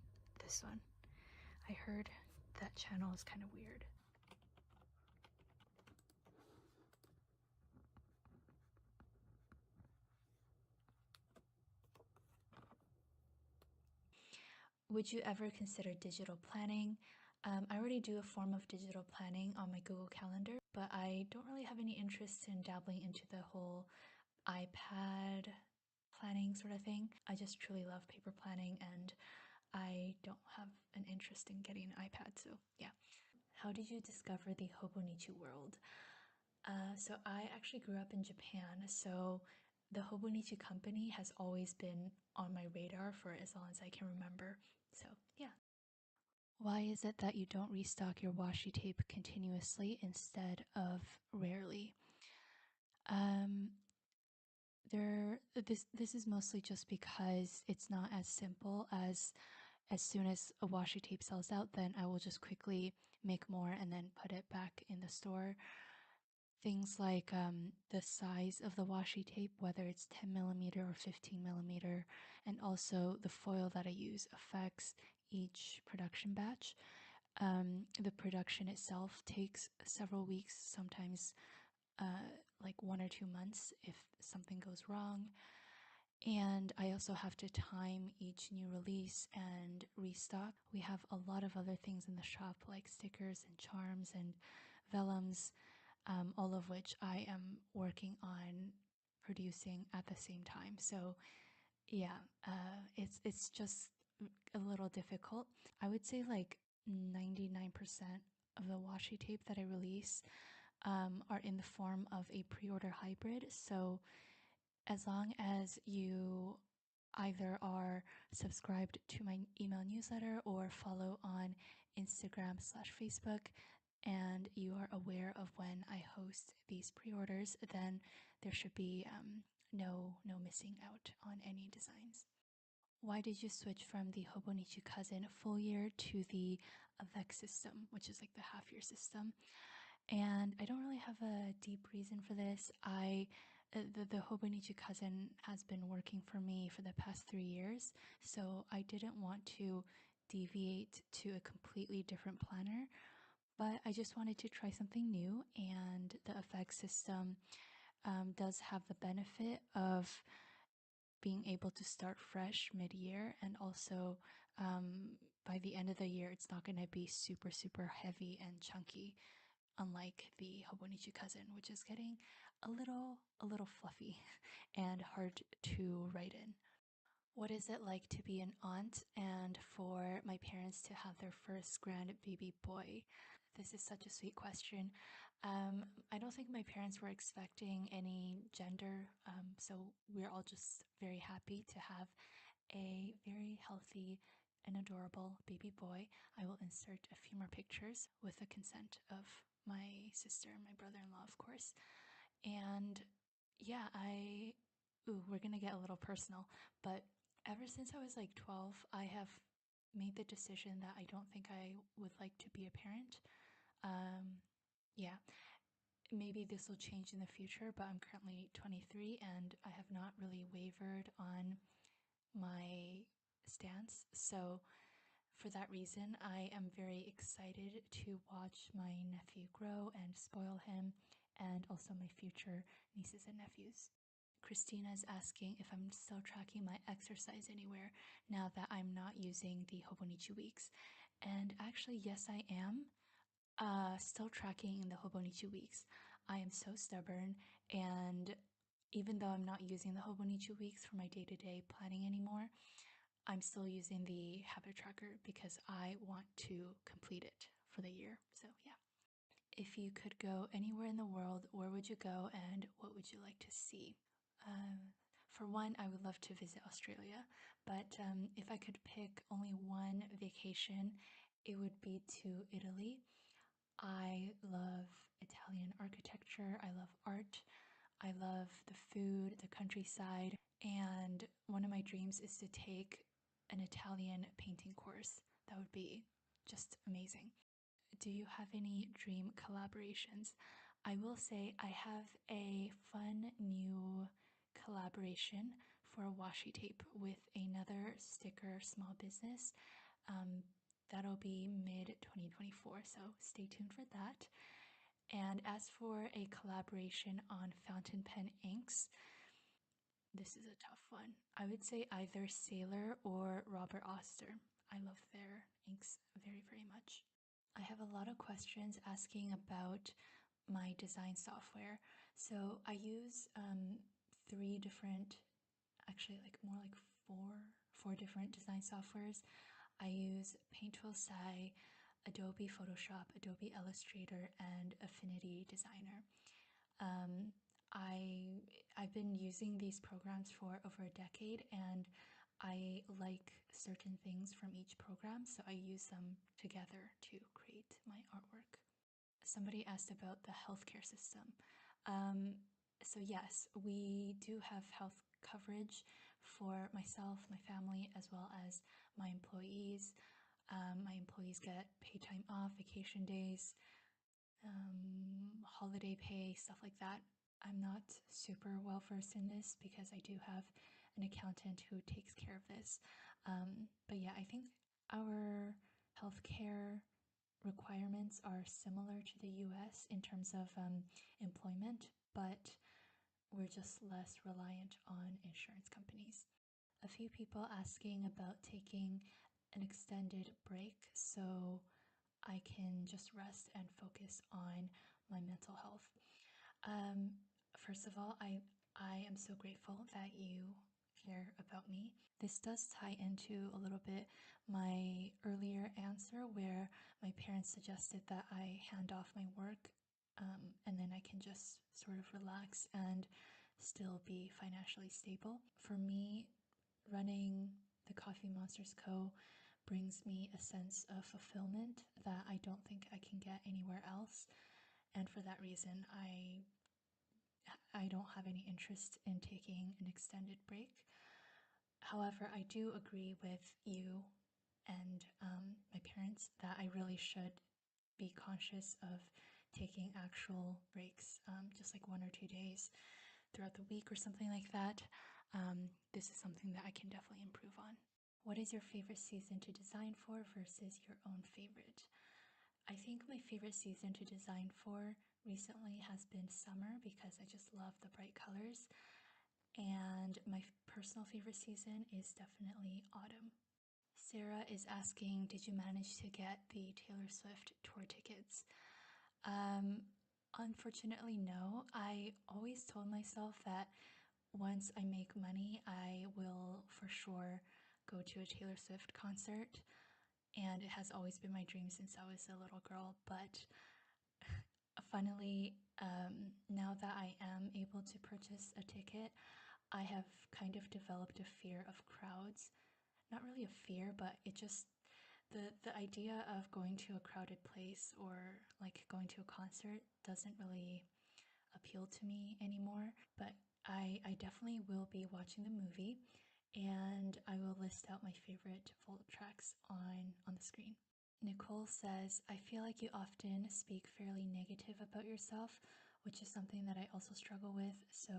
this one. I heard that channel is kind of weird. Would you ever consider digital planning? I already do a form of digital planning on my Google Calendar, but I don't really have any interest in dabbling into the whole iPad planning sort of thing. I just truly love paper planning, and I don't have an interest in getting an iPad, so yeah. How did you discover the Hobonichi world? So I actually grew up in Japan, so the Hobonichi company has always been on my radar for as long as I can remember. So yeah. Why is it that you don't restock your washi tape continuously instead of rarely? Um, this is mostly just because it's not as simple as soon as a washi tape sells out, then I will just quickly make more and then put it back in the store. Things like the size of the washi tape, whether it's 10 millimeter or 15 millimeter, and also the foil that I use affects each production batch. The production itself takes several weeks, sometimes like 1 or 2 months if something goes wrong. And I also have to time each new release and restock. We have a lot of other things in the shop, like stickers and charms and vellums, all of which I am working on producing at the same time. So yeah, it's just a little difficult. I would say like 99% of the washi tape that I release are in the form of a pre-order hybrid. So as long as you either are subscribed to my email newsletter or follow on Instagram/Facebook, and you are aware of when I host these pre-orders, then there should be no missing out on any designs. Why did you switch from the Hobonichi Cousin full year to the Avec system, which is like the half year system? And I don't really have a deep reason for this. The Hobonichi Cousin has been working for me for the past 3 years, so I didn't want to deviate to a completely different planner, but I just wanted to try something new, and the effects system does have the benefit of being able to start fresh mid-year, and also by the end of the year it's not going to be super super heavy and chunky, unlike the Hobonichi Cousin, which is getting a little fluffy and hard to write in. What is it like to be an aunt and for my parents to have their first grand baby boy? This is such a sweet question. I don't think my parents were expecting any gender, so we're all just very happy to have a very healthy and adorable baby boy. I will insert a few more pictures with the consent of my sister and my brother-in-law, of course. And yeah, we're gonna get a little personal, but ever since I was like 12, I have made the decision that I don't think I would like to be a parent. Yeah, maybe this will change in the future, but I'm currently 23 and I have not really wavered on my stance. So, for that reason, I am very excited to watch my nephew grow and spoil him, and also my future nieces and nephews. Christina is asking if I'm still tracking my exercise anywhere now that I'm not using the Hobonichi Weeks. And actually, yes, I am still tracking the Hobonichi Weeks. I am so stubborn, and even though I'm not using the Hobonichi Weeks for my day to day planning anymore, I'm still using the habit tracker because I want to complete it for the year. So, yeah. If you could go anywhere in the world, where would you go and what would you like to see? For one, I would love to visit Australia, but if I could pick only one vacation, it would be to Italy. I love Italian architecture, I love art, I love the food, the countryside, and one of my dreams is to take an Italian painting course. That would be just amazing. Do you have any dream collaborations? I will say I have a fun new collaboration for washi tape with another sticker small business. Um, that'll be mid 2024, so stay tuned for that. And as for a collaboration on fountain pen inks, this is a tough one. I would say either Sailor or Robert Oster. I love their inks very, very much. I have a lot of questions asking about my design software. So I use three different, actually like more like four different design softwares. I use Paint Tool Sai, Adobe Photoshop, Adobe Illustrator, and Affinity Designer. Um, I've been using these programs for over a decade, and I like certain things from each program, so I use them together to create my artwork. Somebody asked about the healthcare system. Um, so yes, we do have health coverage for myself, my family, as well as my employees. My employees get paid time off, vacation days, holiday pay, stuff like that. I'm not super well versed in this because I do have an accountant who takes care of this. But yeah, I think our healthcare requirements are similar to the US in terms of employment, but we're just less reliant on insurance companies. A few people asking about taking an extended break so I can just rest and focus on my mental health. Um, First of all, I am so grateful that you care about me. This does tie into a little bit my earlier answer where my parents suggested that I hand off my work and then I can just sort of relax and still be financially stable. For me, running the Coffee Monsters Co. brings me a sense of fulfillment that I don't think I can get anywhere else. And for that reason, I don't have any interest in taking an extended break. However, I do agree with you and my parents that I really should be conscious of taking actual breaks, just like 1 or 2 days throughout the week or something like that. This is something that I can definitely improve on. What is your favorite season to design for versus your own favorite? I think my favorite season to design for recently has been summer because I just love the bright colors. And my personal favorite season is definitely autumn. Sarah is asking, did you manage to get the Taylor Swift tour tickets? Unfortunately, no. I always told myself that once I make money, I will for sure go to a Taylor Swift concert. And it has always been my dream since I was a little girl. But funnily, now that I am able to purchase a ticket, I have kind of developed a fear of crowds. Not really a fear, but it just the idea of going to a crowded place or like going to a concert doesn't really appeal to me anymore. But I definitely will be watching the movie and I will list out my favorite vault tracks on the screen. Nicole says, I feel like you often speak fairly negative about yourself, which is something that I also struggle with. So,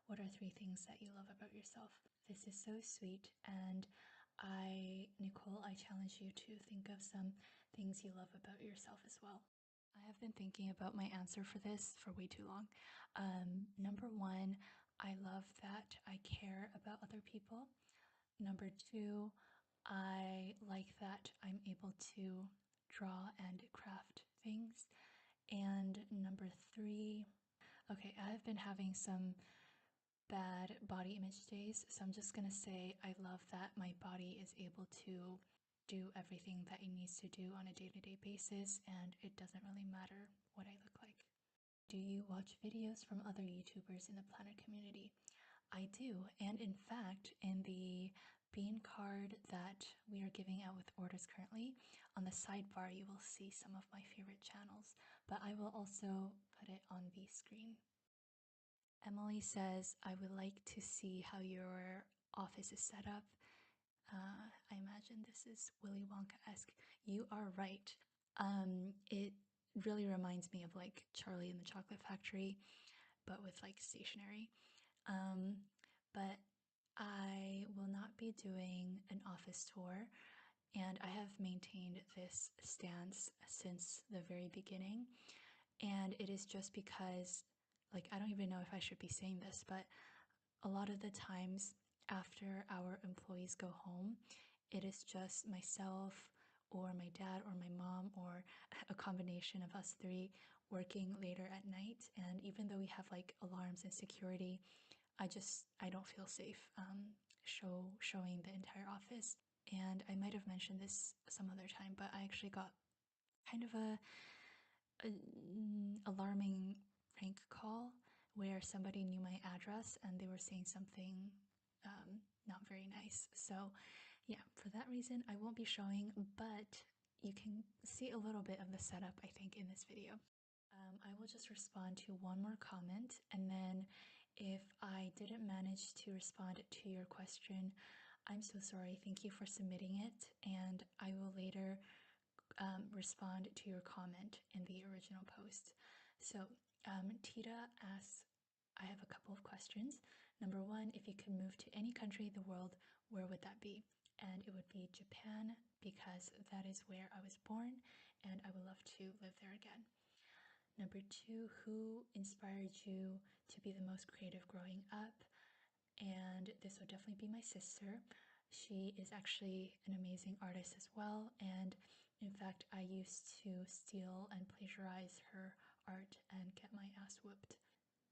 what are 3 things that you love about yourself? This is so sweet. And Nicole, I challenge you to think of some things you love about yourself as well. I have been thinking about my answer for this for way too long. Number 1, I love that I care about other people. Number 2, I like that I'm able to draw and craft things. And number 3, okay, I have been having some bad body image days, so I'm just gonna say I love that my body is able to do everything that it needs to do on a day-to-day basis, and it doesn't really matter what I look like. Do you watch videos from other YouTubers in the planner community? I do, and in fact, in the bean card that we are giving out with orders currently, on the sidebar you will see some of my favorite channels, but I will also put it on the screen. Emily says, I would like to see how your office is set up. I imagine this is Willy Wonka-esque. You are right. It really reminds me of like Charlie and the Chocolate Factory, but with like stationery. But I will not be doing an office tour, and I have maintained this stance since the very beginning. And it is just because, like, I don't even know if I should be saying this, but a lot of the times after our employees go home, it is just myself or my dad or my mom or a combination of us 3 working later at night. And even though we have like alarms and security, I don't feel safe showing the entire office. And I might have mentioned this some other time, but I actually got kind of a alarming prank call where somebody knew my address and they were saying something not very nice. So yeah, for that reason, I won't be showing, but you can see a little bit of the setup, I think, in this video. I will just respond to one more comment, and then if I didn't manage to respond to your question, I'm so sorry. Thank you for submitting it, and I will later respond to your comment in the original post. So, Tita asks, I have a couple of questions. Number one, if you could move to any country in the world, where would that be? And it would be Japan because that is where I was born and I would love to live there again. Number two, who inspired you to be the most creative growing up? And this would definitely be my sister. She is actually an amazing artist as well, and in fact, I used to steal and plagiarize her art and get my ass whooped.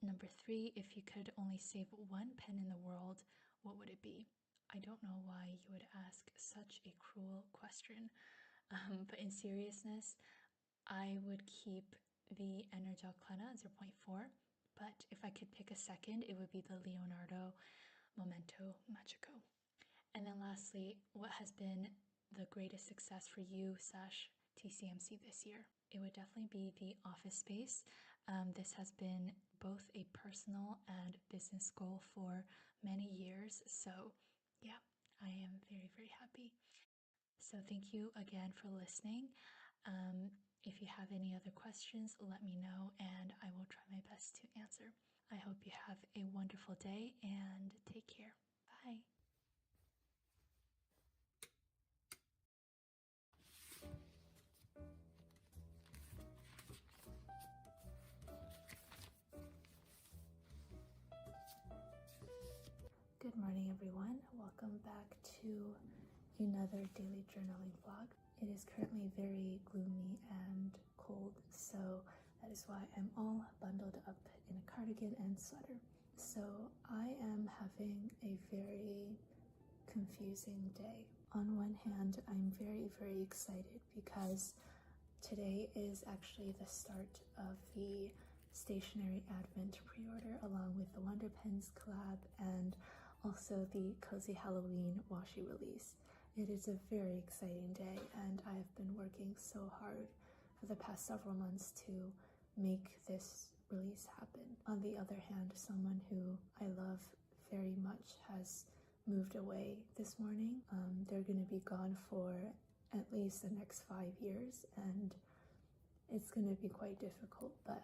Number three, if you could only save one pen in the world, what would it be? I don't know why you would ask such a cruel question, but in seriousness, I would keep the Energel Klena 0.4, but if I could pick a second, it would be the Leonardo Momento Magico. And then lastly, what has been the greatest success for you / TCMC this year? It would definitely be the office space. This has been both a personal and business goal for many years. So yeah, I am very, very happy. So thank you again for listening. If you have any other questions, let me know and I will try my best to answer. I hope you have a wonderful day and take care. Bye. Good morning, everyone. Welcome back to another daily journaling vlog. It is currently very gloomy and cold, so that is why I'm all bundled up in a cardigan and sweater. So I am having a very confusing day. On one hand, I'm very, very excited because today is actually the start of the Stationery Advent pre-order along with the Wonder Pens collab and also the Cozy Halloween washi release. It is a very exciting day and I have been working so hard for the past several months to make this release happen. On the other hand, someone who I love very much has moved away this morning. They're going to be gone for at least the next 5 years and it's going to be quite difficult, but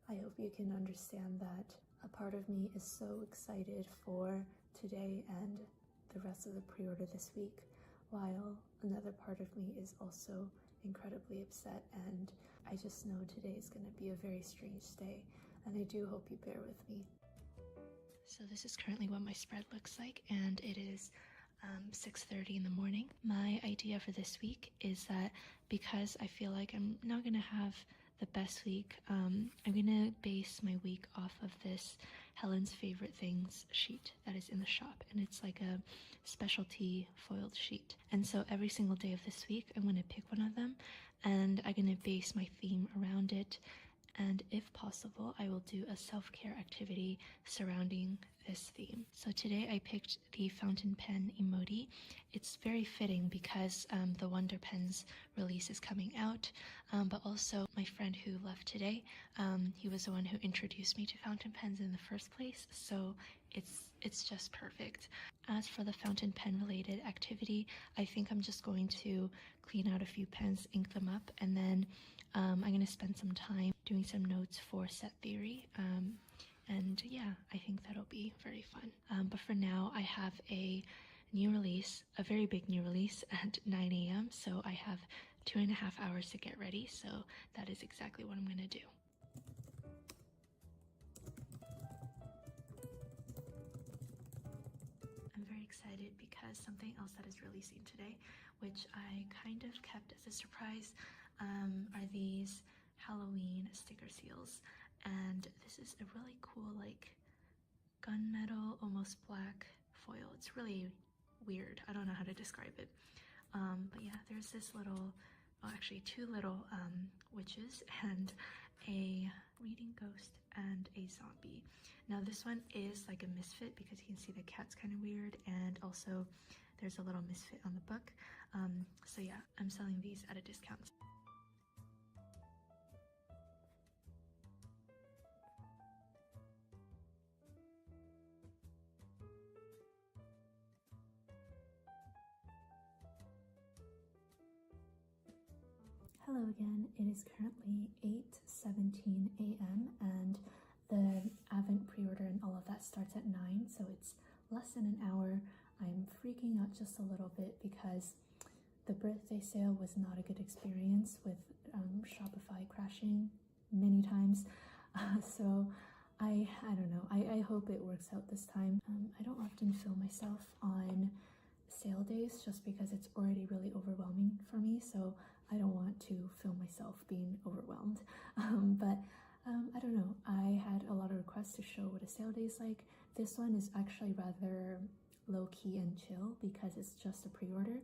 I hope you can understand that a part of me is so excited for today and the rest of the pre-order this week, while another part of me is also incredibly upset, and I just know today is going to be a very strange day, and I do hope you bear with me. So this is currently what my spread looks like, and it is 6:30 in the morning. My idea for this week is that because I feel like I'm not going to have the best week, I'm going to base my week off of this Helen's Favorite Things sheet that is in the shop, and it's like a specialty foiled sheet. And so every single day of this week, I'm going to pick one of them, and I'm going to base my theme around it. And if possible, I will do a self-care activity surrounding this theme. So today I picked the fountain pen emoji. It's very fitting because the Wonder Pens release is coming out, but also my friend who left today, he was the one who introduced me to fountain pens in the first place, so it's just perfect. As for the fountain pen related activity, I think I'm just going to clean out a few pens, ink them up, and then I'm going to spend some time doing some notes for set theory. And yeah, I think that'll be very fun. But for now, I have a new release, a very big new release at 9 a.m. So I have 2.5 hours to get ready. So that is exactly what I'm going to do. I'm very excited because something else that is releasing today, which I kind of kept as a surprise, are these Halloween sticker seals. And this is a really cool, like, gunmetal, almost black foil. It's really weird. I don't know how to describe it. But yeah, there's this little well, actually 2 little witches and a reading ghost and a zombie. Now this one is like a misfit because you can see the cat's kind of weird, and also there's a little misfit on the book. So yeah, I'm selling these at a discount. Hello again, it is currently 8:17 a.m. and the Advent pre-order and all of that starts at 9, so it's less than an hour. I'm freaking out just a little bit because the birthday sale was not a good experience with Shopify crashing many times. So I don't know, I hope it works out this time. I don't often film myself on sale days just because it's already really overwhelming for me, so I don't want to film myself being overwhelmed. But I don't know, I had a lot of requests to show what a sale day is like. This one is actually rather low-key and chill because it's just a pre-order.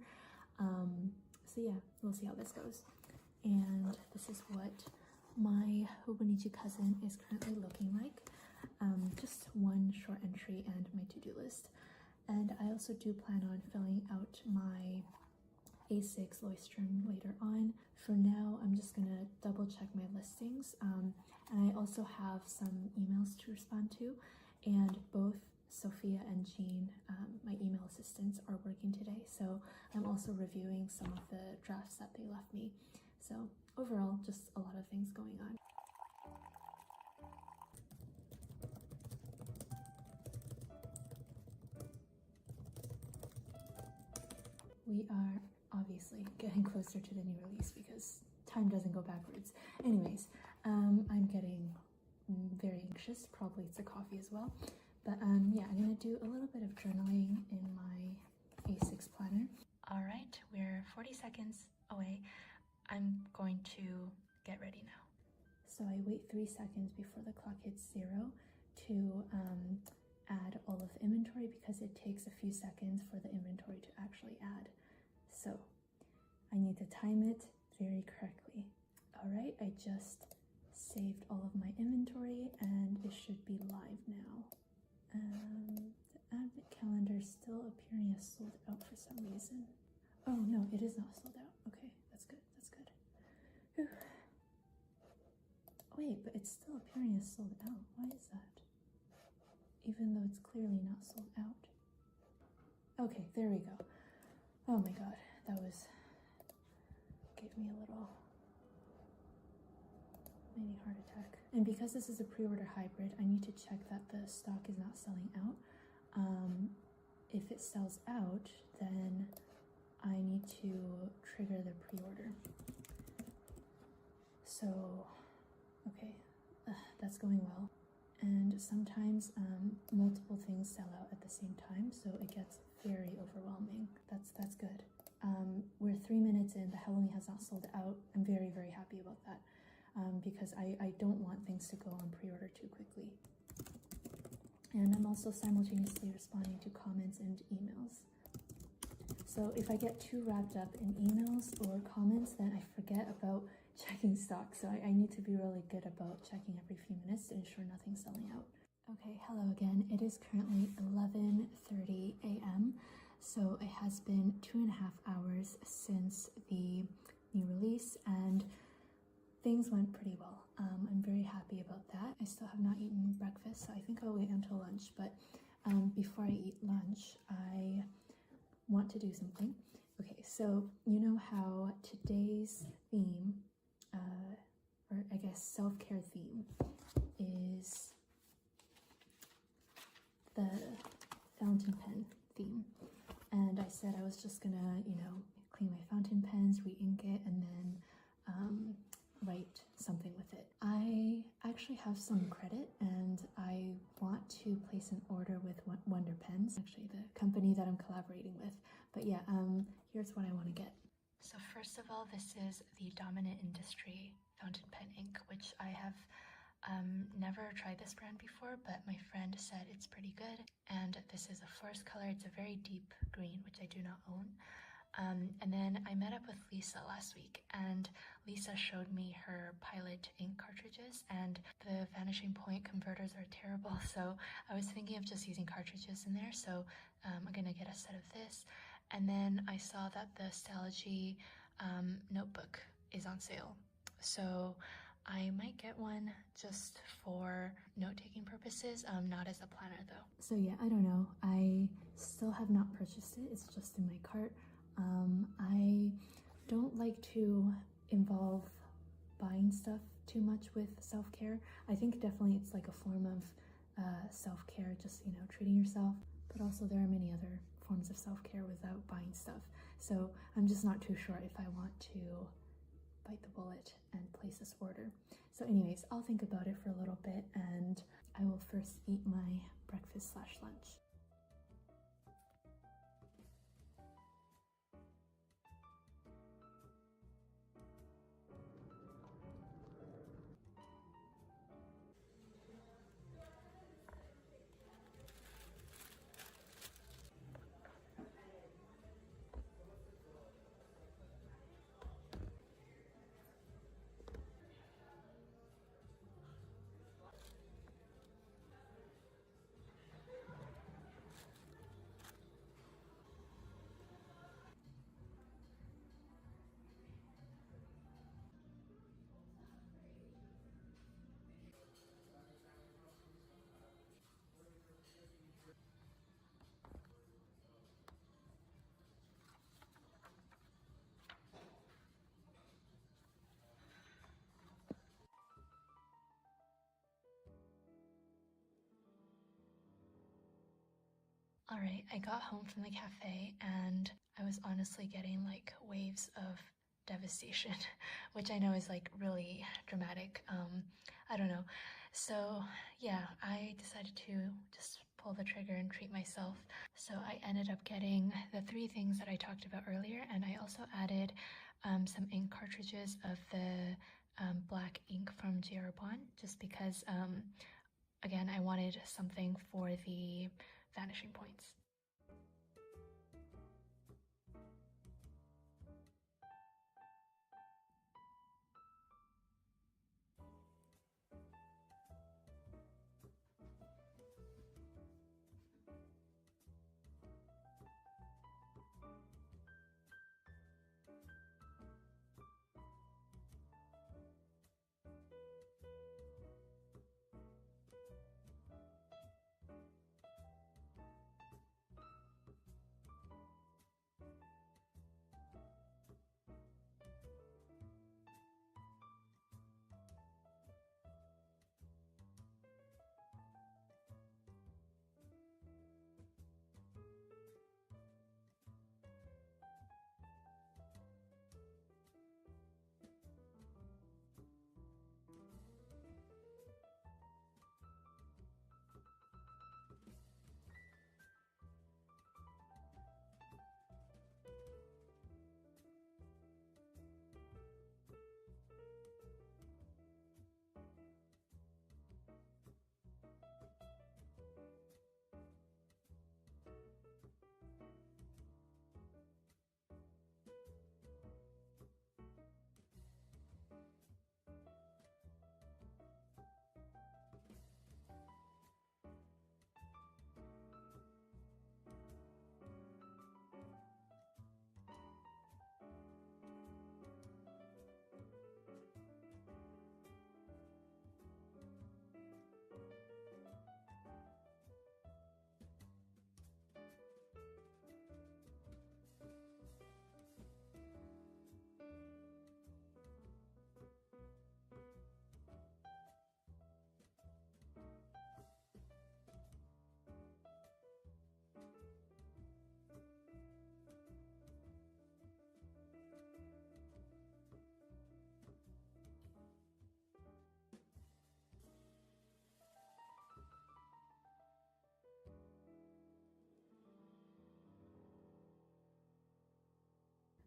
So yeah, we'll see how this goes. And this is what my Hobonichi cousin is currently looking like. Just one short entry and my to-do list. And I also do plan on filling out my A6 Leuchtturm later on. For now, I'm just gonna double check my listings. And I also have some emails to respond to, and both Sophia and Jean, my email assistants, are working today. So I'm also reviewing some of the drafts that they left me. So overall, just a lot of things going on. We are obviously getting closer to the new release because time doesn't go backwards. Anyways, I'm getting very anxious. Probably it's the coffee as well. But yeah, I'm gonna do a little bit of journaling in my A6 planner. All right, we're 40 seconds away. I'm going to get ready now. So I wait 3 seconds before the clock hits 0 to add all of the inventory because it takes a few seconds for the inventory to actually add. So I need to time it very correctly. All right, I just saved all of my inventory and it should be live now. The Advent calendar is still appearing as sold out for some reason. Oh no, it is not sold out. Okay, that's good, that's good. Whew. Wait, but it's still appearing as sold out. Why is that? Even though it's clearly not sold out. Okay, there we go. Oh my god, that gave me a little mini heart attack. And because this is a pre-order hybrid, I need to check that the stock is not selling out. If it sells out, then I need to trigger the pre-order. So, okay, that's going well. And sometimes multiple things sell out at the same time, so it gets very overwhelming. That's good. We're 3 minutes in, the Halloween has not sold out. I'm very, very happy about that because I don't want things to go on pre-order too quickly. And I'm also simultaneously responding to comments and emails. So if I get too wrapped up in emails or comments, then I forget about checking stock. So I need to be really good about checking every few minutes to ensure nothing's selling out. Okay, hello again. It is currently 11:30 a.m. So it has been 2.5 hours since the new release and things went pretty well. I'm very happy about that. I still have not eaten breakfast, so I think I'll wait until lunch. But before I eat lunch, I want to do something. Okay, so you know how today's theme, or I guess self-care theme, is the fountain pen theme. And I said I was just gonna, clean my fountain pens, re-ink it, and then write something with it. I actually have some credit and I want to place an order with Wonder Pens, actually the company that I'm collaborating with. But yeah, here's what I want to get. So first of all, this is the Dominant Industry fountain pen ink, which I have never tried this brand before, but my friend said it's pretty good. And this is a forest color. It's a very deep green, which I do not own. And then I met up with Lisa last week, and Lisa showed me her Pilot ink cartridges, and the vanishing point converters are terrible, so I was thinking of just using cartridges in there. So I'm gonna get a set of this. And then I saw that the Stalogy notebook is on sale, so I might get one just for note-taking purposes, not as a planner though. So yeah, I don't know. I still have not purchased it. It's just in my cart. I don't like to involve buying stuff too much with self-care. I think definitely it's like a form of self-care, just, you know, treating yourself. But also there are many other forms of self-care without buying stuff. So I'm just not too sure if I want to bite the bullet and place this order. So anyways, I'll think about it for a little bit, and I will first eat my breakfast/lunch. All right, I got home from the cafe and I was honestly getting like waves of devastation, which I know is like really dramatic. I don't know. So yeah, I decided to just pull the trigger and treat myself. So I ended up getting the 3 things that I talked about earlier, and I also added some ink cartridges of the black ink from Jeroboam, just because again, I wanted something for the vanishing points.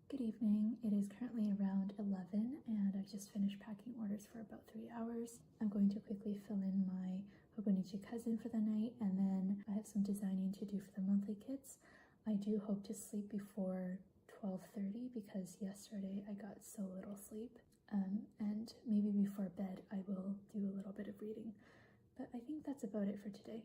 Good evening. It is currently around 11 and I've just finished packing orders for about 3 hours. I'm going to quickly fill in my Hobonichi cousin for the night, and then I have some designing to do for the monthly kits. I do hope to sleep before 12:30 because yesterday I got so little sleep. And maybe before bed I will do a little bit of reading. But I think that's about it for today.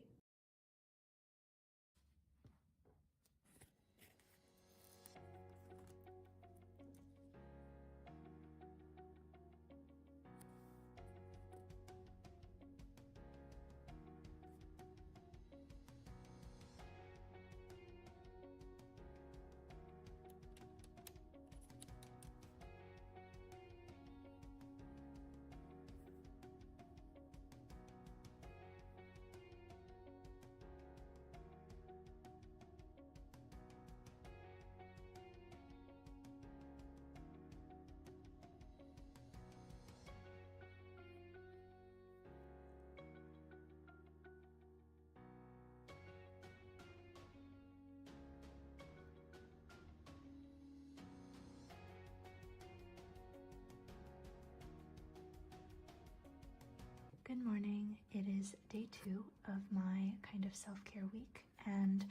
Good morning. It is day 2 of my kind of self-care week, and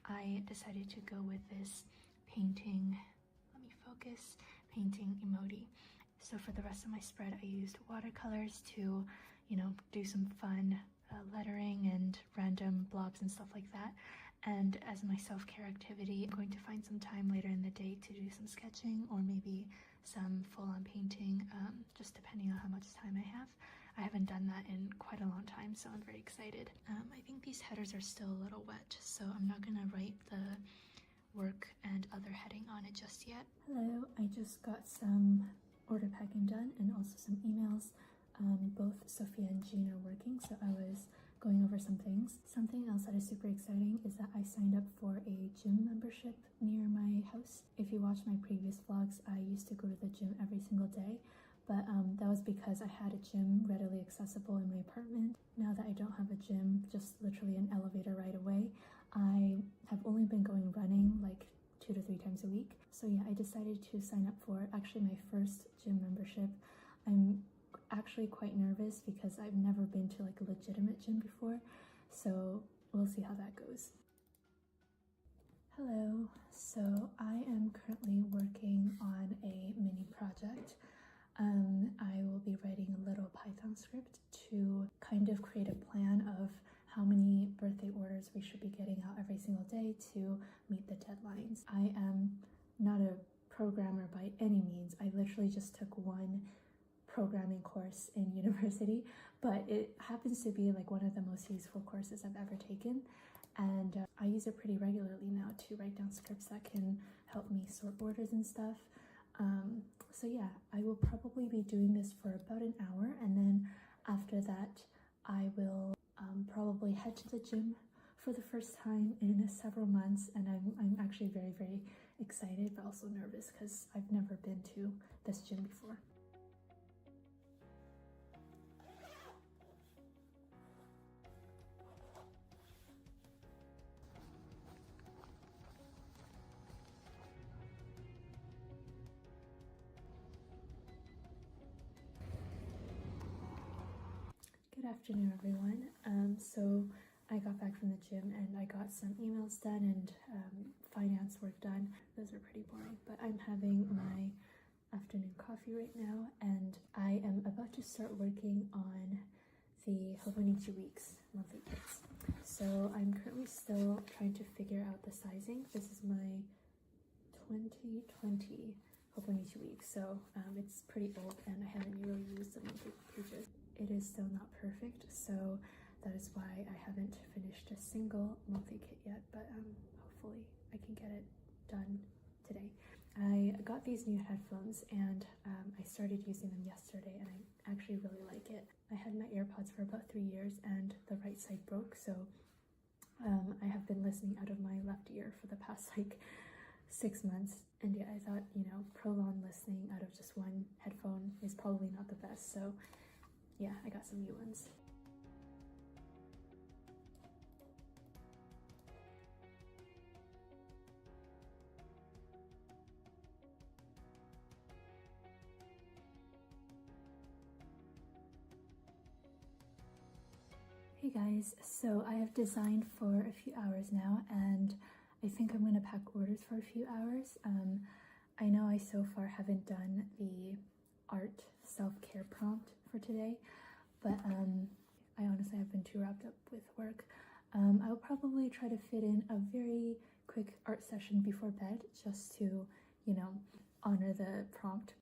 I decided to go with this painting, let me focus, painting emoji. So for the rest of my spread, I used watercolors to, do some fun lettering and random blobs and stuff like that. And as my self-care activity, I'm going to find some time later in the day to do some sketching or maybe some full-on painting, just depending on how much time I have. I haven't done that in quite a long time, so I'm very excited. I think these headers are still a little wet, so I'm not gonna write the work and other heading on it just yet. Hello, I just got some order packing done and also some emails. Both Sophia and Jean are working, so I was going over some things. Something else that is super exciting is that I signed up for a gym membership near my house. If you watch my previous vlogs, I used to go to the gym every single day, but that was because I had a gym readily accessible in my apartment. Now that I don't have a gym, just literally an elevator right away, I have only been going running like 2 to 3 times a week. So yeah, I decided to sign up for actually my first gym membership. I'm actually quite nervous because I've never been to like a legitimate gym before, so we'll see how that goes. Hello, so I am currently working on a mini project. I will be writing a little Python script to kind of create a plan of how many birthday orders we should be getting out every single day to meet the deadlines. I am not a programmer by any means. I literally just took one programming course in university, but it happens to be like one of the most useful courses I've ever taken, and I use it pretty regularly now to write down scripts that can help me sort orders and stuff. So yeah, I will probably be doing this for about an hour, and then after that I will probably head to the gym for the first time in several months, and I'm actually very, very excited but also nervous because I've never been to this gym before. Good afternoon, everyone. So I got back from the gym and I got some emails done and finance work done. Those are pretty boring, but I'm having my afternoon coffee right now, and I am about to start working on the Hobonichi Weeks monthly kits. So I'm currently still trying to figure out the sizing. This is my 2020 Hobonichi Week, so it's pretty old and I haven't really used the monthly pages. It is still not perfect, so that is why I haven't finished a single monthly kit yet, but hopefully I can get it done today. I got these new headphones and I started using them yesterday, and I actually really like it. I had my AirPods for about 3 years and the right side broke, so I have been listening out of my left ear for the past like 6 months, and yeah, I thought, prolonged listening out of just one headphone is probably not the best, so yeah, I got some new ones. Hey guys, so I have designed for a few hours now, and I think I'm going to pack orders for a few hours. I know I so far haven't done the art self-care prompt for today, but I honestly have been too wrapped up with work. I'll probably try to fit in a very quick art session before bed just to, you know, honor the prompt.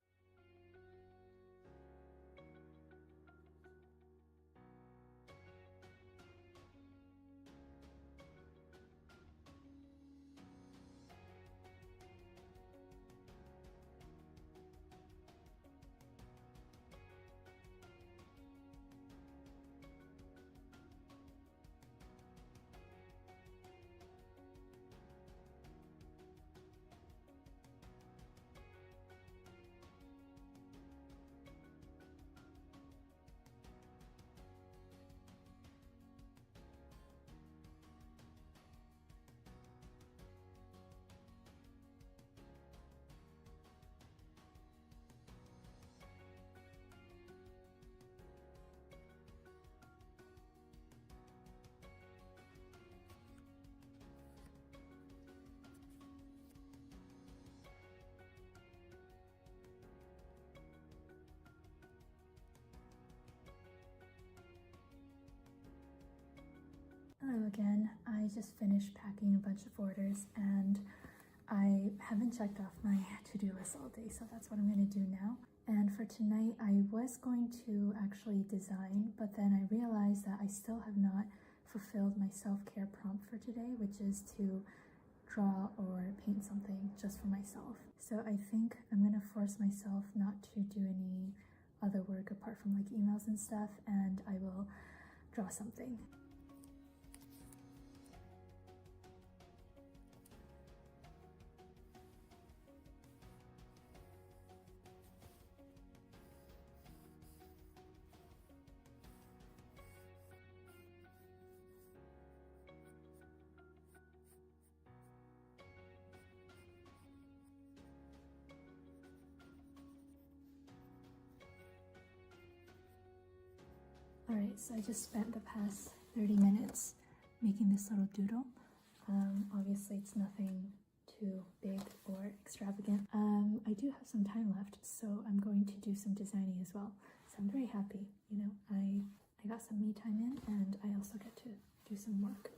Hello again. I just finished packing a bunch of orders and I haven't checked off my to-do list all day, so that's what I'm going to do now. And for tonight, I was going to actually design, but then I realized that I still have not fulfilled my self-care prompt for today, which is to draw or paint something just for myself. So I think I'm going to force myself not to do any other work apart from like emails and stuff, and I will draw something. Alright, so I just spent the past 30 minutes making this little doodle. Obviously it's nothing too big or extravagant. I do have some time left, so I'm going to do some designing as well. So I'm very happy, you know, I got some me time in and I also get to do some work.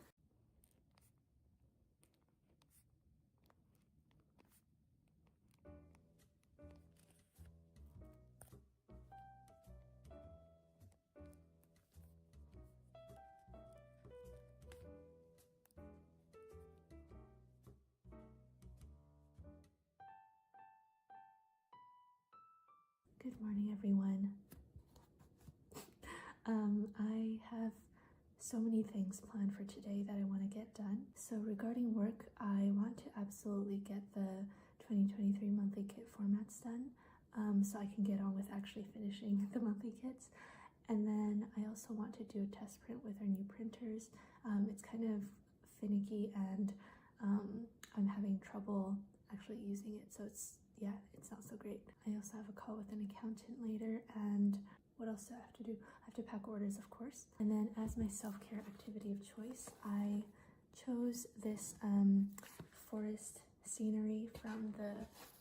Good morning, everyone. I have so many things planned for today that I want to get done. So regarding work, I want to absolutely get the 2023 monthly kit formats done, so I can get on with actually finishing the monthly kits. And then I also want to do a test print with our new printers. It's kind of finicky and I'm having trouble actually using it, so it's not so great. I also have a call with an accountant later, and what else do I have to do? I have to pack orders, of course. And then as my self-care activity of choice, I chose this forest scenery from the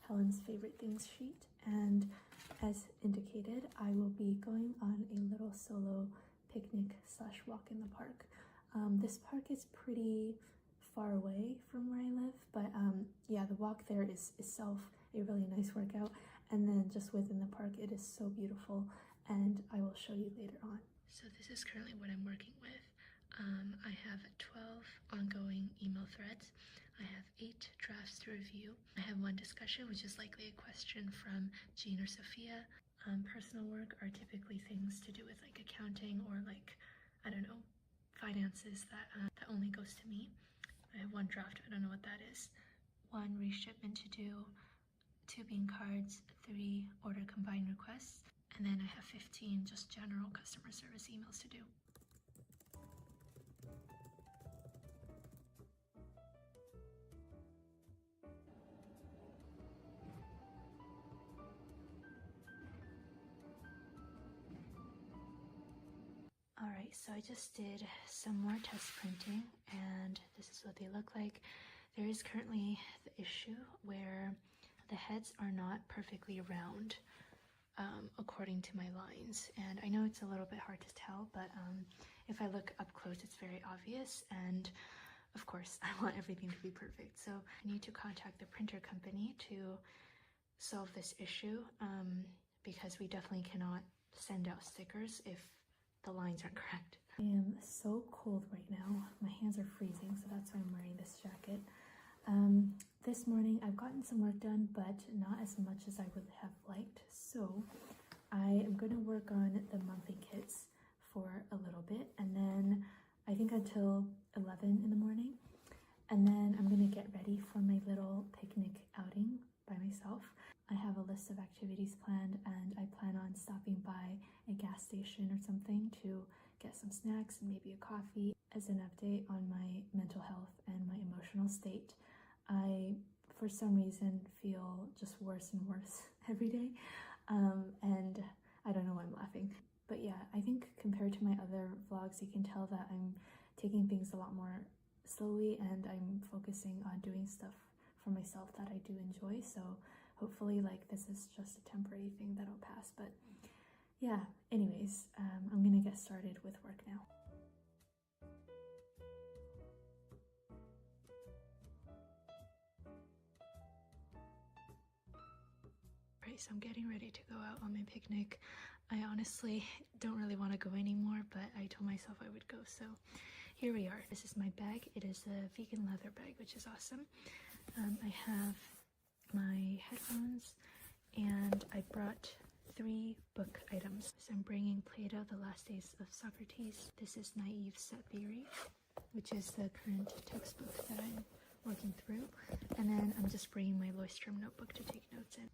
Helen's Favorite Things sheet, and as indicated, I will be going on a little solo picnic / walk in the park. This park is pretty far away from where I live, but yeah, the walk there is itself a really nice workout, and then just within the park it is so beautiful, and I will show you later on. So this is currently what I'm working with. I have 12 ongoing email threads. I have 8 drafts to review. I have 1 discussion, which is likely a question from Jean or Sophia. Personal work are typically things to do with like accounting or like, I don't know, finances that only goes to me. I have 1 draft, I don't know what that is. 1 reshipment to do, 2 bean cards, 3 order combined requests, and then I have 15 just general customer service emails to do. Alright, so I just did some more test printing, and this is what they look like. There is currently the issue where the heads are not perfectly round according to my lines, and I know it's a little bit hard to tell, but if I look up close it's very obvious, and of course I want everything to be perfect, so I need to contact the printer company to solve this issue, because we definitely cannot send out stickers if the lines aren't correct. I am so cold right now. My hands are freezing, so that's why I'm wearing this jacket. This morning I've gotten some work done, but not as much as I would have liked. So I am going to work on the monthly kits for a little bit, and then I think until 11 in the morning. And then I'm going to get ready for my little picnic outing by myself. I have a list of activities planned, and I plan on stopping by a gas station or something to get some snacks and maybe a coffee. As an update on my mental health and my emotional state, I, for some reason, feel just worse and worse every day, and I don't know why I'm laughing. But yeah, I think compared to my other vlogs, you can tell that I'm taking things a lot more slowly, and I'm focusing on doing stuff for myself that I do enjoy. So hopefully, like, this is just a temporary thing that'll pass. But yeah, anyways, I'm gonna get started with work now. Right, so I'm getting ready to go out on my picnic. I honestly don't really want to go anymore, but I told myself I would go, so here we are. This is my bag. It is a vegan leather bag, which is awesome. I have my headphones, and I brought 3 book items. So I'm bringing Plato, The Last Days of Socrates. This is Naive Set Theory, which is the current textbook that I'm working through. And then I'm just bringing my Leuchtturm notebook to take notes in.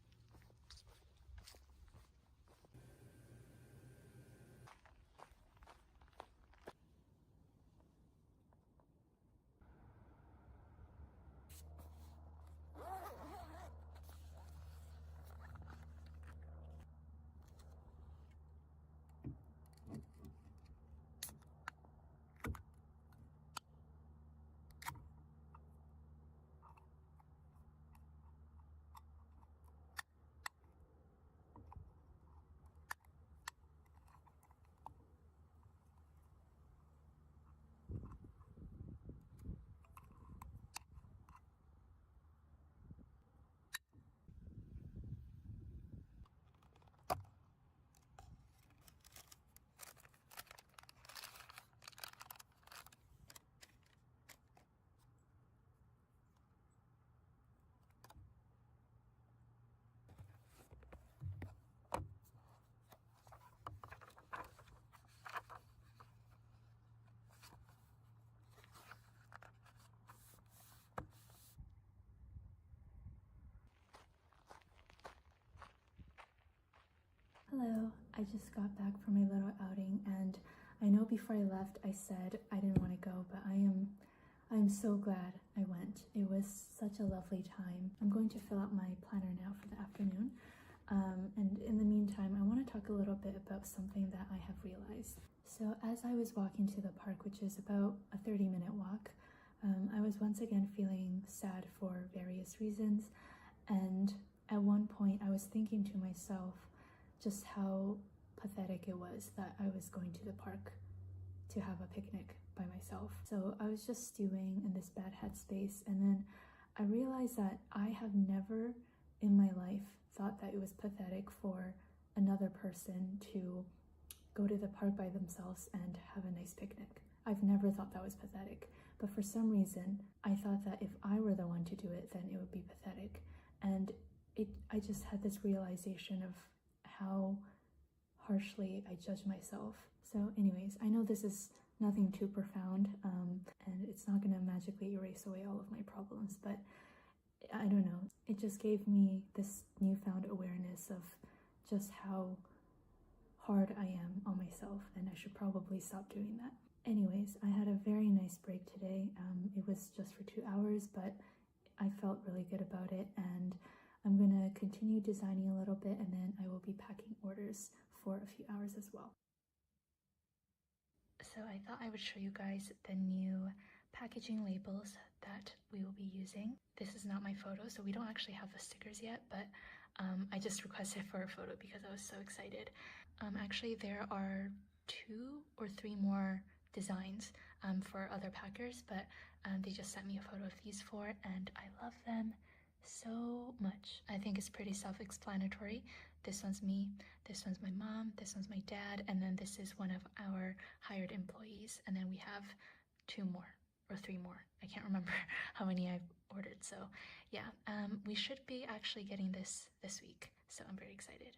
Hello, I just got back from my little outing, and I know before I left I said I didn't want to go, but I'm so glad I went. It was such a lovely time. I'm going to fill out my planner now for the afternoon, and in the meantime I want to talk a little bit about something that I have realized. So as I was walking to the park, which is about a 30-minute walk, I was once again feeling sad for various reasons, and at one point I was thinking to myself just how pathetic it was that I was going to the park to have a picnic by myself. So I was just stewing in this bad headspace, and then I realized that I have never in my life thought that it was pathetic for another person to go to the park by themselves and have a nice picnic. I've never thought that was pathetic, but for some reason I thought that if I were the one to do it, then it would be pathetic. And I just had this realization of how harshly I judge myself. So anyways, I know this is nothing too profound, and it's not going to magically erase away all of my problems, but I don't know, it just gave me this newfound awareness of just how hard I am on myself, and I should probably stop doing that. Anyways, I had a very nice break today. It was just for 2 hours, but I felt really good about it, and I'm gonna continue designing a little bit, and then I will be packing orders for a few hours as well. So I thought I would show you guys the new packaging labels that we will be using. This is not my photo, so we don't actually have the stickers yet, but I just requested for a photo because I was so excited. Actually, there are 2 or 3 more designs for other packers, but they just sent me a photo of these 4, and I love them so much. I think it's pretty self-explanatory. This one's me, this one's my mom, this one's my dad, and then this is one of our hired employees, and then we have 2 more or 3 more. I can't remember how many I've ordered. So yeah, we should be actually getting this week, so I'm very excited.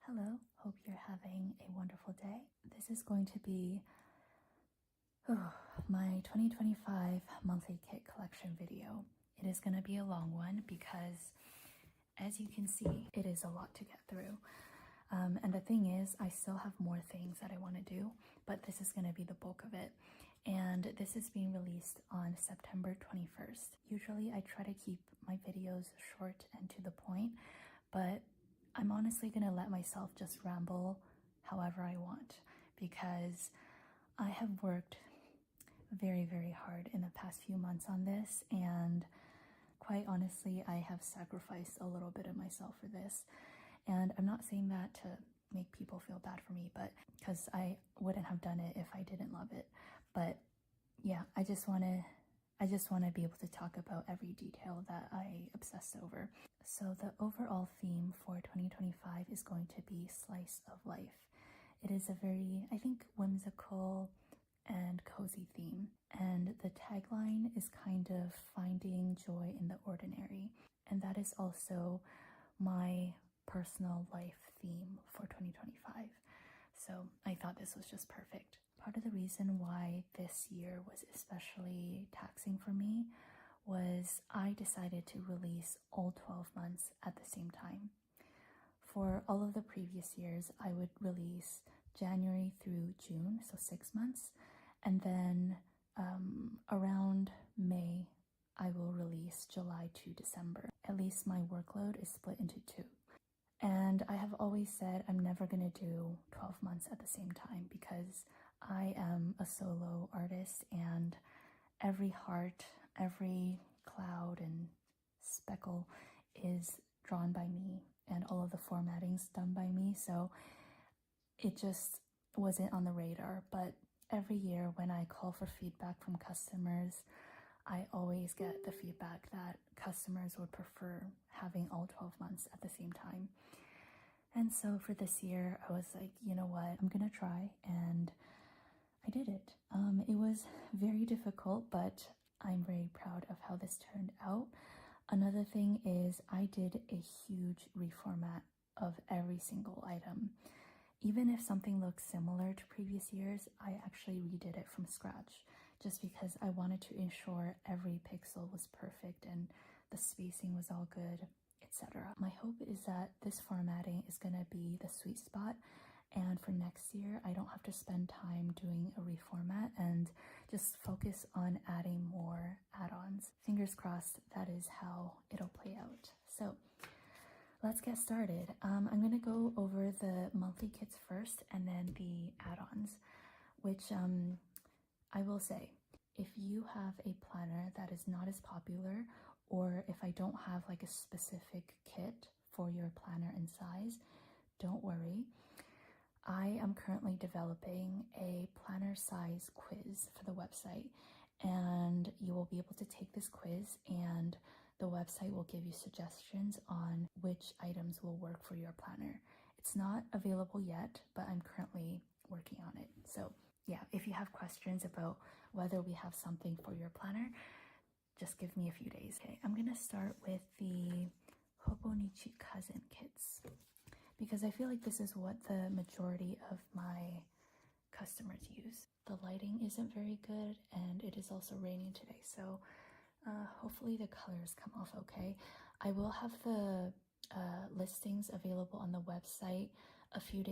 Hello, hope you're having a wonderful day. This is going to be my 2025 monthly kit collection video. It is going to be a long one because, as you can see, it is a lot to get through. And the thing is, I still have more things that I want to do, but this is going to be the bulk of it. and this is being released on September 21st. Usually I try to keep my videos short and to the point, but I'm honestly gonna let myself just ramble however I want, because I have worked very, very hard in the past few months on this, and quite honestly, I have sacrificed a little bit of myself for this. And I'm not saying that to make people feel bad for me, but because I wouldn't have done it if I didn't love it. But yeah, I just want to be able to talk about every detail that I obsessed over. So the overall theme for 2025 is going to be slice of life. It is a very, I think, whimsical and cozy theme. And the tagline is kind of finding joy in the ordinary. And that is also my personal life theme for 2025. So I thought this was just perfect. Part of the reason why this year was especially taxing for me was I decided to release all 12 months at the same time. For all of the previous years, I would release January through June, so 6 months, and then around May, I will release July to December. At least my workload is split into 2. And I have always said I'm never going to do 12 months at the same time, because I am a solo artist and every heart, every cloud and speckle is drawn by me, and all of the formatting's done by me. So it just wasn't on the radar. But every year when I call for feedback from customers, I always get the feedback that customers would prefer having all 12 months at the same time. And so for this year, I was like, you know what, I'm gonna try, and I did it. It was very difficult, but I'm very proud of how this turned out. Another thing is I did a huge reformat of every single item. Even if something looks similar to previous years, I actually redid it from scratch, just because I wanted to ensure every pixel was perfect and the spacing was all good, etc. My hope is that this formatting is going to be the sweet spot, and for next year I don't have to spend time doing a reformat and just focus on adding more add-ons. Fingers crossed that is how it'll play out. So let's get started. I'm going to go over the monthly kits first and then the add-ons, which I will say, if you have a planner that is not as popular, or if I don't have like a specific kit for your planner and size, don't worry. I am currently developing a planner size quiz for the website, and you will be able to take this quiz, and the website will give you suggestions on which items will work for your planner. It's not available yet, but I'm currently working on it. So yeah, if you have questions about whether we have something for your planner, just give me a few days. Okay, I'm gonna start with the Hobonichi Cousin kits, because I feel like this is what the majority of my customers use. The lighting isn't very good, and it is also raining today, so hopefully the colors come off okay. I will have the listings available on the website a few days